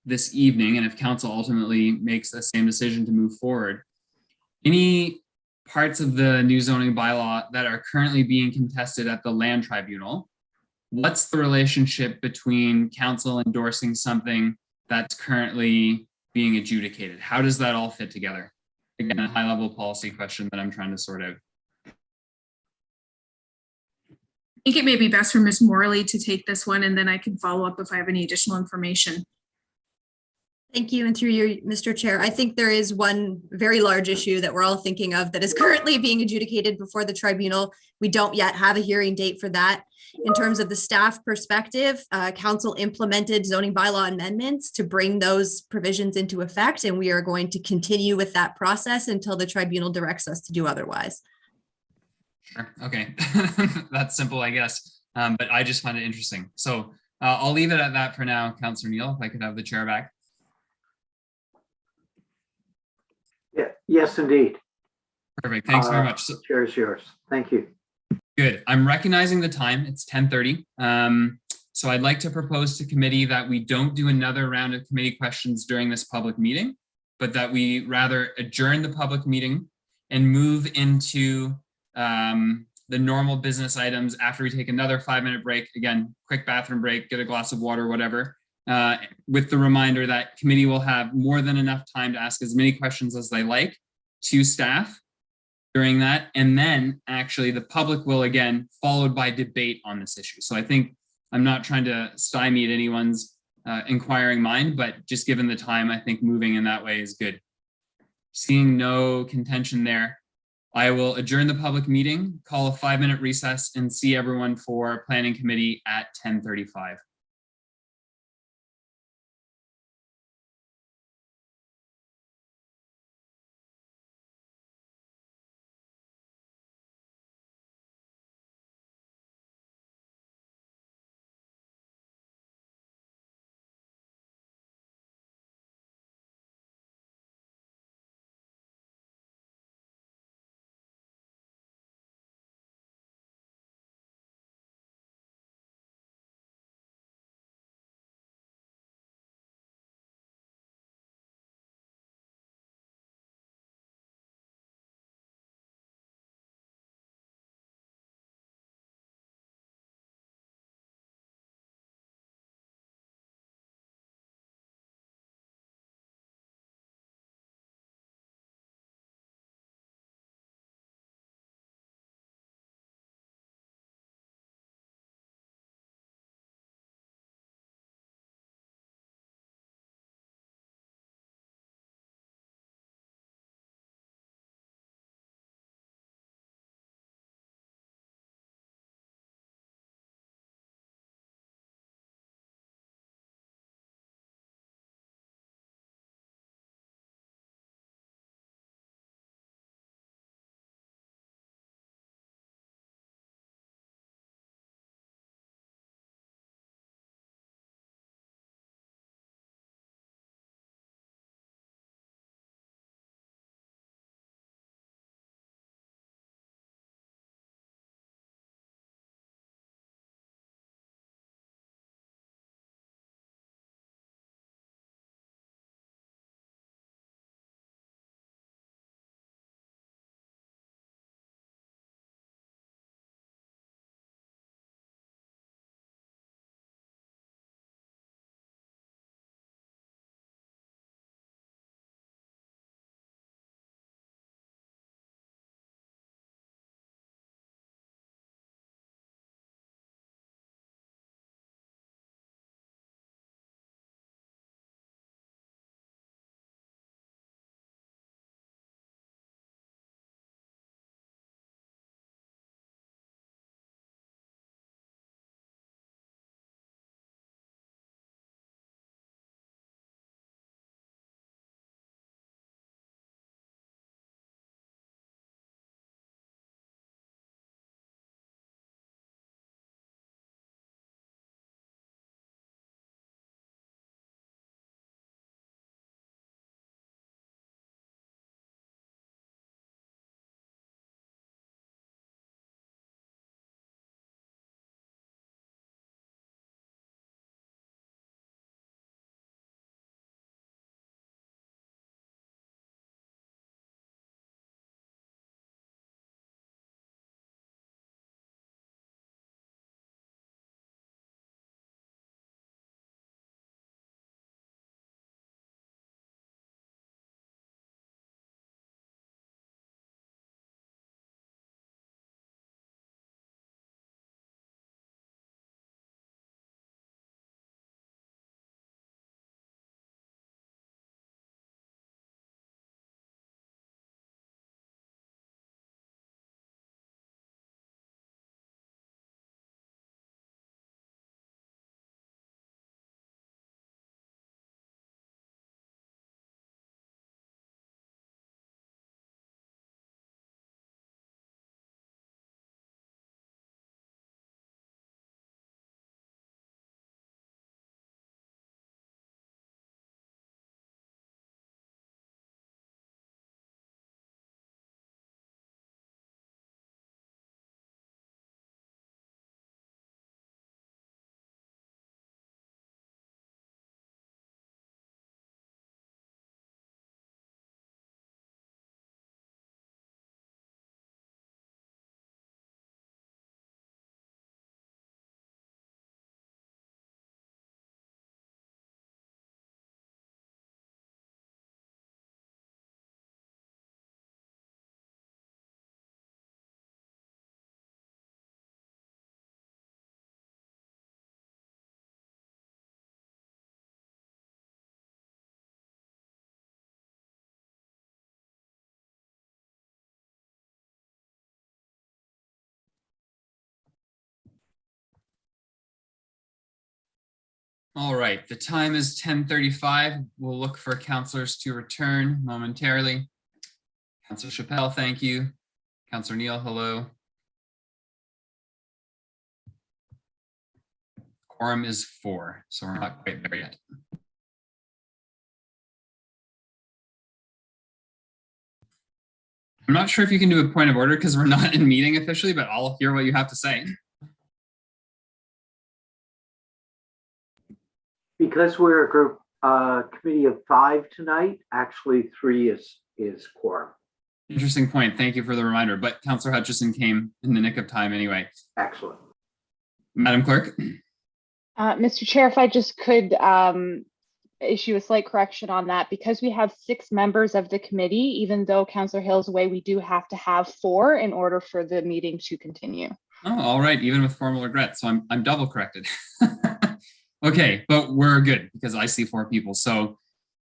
this evening, and if council ultimately makes the same decision to move forward, any parts of the new zoning bylaw that are currently being contested at the land tribunal, what's the relationship between council endorsing something that's currently being adjudicated? How does that all fit together? Again, a high level policy question that I'm trying to sort out. I think it may be best for Ms. Morley to take this one, and then I can follow up if I have any additional information. Thank you. And through you, Mr. Chair, I think there is one very large issue that we're all thinking of that is currently being adjudicated before the tribunal. We don't yet have a hearing date for that. In terms of the staff perspective, council implemented zoning bylaw amendments to bring those provisions into effect, and we are going to continue with that process until the tribunal directs us to do otherwise. Sure. Okay. That's simple, I guess. But I just find it interesting. So I'll leave it at that for now, Councillor Neal, if I could have the chair back. Yeah, yes, indeed. Perfect. Thanks very much. Chair is yours. Thank you. Good. I'm recognizing the time. It's 10:30. So I'd like to propose to committee that we don't do another round of committee questions during this public meeting, but that we rather adjourn the public meeting and move into the normal business items after we take another 5-minute break. Again, quick bathroom break, get a glass of water, whatever, with the reminder that committee will have more than enough time to ask as many questions as they like to staff during that. And then actually the public will again, followed by debate on this issue. So I think I'm not trying to stymie anyone's inquiring mind, but just given the time, I think moving in that way is good. Seeing no contention there, I will adjourn the public meeting, call a 5-minute recess, and see everyone for planning committee at 10:35. All right, the time is 10:35. We'll look for councillors to return momentarily. Councillor Chappelle, thank you. Councillor Neal, hello. Quorum is 4, so we're not quite there yet. I'm not sure if you can do a point of order because we're not in meeting officially, but I'll hear what you have to say. Because we're a group committee of 5 tonight, actually 3 is quorum. Interesting point. Thank you for the reminder. But Councillor Hutchison came in the nick of time anyway. Excellent. Madam Clerk. Mr. Chair, if I just could issue a slight correction on that, because we have 6 members of the committee, even though Councillor Hill's away, we do have to have 4 in order for the meeting to continue. Oh, all right. Even with formal regret. So I'm double corrected. Okay, but we're good because I see 4 people. So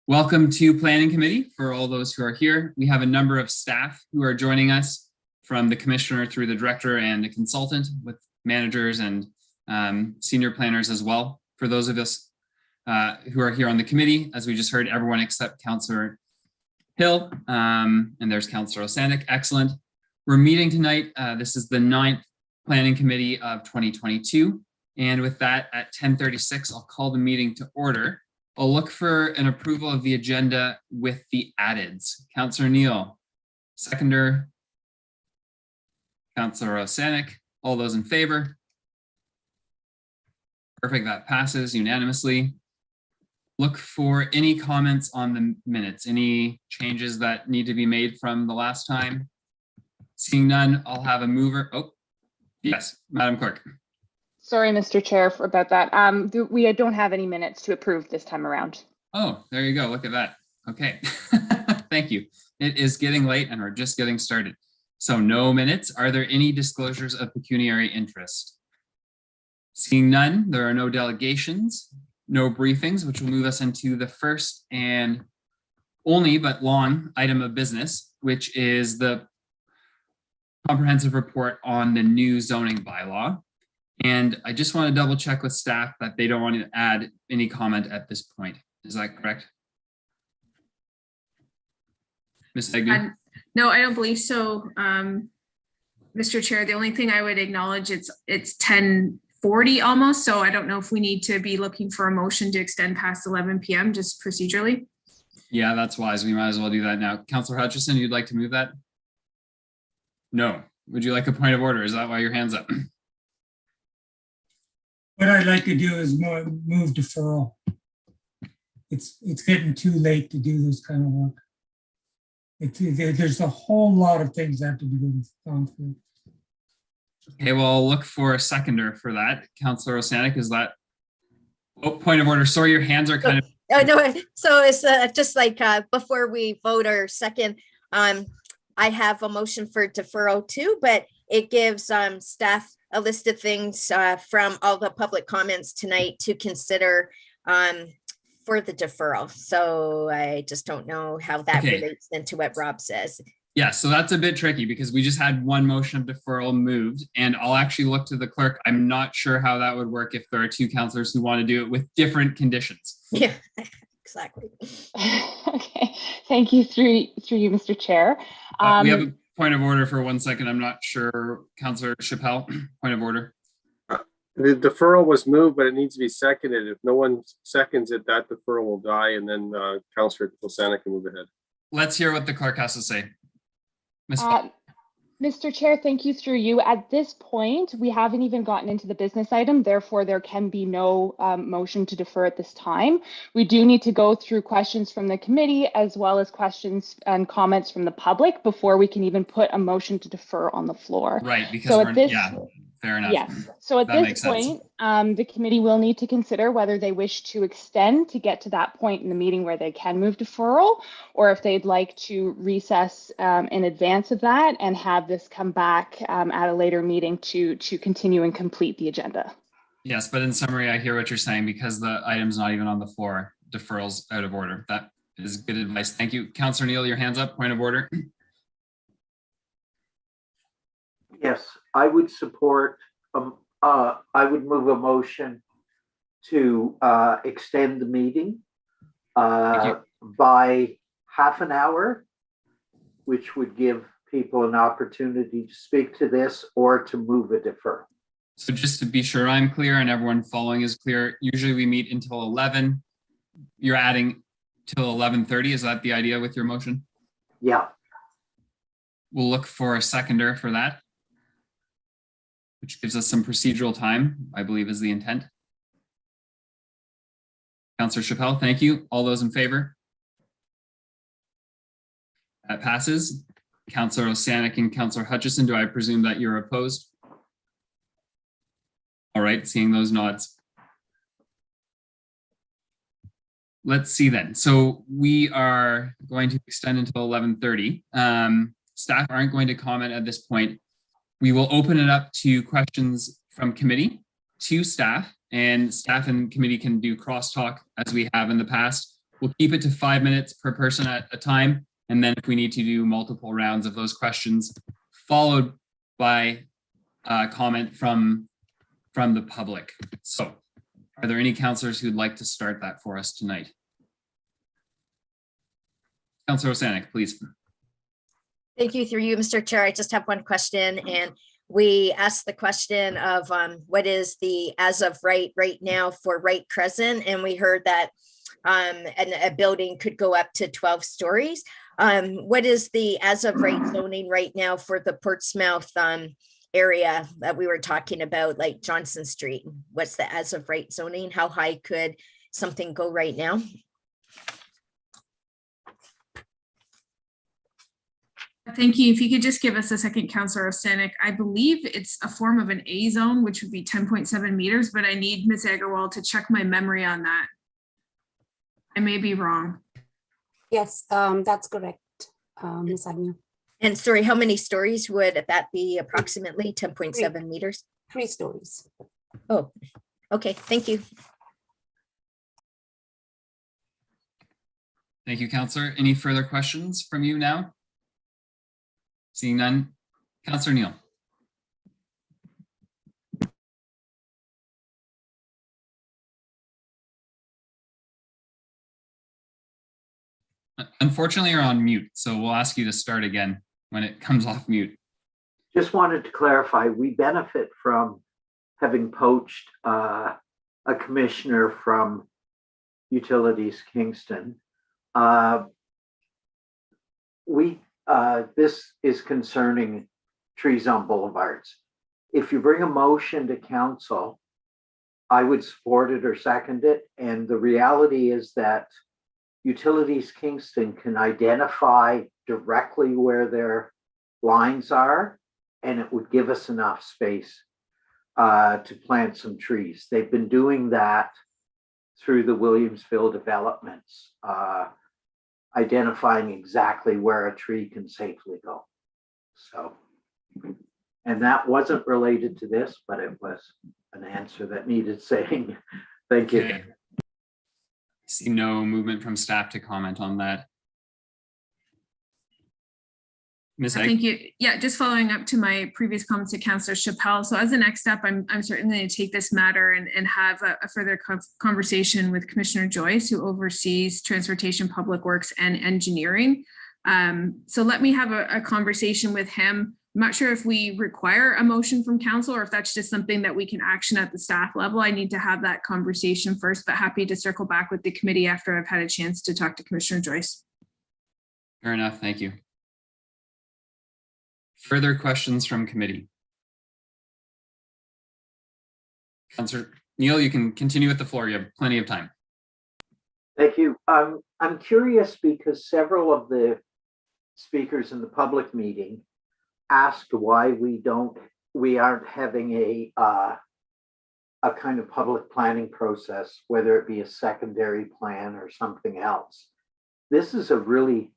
welcome to Planning Committee for all those who are here. We have a number of staff who are joining us from the commissioner through the director and the consultant with managers and senior planners as well. For those of us who are here on the committee, as we just heard, everyone except Councillor Hill, and there's Councillor Osanik. Excellent. We're meeting tonight. This is the 9th Planning Committee of 2022. And with that, at 10:36, I'll call the meeting to order. I'll look for an approval of the agenda with the addeds. Councillor Neal, seconder. Councillor Osanik, all those in favor? Perfect, that passes unanimously. Look for any comments on the minutes, any changes that need to be made from the last time. Seeing none, I'll have a mover. Oh, yes, Madam Clerk. Sorry, Mr. Chair, about that. We don't have any minutes to approve this time around. Oh, there you go. Look at that. Okay. Thank you. It is getting late and we're just getting started. So no minutes. Are there any disclosures of pecuniary interest? Seeing none, there are no delegations, no briefings, which will move us into the first and only but long item of business, which is the comprehensive report on the new zoning bylaw. And I just want to double check with staff that they don't want to add any comment at this point. Is that correct? Ms. Agnew? No, I don't believe so. Mr. Chair, the only thing I would acknowledge, it's 10:40 almost. So I don't know if we need to be looking for a motion to extend past 11 p.m. just procedurally. Yeah, that's wise. We might as well do that now. Councillor Hutchison, you'd like to move that? No. Would you like a point of order? Is that why your hand's up? What I'd like to do is move deferral. It's getting too late to do this kind of work. There's a whole lot of things that have to be gone through. Okay, well, I'll look for a seconder for that. Councillor Osanik, is that? Oh, point of order. Sorry, your hands are kind of. No, so it's just like before we vote or second, I have a motion for deferral too, but it gives staff a list of things from all the public comments tonight to consider for the deferral. So I just don't know how that relates into what Rob says. Yeah, so that's a bit tricky because we just had one motion of deferral moved, and I'll actually look to the clerk. I'm not sure how that would work if there are 2 councillors who want to do it with different conditions. Yeah, exactly. Okay, thank you through you, Mr. Chair. We have a point of order for 1 second. I'm not sure, Councillor Chappelle, point of order. The deferral was moved, but it needs to be seconded. If no one seconds it, that deferral will die, and then Councillor Osanik can move ahead. Let's hear what the clerk has to say. Mr. Chair, thank you through you. At this point, we haven't even gotten into the business item. Therefore, there can be no motion to defer at this time. We do need to go through questions from the committee as well as questions and comments from the public before we can even put a motion to defer on the floor. Right, because so fair enough. Yes. So at this point, the committee will need to consider whether they wish to extend to get to that point in the meeting where they can move deferral, or if they'd like to recess in advance of that and have this come back at a later meeting to continue and complete the agenda. Yes, but in summary, I hear what you're saying because the item's not even on the floor. Deferral's out of order. That is good advice. Thank you. Councillor Neal, your hand's up. Point of order. Yes, I would support, I would move a motion to extend the meeting by half an hour, which would give people an opportunity to speak to this or to move a defer. So just to be sure I'm clear and everyone following is clear, usually we meet until 11. You're adding till 11:30. Is that the idea with your motion? Yeah. We'll look for a seconder for that, which gives us some procedural time, I believe is the intent. Councillor Chappelle, thank you. All those in favor? That passes. Councillor Osanek and Councillor Hutchison, do I presume that you're opposed? All right, seeing those nods. Let's see then. So we are going to extend until 11:30. Staff aren't going to comment at this point. We will open it up to questions from committee to staff, and staff and committee can do crosstalk as we have in the past. We'll keep it to 5 minutes per person at a time. And then if we need to do multiple rounds of those questions, followed by comment from the public. So are there any councillors who'd like to start that for us tonight? Councillor Osanek, please. Thank you. Through you, Mr. Chair. I just have one question, and we asked the question of what is the as of right now for Wright Crescent, and we heard that a building could go up to 12 stories. What is the as of right zoning right now for the Portsmouth area that we were talking about, like Johnson Street? What's the as of right zoning? How high could something go right now? Thank you. If you could just give us a second, Councillor Osanek. I believe it's a form of an A zone, which would be 10.7 meters, but I need Ms. Agarwal to check my memory on that. I may be wrong. Yes, that's correct, Ms. Agnew. And sorry, how many stories would that be approximately? 10.7 meters? 3 stories. Oh, okay. Thank you. Thank you, Councillor. Any further questions from you now? Seeing none. Councillor Neal. Unfortunately, you're on mute, so we'll ask you to start again when it comes off mute. Just wanted to clarify, we benefit from having poached a commissioner from Utilities Kingston. This is concerning trees on boulevards. If you bring a motion to council, I would support it or second it. And the reality is that Utilities Kingston can identify directly where their lines are, and it would give us enough space to plant some trees. They've been doing that through the Williamsville developments, identifying exactly where a tree can safely go. So, and that wasn't related to this, but it was an answer that needed saying. Thank you. Okay. See no movement from staff to comment on that. Ms. Egg? Thank you. Yeah, just following up to my previous comments to Councillor Chappelle. So as a next step, I'm certainly going to take this matter and have a further conversation with Commissioner Joyce, who oversees transportation, public works, and engineering. So let me have a conversation with him. I'm not sure if we require a motion from council or if that's just something that we can action at the staff level. I need to have that conversation first, but happy to circle back with the committee after I've had a chance to talk to Commissioner Joyce. Fair enough. Thank you. Further questions from committee? Councillor Neal, you can continue with the floor. You have plenty of time. Thank you. I'm curious because several of the speakers in the public meeting asked why we aren't having a kind of public planning process, whether it be a secondary plan or something else. This is a really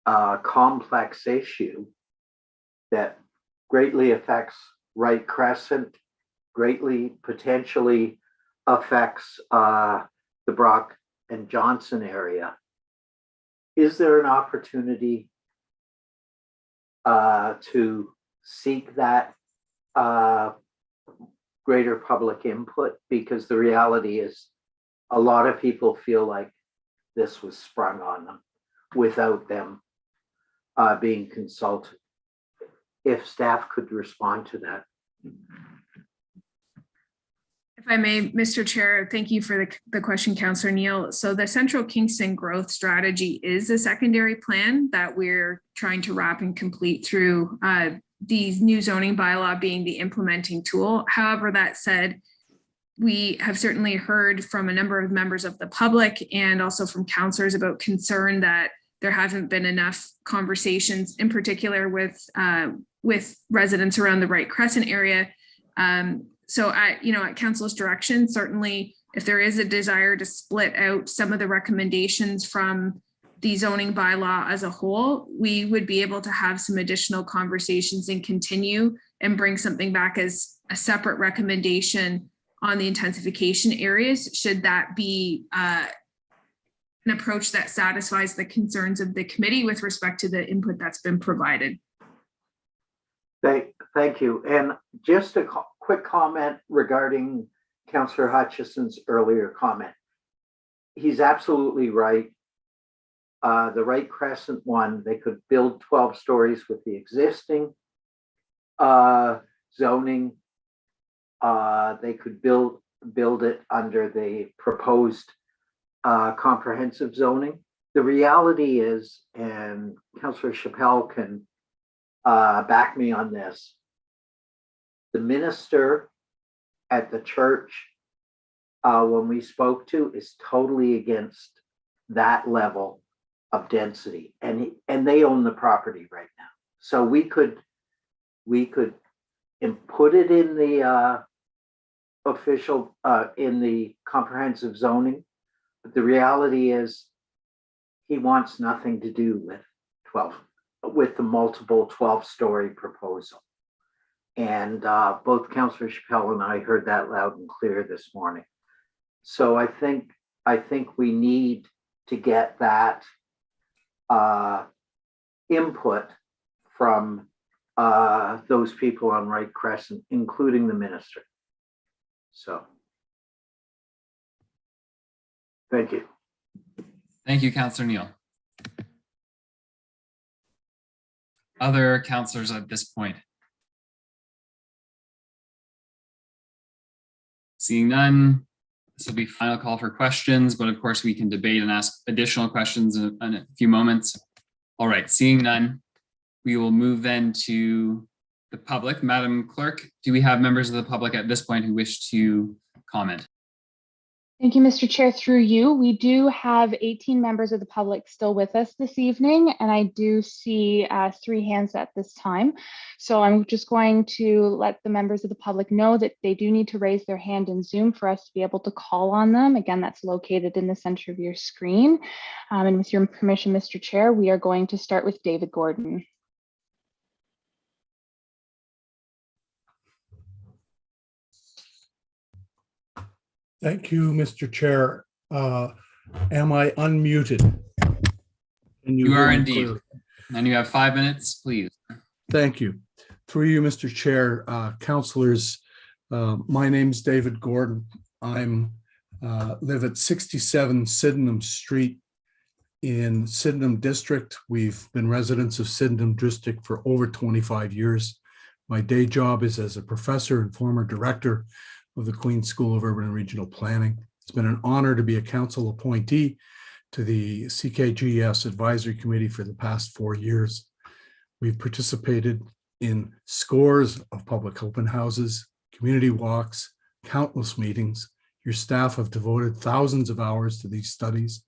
complex issue that greatly affects Wright Crescent, greatly potentially affects the Brock and Johnson area. Is there an opportunity to seek that greater public input, because the reality is a lot of people feel like this was sprung on them without them being consulted. If staff could respond to that. If I may, Mr. Chair, thank you for the question, Councillor Neal. So the Central Kingston Growth Strategy is a secondary plan that we're trying to wrap and complete through the new zoning bylaw being the implementing tool. However, that said, we have certainly heard from a number of members of the public and also from councillors about concern that there haven't been enough conversations, in particular with residents around the Wright Crescent area. So at council's direction, certainly if there is a desire to split out some of the recommendations from the zoning bylaw as a whole, we would be able to have some additional conversations and continue and bring something back as a separate recommendation on the intensification areas, should that be an approach that satisfies the concerns of the committee with respect to the input that's been provided. Thank you. And just a quick comment regarding Councillor Hutchison's earlier comment. He's absolutely right. The Wright Crescent one, they could build 12 stories with the existing zoning. They could build it under the proposed comprehensive zoning. The reality is, and Councillor Chappelle can back me on this, the minister at the church, when we spoke to, is totally against that level of density, and they own the property right now. So we could put it in the official in the comprehensive zoning, but the reality is he wants nothing to do with the multiple 12-story proposal. And both Councillor Chappelle and I heard that loud and clear this morning. So I think we need to get that input from those people on Wright Crescent, including the minister. So, thank you. Thank you, Councillor Neal. Other councillors at this point? Seeing none, this will be final call for questions, but of course we can debate and ask additional questions in a few moments. All right, seeing none, we will move then to the public. Madam Clerk, do we have members of the public at this point who wish to comment? Thank you, Mr. Chair. Through you, we do have 18 members of the public still with us this evening, and I do see 3 hands at this time. So I'm just going to let the members of the public know that they do need to raise their hand in Zoom for us to be able to call on them. Again, that's located in the center of your screen. And with your permission, Mr. Chair, we are going to start with David Gordon. Thank you, Mr. Chair. Am I unmuted? You are indeed. Clearly? And you have 5 minutes, please. Thank you. Through you, Mr. Chair, councillors, my name's David Gordon. I'm live at 67 Sydenham Street in Sydenham District. We've been residents of Sydenham District for over 25 years. My day job is as a professor and former director of the Queen's School of Urban and Regional Planning. It's been an honor to be a council appointee to the CKGS Advisory Committee for the past 4 years. We've participated in scores of public open houses, community walks, countless meetings. Your staff have devoted thousands of hours to these studies.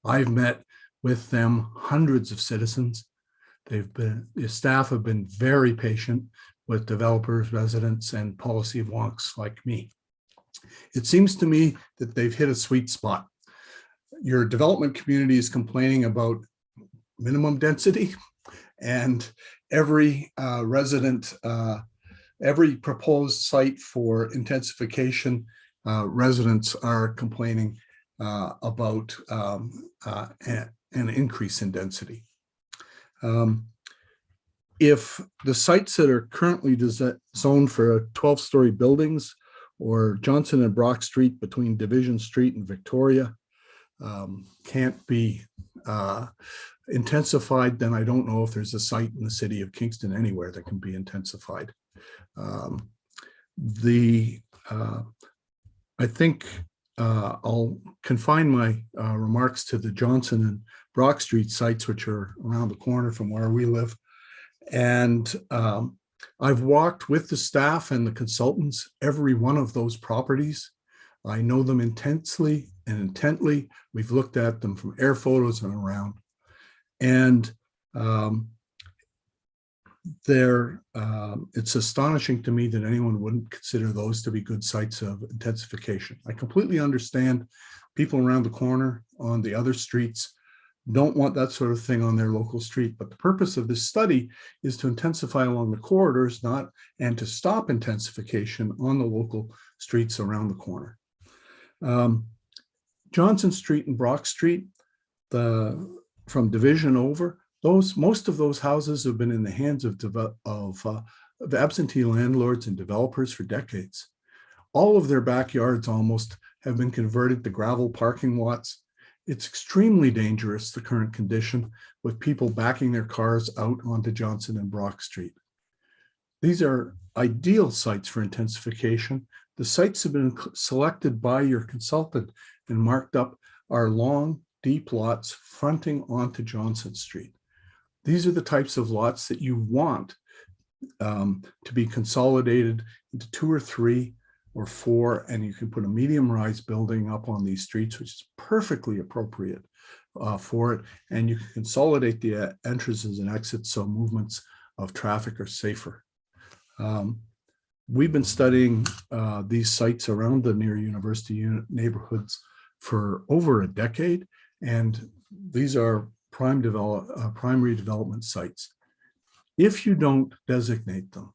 I've met with them hundreds of citizens. The staff have been very patient with developers, residents, and policy wonks like me. It seems to me that they've hit a sweet spot. Your development community is complaining about minimum density, and every every proposed site for intensification, residents are complaining about an increase in density. If the sites that are currently zoned for 12-story buildings or Johnson and Brock Street between Division Street and Victoria can't be intensified, then I don't know if there's a site in the city of Kingston anywhere that can be intensified. I think I'll confine my remarks to the Johnson and Brock Street sites, which are around the corner from where we live. And I've walked with the staff and the consultants every one of those properties. I know them intensely and intently. We've looked at them from air photos and around. And it's astonishing to me that anyone wouldn't consider those to be good sites of intensification. I completely understand people around the corner on the other streets don't want that sort of thing on their local street, but the purpose of this study is to intensify along the corridors, and to stop intensification on the local streets around the corner. Johnson Street and Brock Street, from Division over, most of those houses have been in the hands of absentee landlords and developers for decades. All of their backyards almost have been converted to gravel parking lots. It's extremely dangerous, the current condition, with people backing their cars out onto Johnson and Brock Street. These are ideal sites for intensification. The sites have been selected by your consultant and marked up are long, deep lots fronting onto Johnson Street. These are the types of lots that you want to be consolidated into 2 or 3 or 4, and you can put a medium-rise building up on these streets, which is perfectly appropriate for it, and you can consolidate the entrances and exits so movements of traffic are safer. We've been studying these sites around the near university neighborhoods for over a decade, and these are prime redevelopment sites. If you don't designate them,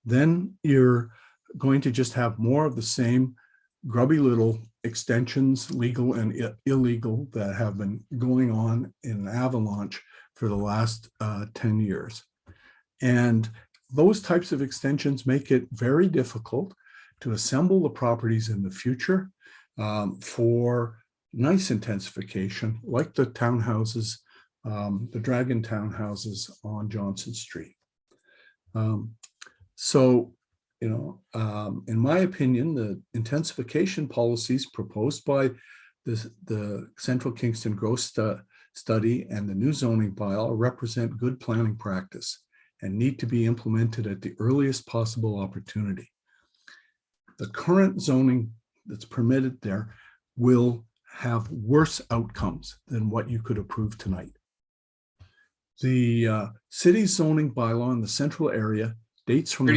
then you're going to just have more of the same grubby little extensions, legal and illegal, that have been going on in an avalanche for the last 10 years. And those types of extensions make it very difficult to assemble the properties in the future for nice intensification, like the townhouses, the Dragon townhouses on Johnson Street. In my opinion, the intensification policies proposed by the Central Kingston Growth Study and the new zoning bylaw represent good planning practice and need to be implemented at the earliest possible opportunity. The current zoning that's permitted there will have worse outcomes than what you could approve tonight. The city's zoning bylaw in the central area dates from the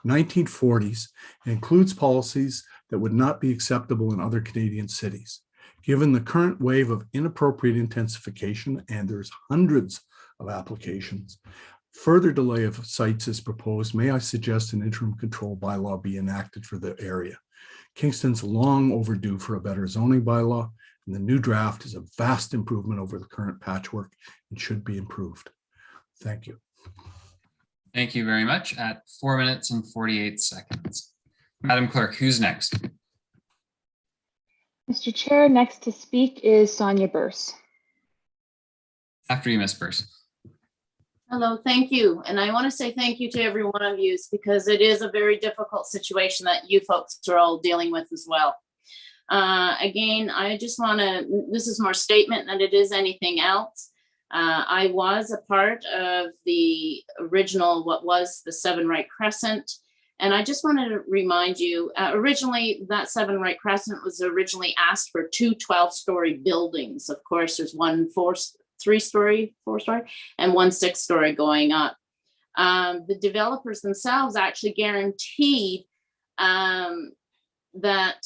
1940s and includes policies that would not be acceptable in other Canadian cities. Given the current wave of inappropriate intensification, and there's hundreds of applications, further delay of sites is proposed. May I suggest an interim control bylaw be enacted for the area? Kingston's long overdue for a better zoning bylaw, and the new draft is a vast improvement over the current patchwork and should be improved. Thank you. Thank you very much. At 4 minutes and 48 seconds. Madam Clerk, who's next? Mr. Chair, next to speak is Sonia Burse. After you, Ms. Burse. Hello, thank you. And I want to say thank you to every one of you, because it is a very difficult situation that you folks are all dealing with as well. Again, I just want to, this is more statement than it is anything else. I was a part of the original, what was the 7 Right Crescent. And I just wanted to remind you, originally that 7 Right Crescent was originally asked for 2 12-story buildings. Of course, there's one 3-story, 4-story, and 1 6-story going up. The developers themselves actually guaranteed that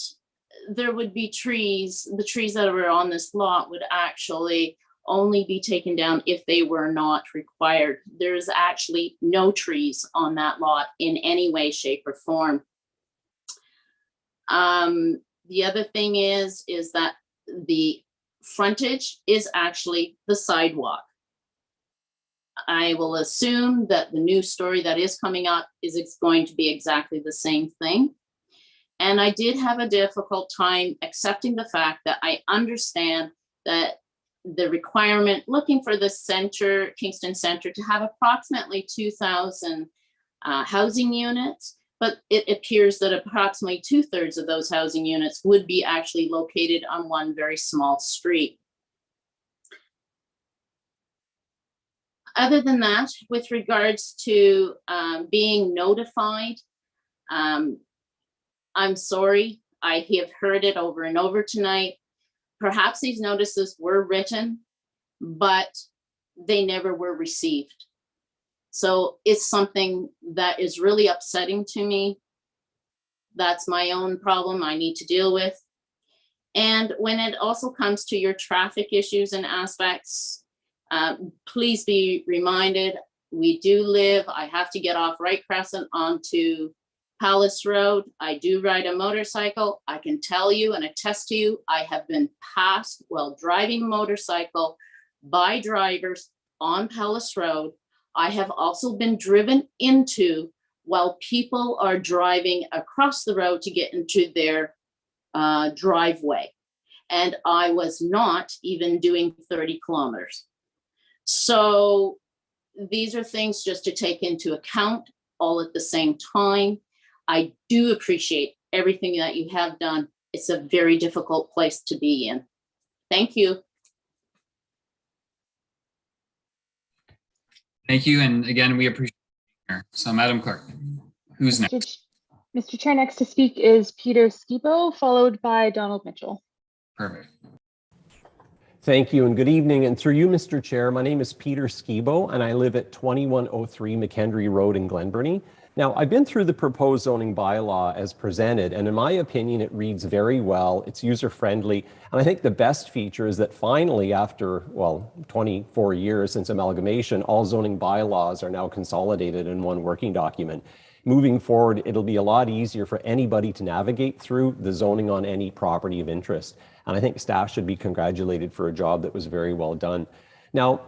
there would be trees, the trees that were on this lot would actually only be taken down if they were not required. There's actually no trees on that lot in any way, shape, or form. The other thing is that the frontage is actually the sidewalk. I will assume that the new story that is coming up is going to be exactly the same thing. And I did have a difficult time accepting the fact that I understand that the requirement looking for the center, Kingston Center, to have approximately 2,000 housing units, but it appears that approximately 2/3 of those housing units would be actually located on one very small street. Other than that, with regards to being notified, I'm sorry, I have heard it over and over tonight. Perhaps these notices were written, but they never were received. So it's something that is really upsetting to me. That's my own problem I need to deal with. And when it also comes to your traffic issues and aspects, please be reminded, we do live, I have to get off Wright Crescent onto Palace Road. I do ride a motorcycle. I can tell you and attest to you, I have been passed while driving a motorcycle by drivers on Palace Road. I have also been driven into while people are driving across the road to get into their driveway. And I was not even doing 30 kilometers. So these are things just to take into account all at the same time. I do appreciate everything that you have done. It's a very difficult place to be in. Thank you. Thank you. And again, we appreciate it. So Madam Clerk, who's next? Mr. Chair, next to speak is Peter Skibo, followed by Donald Mitchell. Perfect. Thank you and good evening. And through you, Mr. Chair, my name is Peter Skibo and I live at 2103 McHenry Road in Glenburnie. Now, I've been through the proposed zoning bylaw as presented, and in my opinion, it reads very well. It's user-friendly, and I think the best feature is that finally, after, well, 24 years since amalgamation, all zoning bylaws are now consolidated in one working document. Moving forward, it'll be a lot easier for anybody to navigate through the zoning on any property of interest. And I think staff should be congratulated for a job that was very well done. Now,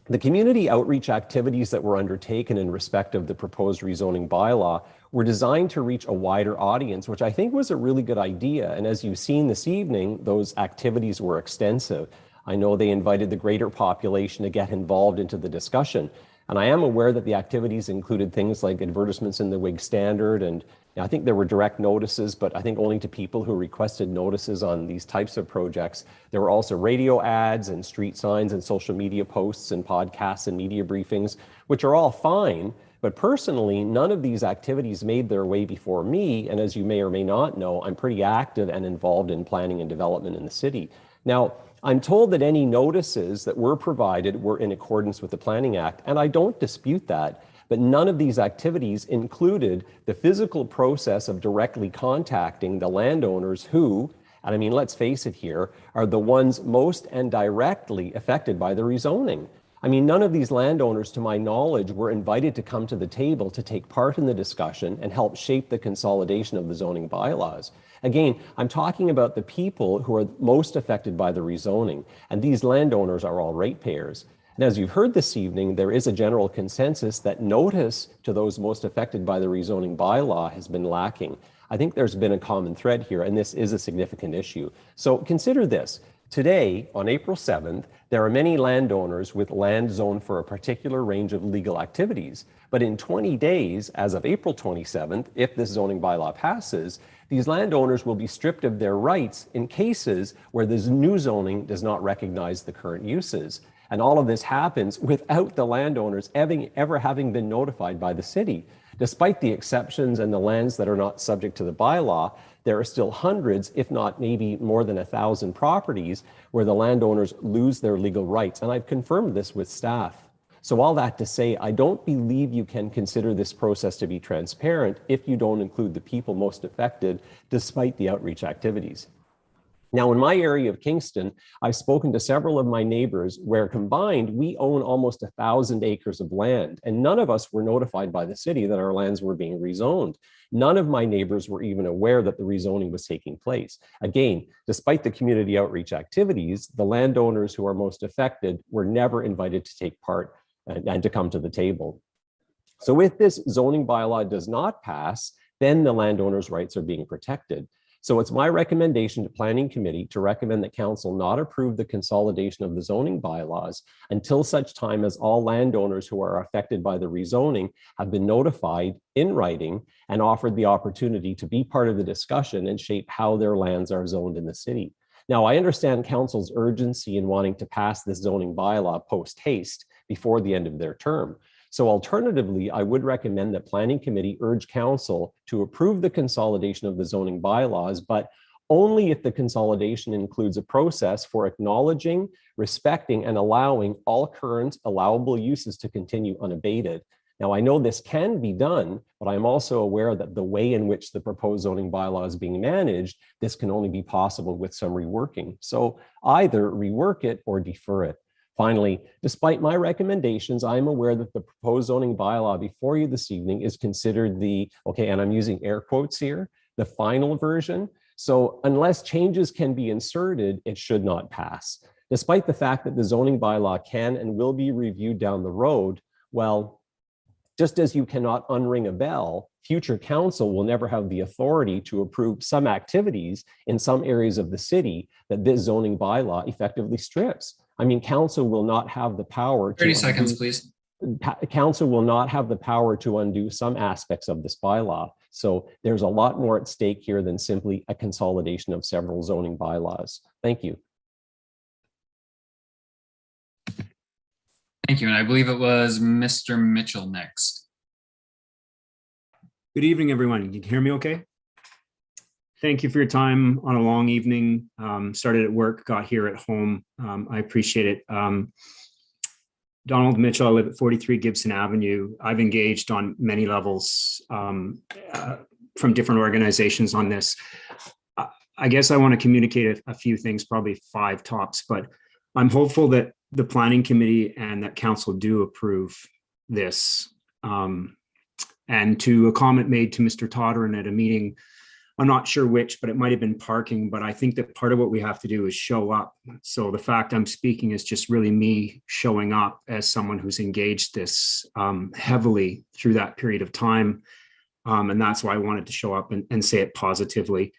the community outreach activities that were undertaken in respect of the proposed rezoning bylaw were designed to reach a wider audience, which I think was a really good idea. And as you've seen this evening, those activities were extensive. I know they invited the greater population to get involved into the discussion. And I am aware that the activities included things like advertisements in the WIG Standard, and I think there were direct notices, but I think only to people who requested notices on these types of projects. There were also radio ads and street signs and social media posts and podcasts and media briefings, which are all fine. But personally, none of these activities made their way before me. And as you may or may not know, I'm pretty active and involved in planning and development in the city. Now, I'm told that any notices that were provided were in accordance with the Planning Act, and I don't dispute that. But none of these activities included the physical process of directly contacting the landowners who, and I mean, let's face it here, are the ones most and directly affected by the rezoning. I mean, none of these landowners, to my knowledge, were invited to come to the table to take part in the discussion and help shape the consolidation of the zoning bylaws. Again, I'm talking about the people who are most affected by the rezoning, and these landowners are all ratepayers. And as you've heard this evening, there is a general consensus that notice to those most affected by the rezoning bylaw has been lacking. I think there's been a common thread here, and this is a significant issue. So consider this. Today, on April 7th, there are many landowners with land zoned for a particular range of legal activities. But in 20 days, as of April 27th, if this zoning bylaw passes, these landowners will be stripped of their rights in cases where this new zoning does not recognize the current uses. And all of this happens without the landowners ever having been notified by the city. Despite the exceptions and the lands that are not subject to the bylaw, there are still hundreds, if not maybe more than 1,000 properties where the landowners lose their legal rights. And I've confirmed this with staff. So all that to say, I don't believe you can consider this process to be transparent if you don't include the people most affected, despite the outreach activities. Now, in my area of Kingston, I've spoken to several of my neighbors where combined, we own almost 1,000 acres of land, and none of us were notified by the city that our lands were being rezoned. None of my neighbors were even aware that the rezoning was taking place. Again, despite the community outreach activities, the landowners who are most affected were never invited to take part and to come to the table. So if this zoning bylaw does not pass, then the landowner's rights are being protected. So it's my recommendation to Planning Committee to recommend that Council not approve the consolidation of the zoning bylaws until such time as all landowners who are affected by the rezoning have been notified in writing and offered the opportunity to be part of the discussion and shape how their lands are zoned in the city. Now, I understand Council's urgency in wanting to pass this zoning bylaw post haste before the end of their term. So alternatively, I would recommend that Planning Committee urge Council to approve the consolidation of the zoning bylaws, but only if the consolidation includes a process for acknowledging, respecting, and allowing all current allowable uses to continue unabated. Now, I know this can be done, but I'm also aware that the way in which the proposed zoning bylaw is being managed, this can only be possible with some reworking. So either rework it or defer it. Finally, despite my recommendations, I'm aware that the proposed zoning bylaw before you this evening is considered the, okay, and I'm using air quotes here, the final version. So unless changes can be inserted, it should not pass. Despite the fact that the zoning bylaw can and will be reviewed down the road, well, just as you cannot unring a bell, future council will never have the authority to approve some activities in some areas of the city that this zoning bylaw effectively strips. I mean, council will not have the power. 30 seconds, please. Council will not have the power to undo some aspects of this bylaw. So there's a lot more at stake here than simply a consolidation of several zoning bylaws. Thank you. Thank you. And I believe it was Mr. Mitchell next. Good evening, everyone. Can you hear me okay? Thank you for your time on a long evening. Started at work, got here at home. I appreciate it. Donald Mitchell, I live at 43 Gibson Avenue. I've engaged on many levels from different organizations on this. I guess I want to communicate a few things, probably 5 tops, but I'm hopeful that the Planning Committee and that Council do approve this. And to a comment made to Mr. Todderan at a meeting, I'm not sure which, but it might have been parking, but I think that part of what we have to do is show up. So the fact I'm speaking is just really me showing up as someone who's engaged this heavily through that period of time. And that's why I wanted to show up and say it positively,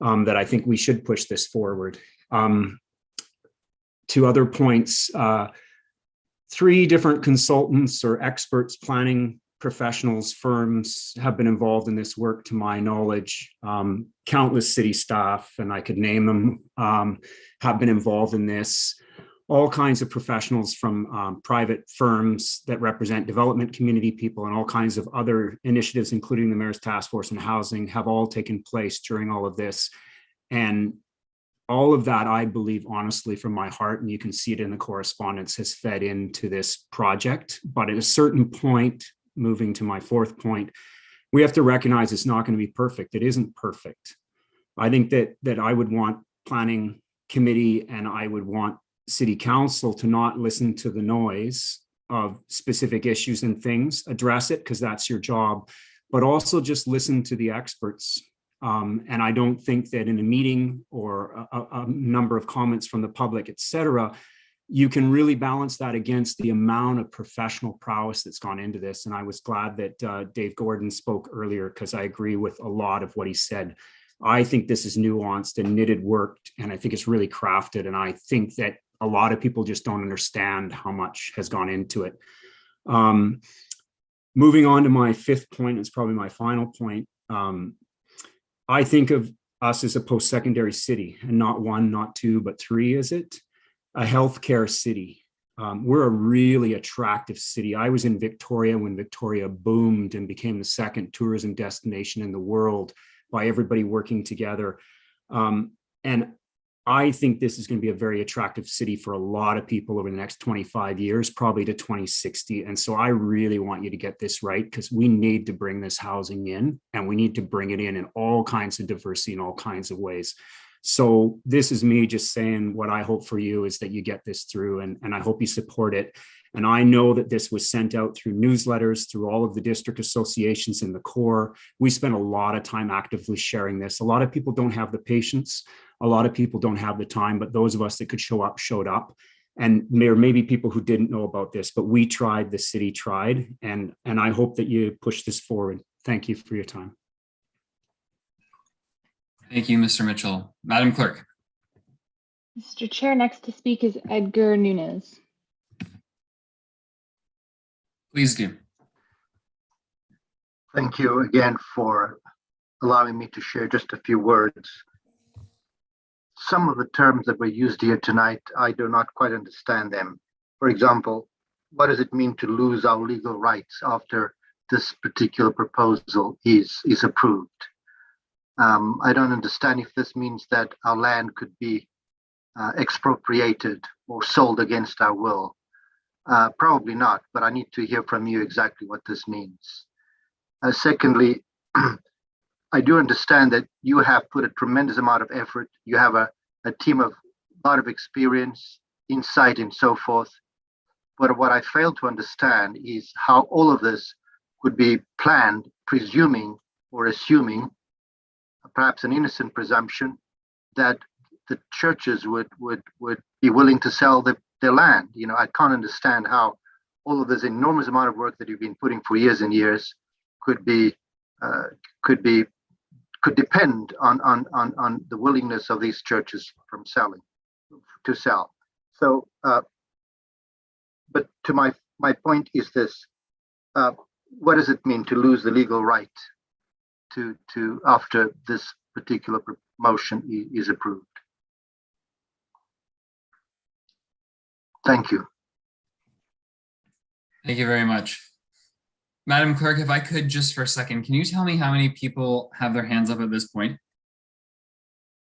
that I think we should push this forward. To other points, 3 different consultants or experts, planning professionals, firms have been involved in this work to my knowledge. Countless city staff, and I could name them, have been involved in this. All kinds of professionals from private firms that represent development community people and all kinds of other initiatives, including the Mayor's Task Force on Housing, have all taken place during all of this. And all of that, I believe, honestly, from my heart, and you can see it in the correspondence, has fed into this project. But at a certain point, moving to my 4th point, we have to recognize it's not going to be perfect. It isn't perfect. I think that I would want Planning Committee and I would want City Council to not listen to the noise of specific issues and things, address it because that's your job, but also just listen to the experts. And I don't think that in a meeting or a number of comments from the public, et cetera, you can really balance that against the amount of professional prowess that's gone into this. And I was glad that Dave Gordon spoke earlier because I agree with a lot of what he said. I think this is nuanced and knitted worked, and I think it's really crafted. And I think that a lot of people just don't understand how much has gone into it. Moving on to my 5th point, it's probably my final point. I think of us as a post-secondary city, and not 1, not 2, but 3, is it? A healthcare city. We're a really attractive city. I was in Victoria when Victoria boomed and became the 2nd tourism destination in the world by everybody working together. And I think this is going to be a very attractive city for a lot of people over the next 25 years, probably to 2060. And so I really want you to get this right, because we need to bring this housing in, and we need to bring it in all kinds of diversity in all kinds of ways. So this is me just saying what I hope for you is that you get this through, and I hope you support it. And I know that this was sent out through newsletters, through all of the district associations in the core. We spent a lot of time actively sharing this. A lot of people don't have the patience. A lot of people don't have the time, but those of us that could show up, showed up. And there may be people who didn't know about this, but we tried, the city tried, and I hope that you push this forward. Thank you for your time. Thank you, Mr. Mitchell. Madam Clerk. Mr. Chair, next to speak is Edgar Nunes. Please do. Thank you again for allowing me to share just a few words. Some of the terms that were used here tonight, I do not quite understand them. For example, what does it mean to lose our legal rights after this particular proposal is approved? I don't understand if this means that our land could be expropriated or sold against our will. Probably not, but I need to hear from you exactly what this means. Secondly, I do understand that you have put a tremendous amount of effort. You have a team of a lot of experience, insight, and so forth. But what I fail to understand is how all of this could be planned, presuming or assuming, perhaps an innocent presumption, that the churches would be willing to sell their land. You know, I can't understand how all of this enormous amount of work that you've been putting for years and years could depend on the willingness of these churches to sell. So, but to my point is this: what does it mean to lose the legal right to after this particular motion is approved? Thank you. Thank you very much. Madam Clerk, if I could just for a second, can you tell me how many people have their hands up at this point?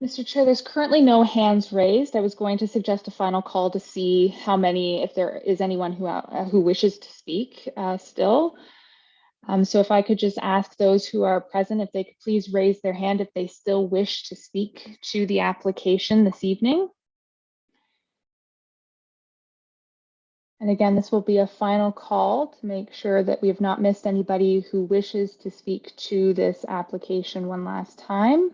Mr. Chair, there's currently no hands raised. I was going to suggest a final call to see how many, if there is anyone who wishes to speak still. So if I could just ask those who are present if they could please raise their hand if they still wish to speak to the application this evening. And again, this will be a final call to make sure that we have not missed anybody who wishes to speak to this application one last time.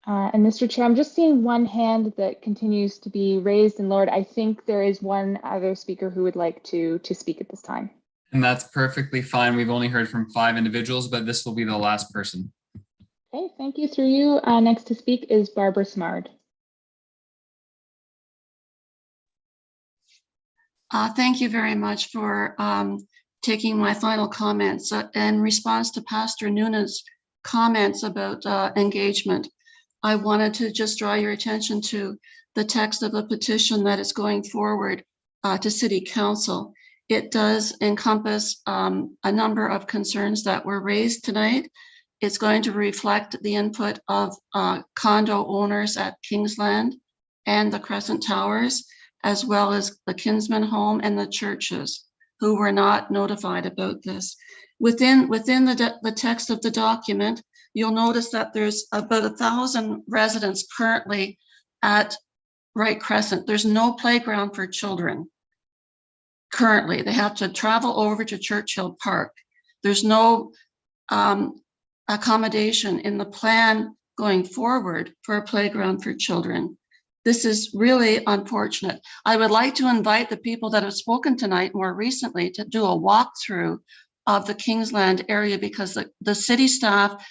And Mr. Chair, I'm just seeing one hand that continues to be raised and lowered. I think there is one other speaker who would like to speak at this time. And that's perfectly fine. We've only heard from 5 individuals, but this will be the last person. Okay, thank you. Through you, next to speak is Barbara Smard. Thank you very much for taking my final comments. In response to Pastor Nunes' comments about engagement, I wanted to just draw your attention to the text of a petition that is going forward to City Council. It does encompass a number of concerns that were raised tonight. It's going to reflect the input of condo owners at Kingsland and the Crescent Towers, as well as the Kinsman home and the churches who were not notified about this. Within the text of the document, you'll notice that there's about 1,000 residents currently at Wright Crescent. There's no playground for children currently. They have to travel over to Churchill Park. There's no accommodation in the plan going forward for a playground for children. This is really unfortunate. I would like to invite the people that have spoken tonight more recently to do a walkthrough of the Kingsland area, because the city staff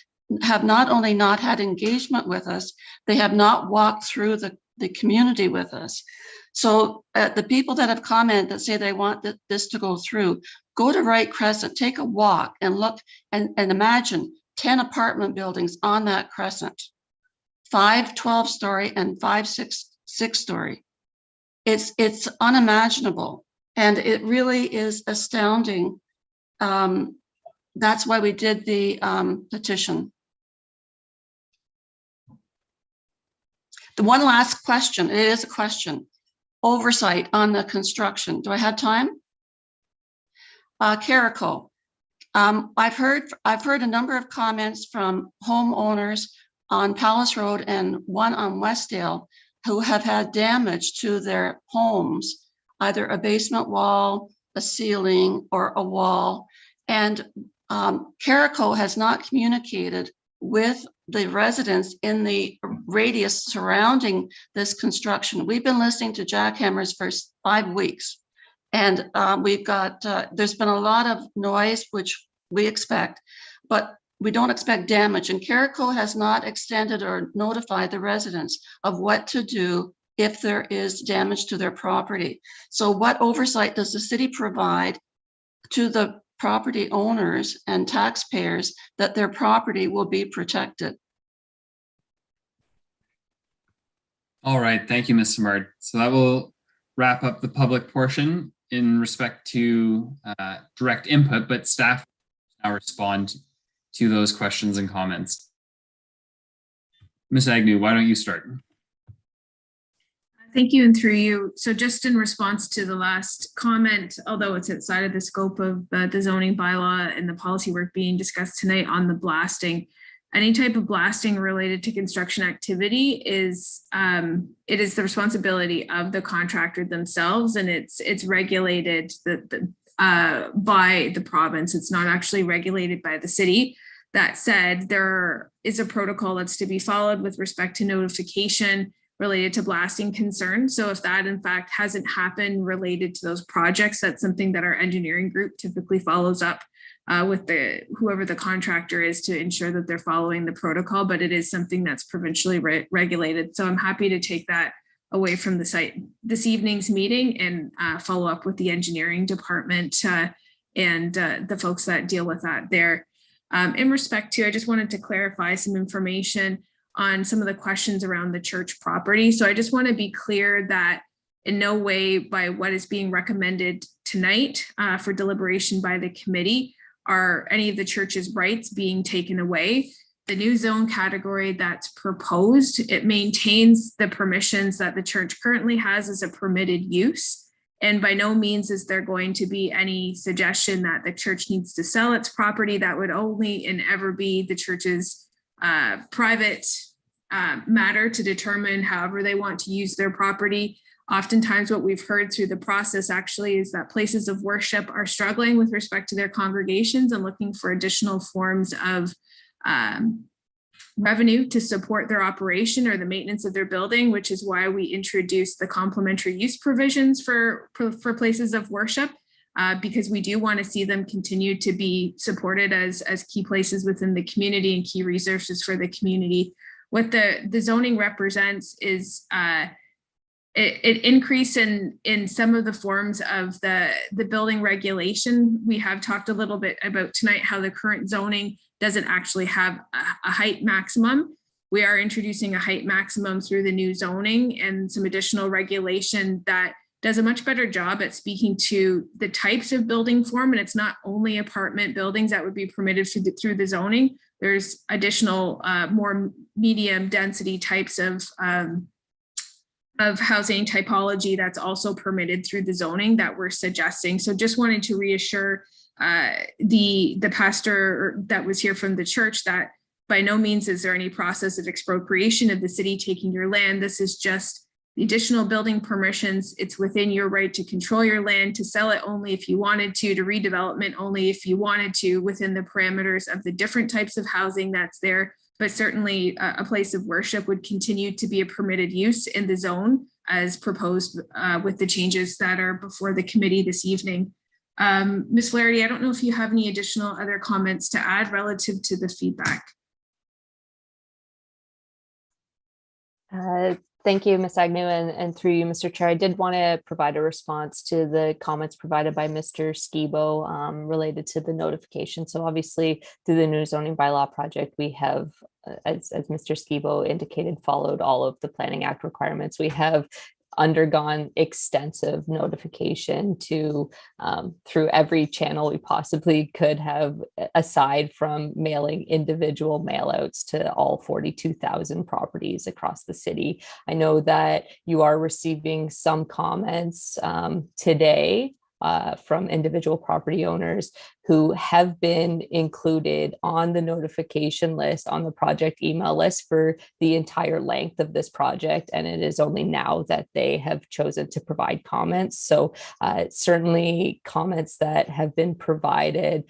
have not only not had engagement with us, they have not walked through the community with us. So the people that have commented that say they want this to go through, go to Wright Crescent, take a walk and look and imagine 10 apartment buildings on that crescent. 5 12-story and 5 6-story. It's unimaginable, and it really is astounding. That's why we did the petition. The one last question, it is a question. Oversight on the construction. Do I have time? Carico. I've heard a number of comments from homeowners on Palace Road and one on Westdale who have had damage to their homes, either a basement wall, a ceiling, or a wall. And Carico has not communicated with the residents in the radius surrounding this construction. We've been listening to jackhammers for 5 weeks, and we've got, there's been a lot of noise, which we expect, but we don't expect damage. And Carrico has not extended or notified the residents of what to do if there is damage to their property. So what oversight does the city provide to the property owners and taxpayers that their property will be protected? All right, thank you, Ms. Simard. So that will wrap up the public portion in respect to direct input, but staff now respond to those questions and comments. Ms. Agnew, why don't you start? Thank you, and through you. So just in response to the last comment, although it's outside of the scope of the zoning bylaw and the policy work being discussed tonight on the blasting, any type of blasting related to construction activity is it is the responsibility of the contractor themselves, and it's regulated by the province. It's not actually regulated by the city. That said, there is a protocol that's to be followed with respect to notification related to blasting concerns. So if that in fact hasn't happened related to those projects, that's something that our engineering group typically follows up with whoever the contractor is to ensure that they're following the protocol, but it is something that's provincially regulated. So I'm happy to take that away from the site this evening's meeting and follow up with the engineering department and the folks that deal with that there. In respect to, I just wanted to clarify some information on some of the questions around the church property. So I just want to be clear that in no way by what is being recommended tonight for deliberation by the committee are any of the church's rights being taken away. The new zone category that's proposed, it maintains the permissions that the church currently has as a permitted use. And by no means is there going to be any suggestion that the church needs to sell its property. That would only and ever be the church's private matter to determine however they want to use their property. Oftentimes what we've heard through the process actually is that places of worship are struggling with respect to their congregations and looking for additional forms of revenue to support their operation or the maintenance of their building, which is why we introduced the complementary use provisions for places of worship, because we do want to see them continue to be supported as key places within the community and key resources for the community. What the zoning represents is an increase in some of the forms of the building regulation. We have talked a little bit about tonight how the current zoning doesn't actually have a height maximum. We are introducing a height maximum through the new zoning and some additional regulation that does a much better job at speaking to the types of building form. And it's not only apartment buildings that would be permitted through the zoning. There's additional more medium density types of housing typology that's also permitted through the zoning that we're suggesting. So just wanted to reassure the pastor that was here from the church that by no means is there any process of expropriation of the city taking your land. This is just the additional building permissions. It's within your right to control your land, to sell it only if you wanted to redevelopment only if you wanted to, within the parameters of the different types of housing that's there. But certainly a place of worship would continue to be a permitted use in the zone as proposed with the changes that are before the committee this evening. Ms. Flaherty, I don't know if you have any additional other comments to add relative to the feedback. Thank you, Ms. Agnew, and through you, Mr. Chair. I did want to provide a response to the comments provided by Mr. Skibo related to the notification. So obviously, through the new zoning bylaw project, we have, as Mr. Skibo indicated, followed all of the Planning Act requirements. We have undergone extensive notification to through every channel we possibly could have, aside from mailing individual mailouts to all 42,000 properties across the city. I know that you are receiving some comments today from individual property owners who have been included on the notification list, on the project email list for the entire length of this project. And it is only now that they have chosen to provide comments. So certainly comments that have been provided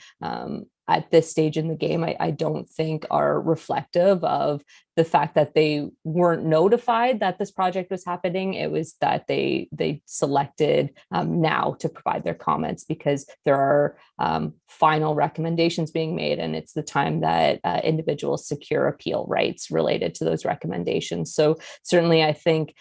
at this stage in the game, I don't think are reflective of the fact that they weren't notified that this project was happening. It was that they selected now to provide their comments because there are final recommendations being made, and it's the time that individuals secure appeal rights related to those recommendations. So certainly I think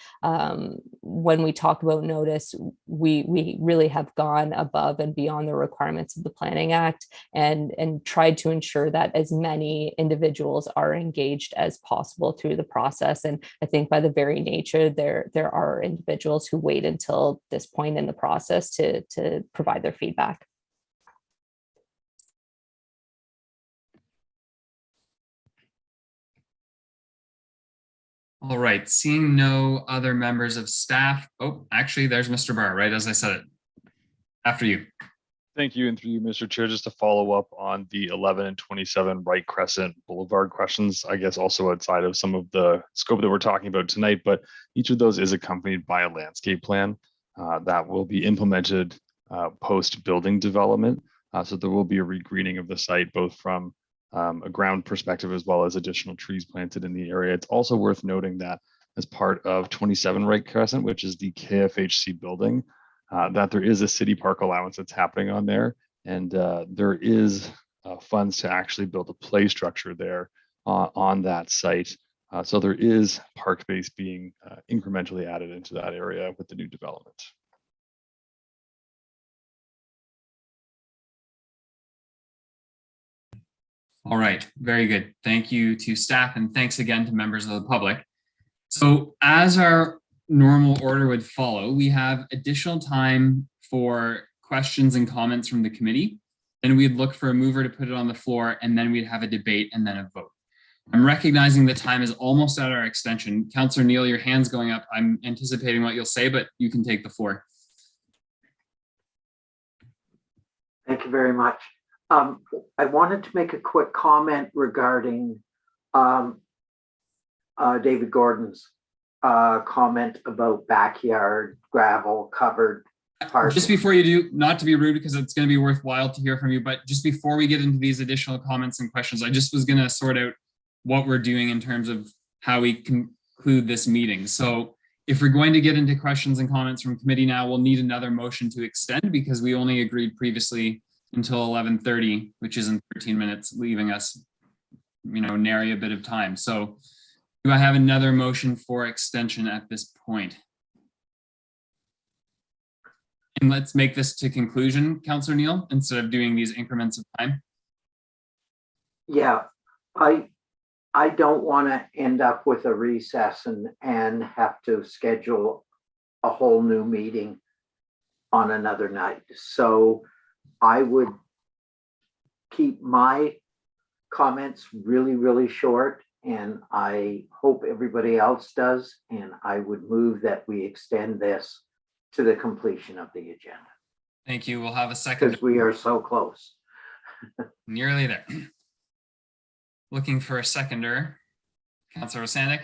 when we talk about notice, we really have gone above and beyond the requirements of the Planning Act and tried to ensure that as many individuals are engaged as possible through the process. And I think by the very nature, there are individuals who wait until this point in the process to provide their feedback. All right, seeing no other members of staff. Oh, actually, there's Mr. Barr, right as I said it. After you. Thank you, and through you, Mr. Chair, just to follow up on the 11 and 27 Wright Crescent Boulevard questions, I guess also outside of some of the scope that we're talking about tonight, but each of those is accompanied by a landscape plan that will be implemented post-building development. So there will be a regreening of the site, both from a ground perspective as well as additional trees planted in the area. It's also worth noting that as part of 27 Wright Crescent, which is the KFHC building, that there is a city park allowance that's happening on there. And there is funds to actually build a play structure there on that site. So there is park space being incrementally added into that area with the new development. All right, very good. Thank you to staff and thanks again to members of the public. So as our normal order would follow, we have additional time for questions and comments from the committee. Then we'd look for a mover to put it on the floor, and then we'd have a debate and then a vote. I'm recognizing the time is almost at our extension. Councillor Neal, your hand's going up. I'm anticipating what you'll say, but you can take the floor. Thank you very much. I wanted to make a quick comment regarding David Gordon's comment about backyard gravel covered parking. Just before you do, not to be rude because it's going to be worthwhile to hear from you, but just before we get into these additional comments and questions, I just was going to sort out what we're doing in terms of how we conclude this meeting. So if we're going to get into questions and comments from committee now, we'll need another motion to extend because we only agreed previously until 11:30, which is in 13 minutes, leaving us, nary a bit of time. So do I have another motion for extension at this point? And let's make this to conclusion, Councillor Neal, instead of doing these increments of time. Yeah, I don't want to end up with a recess and have to schedule a whole new meeting on another night. So I would keep my comments really, really short, and I hope everybody else does. And I would move that we extend this to the completion of the agenda. Thank you. We'll have a second. Because we are so close. Nearly there. Looking for a seconder. Councillor Rosanek.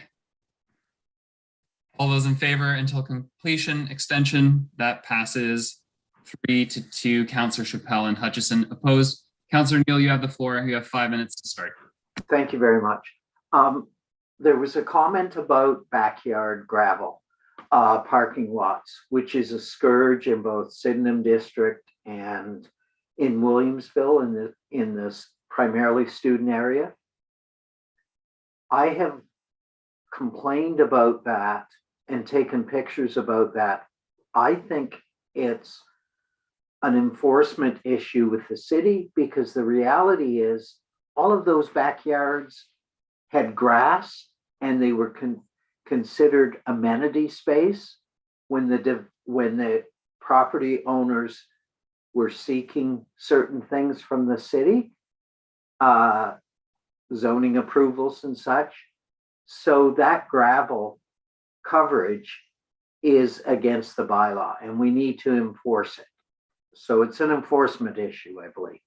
All those in favor until completion, extension, that passes 3-2. Councillor Chappelle and Hutchison opposed. Councillor Neal, you have the floor. You have 5 minutes to start. Thank you very much. There was a comment about backyard gravel parking lots, which is a scourge in both Sydenham District and in Williamsville in this primarily student area. I have complained about that and taken pictures about that. I think it's an enforcement issue with the city because the reality is all of those backyards had grass and they were considered amenity space when the property owners were seeking certain things from the city, zoning approvals and such. So that gravel coverage is against the bylaw and we need to enforce it. So it's an enforcement issue, I believe.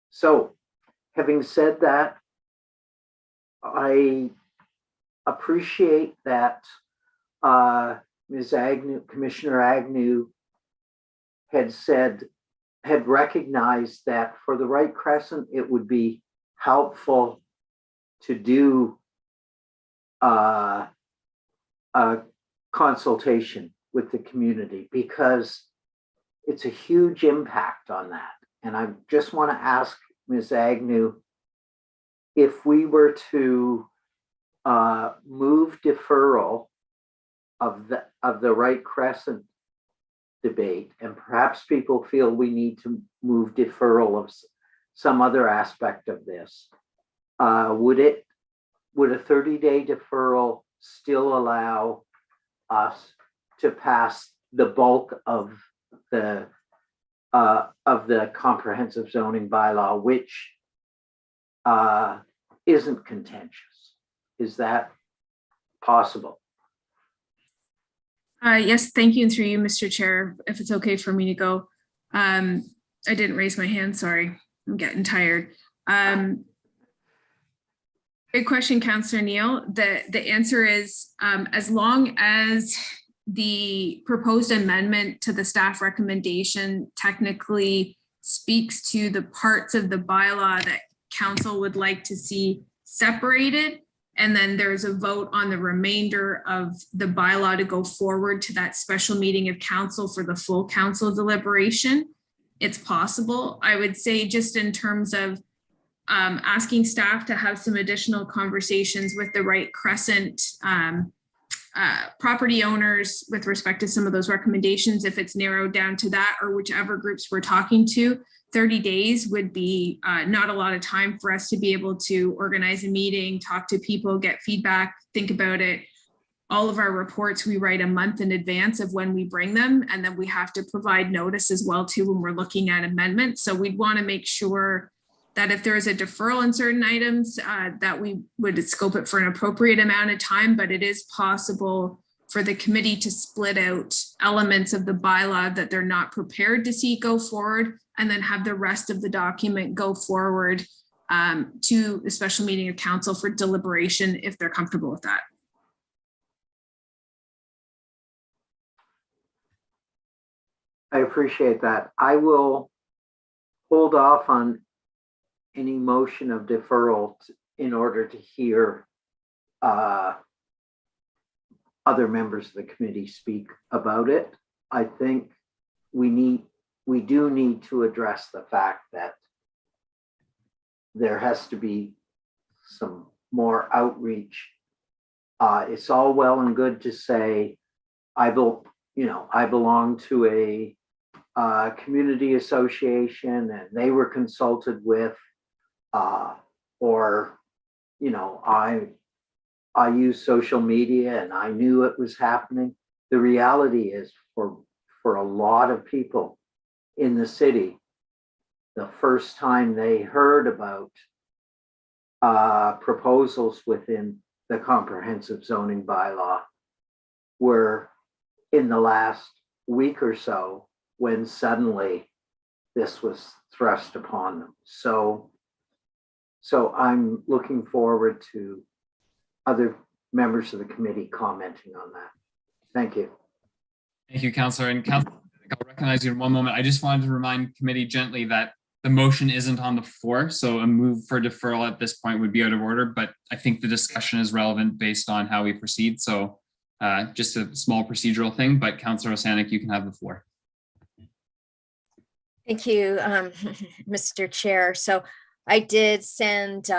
So having said that, I appreciate that Ms. Agnew, Commissioner Agnew had recognized that for the Wright Crescent, it would be helpful to do a consultation with the community, because it's a huge impact on that. And I just want to ask Ms. Agnew, if we were to move deferral of the Wright Crescent debate, and perhaps people feel we need to move deferral of some other aspect of this, would a 30-day deferral still allow us to pass the bulk of the comprehensive zoning bylaw, which isn't contentious? Is that possible? Yes, thank you. And through you, Mr. Chair, if it's okay for me to go. I didn't raise my hand, sorry. I'm getting tired. Good question, Councillor Neal. The answer is, as long as the proposed amendment to the staff recommendation technically speaks to the parts of the bylaw that council would like to see separated, and then there's a vote on the remainder of the bylaw to go forward to that special meeting of council for the full council deliberation, it's possible. I would say, just in terms of asking staff to have some additional conversations with the Wright Crescent property owners with respect to some of those recommendations, if it's narrowed down to that, or whichever groups we're talking to, 30 days would be not a lot of time for us to be able to organize a meeting, talk to people, get feedback, think about it. All of our reports, we write a month in advance of when we bring them, and then we have to provide notice as well too when we're looking at amendments. So we'd want to make sure that if there is a deferral in certain items, that we would scope it for an appropriate amount of time, but it is possible for the committee to split out elements of the bylaw that they're not prepared to see go forward, and then have the rest of the document go forward to the special meeting of council for deliberation if they're comfortable with that. I appreciate that. I will hold off on any motion of deferral in order to hear other members of the committee speak about it. I think we do need to address the fact that there has to be some more outreach. It's all well and good to say, I belong to a community association and they were consulted with, or I use social media and I knew it was happening. The reality is, for a lot of people in the city, the first time they heard about proposals within the comprehensive zoning bylaw were in the last week or so, when suddenly this was thrust upon them. So I'm looking forward to other members of the committee commenting on that. Thank you. Thank you, Councillor. And Councillor, I'll recognize you in one moment. I just wanted to remind committee gently that the motion isn't on the floor, so a move for deferral at this point would be out of order, but I think the discussion is relevant based on how we proceed. So just a small procedural thing, but Councillor Osanik, you can have the floor. Thank you, Mr. Chair. So I did send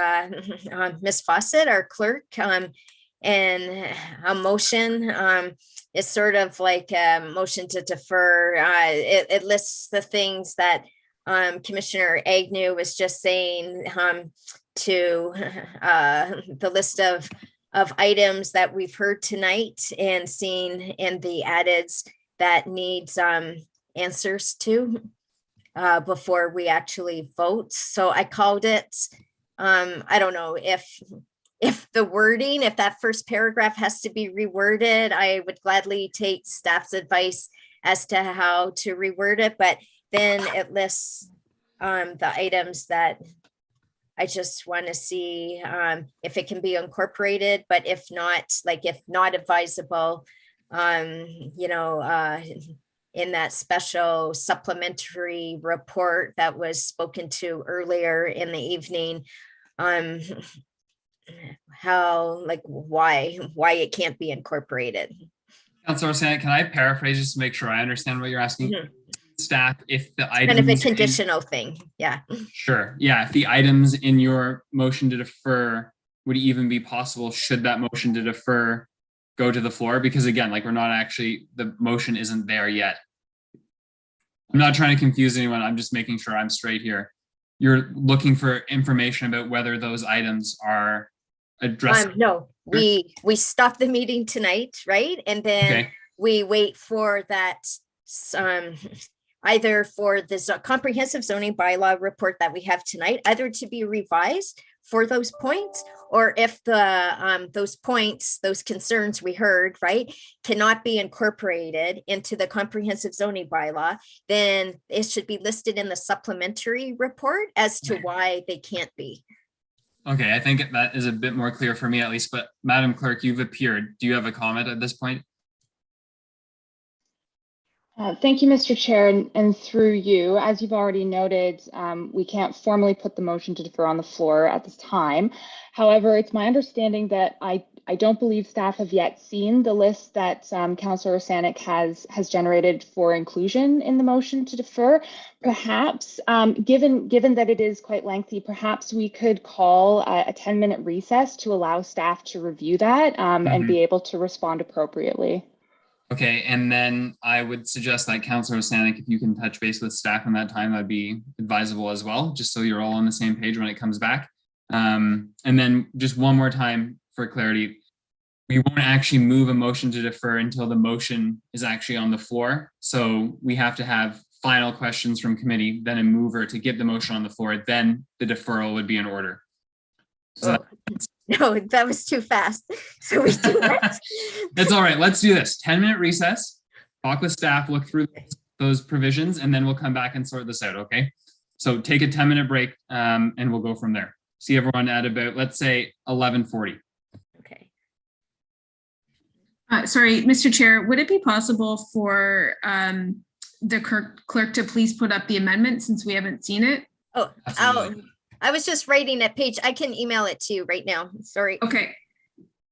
Ms. Fawcett, our clerk, and a motion. It's sort of like a motion to defer. It lists the things that Commissioner Agnew was just saying, to the list of items that we've heard tonight and seen in the addeds that needs answers to before we actually vote. So I called it, I don't know if the wording, if that first paragraph has to be reworded, I would gladly take staff's advice as to how to reword it, but then it lists the items that I just want to see if it can be incorporated, but if not, like if not advisable, in that special supplementary report that was spoken to earlier in the evening, how, like, why it can't be incorporated. Councilor Sennett, can I paraphrase just to make sure I understand what you're asking? Staff, if the items Kind of a conditional thing. Yeah. Sure. Yeah. If the items in your motion to defer would even be possible, should that motion to defer go to the floor? Because again, like, we're not actually, the motion isn't there yet. I'm not trying to confuse anyone. I'm just making sure I'm straight here. You're looking for information about whether those items are addressed. No, we stop the meeting tonight, right? And then we wait for that, either for this comprehensive zoning bylaw report that we have tonight, either to be revised for those points, or if the those points, those concerns we heard, right, cannot be incorporated into the comprehensive zoning bylaw, then it should be listed in the supplementary report as to why they can't be. Okay, I think that is a bit more clear for me at least, but Madam Clerk, you've appeared. Do you have a comment at this point? Thank you, Mr. Chair, and through you, as you've already noted, we can't formally put the motion to defer on the floor at this time. However, it's my understanding that I don't believe staff have yet seen the list that Councillor Sanic has generated for inclusion in the motion to defer. Perhaps, given that it is quite lengthy, perhaps we could call a 10-minute recess to allow staff to review that and be able to respond appropriately. Okay, and then I would suggest that Councillor Sanic, if you can touch base with staff in that time, that'd be advisable as well, just so you're all on the same page when it comes back. And then just one more time for clarity, we won't actually move a motion to defer until the motion is actually on the floor. So we have to have final questions from committee, then a mover to get the motion on the floor, then the deferral would be in order. So no, that was too fast. So we do that. That's all right. Let's do this. 10-minute recess. Talk with staff, look through those provisions, and then we'll come back and sort this out, okay? So take a 10-minute break and we'll go from there. See everyone at about, let's say, 11:40. Okay. Sorry, Mr. Chair, would it be possible for the clerk to please put up the amendment since we haven't seen it? Oh, I was just writing a page. I can email it to you right now. Sorry. Okay.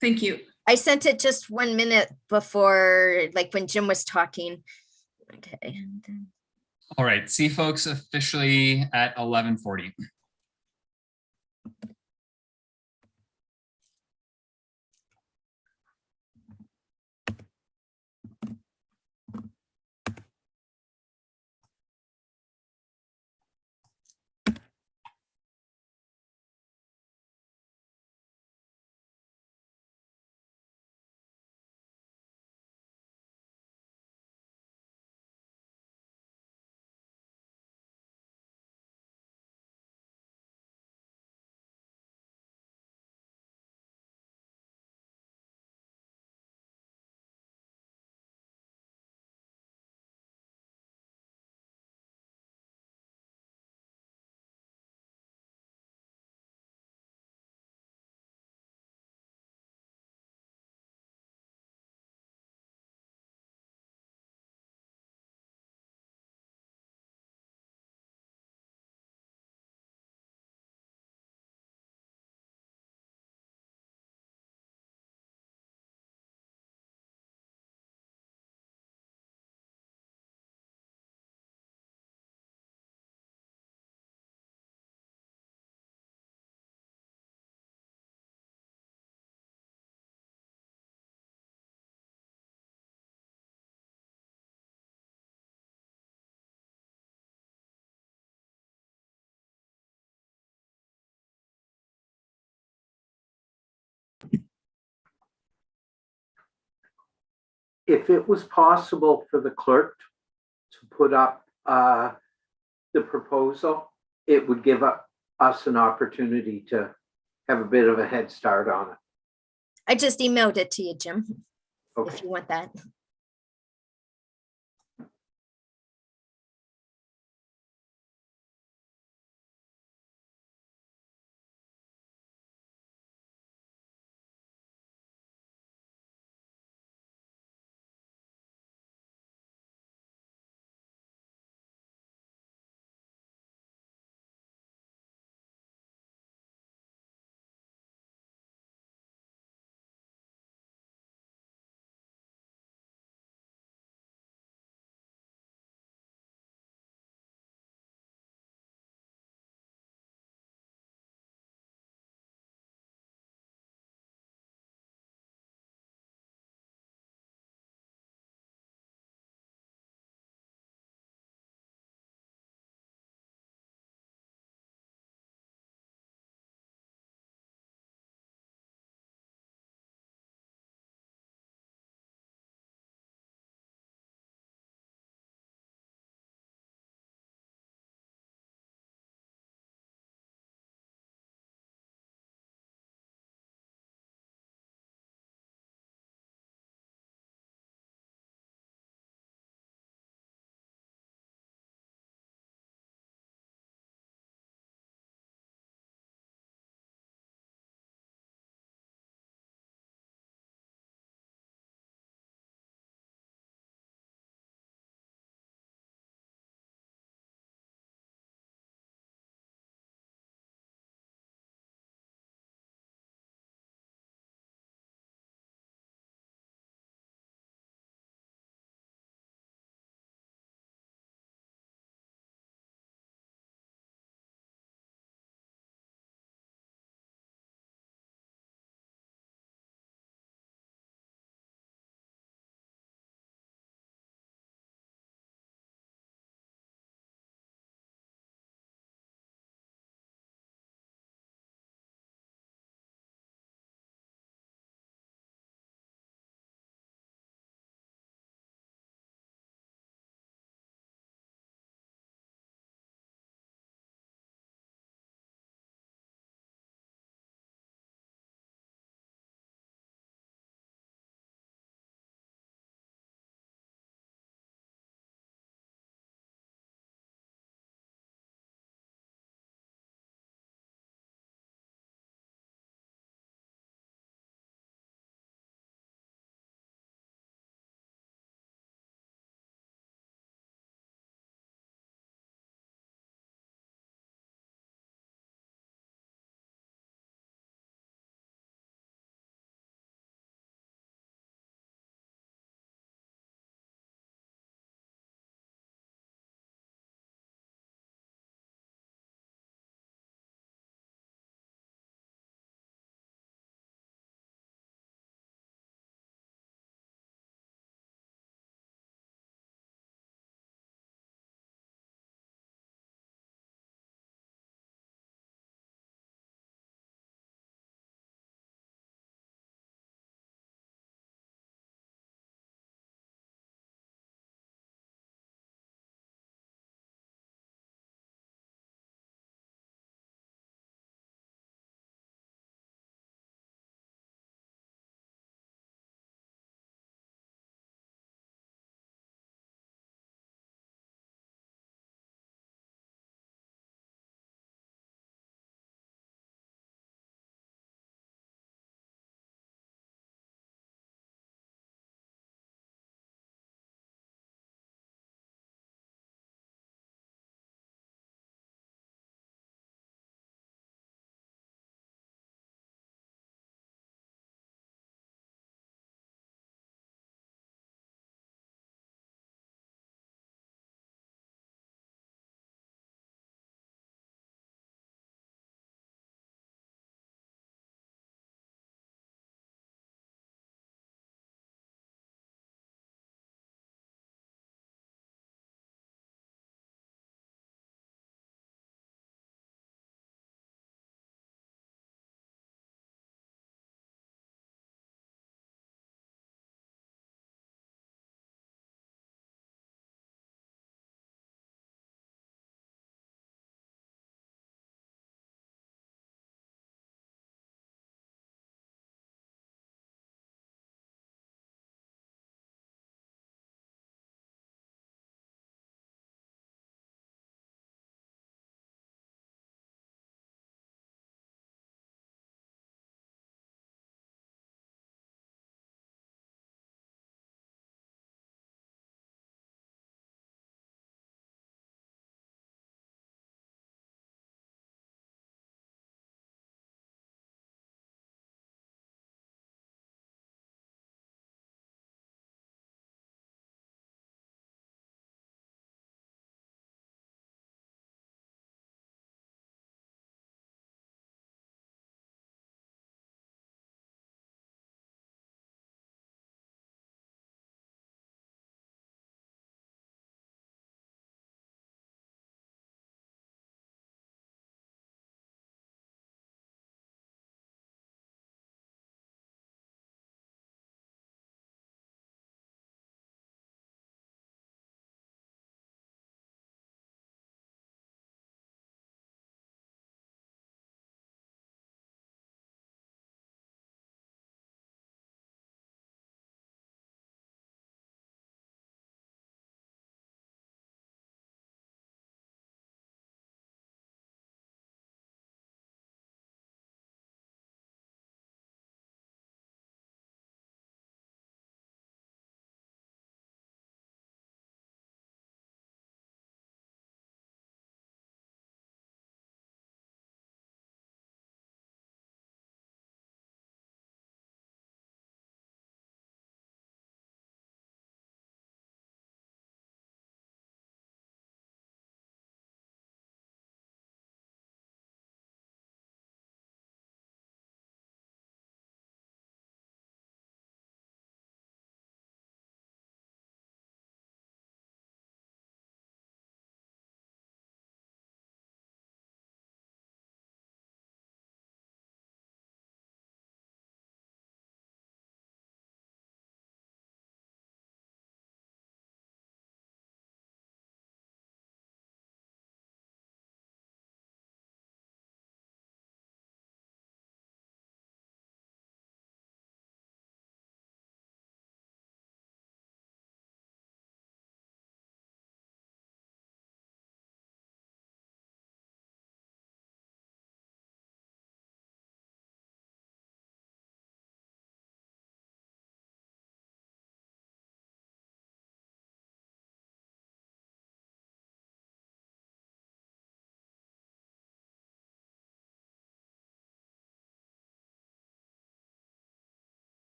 Thank you. I sent it just 1 minute before, like when Jim was talking. Okay. All right. See folks officially at 11:40. If it was possible for the clerk to put up the proposal, it would give us an opportunity to have a bit of a head start on it. I just emailed it to you, Jim, Okay. if you want that.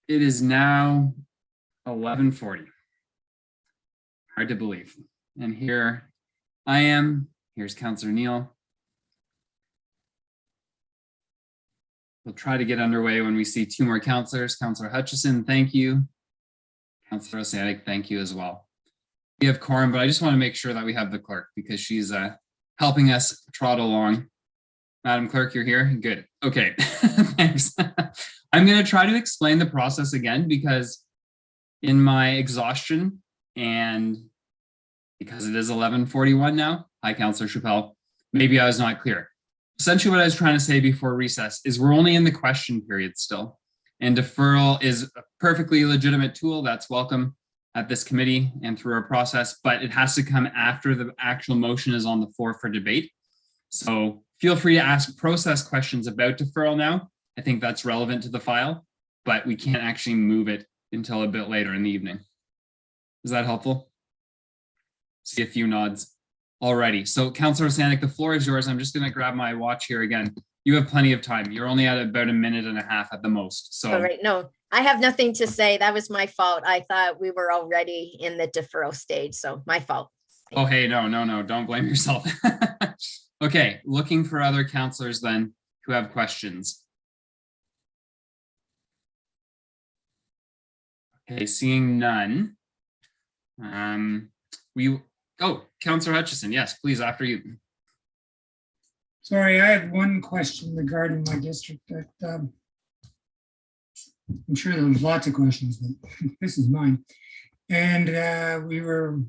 It is now 11:40. Hard to believe. And here I am. Here's Councillor Neal. We'll try to get underway when we see two more councillors. Councillor Hutchison, thank you. Councillor Osanek, thank you as well. We have quorum, but I just want to make sure that we have the clerk because she's helping us trot along. Madam Clerk, you're here? Good. Okay, thanks. I'm going to try to explain the process again because in my exhaustion and because it is 11:41 now, hi, Councillor Chappelle, maybe I was not clear. Essentially what I was trying to say before recess is we're only in the question period still, and deferral is a perfectly legitimate tool that's welcome at this committee and through our process, but it has to come after the actual motion is on the floor for debate. So feel free to ask process questions about deferral now. I think that's relevant to the file, but we can't actually move it until a bit later in the evening. Is that helpful? See a few nods. Alrighty, so Councillor Osanek, the floor is yours. I'm just gonna grab my watch here again. You have plenty of time. You're only at about a minute and a half at the most. So all right, no, I have nothing to say. That was my fault. I thought we were already in the deferral stage, so my fault. oh, hey, no, don't blame yourself. Okay, looking for other councillors then who have questions. Okay, seeing none. Councillor Hutchison, yes, please, after you. Sorry, I have one question regarding my district. That I'm sure there's lots of questions, but this is mine. And we were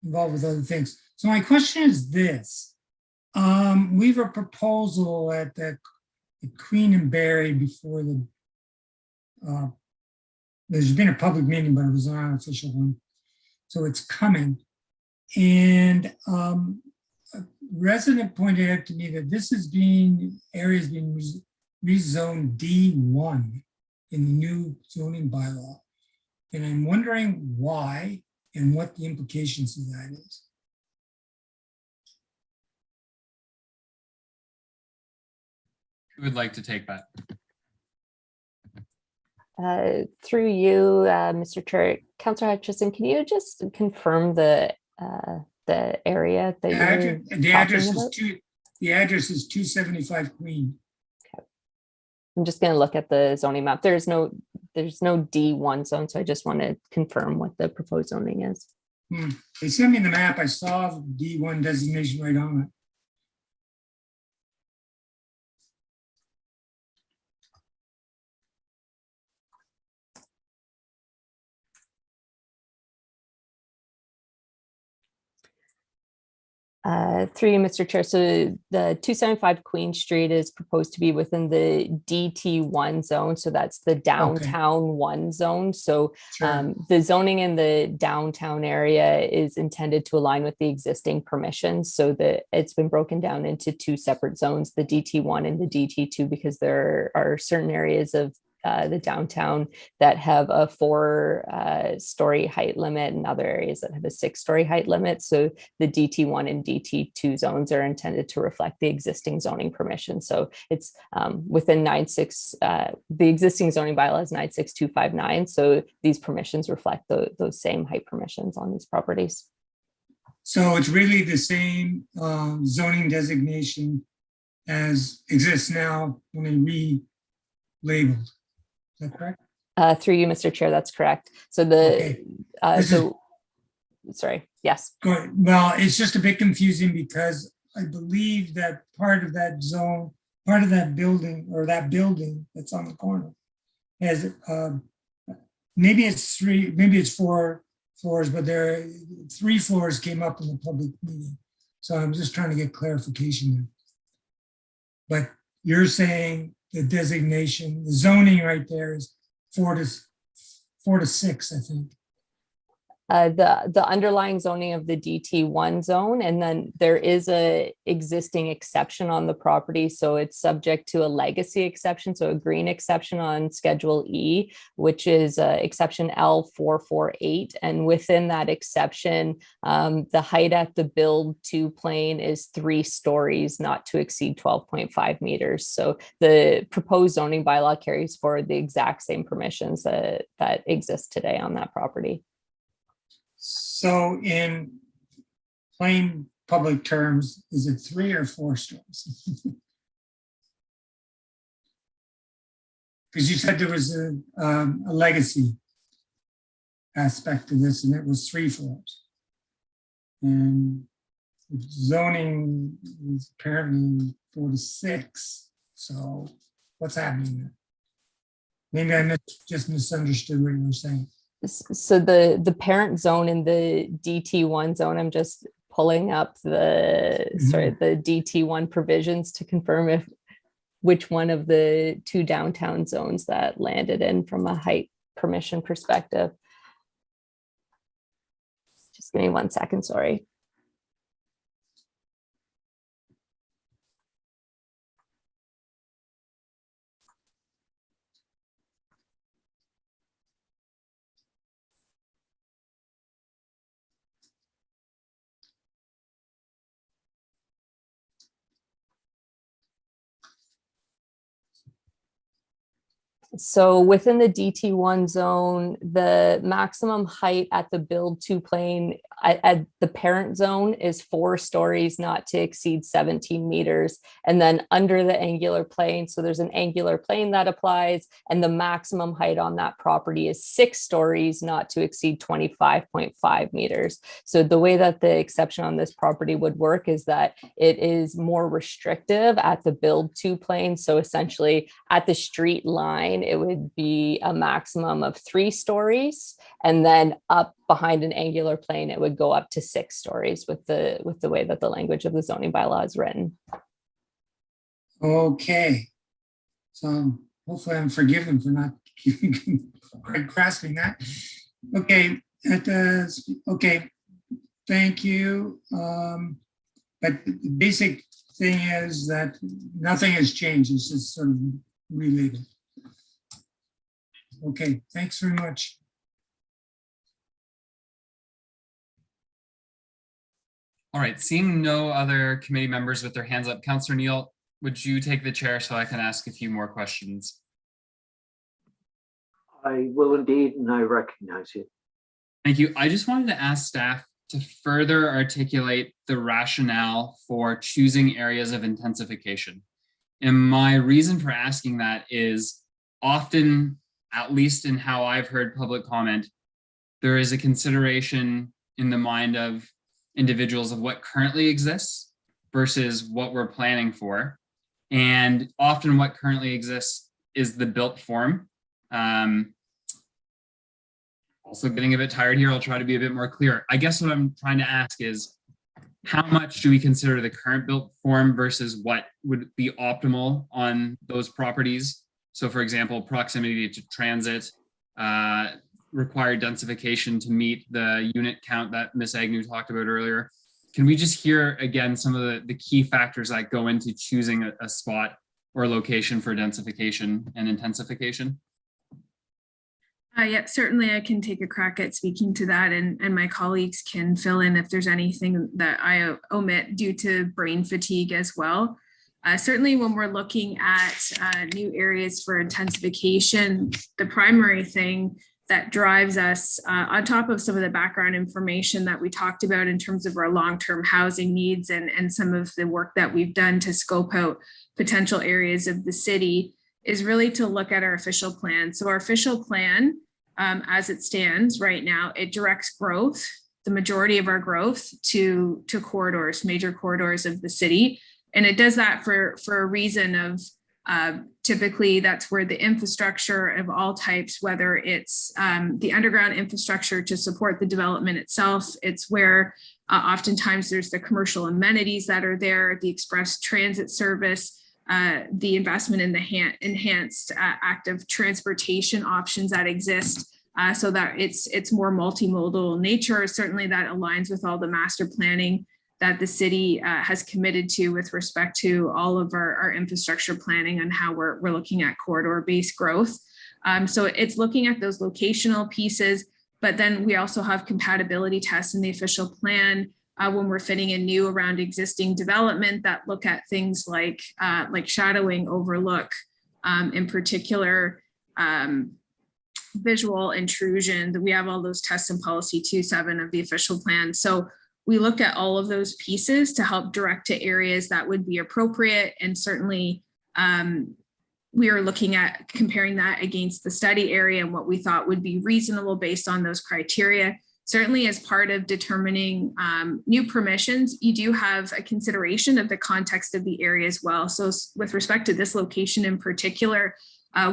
involved with other things. So my question is this. We have a proposal at the Queen and Barry before the, there's been a public meeting, but it was not an official one. So it's coming. And a resident pointed out to me that this is areas being rezoned D1 in the new zoning bylaw. And I'm wondering why and what the implications of that is. Who would like to take that? Through you, Mr. Chair, Councillor Hutchison, can you just confirm the area that you're the address is the address is 275 Queen. Okay. I'm just going to look at the zoning map. There's no D1 zone, so I just want to confirm what the proposed zoning is. They sent me the map. I saw the D1 designation right on it. Through you, Mr. Chair. So the 275 Queen Street is proposed to be within the DT1 zone. So that's the downtown one zone. So the zoning in the downtown area is intended to align with the existing permissions. So that it's been broken down into two separate zones, the DT1 and the DT2, because there are certain areas of the downtown that have a 4-story height limit and other areas that have a 6-story height limit. So the DT1 and DT2 zones are intended to reflect the existing zoning permission. So it's within 96, the existing zoning bylaw is 96259. So these permissions reflect those same height permissions on these properties. So it's really the same zoning designation as exists now when they relabeled. Is that correct? Through you, Mr. Chair, that's correct. So the, sorry, yes. Go ahead. Well, it's just a bit confusing because I believe that part of that zone, part of that building or that building that's on the corner has, maybe it's 3, maybe it's 4 floors, but there are 3 floors came up in the public meeting. So I'm just trying to get clarification there. But you're saying the designation, the zoning right there is 4 to 6, I think. The underlying zoning of the DT1 zone, and then there is a existing exception on the property, so it's subject to a legacy exception, so a green exception on Schedule E, which is exception L448, and within that exception, the height at the build to plane is 3 stories, not to exceed 12.5 meters. So the proposed zoning bylaw carries forward the exact same permissions that exist today on that property. So in plain public terms, is it 3 or 4 stories? Because you said there was a legacy aspect to this, and it was 3 floors. And zoning is apparently 4 to 6. So what's happening there? Maybe I just misunderstood what you were saying. So the parent zone in the DT1 zone, I'm just pulling up the DT1 provisions to confirm which one of the 2 downtown zones that landed in from a height permission perspective. Just give me 1 second, sorry. So within the DT1 zone, the maximum height at the build to plane at the parent zone is 4 stories, not to exceed 17 meters. And then under the angular plane, so there's an angular plane that applies, and the maximum height on that property is 6 stories, not to exceed 25.5 meters. So the way that the exception on this property would work is that it is more restrictive at the build to plane. So essentially at the street line, it would be a maximum of 3 stories, and then up behind an angular plane, it would go up to 6 stories with the way that the language of the zoning bylaw is written. Okay, so hopefully I'm forgiven for not grasping that. Okay, okay, thank you. But the basic thing is that nothing has changed. It's just sort of related. Okay, thanks very much. All right, seeing no other committee members with their hands up, Councillor Neal, would you take the chair so I can ask a few more questions? I will indeed, and I recognize you. Thank you. I just wanted to ask staff to further articulate the rationale for choosing areas of intensification. And my reason for asking that is often, at least in how I've heard public comment, there is a consideration in the mind of individuals of what currently exists versus what we're planning for. And often what currently exists is the built form. Also getting a bit tired here, I'll try to be a bit more clear. I guess what I'm trying to ask is, how much do we consider the current built form versus what would be optimal on those properties? So for example, proximity to transit, required densification to meet the unit count that Ms. Agnew talked about earlier. Can we just hear again some of the key factors that go into choosing a spot or location for densification and intensification? Yeah, certainly I can take a crack at speaking to that, and my colleagues can fill in if there's anything that I omit due to brain fatigue as well. Certainly when we're looking at new areas for intensification, the primary thing that drives us on top of some of the background information that we talked about in terms of our long-term housing needs and some of the work that we've done to scope out potential areas of the city is really to look at our official plan. So our official plan, as it stands right now, it directs growth, the majority of our growth to corridors, major corridors of the city. And it does that for a reason of typically that's where the infrastructure of all types, whether it's the underground infrastructure to support the development itself, it's where oftentimes there's the commercial amenities that are there, the express transit service, the investment in the enhanced active transportation options that exist so that it's more multimodal nature. Certainly that aligns with all the master planning that the city has committed to with respect to all of our infrastructure planning and how we're looking at corridor-based growth. So it's looking at those locational pieces, but then we also have compatibility tests in the official plan when we're fitting in new around existing development that look at things like shadowing, overlook, in particular, visual intrusion. We have all those tests in policy 2.7 of the official plan. So we look at all of those pieces to help direct to areas that would be appropriate. And certainly we are looking at comparing that against the study area and what we thought would be reasonable based on those criteria. Certainly as part of determining new permissions, you do have a consideration of the context of the area as well. So with respect to this location in particular,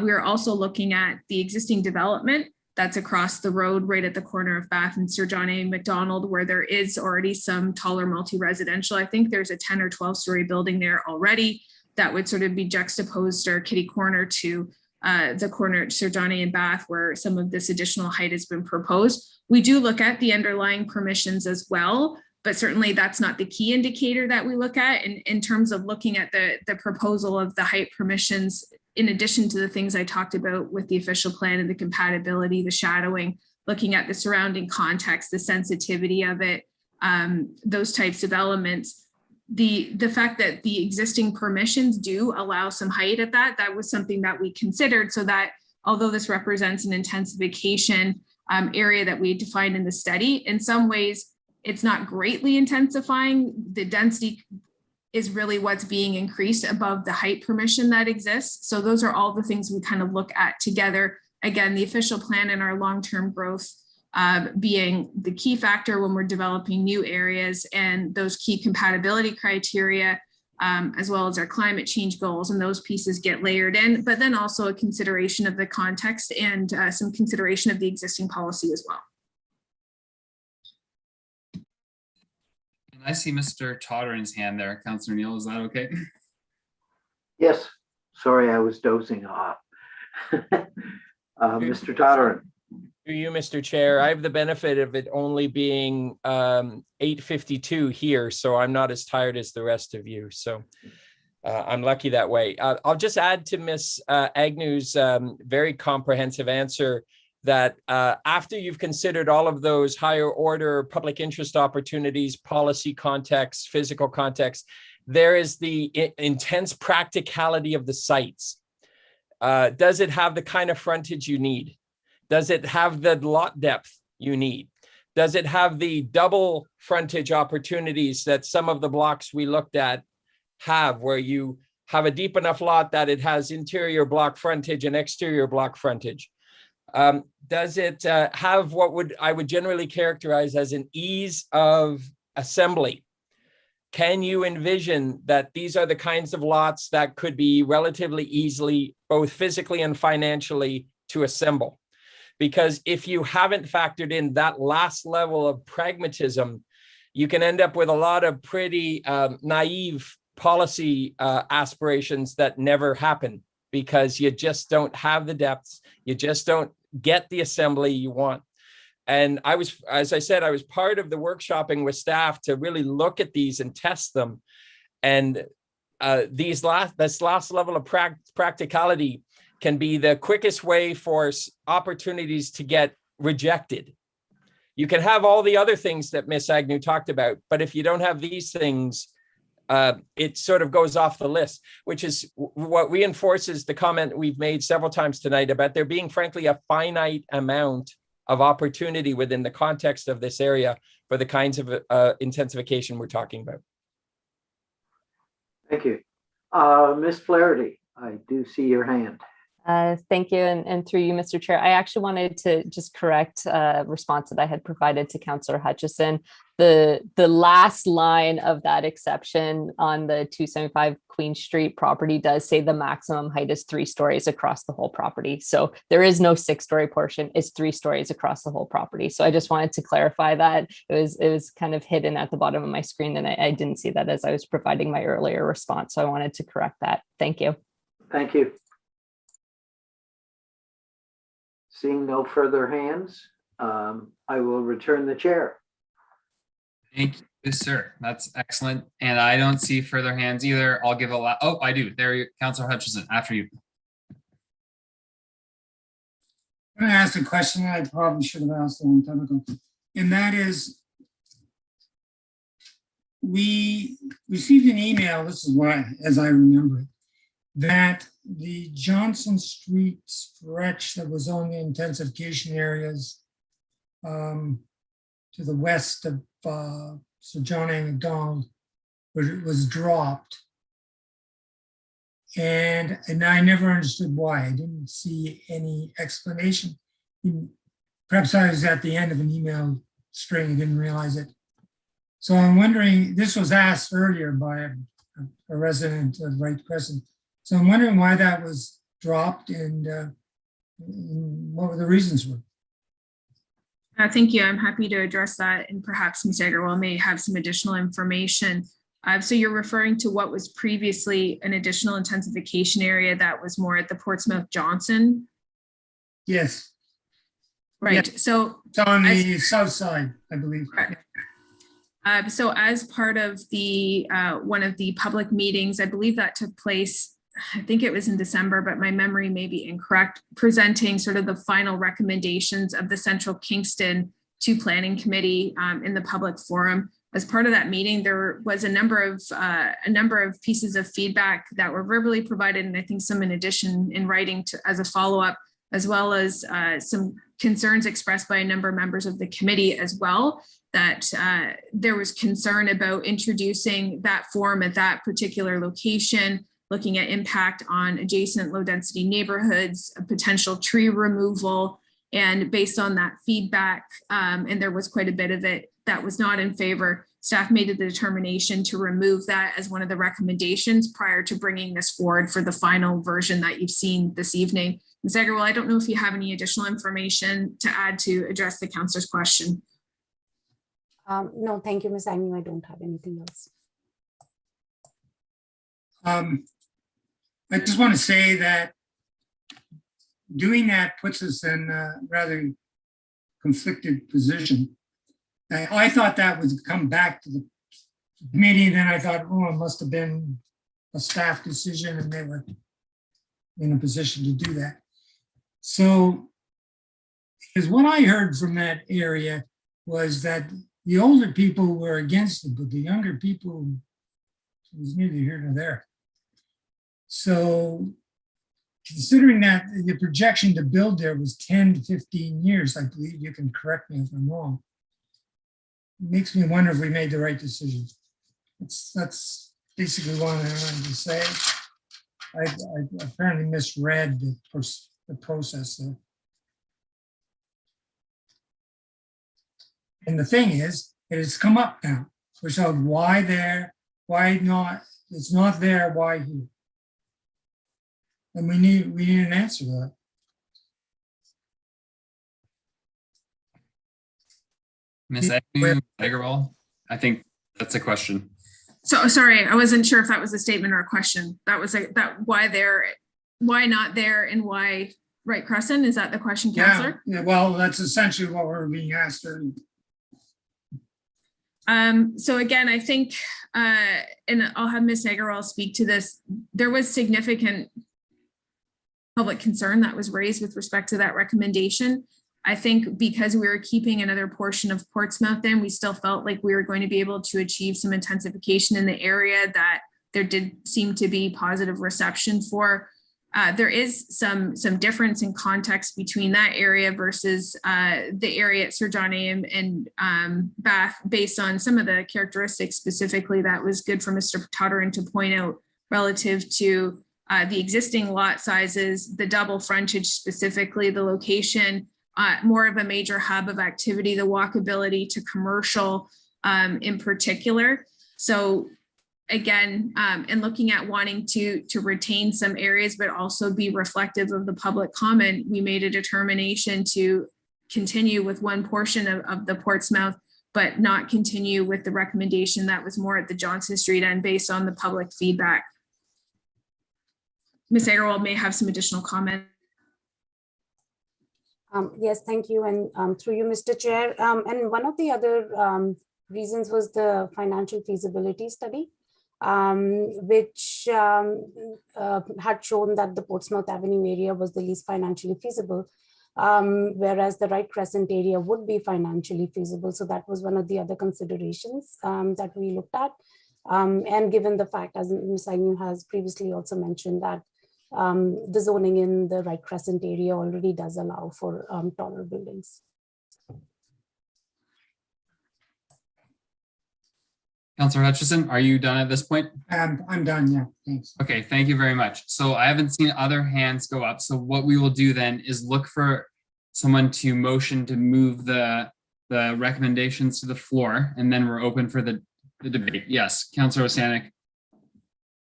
we are also looking at the existing development that's across the road right at the corner of Bath and Sir John A. Macdonald, where there is already some taller multi-residential. I think there's a 10 or 12-story building there already that would sort of be juxtaposed or kitty corner to the corner at Sir John A. and Bath, where some of this additional height has been proposed. We do look at the underlying permissions as well, but certainly that's not the key indicator that we look at in terms of looking at the proposal of the height permissions. In addition to the things I talked about with the official plan and the compatibility, the shadowing, looking at the surrounding context, the sensitivity of it, those types of elements. The fact that the existing permissions do allow some height at that was something that we considered, so that although this represents an intensification area that we defined in the study, in some ways it's not greatly intensifying. The density is really what's being increased above the height permission that exists. So those are all the things we kind of look at together. Again, the official plan and our long-term growth being the key factor when we're developing new areas, and those key compatibility criteria, as well as our climate change goals, and those pieces get layered in, but then also a consideration of the context and some consideration of the existing policy as well. I see Mr. Tottering's hand there. Councillor Neal, is that okay? Yes, sorry, I was dozing off. Mr. Tottering. To you, Mr. Chair. I have the benefit of it only being 8:52 here, so I'm not as tired as the rest of you. So I'm lucky that way. I'll just add to Ms. Agnew's very comprehensive answer that after you've considered all of those higher order public interest opportunities, policy context, physical context, there is the intense practicality of the sites. Does it have the kind of frontage you need? Does it have the lot depth you need? Does it have the double frontage opportunities that some of the blocks we looked at have, where you have a deep enough lot that it has interior block frontage and exterior block frontage? Does it have what I would generally characterize as an ease of assembly? Can you envision that these are the kinds of lots that could be relatively easily, both physically and financially, to assemble? Because if you haven't factored in that last level of pragmatism, you can end up with a lot of pretty naive policy aspirations that never happen, because you just don't have the depths, you just don't get the assembly you want. And as I said, I was part of the workshopping with staff to really look at these and test them. And this last level of practicality can be the quickest way for opportunities to get rejected. You can have all the other things that Ms. Agnew talked about, but if you don't have these things, it sort of goes off the list, which is what reinforces the comment we've made several times tonight about there being, frankly, a finite amount of opportunity within the context of this area for the kinds of intensification we're talking about. Thank you. Ms. Flaherty, I do see your hand. Thank you, and through you, Mr. Chair, I actually wanted to just correct a response that I had provided to Councillor Hutchison. The last line of that exception on the 275 Queen Street property does say the maximum height is 3 stories across the whole property. So there is no 6-story portion, it's 3 stories across the whole property. So I just wanted to clarify that. It was kind of hidden at the bottom of my screen, and I didn't see that as I was providing my earlier response. So I wanted to correct that. Thank you. Thank you. Seeing no further hands, I will return the chair. Thank you, sir. That's excellent. And I don't see further hands either. I'll give a lot. Oh, I do. There you, Councillor Hutchison, after you. I'm going to ask a question that I probably should have asked a long time ago. And that is, we received an email, this is why, as I remember it, that the Johnson Street stretch that was on the intensification areas to the west of Sir John A. Macdonald was dropped. And I never understood why. I didn't see any explanation. Perhaps I was at the end of an email string and didn't realize it. So I'm wondering, this was asked earlier by a resident of Wright Crescent. So I'm wondering why that was dropped and what were the reasons for it. Thank you. I'm happy to address that, and perhaps Ms. Agarwal may have some additional information. So you're referring to what was previously an additional intensification area that was more at the Portsmouth Johnson? Yes. Right. Yeah. So it's on the south side, I believe. Correct. So as part of the one of the public meetings, I believe that took place, I think it was in December, but my memory may be incorrect, presenting sort of the final recommendations of the Central Kingston to Planning Committee in the public forum. As part of that meeting, there was a number of pieces of feedback that were verbally provided, and I think some in addition in writing as a follow-up, as well as some concerns expressed by a number of members of the committee as well, that there was concern about introducing that form at that particular location, looking at impact on adjacent low density neighborhoods, a potential tree removal. And based on that feedback, and there was quite a bit of it that was not in favor, staff made the determination to remove that as one of the recommendations prior to bringing this forward for the final version that you've seen this evening. Ms. Agarwal, I don't know if you have any additional information to add to address the councillor's question. No, thank you, Ms. Agnew. I don't have anything else. I just want to say that doing that puts us in a rather conflicted position. I thought that would come back to the committee, then I thought, oh, it must have been a staff decision and they were in a position to do that. So, because what I heard from that area was that the older people were against it, but the younger people, it was neither here nor there. So, considering that the projection to build there was 10 to 15 years, I believe, you can correct me if I'm wrong, it makes me wonder if we made the right decision. That's basically what I wanted to say. I apparently misread the process there. And the thing is, it has come up now. So why there, why not? It's not there, why here? And we need an answer to that. Ms. Agarwal, I think that's a question. So sorry, I wasn't sure if that was a statement or a question. That was why there, why not there, and why Wright Crescent? Is that the question, Councillor? Yeah, well, that's essentially what we're being asked. So again, I think, and I'll have Ms. Agarwal speak to this, there was significant public concern that was raised with respect to that recommendation. I think because we were keeping another portion of Portsmouth in, we still felt like we were going to be able to achieve some intensification in the area that there did seem to be positive reception for. There is some difference in context between that area versus the area at Sir John A. and Bath, based on some of the characteristics specifically that was good for Mr. Todderin to point out relative to the existing lot sizes, the double frontage specifically, the location, more of a major hub of activity, the walkability to commercial in particular. So again, and looking at wanting to retain some areas, but also be reflective of the public comment, we made a determination to continue with one portion of the Portsmouth, but not continue with the recommendation that was more at the Johnson Street end based on the public feedback. Ms. Agarwal may have some additional comment. Yes, thank you. And through you, Mr. Chair. And one of the other reasons was the financial feasibility study, which had shown that the Portsmouth Avenue area was the least financially feasible, whereas the Wright Crescent area would be financially feasible. So that was one of the other considerations that we looked at. And given the fact, as Ms. Agnew has previously also mentioned, that the zoning in the Wright Crescent area already does allow for taller buildings. Councillor Hutchison, are you done at this point? I'm done, yeah, thanks. Okay, thank you very much. So I haven't seen other hands go up. So what we will do then is look for someone to motion to move the recommendations to the floor, and then we're open for the debate. Yes, Councillor Osanek.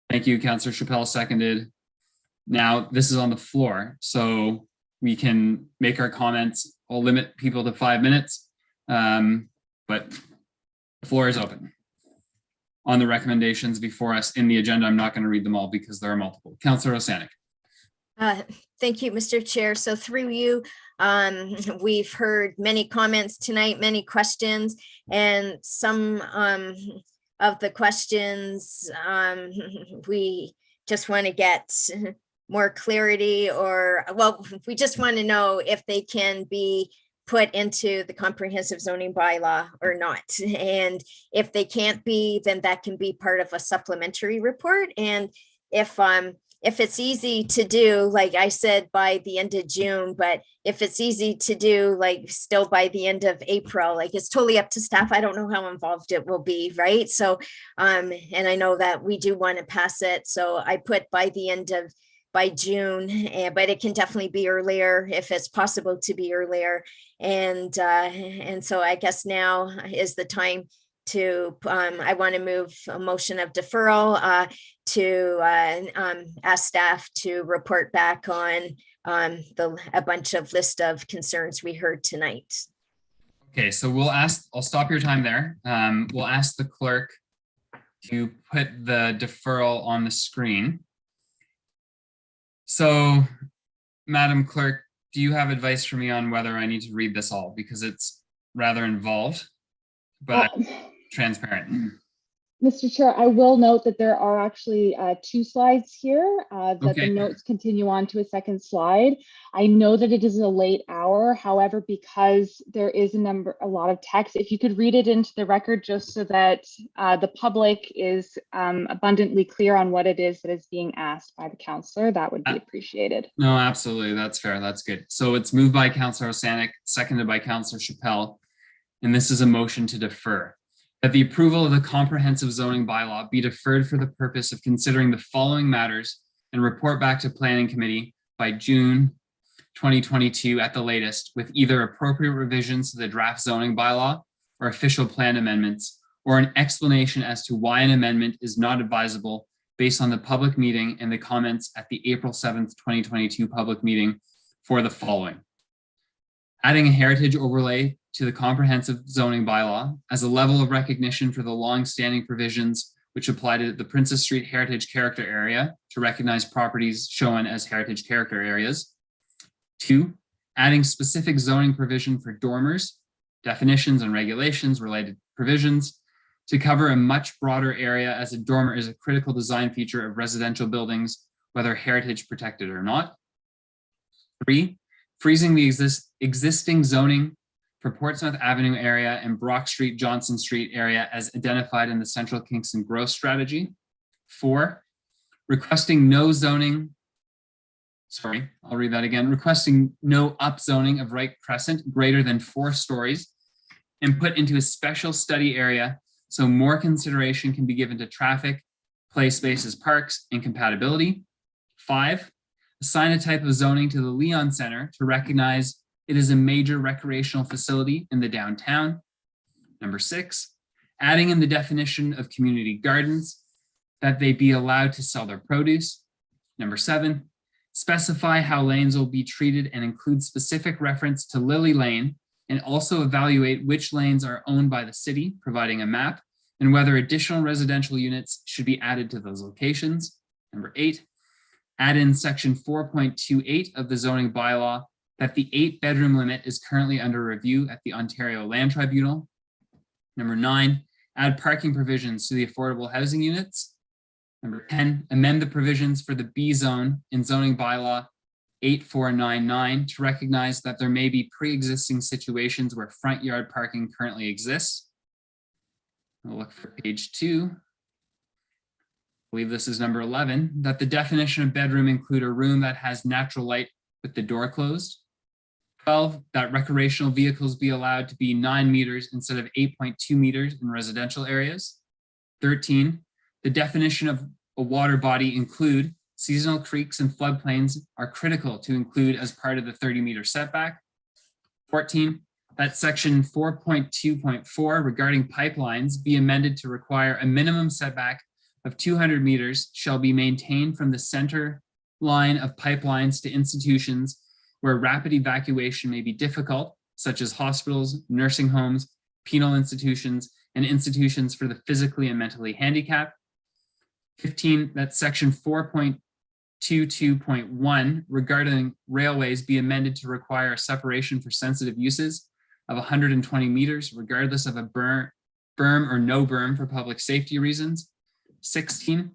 Thank you, Councillor Chappelle seconded. Now this is on the floor, so we can make our comments. I'll limit people to 5 minutes, but the floor is open. On the recommendations before us in the agenda, I'm not going to read them all because there are multiple. Councillor Osanek. Thank you, Mr. Chair. So through you, we've heard many comments tonight, many questions, and some of the questions we just want to get more clarity, or, well, we just want to know if they can be put into the comprehensive zoning bylaw or not. And if they can't be, then that can be part of a supplementary report. And if it's easy to do, like I said, by the end of June, but if it's easy to do, like still by the end of April, like it's totally up to staff. I don't know how involved it will be, right? So, and I know that we do want to pass it. So I put by the end of, by June, but it can definitely be earlier if it's possible to be earlier. And so I guess now is the time to, I want to move a motion of deferral to ask staff to report back on a bunch of list of concerns we heard tonight. Okay, so I'll stop your time there. We'll ask the clerk to put the deferral on the screen. So, Madam Clerk, do you have advice for me on whether I need to read this all? Because it's rather involved, but transparent. Mr. Chair, I will note that there are actually 2 slides here, that the notes continue on to a second slide. I know that it is a late hour. However, because there is a lot of text, if you could read it into the record just so that the public is abundantly clear on what it is that is being asked by the councillor, that would be appreciated. No, absolutely. That's fair. That's good. So it's moved by Councillor Osanek, seconded by Councillor Chappelle, and this is a motion to defer. That the approval of the comprehensive zoning bylaw be deferred for the purpose of considering the following matters and report back to Planning Committee by June 2022 at the latest, with either appropriate revisions to the draft zoning bylaw or official plan amendments, or an explanation as to why an amendment is not advisable based on the public meeting and the comments at the April 7th, 2022 public meeting for the following. Adding a heritage overlay to the comprehensive zoning bylaw as a level of recognition for the long-standing provisions which apply to the Princess Street Heritage Character Area to recognize properties shown as heritage character areas. 2, adding specific zoning provision for dormers, definitions and regulations related provisions to cover a much broader area, as a dormer is a critical design feature of residential buildings, whether heritage protected or not. 3, freezing the existing zoning for Portsmouth Avenue area and Brock Street, Johnson Street area as identified in the Central Kingston Growth Strategy. 4, requesting no zoning, I'll read that again, requesting no upzoning of Wright Crescent greater than 4 stories and put into a special study area so more consideration can be given to traffic, play spaces, parks, and compatibility. 5, assign a type of zoning to the Leon Center to recognize it is a major recreational facility in the downtown. Number 6, adding in the definition of community gardens that they be allowed to sell their produce. Number 7, specify how lanes will be treated and include specific reference to Lily Lane, and also evaluate which lanes are owned by the city, providing a map, and whether additional residential units should be added to those locations. Number 8, add in section 4.28 of the zoning bylaw that the 8-bedroom limit is currently under review at the Ontario Land Tribunal. Number 9, add parking provisions to the affordable housing units. Number 10, amend the provisions for the B zone in zoning bylaw 8499 to recognize that there may be pre-existing situations where front yard parking currently exists. We'll look for page 2. I believe this is number 11, that the definition of bedroom include a room that has natural light with the door closed. 12, that recreational vehicles be allowed to be 9 meters instead of 8.2 meters in residential areas. 13, the definition of a water body include seasonal creeks and floodplains are critical to include as part of the 30-meter setback. 14, that section 4.2.4 regarding pipelines be amended to require a minimum setback of 200 meters shall be maintained from the center line of pipelines to institutions where rapid evacuation may be difficult, such as hospitals, nursing homes, penal institutions, and institutions for the physically and mentally handicapped. 15, that section 4.22.1 regarding railways be amended to require a separation for sensitive uses of 120 meters, regardless of a berm or no berm for public safety reasons. 16,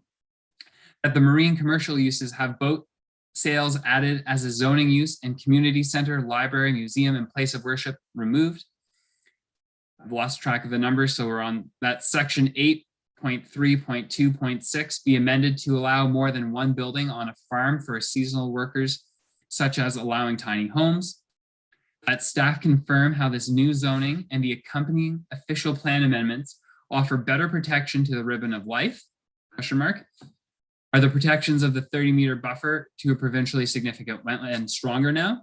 that the marine commercial uses have boat sales added as a zoning use and community center, library, museum, and place of worship removed. I've lost track of the numbers, so we're on that section 8.3.2.6 be amended to allow more than one building on a farm for seasonal workers, such as allowing tiny homes. That staff confirm how this new zoning and the accompanying official plan amendments offer better protection to the ribbon of life, ? Are the protections of the 30-meter buffer to a provincially significant wetland stronger now?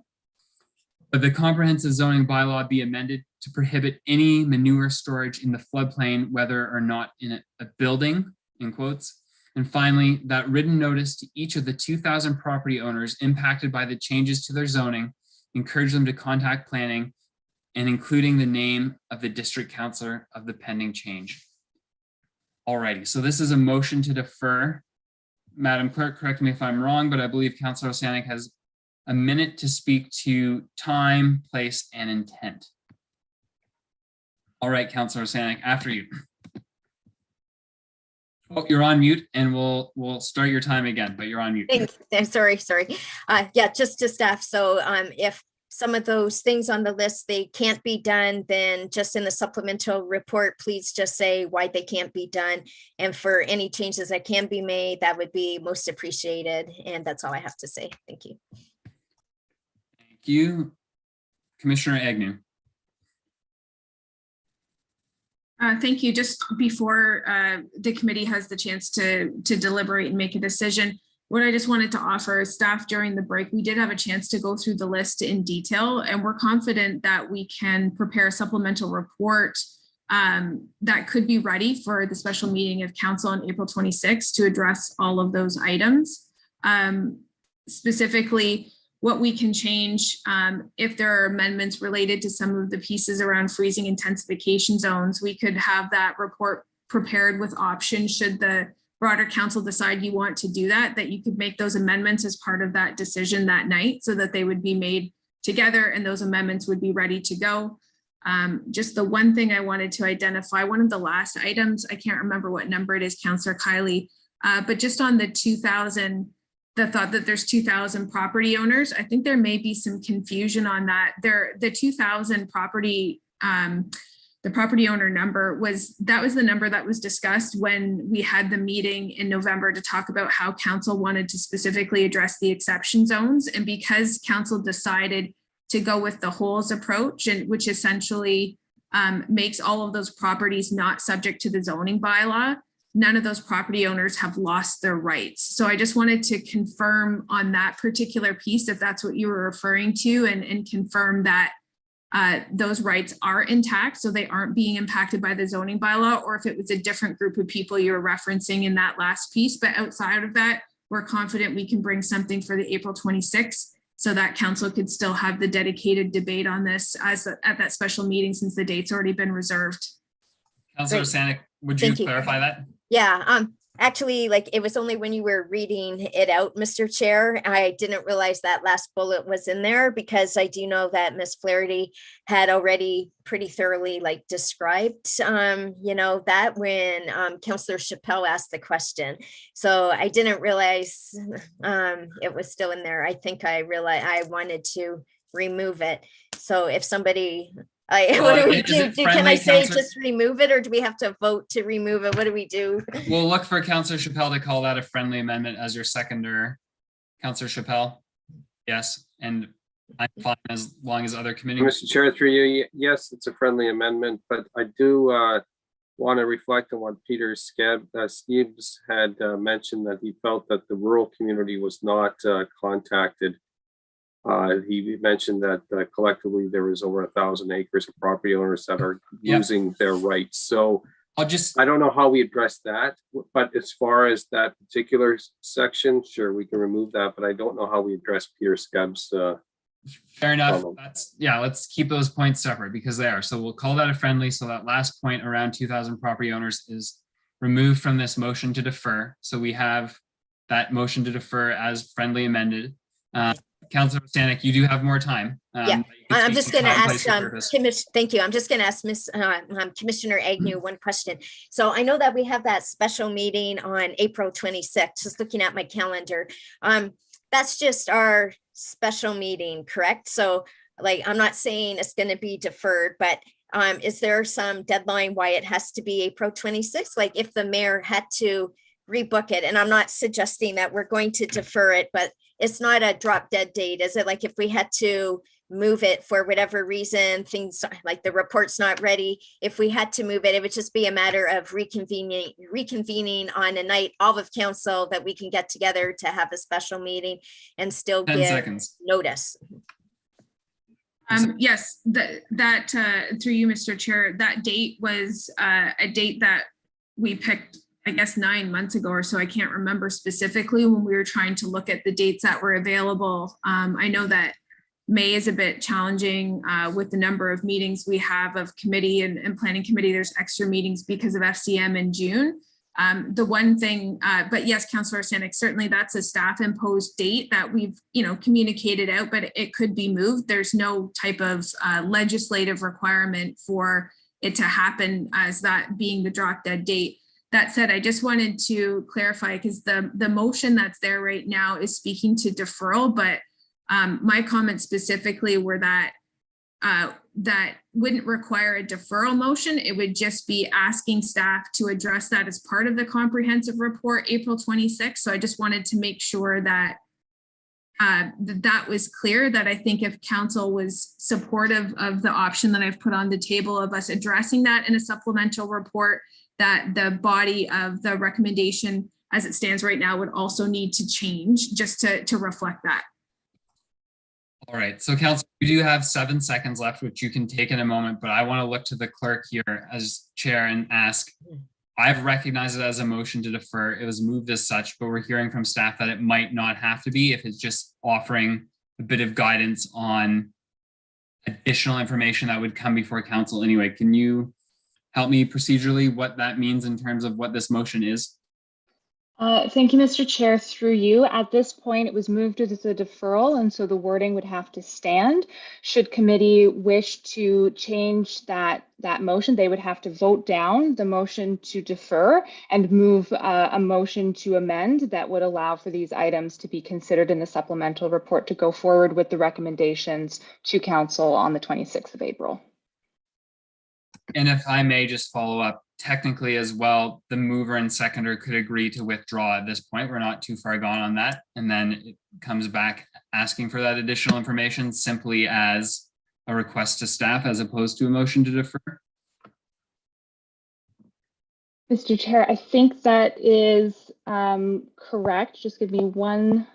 But the comprehensive zoning bylaw be amended to prohibit any manure storage in the floodplain, whether or not in a building, in quotes. And finally, that written notice to each of the 2,000 property owners impacted by the changes to their zoning, encourage them to contact planning and including the name of the district councillor of the pending change. Alrighty, so this is a motion to defer. Madam Clerk, correct me if I'm wrong, but I believe Councillor Osanik has a minute to speak to time, place, and intent. All right, Councillor Osanik, after you. Oh, you're on mute, and we'll start your time again, but you're on mute. Sorry. Yeah, just to staff. So if some of those things on the list, they can't be done, then just in the supplemental report, please just say why they can't be done. And for any changes that can be made, that would be most appreciated. And that's all I have to say. Thank you. Thank you. Commissioner Agnew. Thank you. Just before the committee has the chance to deliberate and make a decision, what I just wanted to offer staff during the break, we did have a chance to go through the list in detail, and we're confident that we can prepare a supplemental report that could be ready for the special meeting of council on April 26th to address all of those items. Specifically, what we can change if there are amendments related to some of the pieces around freezing intensification zones, we could have that report prepared with options should the broader council decide you want to do that you could make those amendments as part of that decision that night so that they would be made together and those amendments would be ready to go. Just the one thing I wanted to identify, one of the last items, I can't remember what number it is, Councillor Kiley, but just on the 2,000, the thought that there's 2,000 property owners, I think there may be some confusion on that. The 2,000 property, the property owner number was the number that was discussed when we had the meeting in November to talk about how council wanted to specifically address the exception zones. And because council decided to go with the wholes approach, and which essentially makes all of those properties not subject to the zoning bylaw, none of those property owners have lost their rights. So I just wanted to confirm on that particular piece, if that's what you were referring to, and confirm that those rights are intact, so they aren't being impacted by the zoning bylaw, or if it was a different group of people you were referencing in that last piece. But outside of that, we're confident we can bring something for the April 26th so that council could still have the dedicated debate on this at that special meeting, since the date's already been reserved. Councillor Osanik, would you clarify that? Yeah, Actually, like it was only when you were reading it out, Mr. Chair, I didn't realize that last bullet was in there, because I do know that Ms. Flaherty had already pretty thoroughly like described, that when Councillor Chappelle asked the question. So I didn't realize it was still in there. I think I realized I wanted to remove it. So if somebody, what do we do? Can I say just remove it, or do we have to vote to remove it? What do we do? We'll look for Councillor Chappelle to call that a friendly amendment as your seconder. Councillor Chappelle? Yes, and I'm fine as long as other committee. Mr. Chair, through you, yes, it's a friendly amendment, but I do want to reflect on what Peter Skibbs had mentioned, that he felt that the rural community was not contacted. He mentioned that collectively there was over 1,000 acres of property owners that are losing their rights. So I don't know how we address that, but as far as that particular section, sure, we can remove that, but I don't know how we address Peter Skibbs. Fair enough. Let's keep those points separate, because they are. So we'll call that a friendly. So that last point around 2,000 property owners is removed from this motion to defer. So we have that motion to defer as friendly amended. Councillor Stanek, you do have more time. I'm just going to ask, thank you. I'm just going to ask Commissioner Agnew one question. So I know that we have that special meeting on April 26th, just looking at my calendar. That's just our special meeting, correct? So like, I'm not saying it's going to be deferred, but is there some deadline why it has to be April 26th? Like if the mayor had to rebook it, and I'm not suggesting that we're going to defer it, but it's not a drop dead date, is it? Like if we had to move it for whatever reason, things like the report's not ready, if we had to move it, it would just be a matter of reconvening on a night all of council that we can get together to have a special meeting and still give notice. Yes, that through you, Mr. Chair, that date was a date that we picked, I guess 9 months ago or so. I can't remember specifically when we were trying to look at the dates that were available. I know that May is a bit challenging with the number of meetings we have of committee and planning committee. There's extra meetings because of FCM in June. The one thing, but yes, Councillor Stanek, certainly that's a staff imposed date that we've communicated out, but it could be moved. There's no type of legislative requirement for it to happen as that being the drop dead date. That said, I just wanted to clarify, because the motion that's there right now is speaking to deferral, but my comments specifically were that that wouldn't require a deferral motion. It would just be asking staff to address that as part of the comprehensive report, April 26th. So I just wanted to make sure that that was clear, that I think if council was supportive of the option that I've put on the table of us addressing that in a supplemental report, that the body of the recommendation as it stands right now would also need to change just to reflect that. All right, so council, we do have 7 seconds left, which you can take in a moment, but I want to look to the clerk here as chair and ask, I've recognized it as a motion to defer. It was moved as such, but we're hearing from staff that it might not have to be if it's just offering a bit of guidance on additional information that would come before council anyway. Can you help me procedurally what that means in terms of what this motion is? Thank you, Mr. Chair. Through you, at this point, it was moved as a deferral, and so the wording would have to stand. Should committee wish to change that motion, they would have to vote down the motion to defer and move a motion to amend that would allow for these items to be considered in the supplemental report to go forward with the recommendations to council on the 26th of April. And if I may just follow up, technically as well, the mover and seconder could agree to withdraw at this point. We're not too far gone on that. And then it comes back asking for that additional information simply as a request to staff as opposed to a motion to defer. Mr. Chair, I think that is correct. Just give me one.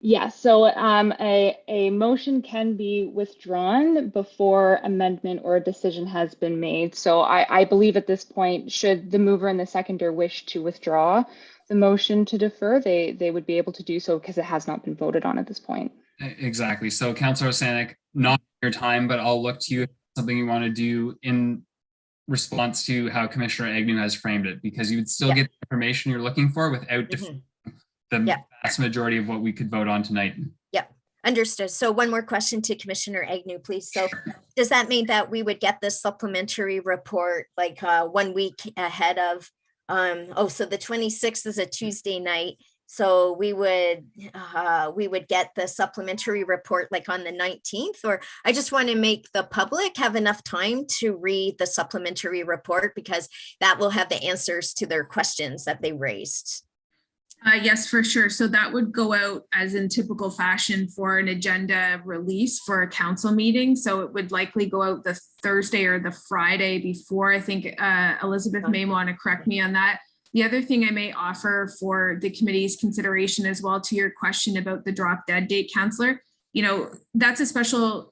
Yeah, so a motion can be withdrawn before amendment or a decision has been made. So I believe at this point, should the mover and the seconder wish to withdraw the motion to defer, they would be able to do so because it has not been voted on at this point. Exactly. So Councillor Stanek, not your time, but I'll look to you if something you want to do in response to how Commissioner Agnew has framed it, because you would still get the information you're looking for without the vast majority of what we could vote on tonight. Yep. Understood. So one more question to Commissioner Agnew, please. So does that mean that we would get this supplementary report like 1 week ahead of, so the 26th is a Tuesday night. So we would get the supplementary report like on the 19th, or I just want to make the public have enough time to read the supplementary report, because that will have the answers to their questions that they raised. Yes, for sure. So that would go out as in typical fashion for an agenda release for a council meeting. So it would likely go out the Thursday or the Friday before. I think Elizabeth may want to correct me on that. The other thing I may offer for the committee's consideration as well, to your question about the drop dead date, Councillor, you know, that's a special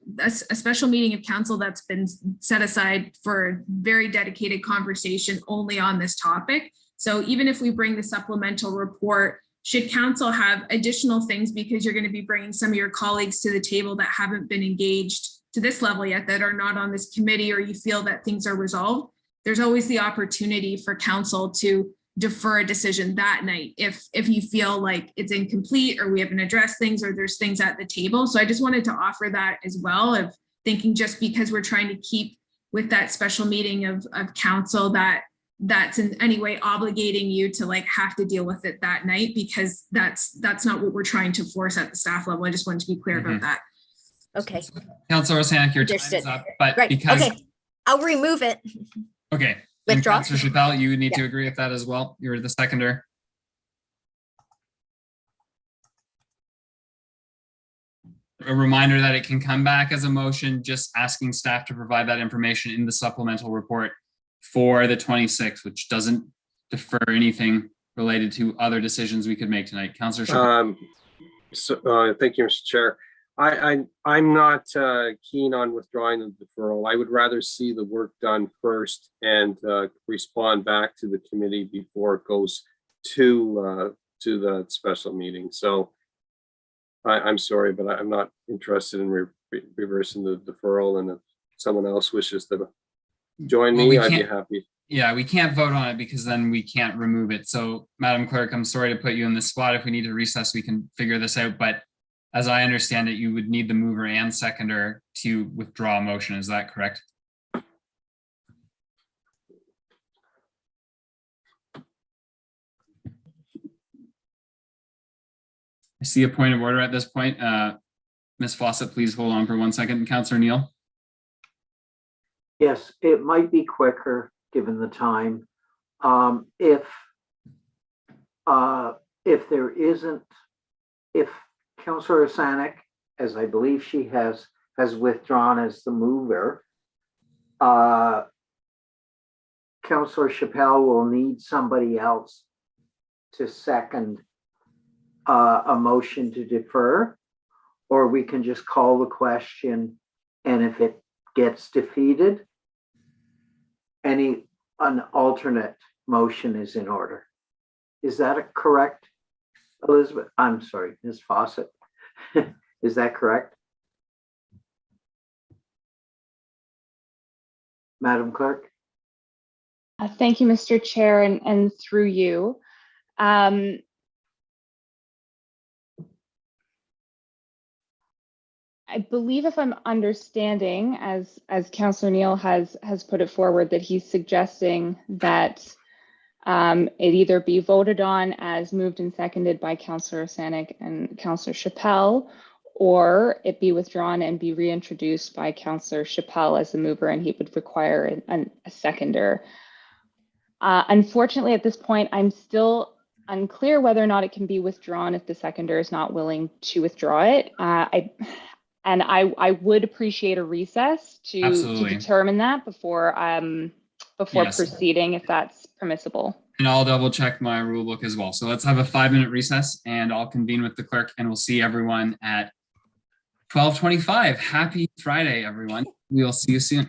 meeting of council that's been set aside for a very dedicated conversation only on this topic. So even if we bring the supplemental report, should council have additional things, because you're going to be bringing some of your colleagues to the table that haven't been engaged to this level yet, that are not on this committee, or you feel that things are resolved, there's always the opportunity for council to defer a decision that night if you feel like it's incomplete, or we haven't addressed things, or there's things at the table. So I just wanted to offer that as well, of thinking just because we're trying to keep with that special meeting of council that's in any way obligating you to like have to deal with it that night, because that's not what we're trying to force at the staff level. I just wanted to be clear about that. Okay. Councillor Rosanek, your time is up, but because I'll remove it. Okay. Withdraw. And Councillor Chappelle, you need to agree with that as well. You're the seconder. A reminder that it can come back as a motion, just asking staff to provide that information in the supplemental report for the 26th, which doesn't defer anything related to other decisions we could make tonight. Councillor Chappelle. Thank you, Mr. Chair. I'm not keen on withdrawing the deferral. I would rather see the work done first and respond back to the committee before it goes to the special meeting. So I'm sorry, but I'm not interested in reversing the deferral. And if someone else wishes to join me, I'd be happy. Yeah, we can't vote on it because then we can't remove it. So, Madam Clerk, I'm sorry to put you in this spot. If we need to recess, we can figure this out. But as I understand it, you would need the mover and seconder to withdraw a motion. Is that correct? I see a point of order at this point. Ms. Fawcett, please hold on for 1 second. Councillor Neal. Yes, it might be quicker given the time. If Councillor Rosanek, as I believe she has withdrawn as the mover, Councillor Chappelle will need somebody else to second a motion to defer, or we can just call the question, and if it gets defeated, an alternate motion is in order. Is that correct, Elizabeth? I'm sorry, Ms. Fawcett. Is that correct? Madam Clerk? Thank you, Mr. Chair, and through you. I believe, if I'm understanding, as Councillor Neal has put it forward, that he's suggesting that it either be voted on as moved and seconded by Councillor Rosanek and Councillor Chappelle, or it be withdrawn and be reintroduced by Councillor Chappelle as the mover, and he would require a seconder. Unfortunately, at this point, I'm still unclear whether or not it can be withdrawn if the seconder is not willing to withdraw it. I would appreciate a recess to determine that before proceeding, if that's permissible. And I'll double check my rule book as well. So let's have a 5-minute recess, and I'll convene with the clerk, and we'll see everyone at 12:25. Happy Friday, everyone. We'll see you soon.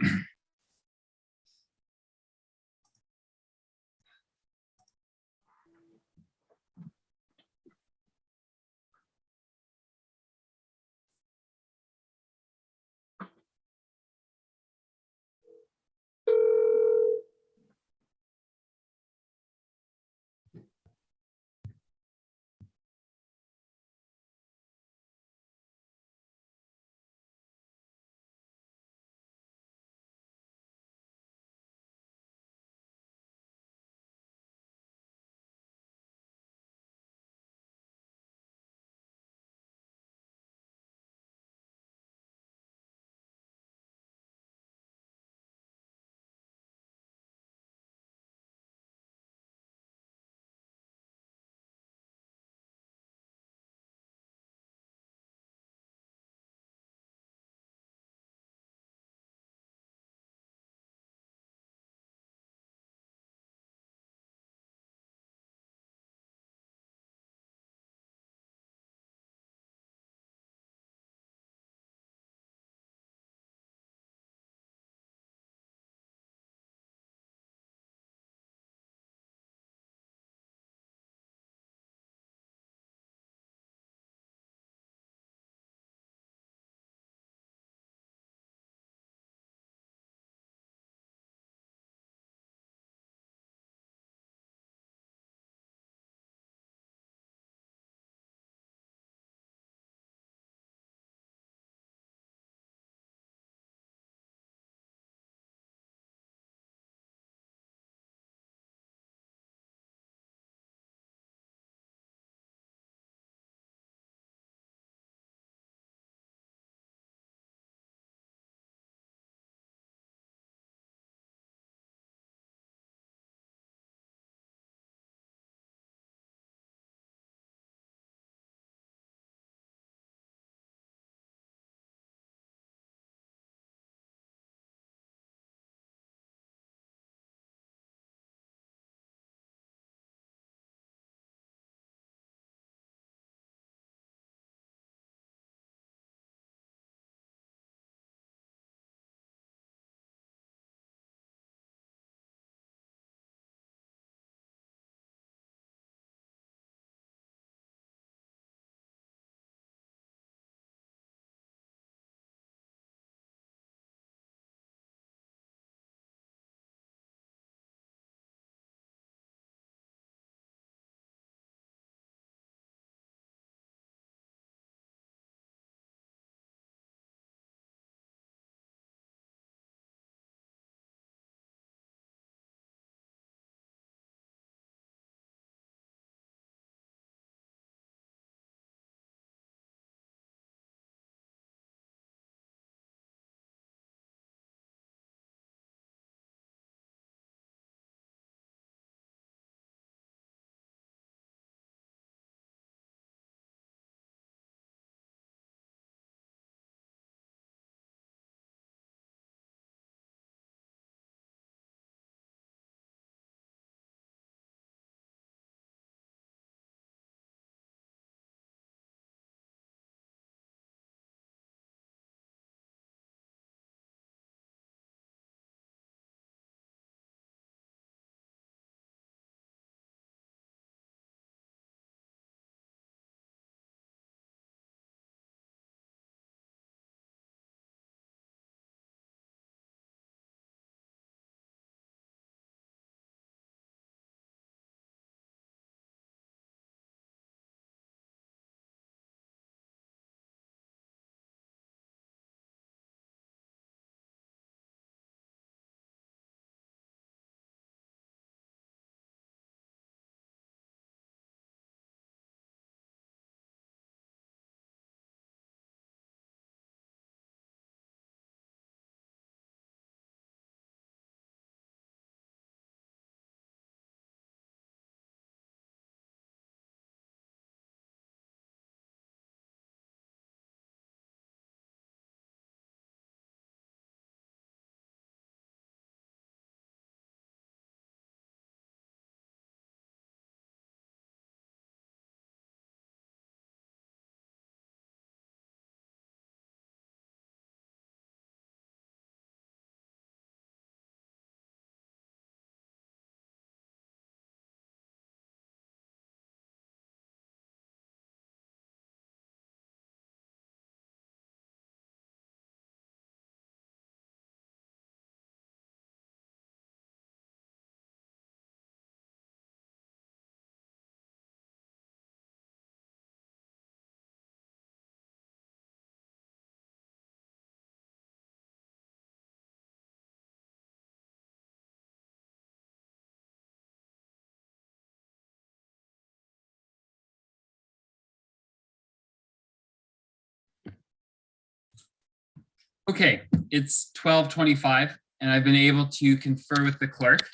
Okay, it's 12:25 and I've been able to confer with the clerk.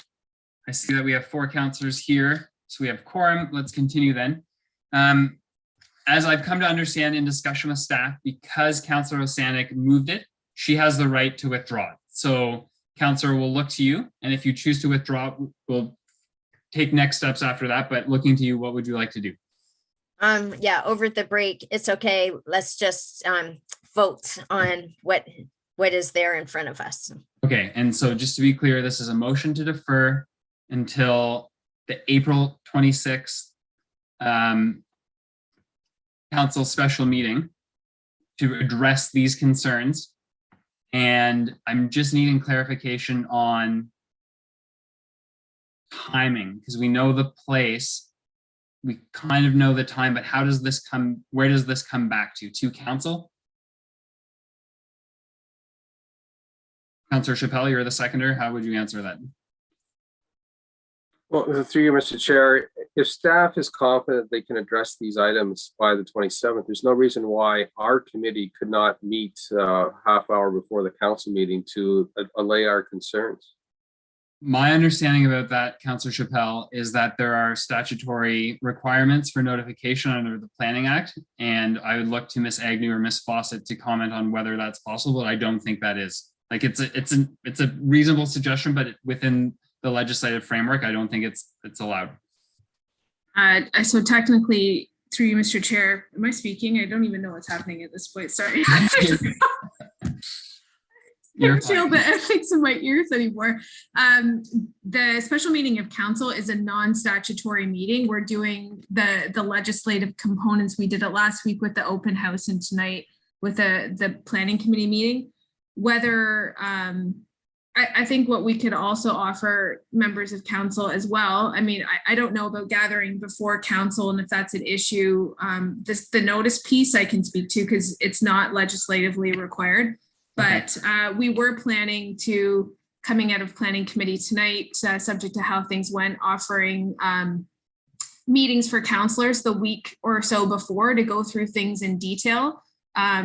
I see that we have 4 counselors here, so we have quorum. Let's continue then. As I've come to understand in discussion with staff, because Councillor Osanek moved it, she has the right to withdraw it. So Councillor, will look to you, and if you choose to withdraw, we'll take next steps after that, but looking to you, what would you like to do? Yeah, over the break, it's okay. Let's just vote on what is there in front of us. Okay, and so just to be clear, this is a motion to defer until the April 26th council special meeting to address these concerns. And I'm just needing clarification on timing, because we know the place, we kind of know the time, but how does this come, where does this come back to council? Councillor Chappelle, you're the seconder. How would you answer that? Well, through you, Mr. Chair, if staff is confident they can address these items by the 27th, there's no reason why our committee could not meet half hour before the council meeting to allay our concerns. My understanding about that, Councillor Chappelle, is that there are statutory requirements for notification under the Planning Act, and I would look to Ms. Agnew or Ms. Fawcett to comment on whether that's possible, but I don't think that is. Like it's a reasonable suggestion, but within the legislative framework, I don't think it's allowed. So technically, through you, Mr. Chair, am I speaking? I don't even know what's happening at this point. Sorry. I can't feel the effects of my ears anymore. The special meeting of council is a non-statutory meeting. We're doing the legislative components. We did it last week with the open house and tonight with the planning committee meeting. Whether I think what we could also offer members of council as well. I mean, I don't know about gathering before council and if that's an issue. The notice piece I can speak to because it's not legislatively required. But we were planning to, coming out of planning committee tonight, subject to how things went, offering meetings for councillors the week or so before to go through things in detail.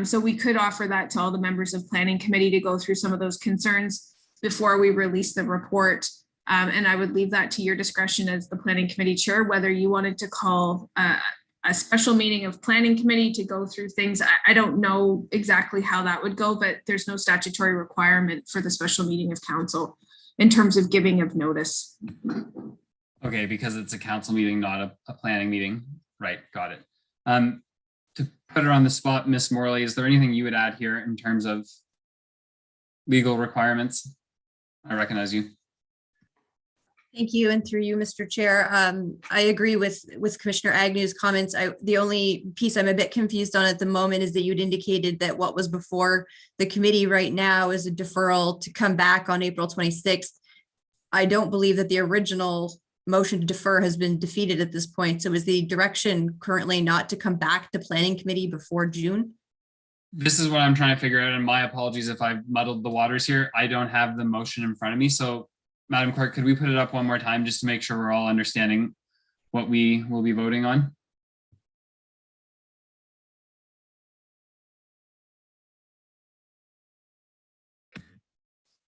So we could offer that to all the members of planning committee to go through some of those concerns before we release the report. And I would leave that to your discretion as the planning committee chair, whether you wanted to call a special meeting of planning committee to go through things. I don't know exactly how that would go, but there's no statutory requirement for the special meeting of council in terms of giving of notice. Okay, because it's a council meeting, not a planning meeting. Right, got it. To put her on the spot, Ms. Morley, is there anything you would add here in terms of legal requirements? I recognize you. Thank you, and through you, Mr. Chair. I agree with Commissioner Agnew's comments. The only piece I'm a bit confused on at the moment is that you'd indicated that what was before the committee right now is a deferral to come back on April 26th. I don't believe that the original motion to defer has been defeated at this point. So is the direction currently not to come back to planning committee before June? This is what I'm trying to figure out, and my apologies if I've muddled the waters here. I don't have the motion in front of me. So Madam Clerk, could we put it up one more time just to make sure we're all understanding what we will be voting on?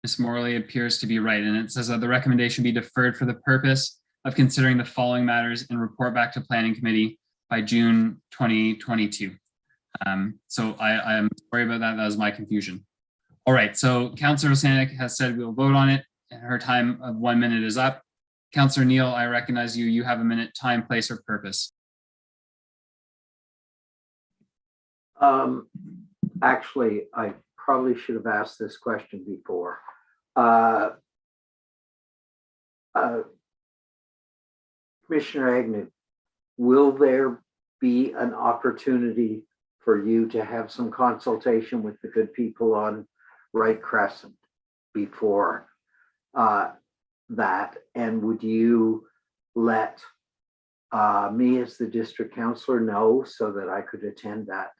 Ms. Morley appears to be right, and it says that the recommendation be deferred for the purpose of considering the following matters and report back to Planning Committee by June 2022. So I am sorry about that. That was my confusion. All right, so Councillor Osanek has said we'll vote on it. Her time of 1 minute is up. Councillor Neal, I recognize you. You have a minute, time, place, or purpose. Actually, I probably should have asked this question before. Commissioner Agnew, will there be an opportunity for you to have some consultation with the good people on Wright Crescent before that? And would you let me as the district councillor know so that I could attend that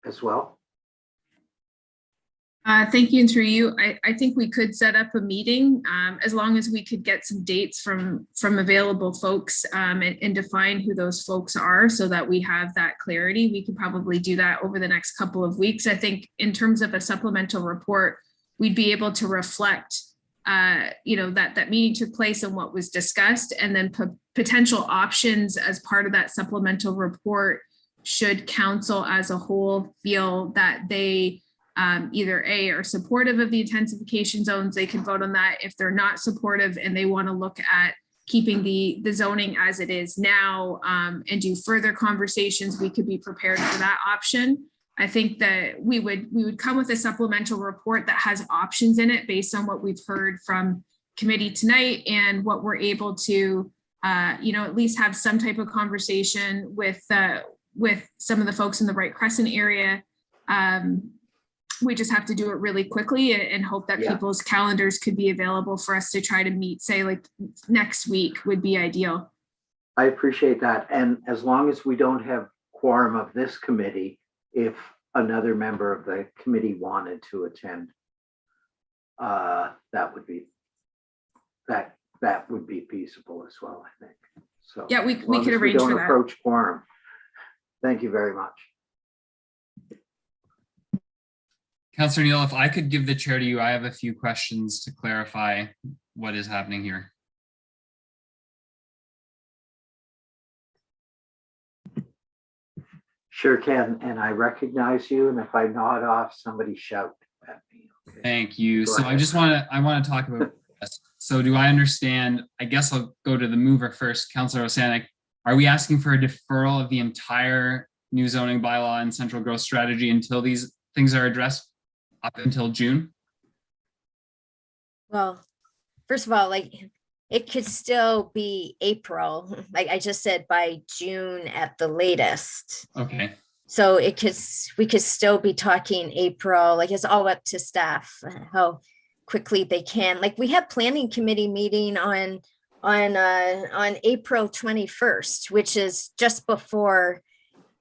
as well? Thank you, and through you, I think we could set up a meeting as long as we could get some dates from available folks and define who those folks are so that we have that clarity. We could probably do that over the next couple of weeks. I think in terms of a supplemental report, we'd be able to reflect that meeting took place and what was discussed, and then potential options as part of that supplemental report should council as a whole feel that they either A, are supportive of the intensification zones, they can vote on that. If they're not supportive and they want to look at keeping the zoning as it is now and do further conversations, we could be prepared for that option. I think that we would come with a supplemental report that has options in it based on what we've heard from committee tonight and what we're able to at least have some type of conversation with some of the folks in the Wright Crescent area. We just have to do it really quickly and hope that people's calendars could be available for us to try to meet, say like next week would be ideal. I appreciate that. And as long as we don't have quorum of this committee, if another member of the committee wanted to attend, that would be feasible as well, I think. So yeah, we could arrange for that. Approach quorum. Thank you very much. Councillor Neal, if I could give the chair to you, I have a few questions to clarify what is happening here. Sure can, and I recognize you, and if I nod off, somebody shout at me. Okay. Thank you. So I want to talk about this. So do I understand, I guess I'll go to the mover first, Councillor Osanek. Are we asking for a deferral of the entire new zoning bylaw and central growth strategy until these things are addressed up until June? Well, first of all, it could still be April. Like I just said, by June at the latest. Okay. So we could still be talking April. Like it's all up to staff how quickly they can. Like we have planning committee meeting on April 21st, which is just before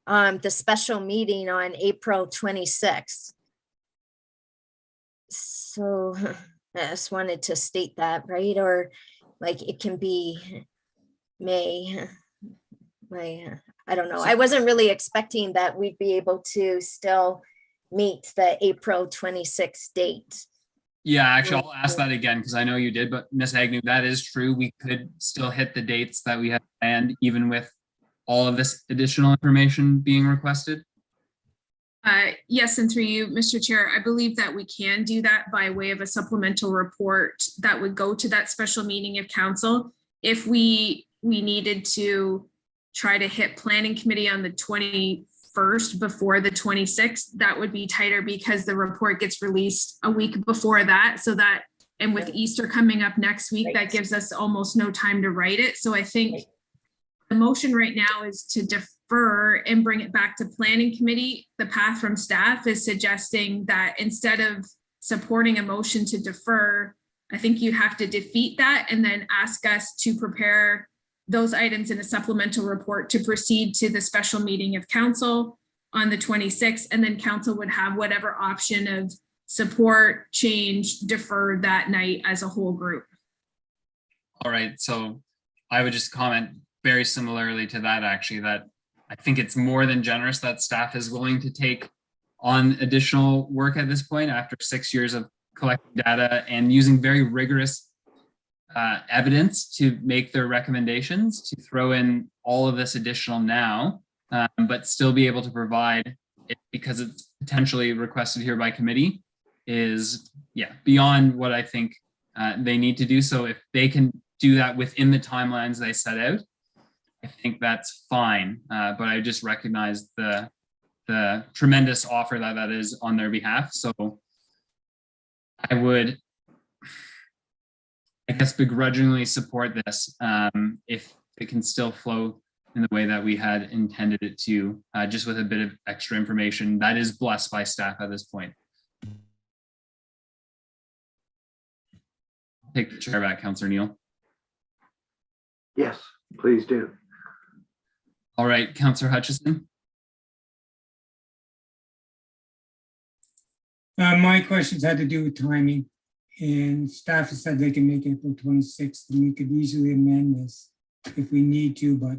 the special meeting on April 26th. So I just wanted to state that, right? Or like it can be May. I don't know. I wasn't really expecting that we'd be able to still meet the April 26th date. Yeah, actually, I'll ask that again because I know you did, but Ms. Agnew, that is true. We could still hit the dates that we had planned, even with all of this additional information being requested. Yes, and through you, Mr. Chair, I believe that we can do that by way of a supplemental report that would go to that special meeting of council. If we needed to try to hit planning committee on the 21st before the 26th, that would be tighter because the report gets released a week before that. So that, and with Easter coming up next week, that gives us almost no time to write it. So I think the motion right now is to defer and bring it back to planning committee. The path from staff is suggesting that instead of supporting a motion to defer, I think you have to defeat that and then ask us to prepare those items in a supplemental report to proceed to the special meeting of council on the 26th. And then council would have whatever option of support, change, defer that night as a whole group. All right, so I would just comment very similarly to that, actually, that I think it's more than generous that staff is willing to take on additional work at this point after 6 years of collecting data and using very rigorous evidence to make their recommendations, to throw in all of this additional now, but still be able to provide it because it's potentially requested here by committee is beyond what I think they need to do. So if they can do that within the timelines they set out, I think that's fine, but I just recognize the tremendous offer that is on their behalf. So I would, I guess, begrudgingly support this if it can still flow in the way that we had intended it to, just with a bit of extra information that is blessed by staff at this point. I'll take the chair back, Councillor Neal. Yes, please do. All right, Councillor Hutchison. My questions had to do with timing, and staff has said they can make April 26th, and we could easily amend this if we need to, but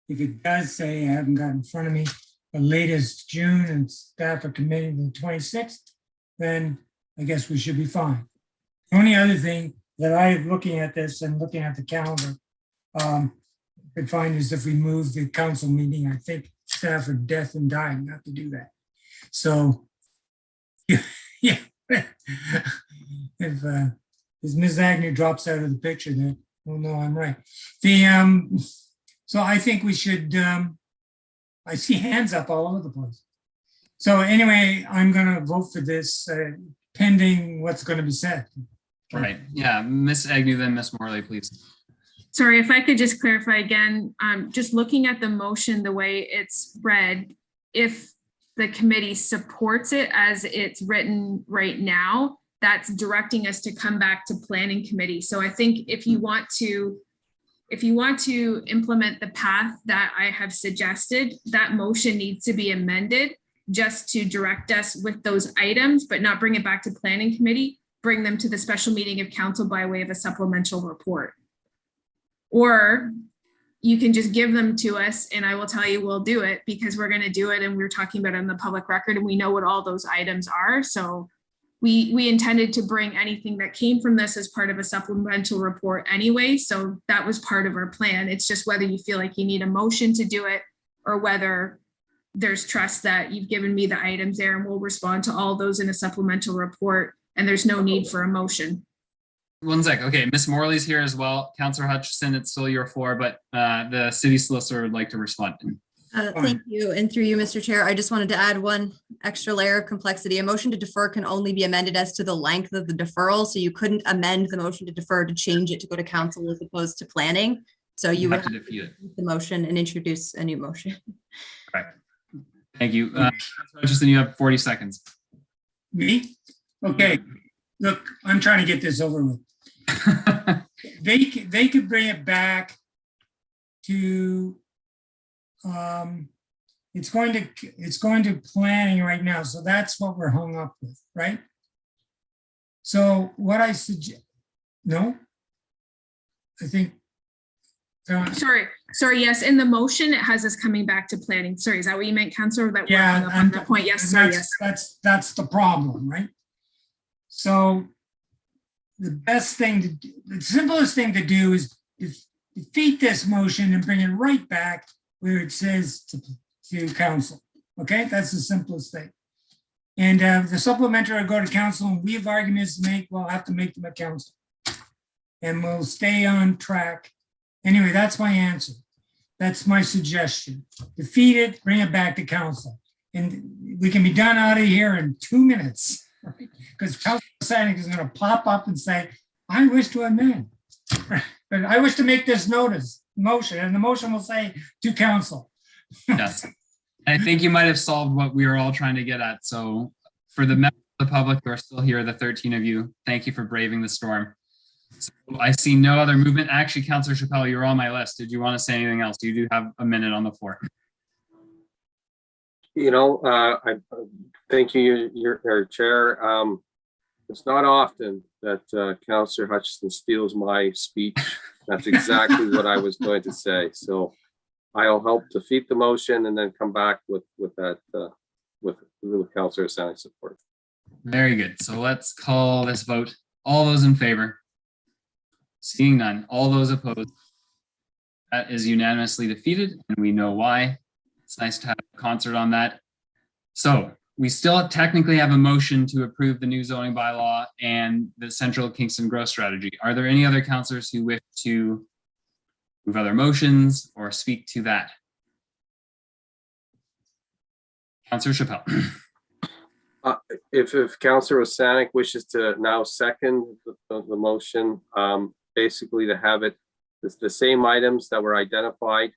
if it does say, I haven't got in front of me, the latest June and staff are committing to the 26th, then I guess we should be fine. The only other thing that I'm looking at this and looking at the calendar, could find is if we move the council meeting, I think staff are death and dying not to do that. So, yeah, if Ms. Agnew drops out of the picture, then we'll know I'm right. So I think we should. I see hands up all over the place. So anyway, I'm going to vote for this pending what's going to be said. Right. Yeah, Ms. Agnew, then Ms. Morley, please. Sorry, if I could just clarify again, just looking at the motion, the way it's read, if the committee supports it as it's written right now, that's directing us to come back to planning committee. So I think if you want to implement the path that I have suggested, that motion needs to be amended just to direct us with those items, but not bring it back to planning committee, bring them to the special meeting of council by way of a supplemental report. Or you can just give them to us and I will tell you we'll do it because we're going to do it and we're talking about it on the public record and we know what all those items are. So we intended to bring anything that came from this as part of a supplemental report anyway. So that was part of our plan. It's just whether you feel like you need a motion to do it or whether there's trust that you've given me the items there and we'll respond to all those in a supplemental report and there's no need for a motion. One sec. Okay, Ms. Morley's here as well. Councillor Hutchison, it's still your floor, but the city solicitor would like to respond. Thank you. And through you, Mr. Chair, I just wanted to add one extra layer of complexity. A motion to defer can only be amended as to the length of the deferral. So you couldn't amend the motion to defer to change it to go to council as opposed to planning. So you would have to defeat the motion and introduce a new motion. Right. Thank you. Councillor Hutchison, you have 40 seconds. Me? Okay. Look, I'm trying to get this over with. They could bring it back to it's going to planning right now, so that's what we're hung up with, right? So what I suggest, no, I think. Sorry. Yes, in the motion it has us coming back to planning. Sorry, is that what you meant, Councillor? That yeah, we're hung up on that point. Yes, sorry, yes. That's the problem, right? So the best thing to do, the simplest thing to do is defeat this motion and bring it right back where it says to council. Okay, that's the simplest thing. And the supplementary will go to council and we have arguments to make, we'll have to make them at council. And we'll stay on track. Anyway, that's my answer. That's my suggestion. Defeat it, bring it back to council. And we can be done out of here in 2 minutes. Because Councillor Sanik is going to pop up and say, I wish to amend, but I wish to make this motion, and the motion will say to council. Yes, I think you might have solved what we were all trying to get at. So for the members of the public who are still here, the 13 of you, thank you for braving the storm. So I see no other movement. Actually, Councillor Chappelle, you're on my list. Did you want to say anything else? You do have a minute on the floor. You know, I thank you, your chair. It's not often that Councillor Hutchison steals my speech. That's exactly what I was going to say. So I'll help defeat the motion and then come back with that with Councillor Sanik's support. Very good. So let's call this vote. All those in favor? Seeing none. All those opposed? That is unanimously defeated, and we know why. It's nice to have a concert on that. So we still technically have a motion to approve the new zoning bylaw and the central Kingston growth strategy. Are there any other councillors who wish to move other motions or speak to that? Councillor Chappelle. If Councillor Sanik wishes to now second the motion, basically to have it the same items that were identified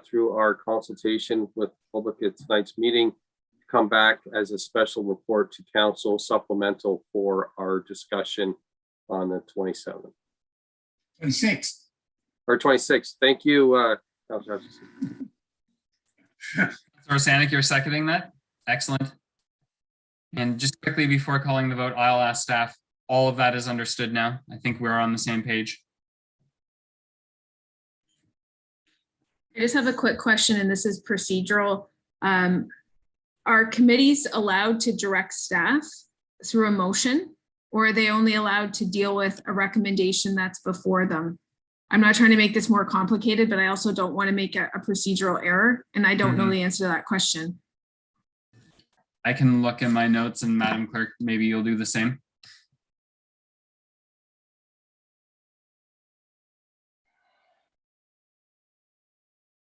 through our consultation with public at tonight's meeting, come back as a special report to council supplemental for our discussion on the 27th. 26th. Or 26th. Thank you, Councillor Hutchison. Councillor Sanik, you're seconding that? Excellent. And just quickly before calling the vote, I'll ask staff, all of that is understood now. I think we're on the same page. I just have a quick question, and this is procedural. Are committees allowed to direct staff through a motion, or are they only allowed to deal with a recommendation that's before them? I'm not trying to make this more complicated, but I also don't want to make a procedural error, and I don't know the answer to that question. I can look in my notes, and Madam Clerk, maybe you'll do the same.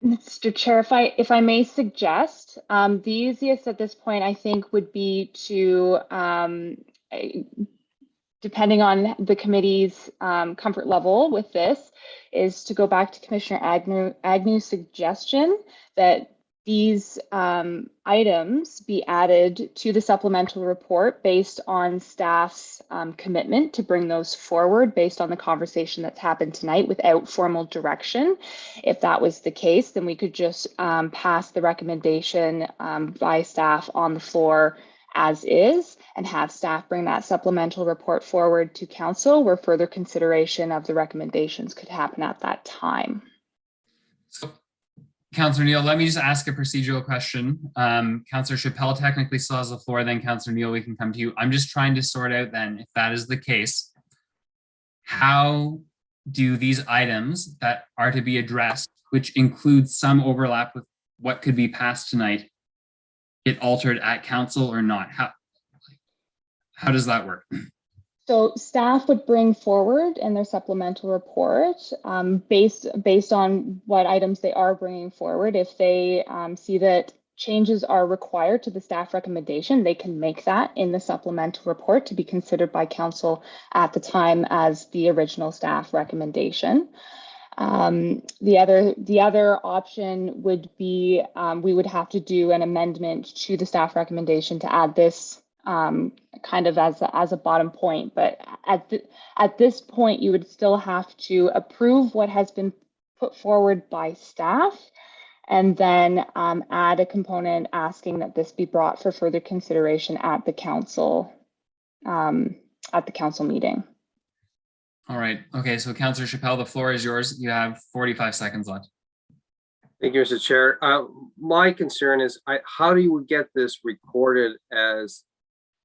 Mr. Chair, if I may suggest, the easiest at this point, I think, would be to, depending on the committee's comfort level with this, is to go back to Commissioner Agnew's suggestion that these items be added to the supplemental report based on staff's commitment to bring those forward based on the conversation that's happened tonight without formal direction. If that was the case, then we could just pass the recommendation by staff on the floor as is and have staff bring that supplemental report forward to council where further consideration of the recommendations could happen at that time. So, Councillor Neal, let me just ask a procedural question. Councillor Chappelle technically still has the floor, then Councillor Neal, we can come to you. I'm just trying to sort out then, if that is the case, how do these items that are to be addressed, which includes some overlap with what could be passed tonight, get altered at council or not? How does that work? So staff would bring forward in their supplemental report based on what items they are bringing forward. If they see that changes are required to the staff recommendation, they can make that in the supplemental report to be considered by council at the time as the original staff recommendation. The other option would be we would have to do an amendment to the staff recommendation to add this kind of as a bottom point, but at this point you would still have to approve what has been put forward by staff and then add a component asking that this be brought for further consideration at the council meeting. All right. Okay. So Councillor Chappelle, the floor is yours. You have 45 seconds left. Thank you, Mr. Chair. My concern is how do you get this recorded as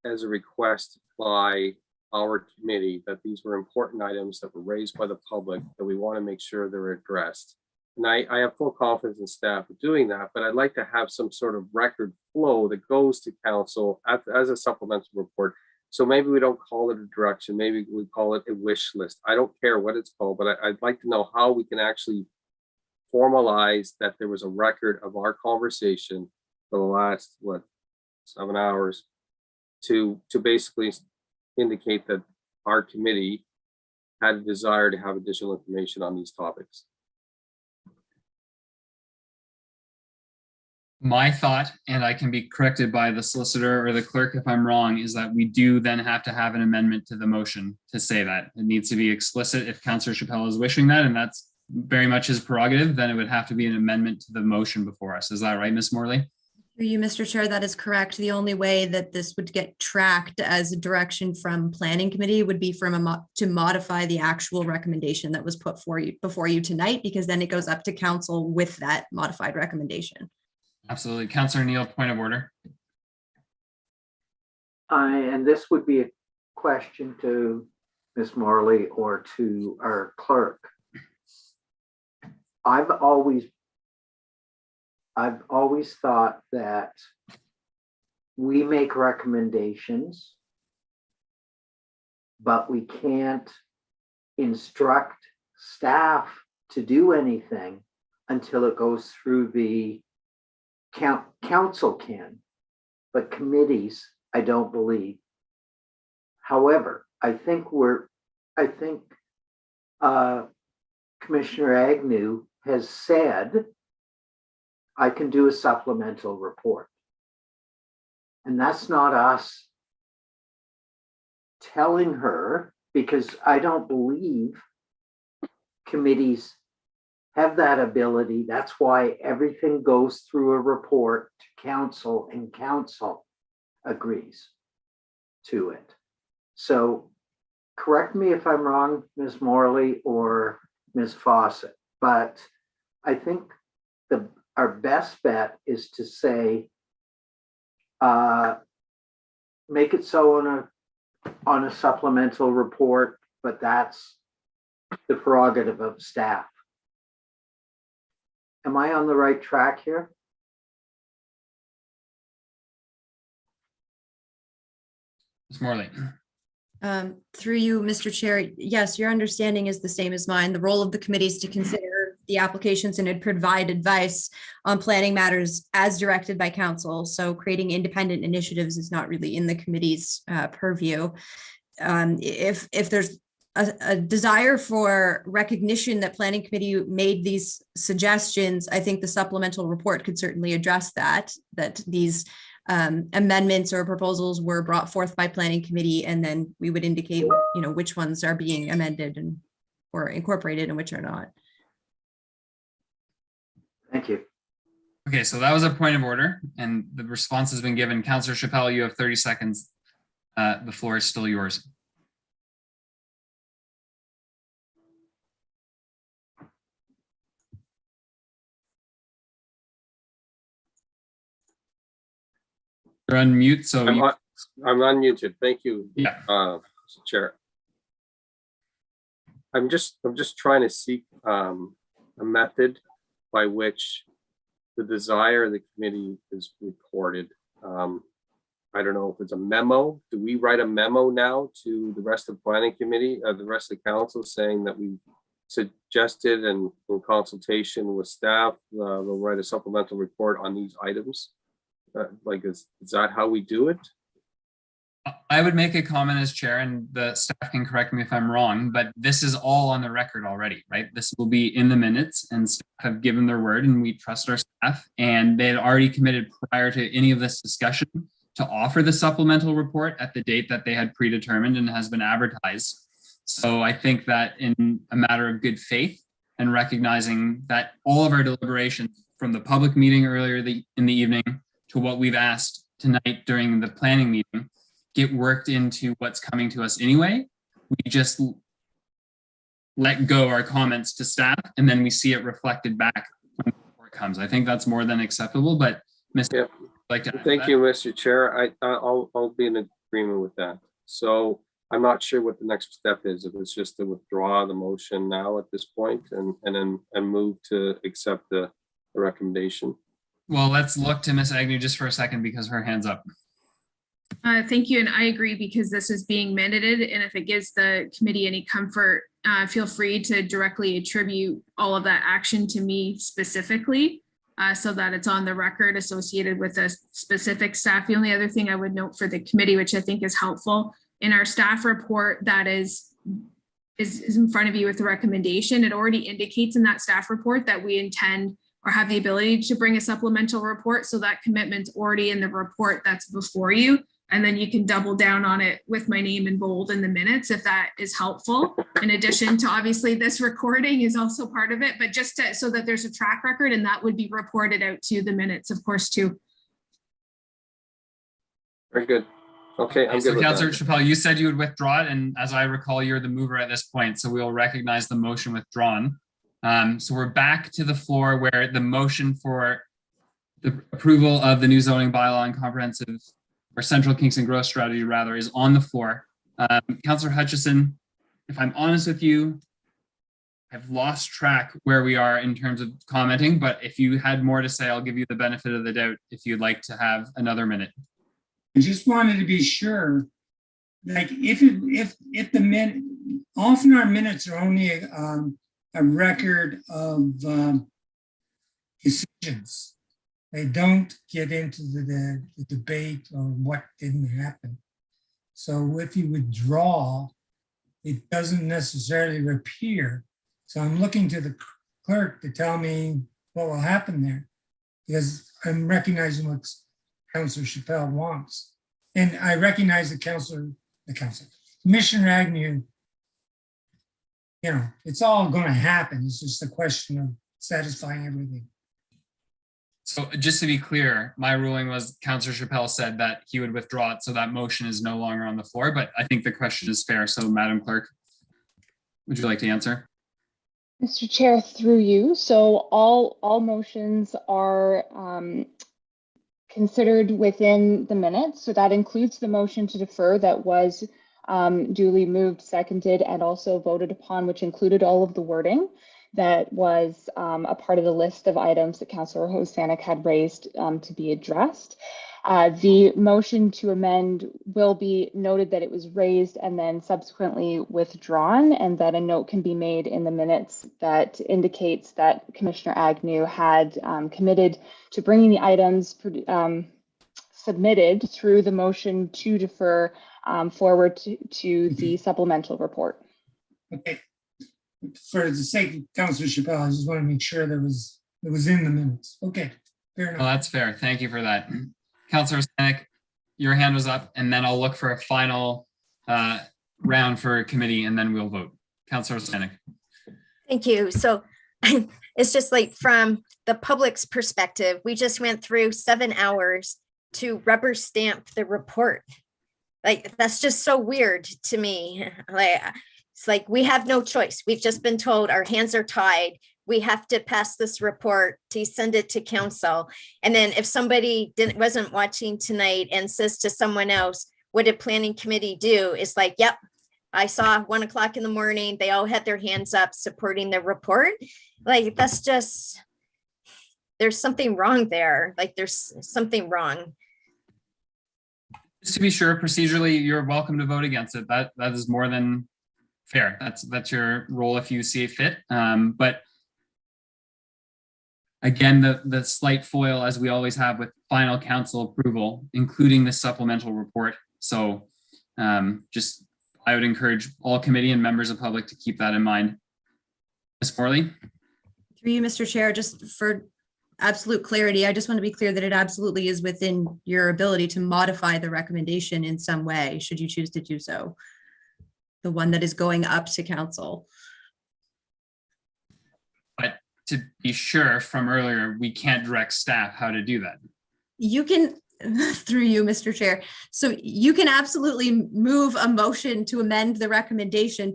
a request by our committee that these were important items that were raised by the public that we want to make sure they're addressed. And I have full confidence in staff of doing that, but I'd like to have some sort of record flow that goes to council as a supplemental report. So maybe we don't call it a direction, maybe we call it a wish list. I don't care what it's called, but I'd like to know how we can actually formalize that there was a record of our conversation for the last, 7 hours to basically indicate that our committee had a desire to have additional information on these topics. My thought, and I can be corrected by the solicitor or the clerk if I'm wrong, is that we do then have to have an amendment to the motion to say that. It needs to be explicit if Councillor Chappelle is wishing that, and that's very much his prerogative, then it would have to be an amendment to the motion before us. Is that right, Ms. Morley? Through you, Mr. Chair, that is correct. The only way that this would get tracked as a direction from Planning Committee would be to modify the actual recommendation that was put before you tonight, because then it goes up to council with that modified recommendation. Absolutely. Councillor Neal, point of order. And this would be a question to Ms. Morley or to our clerk. I've always thought that we make recommendations, but we can't instruct staff to do anything until it goes through the council can, but committees, I don't believe. However, I think Commissioner Agnew has said I can do a supplemental report. And that's not us telling her, because I don't believe committees have that ability. That's why everything goes through a report to council and council agrees. to it. So correct me if I'm wrong, Ms. Morley or Ms. Fawcett, but I think our best bet is to say, make it so on a supplemental report, but that's the prerogative of staff. Am I on the right track here? Ms. Morley. Through you, Mr. Chair, yes, your understanding is the same as mine. The role of the committee is to consider the applications and provide advice on planning matters as directed by council. So creating independent initiatives is not really in the committee's purview. If there's a desire for recognition that planning committee made these suggestions, I think the supplemental report could certainly address that these amendments or proposals were brought forth by planning committee, and then we would indicate, which ones are being amended and or incorporated and which are not. Thank you. Okay, so that was a point of order, and the response has been given. Councillor Chappelle, you have 30 seconds. The floor is still yours. You're on mute, so I'm unmuted. Thank you, yeah. Mr. Chair. I'm just trying to seek a method by which the desire of the committee is reported. I don't know if it's a memo. Do we write a memo now to the rest of the planning committee, the rest of the council, saying that we suggested and in consultation with staff, they'll write a supplemental report on these items? Is that how we do it? I would make a comment as chair, and the staff can correct me if I'm wrong, but this is all on the record already, right? This will be in the minutes, and staff have given their word, and we trust our staff, and they had already committed prior to any of this discussion to offer the supplemental report at the date that they had predetermined and has been advertised. So I think that in a matter of good faith and recognizing that all of our deliberations from the public meeting earlier in the evening to what we've asked tonight during the planning meeting get worked into what's coming to us anyway. We just let go our comments to staff, and then we see it reflected back when the report comes. I think that's more than acceptable, but Mr. Like to Thank you, Mr. Chair. I'll be in agreement with that. So I'm not sure what the next step is. If it's just to withdraw the motion now at this point and move to accept the recommendation. Well, let's look to Ms. Agnew just for a second because her hand's up. Thank you, and I agree because this is being mandated, and if it gives the committee any comfort, feel free to directly attribute all of that action to me specifically, so that it's on the record associated with a specific staff. The only other thing I would note for the committee, which I think is helpful, in our staff report that is in front of you with the recommendation, it already indicates in that staff report that we intend or have the ability to bring a supplemental report. So that commitment's already in the report that's before you. And then you can double down on it with my name in bold in the minutes if that is helpful. In addition to obviously this recording is also part of it, but just so that there's a track record, and that would be reported out to the minutes, of course, too. Very good. Okay, I'm so good with Councillor that. Chappelle, you said you would withdraw it, and as I recall, you're the mover at this point, so we'll recognize the motion withdrawn. So we're back to the floor where the motion for the approval of the new zoning bylaw and comprehensive or central Kingston growth strategy rather is on the floor. Councillor Hutchison, if I'm honest with you, I've lost track where we are in terms of commenting, but if you had more to say, I'll give you the benefit of the doubt if you'd like to have another minute. I just wanted to be sure, like if the minute, often our minutes are only a record of decisions. They don't get into the debate or what didn't happen. So if you withdraw, it doesn't necessarily appear. So I'm looking to the clerk to tell me what will happen there, because I'm recognizing what Councillor Chappelle wants. And I recognize Commissioner Agnew, it's all going to happen. It's just a question of satisfying everything. So just to be clear, my ruling was Councillor Chappelle said that he would withdraw it, so that motion is no longer on the floor, but I think the question is fair. So Madam Clerk, would you like to answer? Mr. Chair, through you. So all motions are considered within the minutes. So that includes the motion to defer that was duly moved, seconded, and also voted upon, which included all of the wording that was a part of the list of items that Councillor Hosanek had raised to be addressed. The motion to amend will be noted that it was raised and then subsequently withdrawn, and that a note can be made in the minutes that indicates that Commissioner Agnew had committed to bringing the items submitted through the motion to defer forward to the supplemental report. Okay. For the sake of Councillor Chappelle, I just want to make sure it was in the minutes. Okay, fair enough. Well, that's fair. Thank you for that. Councillor Hosanek, your hand was up, and then I'll look for a final round for committee, and then we'll vote. Councillor Hosanek. Thank you. So it's just like from the public's perspective, we just went through 7 hours to rubber stamp the report. Like, that's just so weird to me. Like, it's like we have no choice. We've just been told our hands are tied. We have to pass this report to send it to council. And then if somebody wasn't watching tonight and says to someone else, what did planning committee do? It's like, yep, I saw 1 o'clock in the morning. They all had their hands up supporting the report. Like, that's just, there's something wrong there. Like, there's something wrong. Just to be sure, procedurally, you're welcome to vote against it. That is more than fair. That's your role if you see it fit. But again, the slight foil, as we always have with final council approval, including the supplemental report. So just, I would encourage all committee and members of public to keep that in mind. Ms. Morley? Through you, Mr. Chair, just for absolute clarity, I just want to be clear that it absolutely is within your ability to modify the recommendation in some way, should you choose to do so. The one that is going up to council. But to be sure from earlier, we can't direct staff how to do that. You can, through you, Mr. Chair. So you can absolutely move a motion to amend the recommendation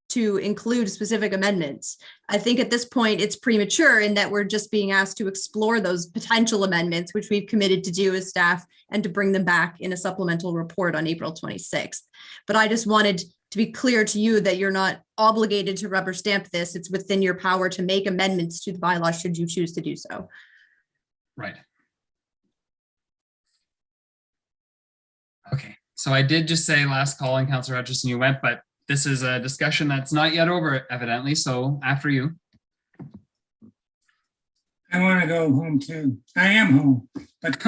to include specific amendments. I think at this point it's premature in that we're just being asked to explore those potential amendments, which we've committed to do as staff, and to bring them back in a supplemental report on April 26th. But I just wanted to be clear to you that you're not obligated to rubber stamp this. It's within your power to make amendments to the bylaw should you choose to do so. Right. Okay, so I did just say last call, and Councillor Hutchison, you went, but this is a discussion that's not yet over, evidently, so after you. I want to go home too. I am home, but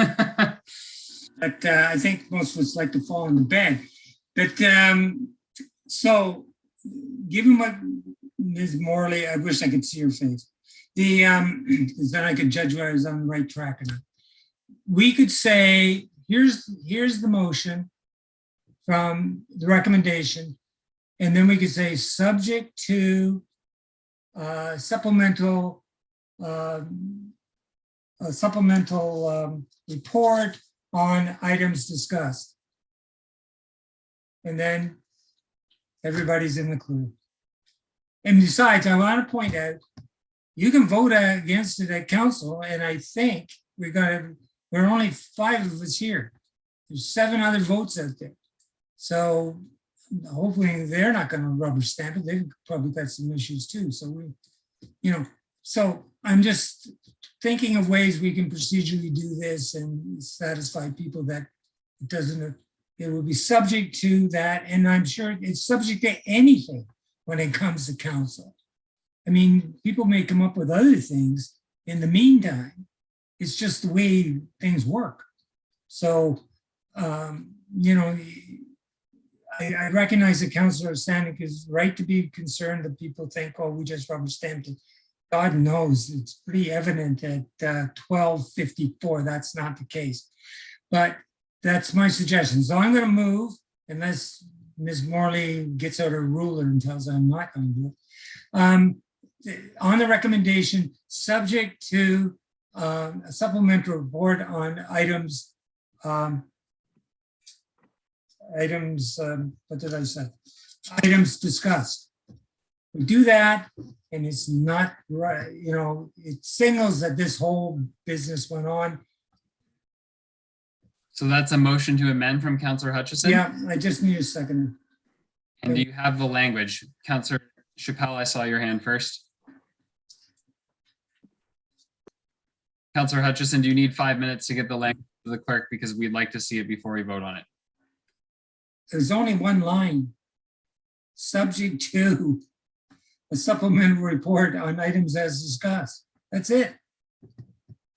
but I think most of us like to fall into bed. But so, given what Ms. Morley, I wish I could see her face. Because then I could judge whether I was on the right track or not. We could say, here's the motion from the recommendation, and then we could say subject to supplemental report on items discussed. And then everybody's in the clear. And besides, I want to point out, you can vote against it at council, and I think we're only 5 of us here. There's 7 other votes out there. So hopefully they're not going to rubber stamp it. They've probably got some issues too. So so I'm just thinking of ways we can procedurally do this and satisfy people that it will be subject to that. And I'm sure it's subject to anything when it comes to council. I mean, people may come up with other things in the meantime. It's just the way things work. So, I recognize that Councillor Stanek is right to be concerned that people think, oh, we just rubber stamped it. God knows it's pretty evident at 12:54 that's not the case. But that's my suggestion. So I'm going to move, unless Ms. Morley gets out her ruler and tells I'm not going to do it. On the recommendation, subject to a supplemental report on items, what did I say? Items discussed. We do that and it's not right, you know, it signals that this whole business went on. So that's a motion to amend from Councillor Hutchison? Yeah, I just need a second. And do you have the language? Councillor Chappelle, I saw your hand first. Councillor Hutchison, do you need 5 minutes to get the language to the clerk, because we'd like to see it before we vote on it? There's only one line. Subject to a supplemental report on items as discussed. That's it.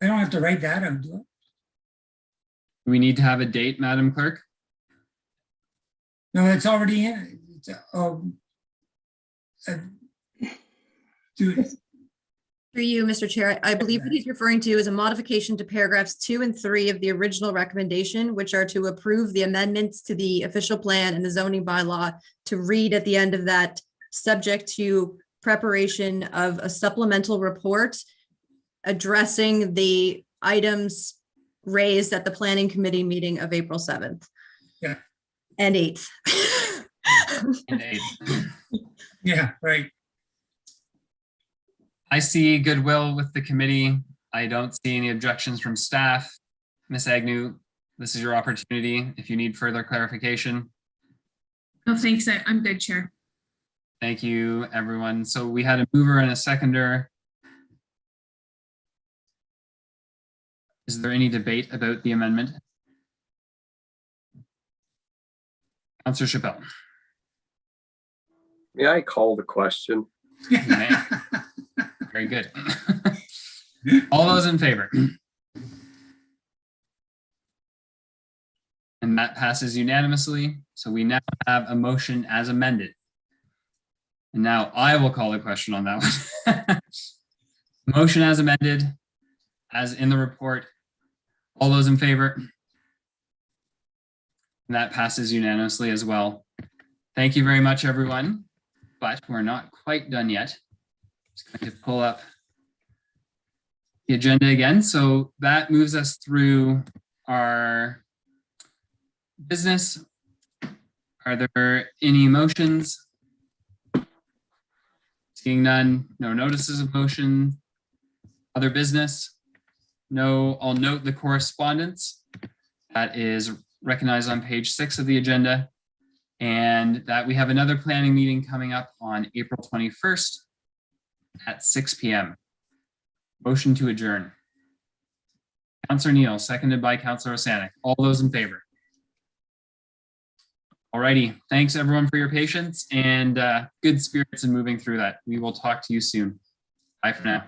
I don't have to write that out, do I? Do we need to have a date, Madam Clerk? No, it's already in. It's, Through you, Mr. Chair, I believe what he's referring to is a modification to paragraphs 2 and 3 of the original recommendation, which are to approve the amendments to the official plan and the zoning bylaw to read at the end of that, subject to preparation of a supplemental report addressing the items raised at the planning committee meeting of April 7th. Yeah. And 8th. And 8th. Yeah, right. I see goodwill with the committee. I don't see any objections from staff. Ms. Agnew, this is your opportunity if you need further clarification. No, thanks. I'm good, Chair. Thank you, everyone. So we had a mover and a seconder. Is there any debate about the amendment? Councillor Chappelle. May I call the question? Very good. All those in favor? And that passes unanimously. So we now have a motion as amended. And now I will call the question on that one. Motion as amended, as in the report. All those in favor? And that passes unanimously as well. Thank you very much, everyone. But we're not quite done yet. Just going to pull up the agenda again. So that moves us through our business. Are there any motions? Seeing none, no notices of motion. Other business? No, I'll note the correspondence that is recognized on page 6 of the agenda, and that we have another planning meeting coming up on April 21st at 6 p.m. Motion to adjourn. Councillor Neal, seconded by Councillor Osanek. All those in favor? Alrighty, thanks everyone for your patience and good spirits in moving through that. We will talk to you soon. Bye for now.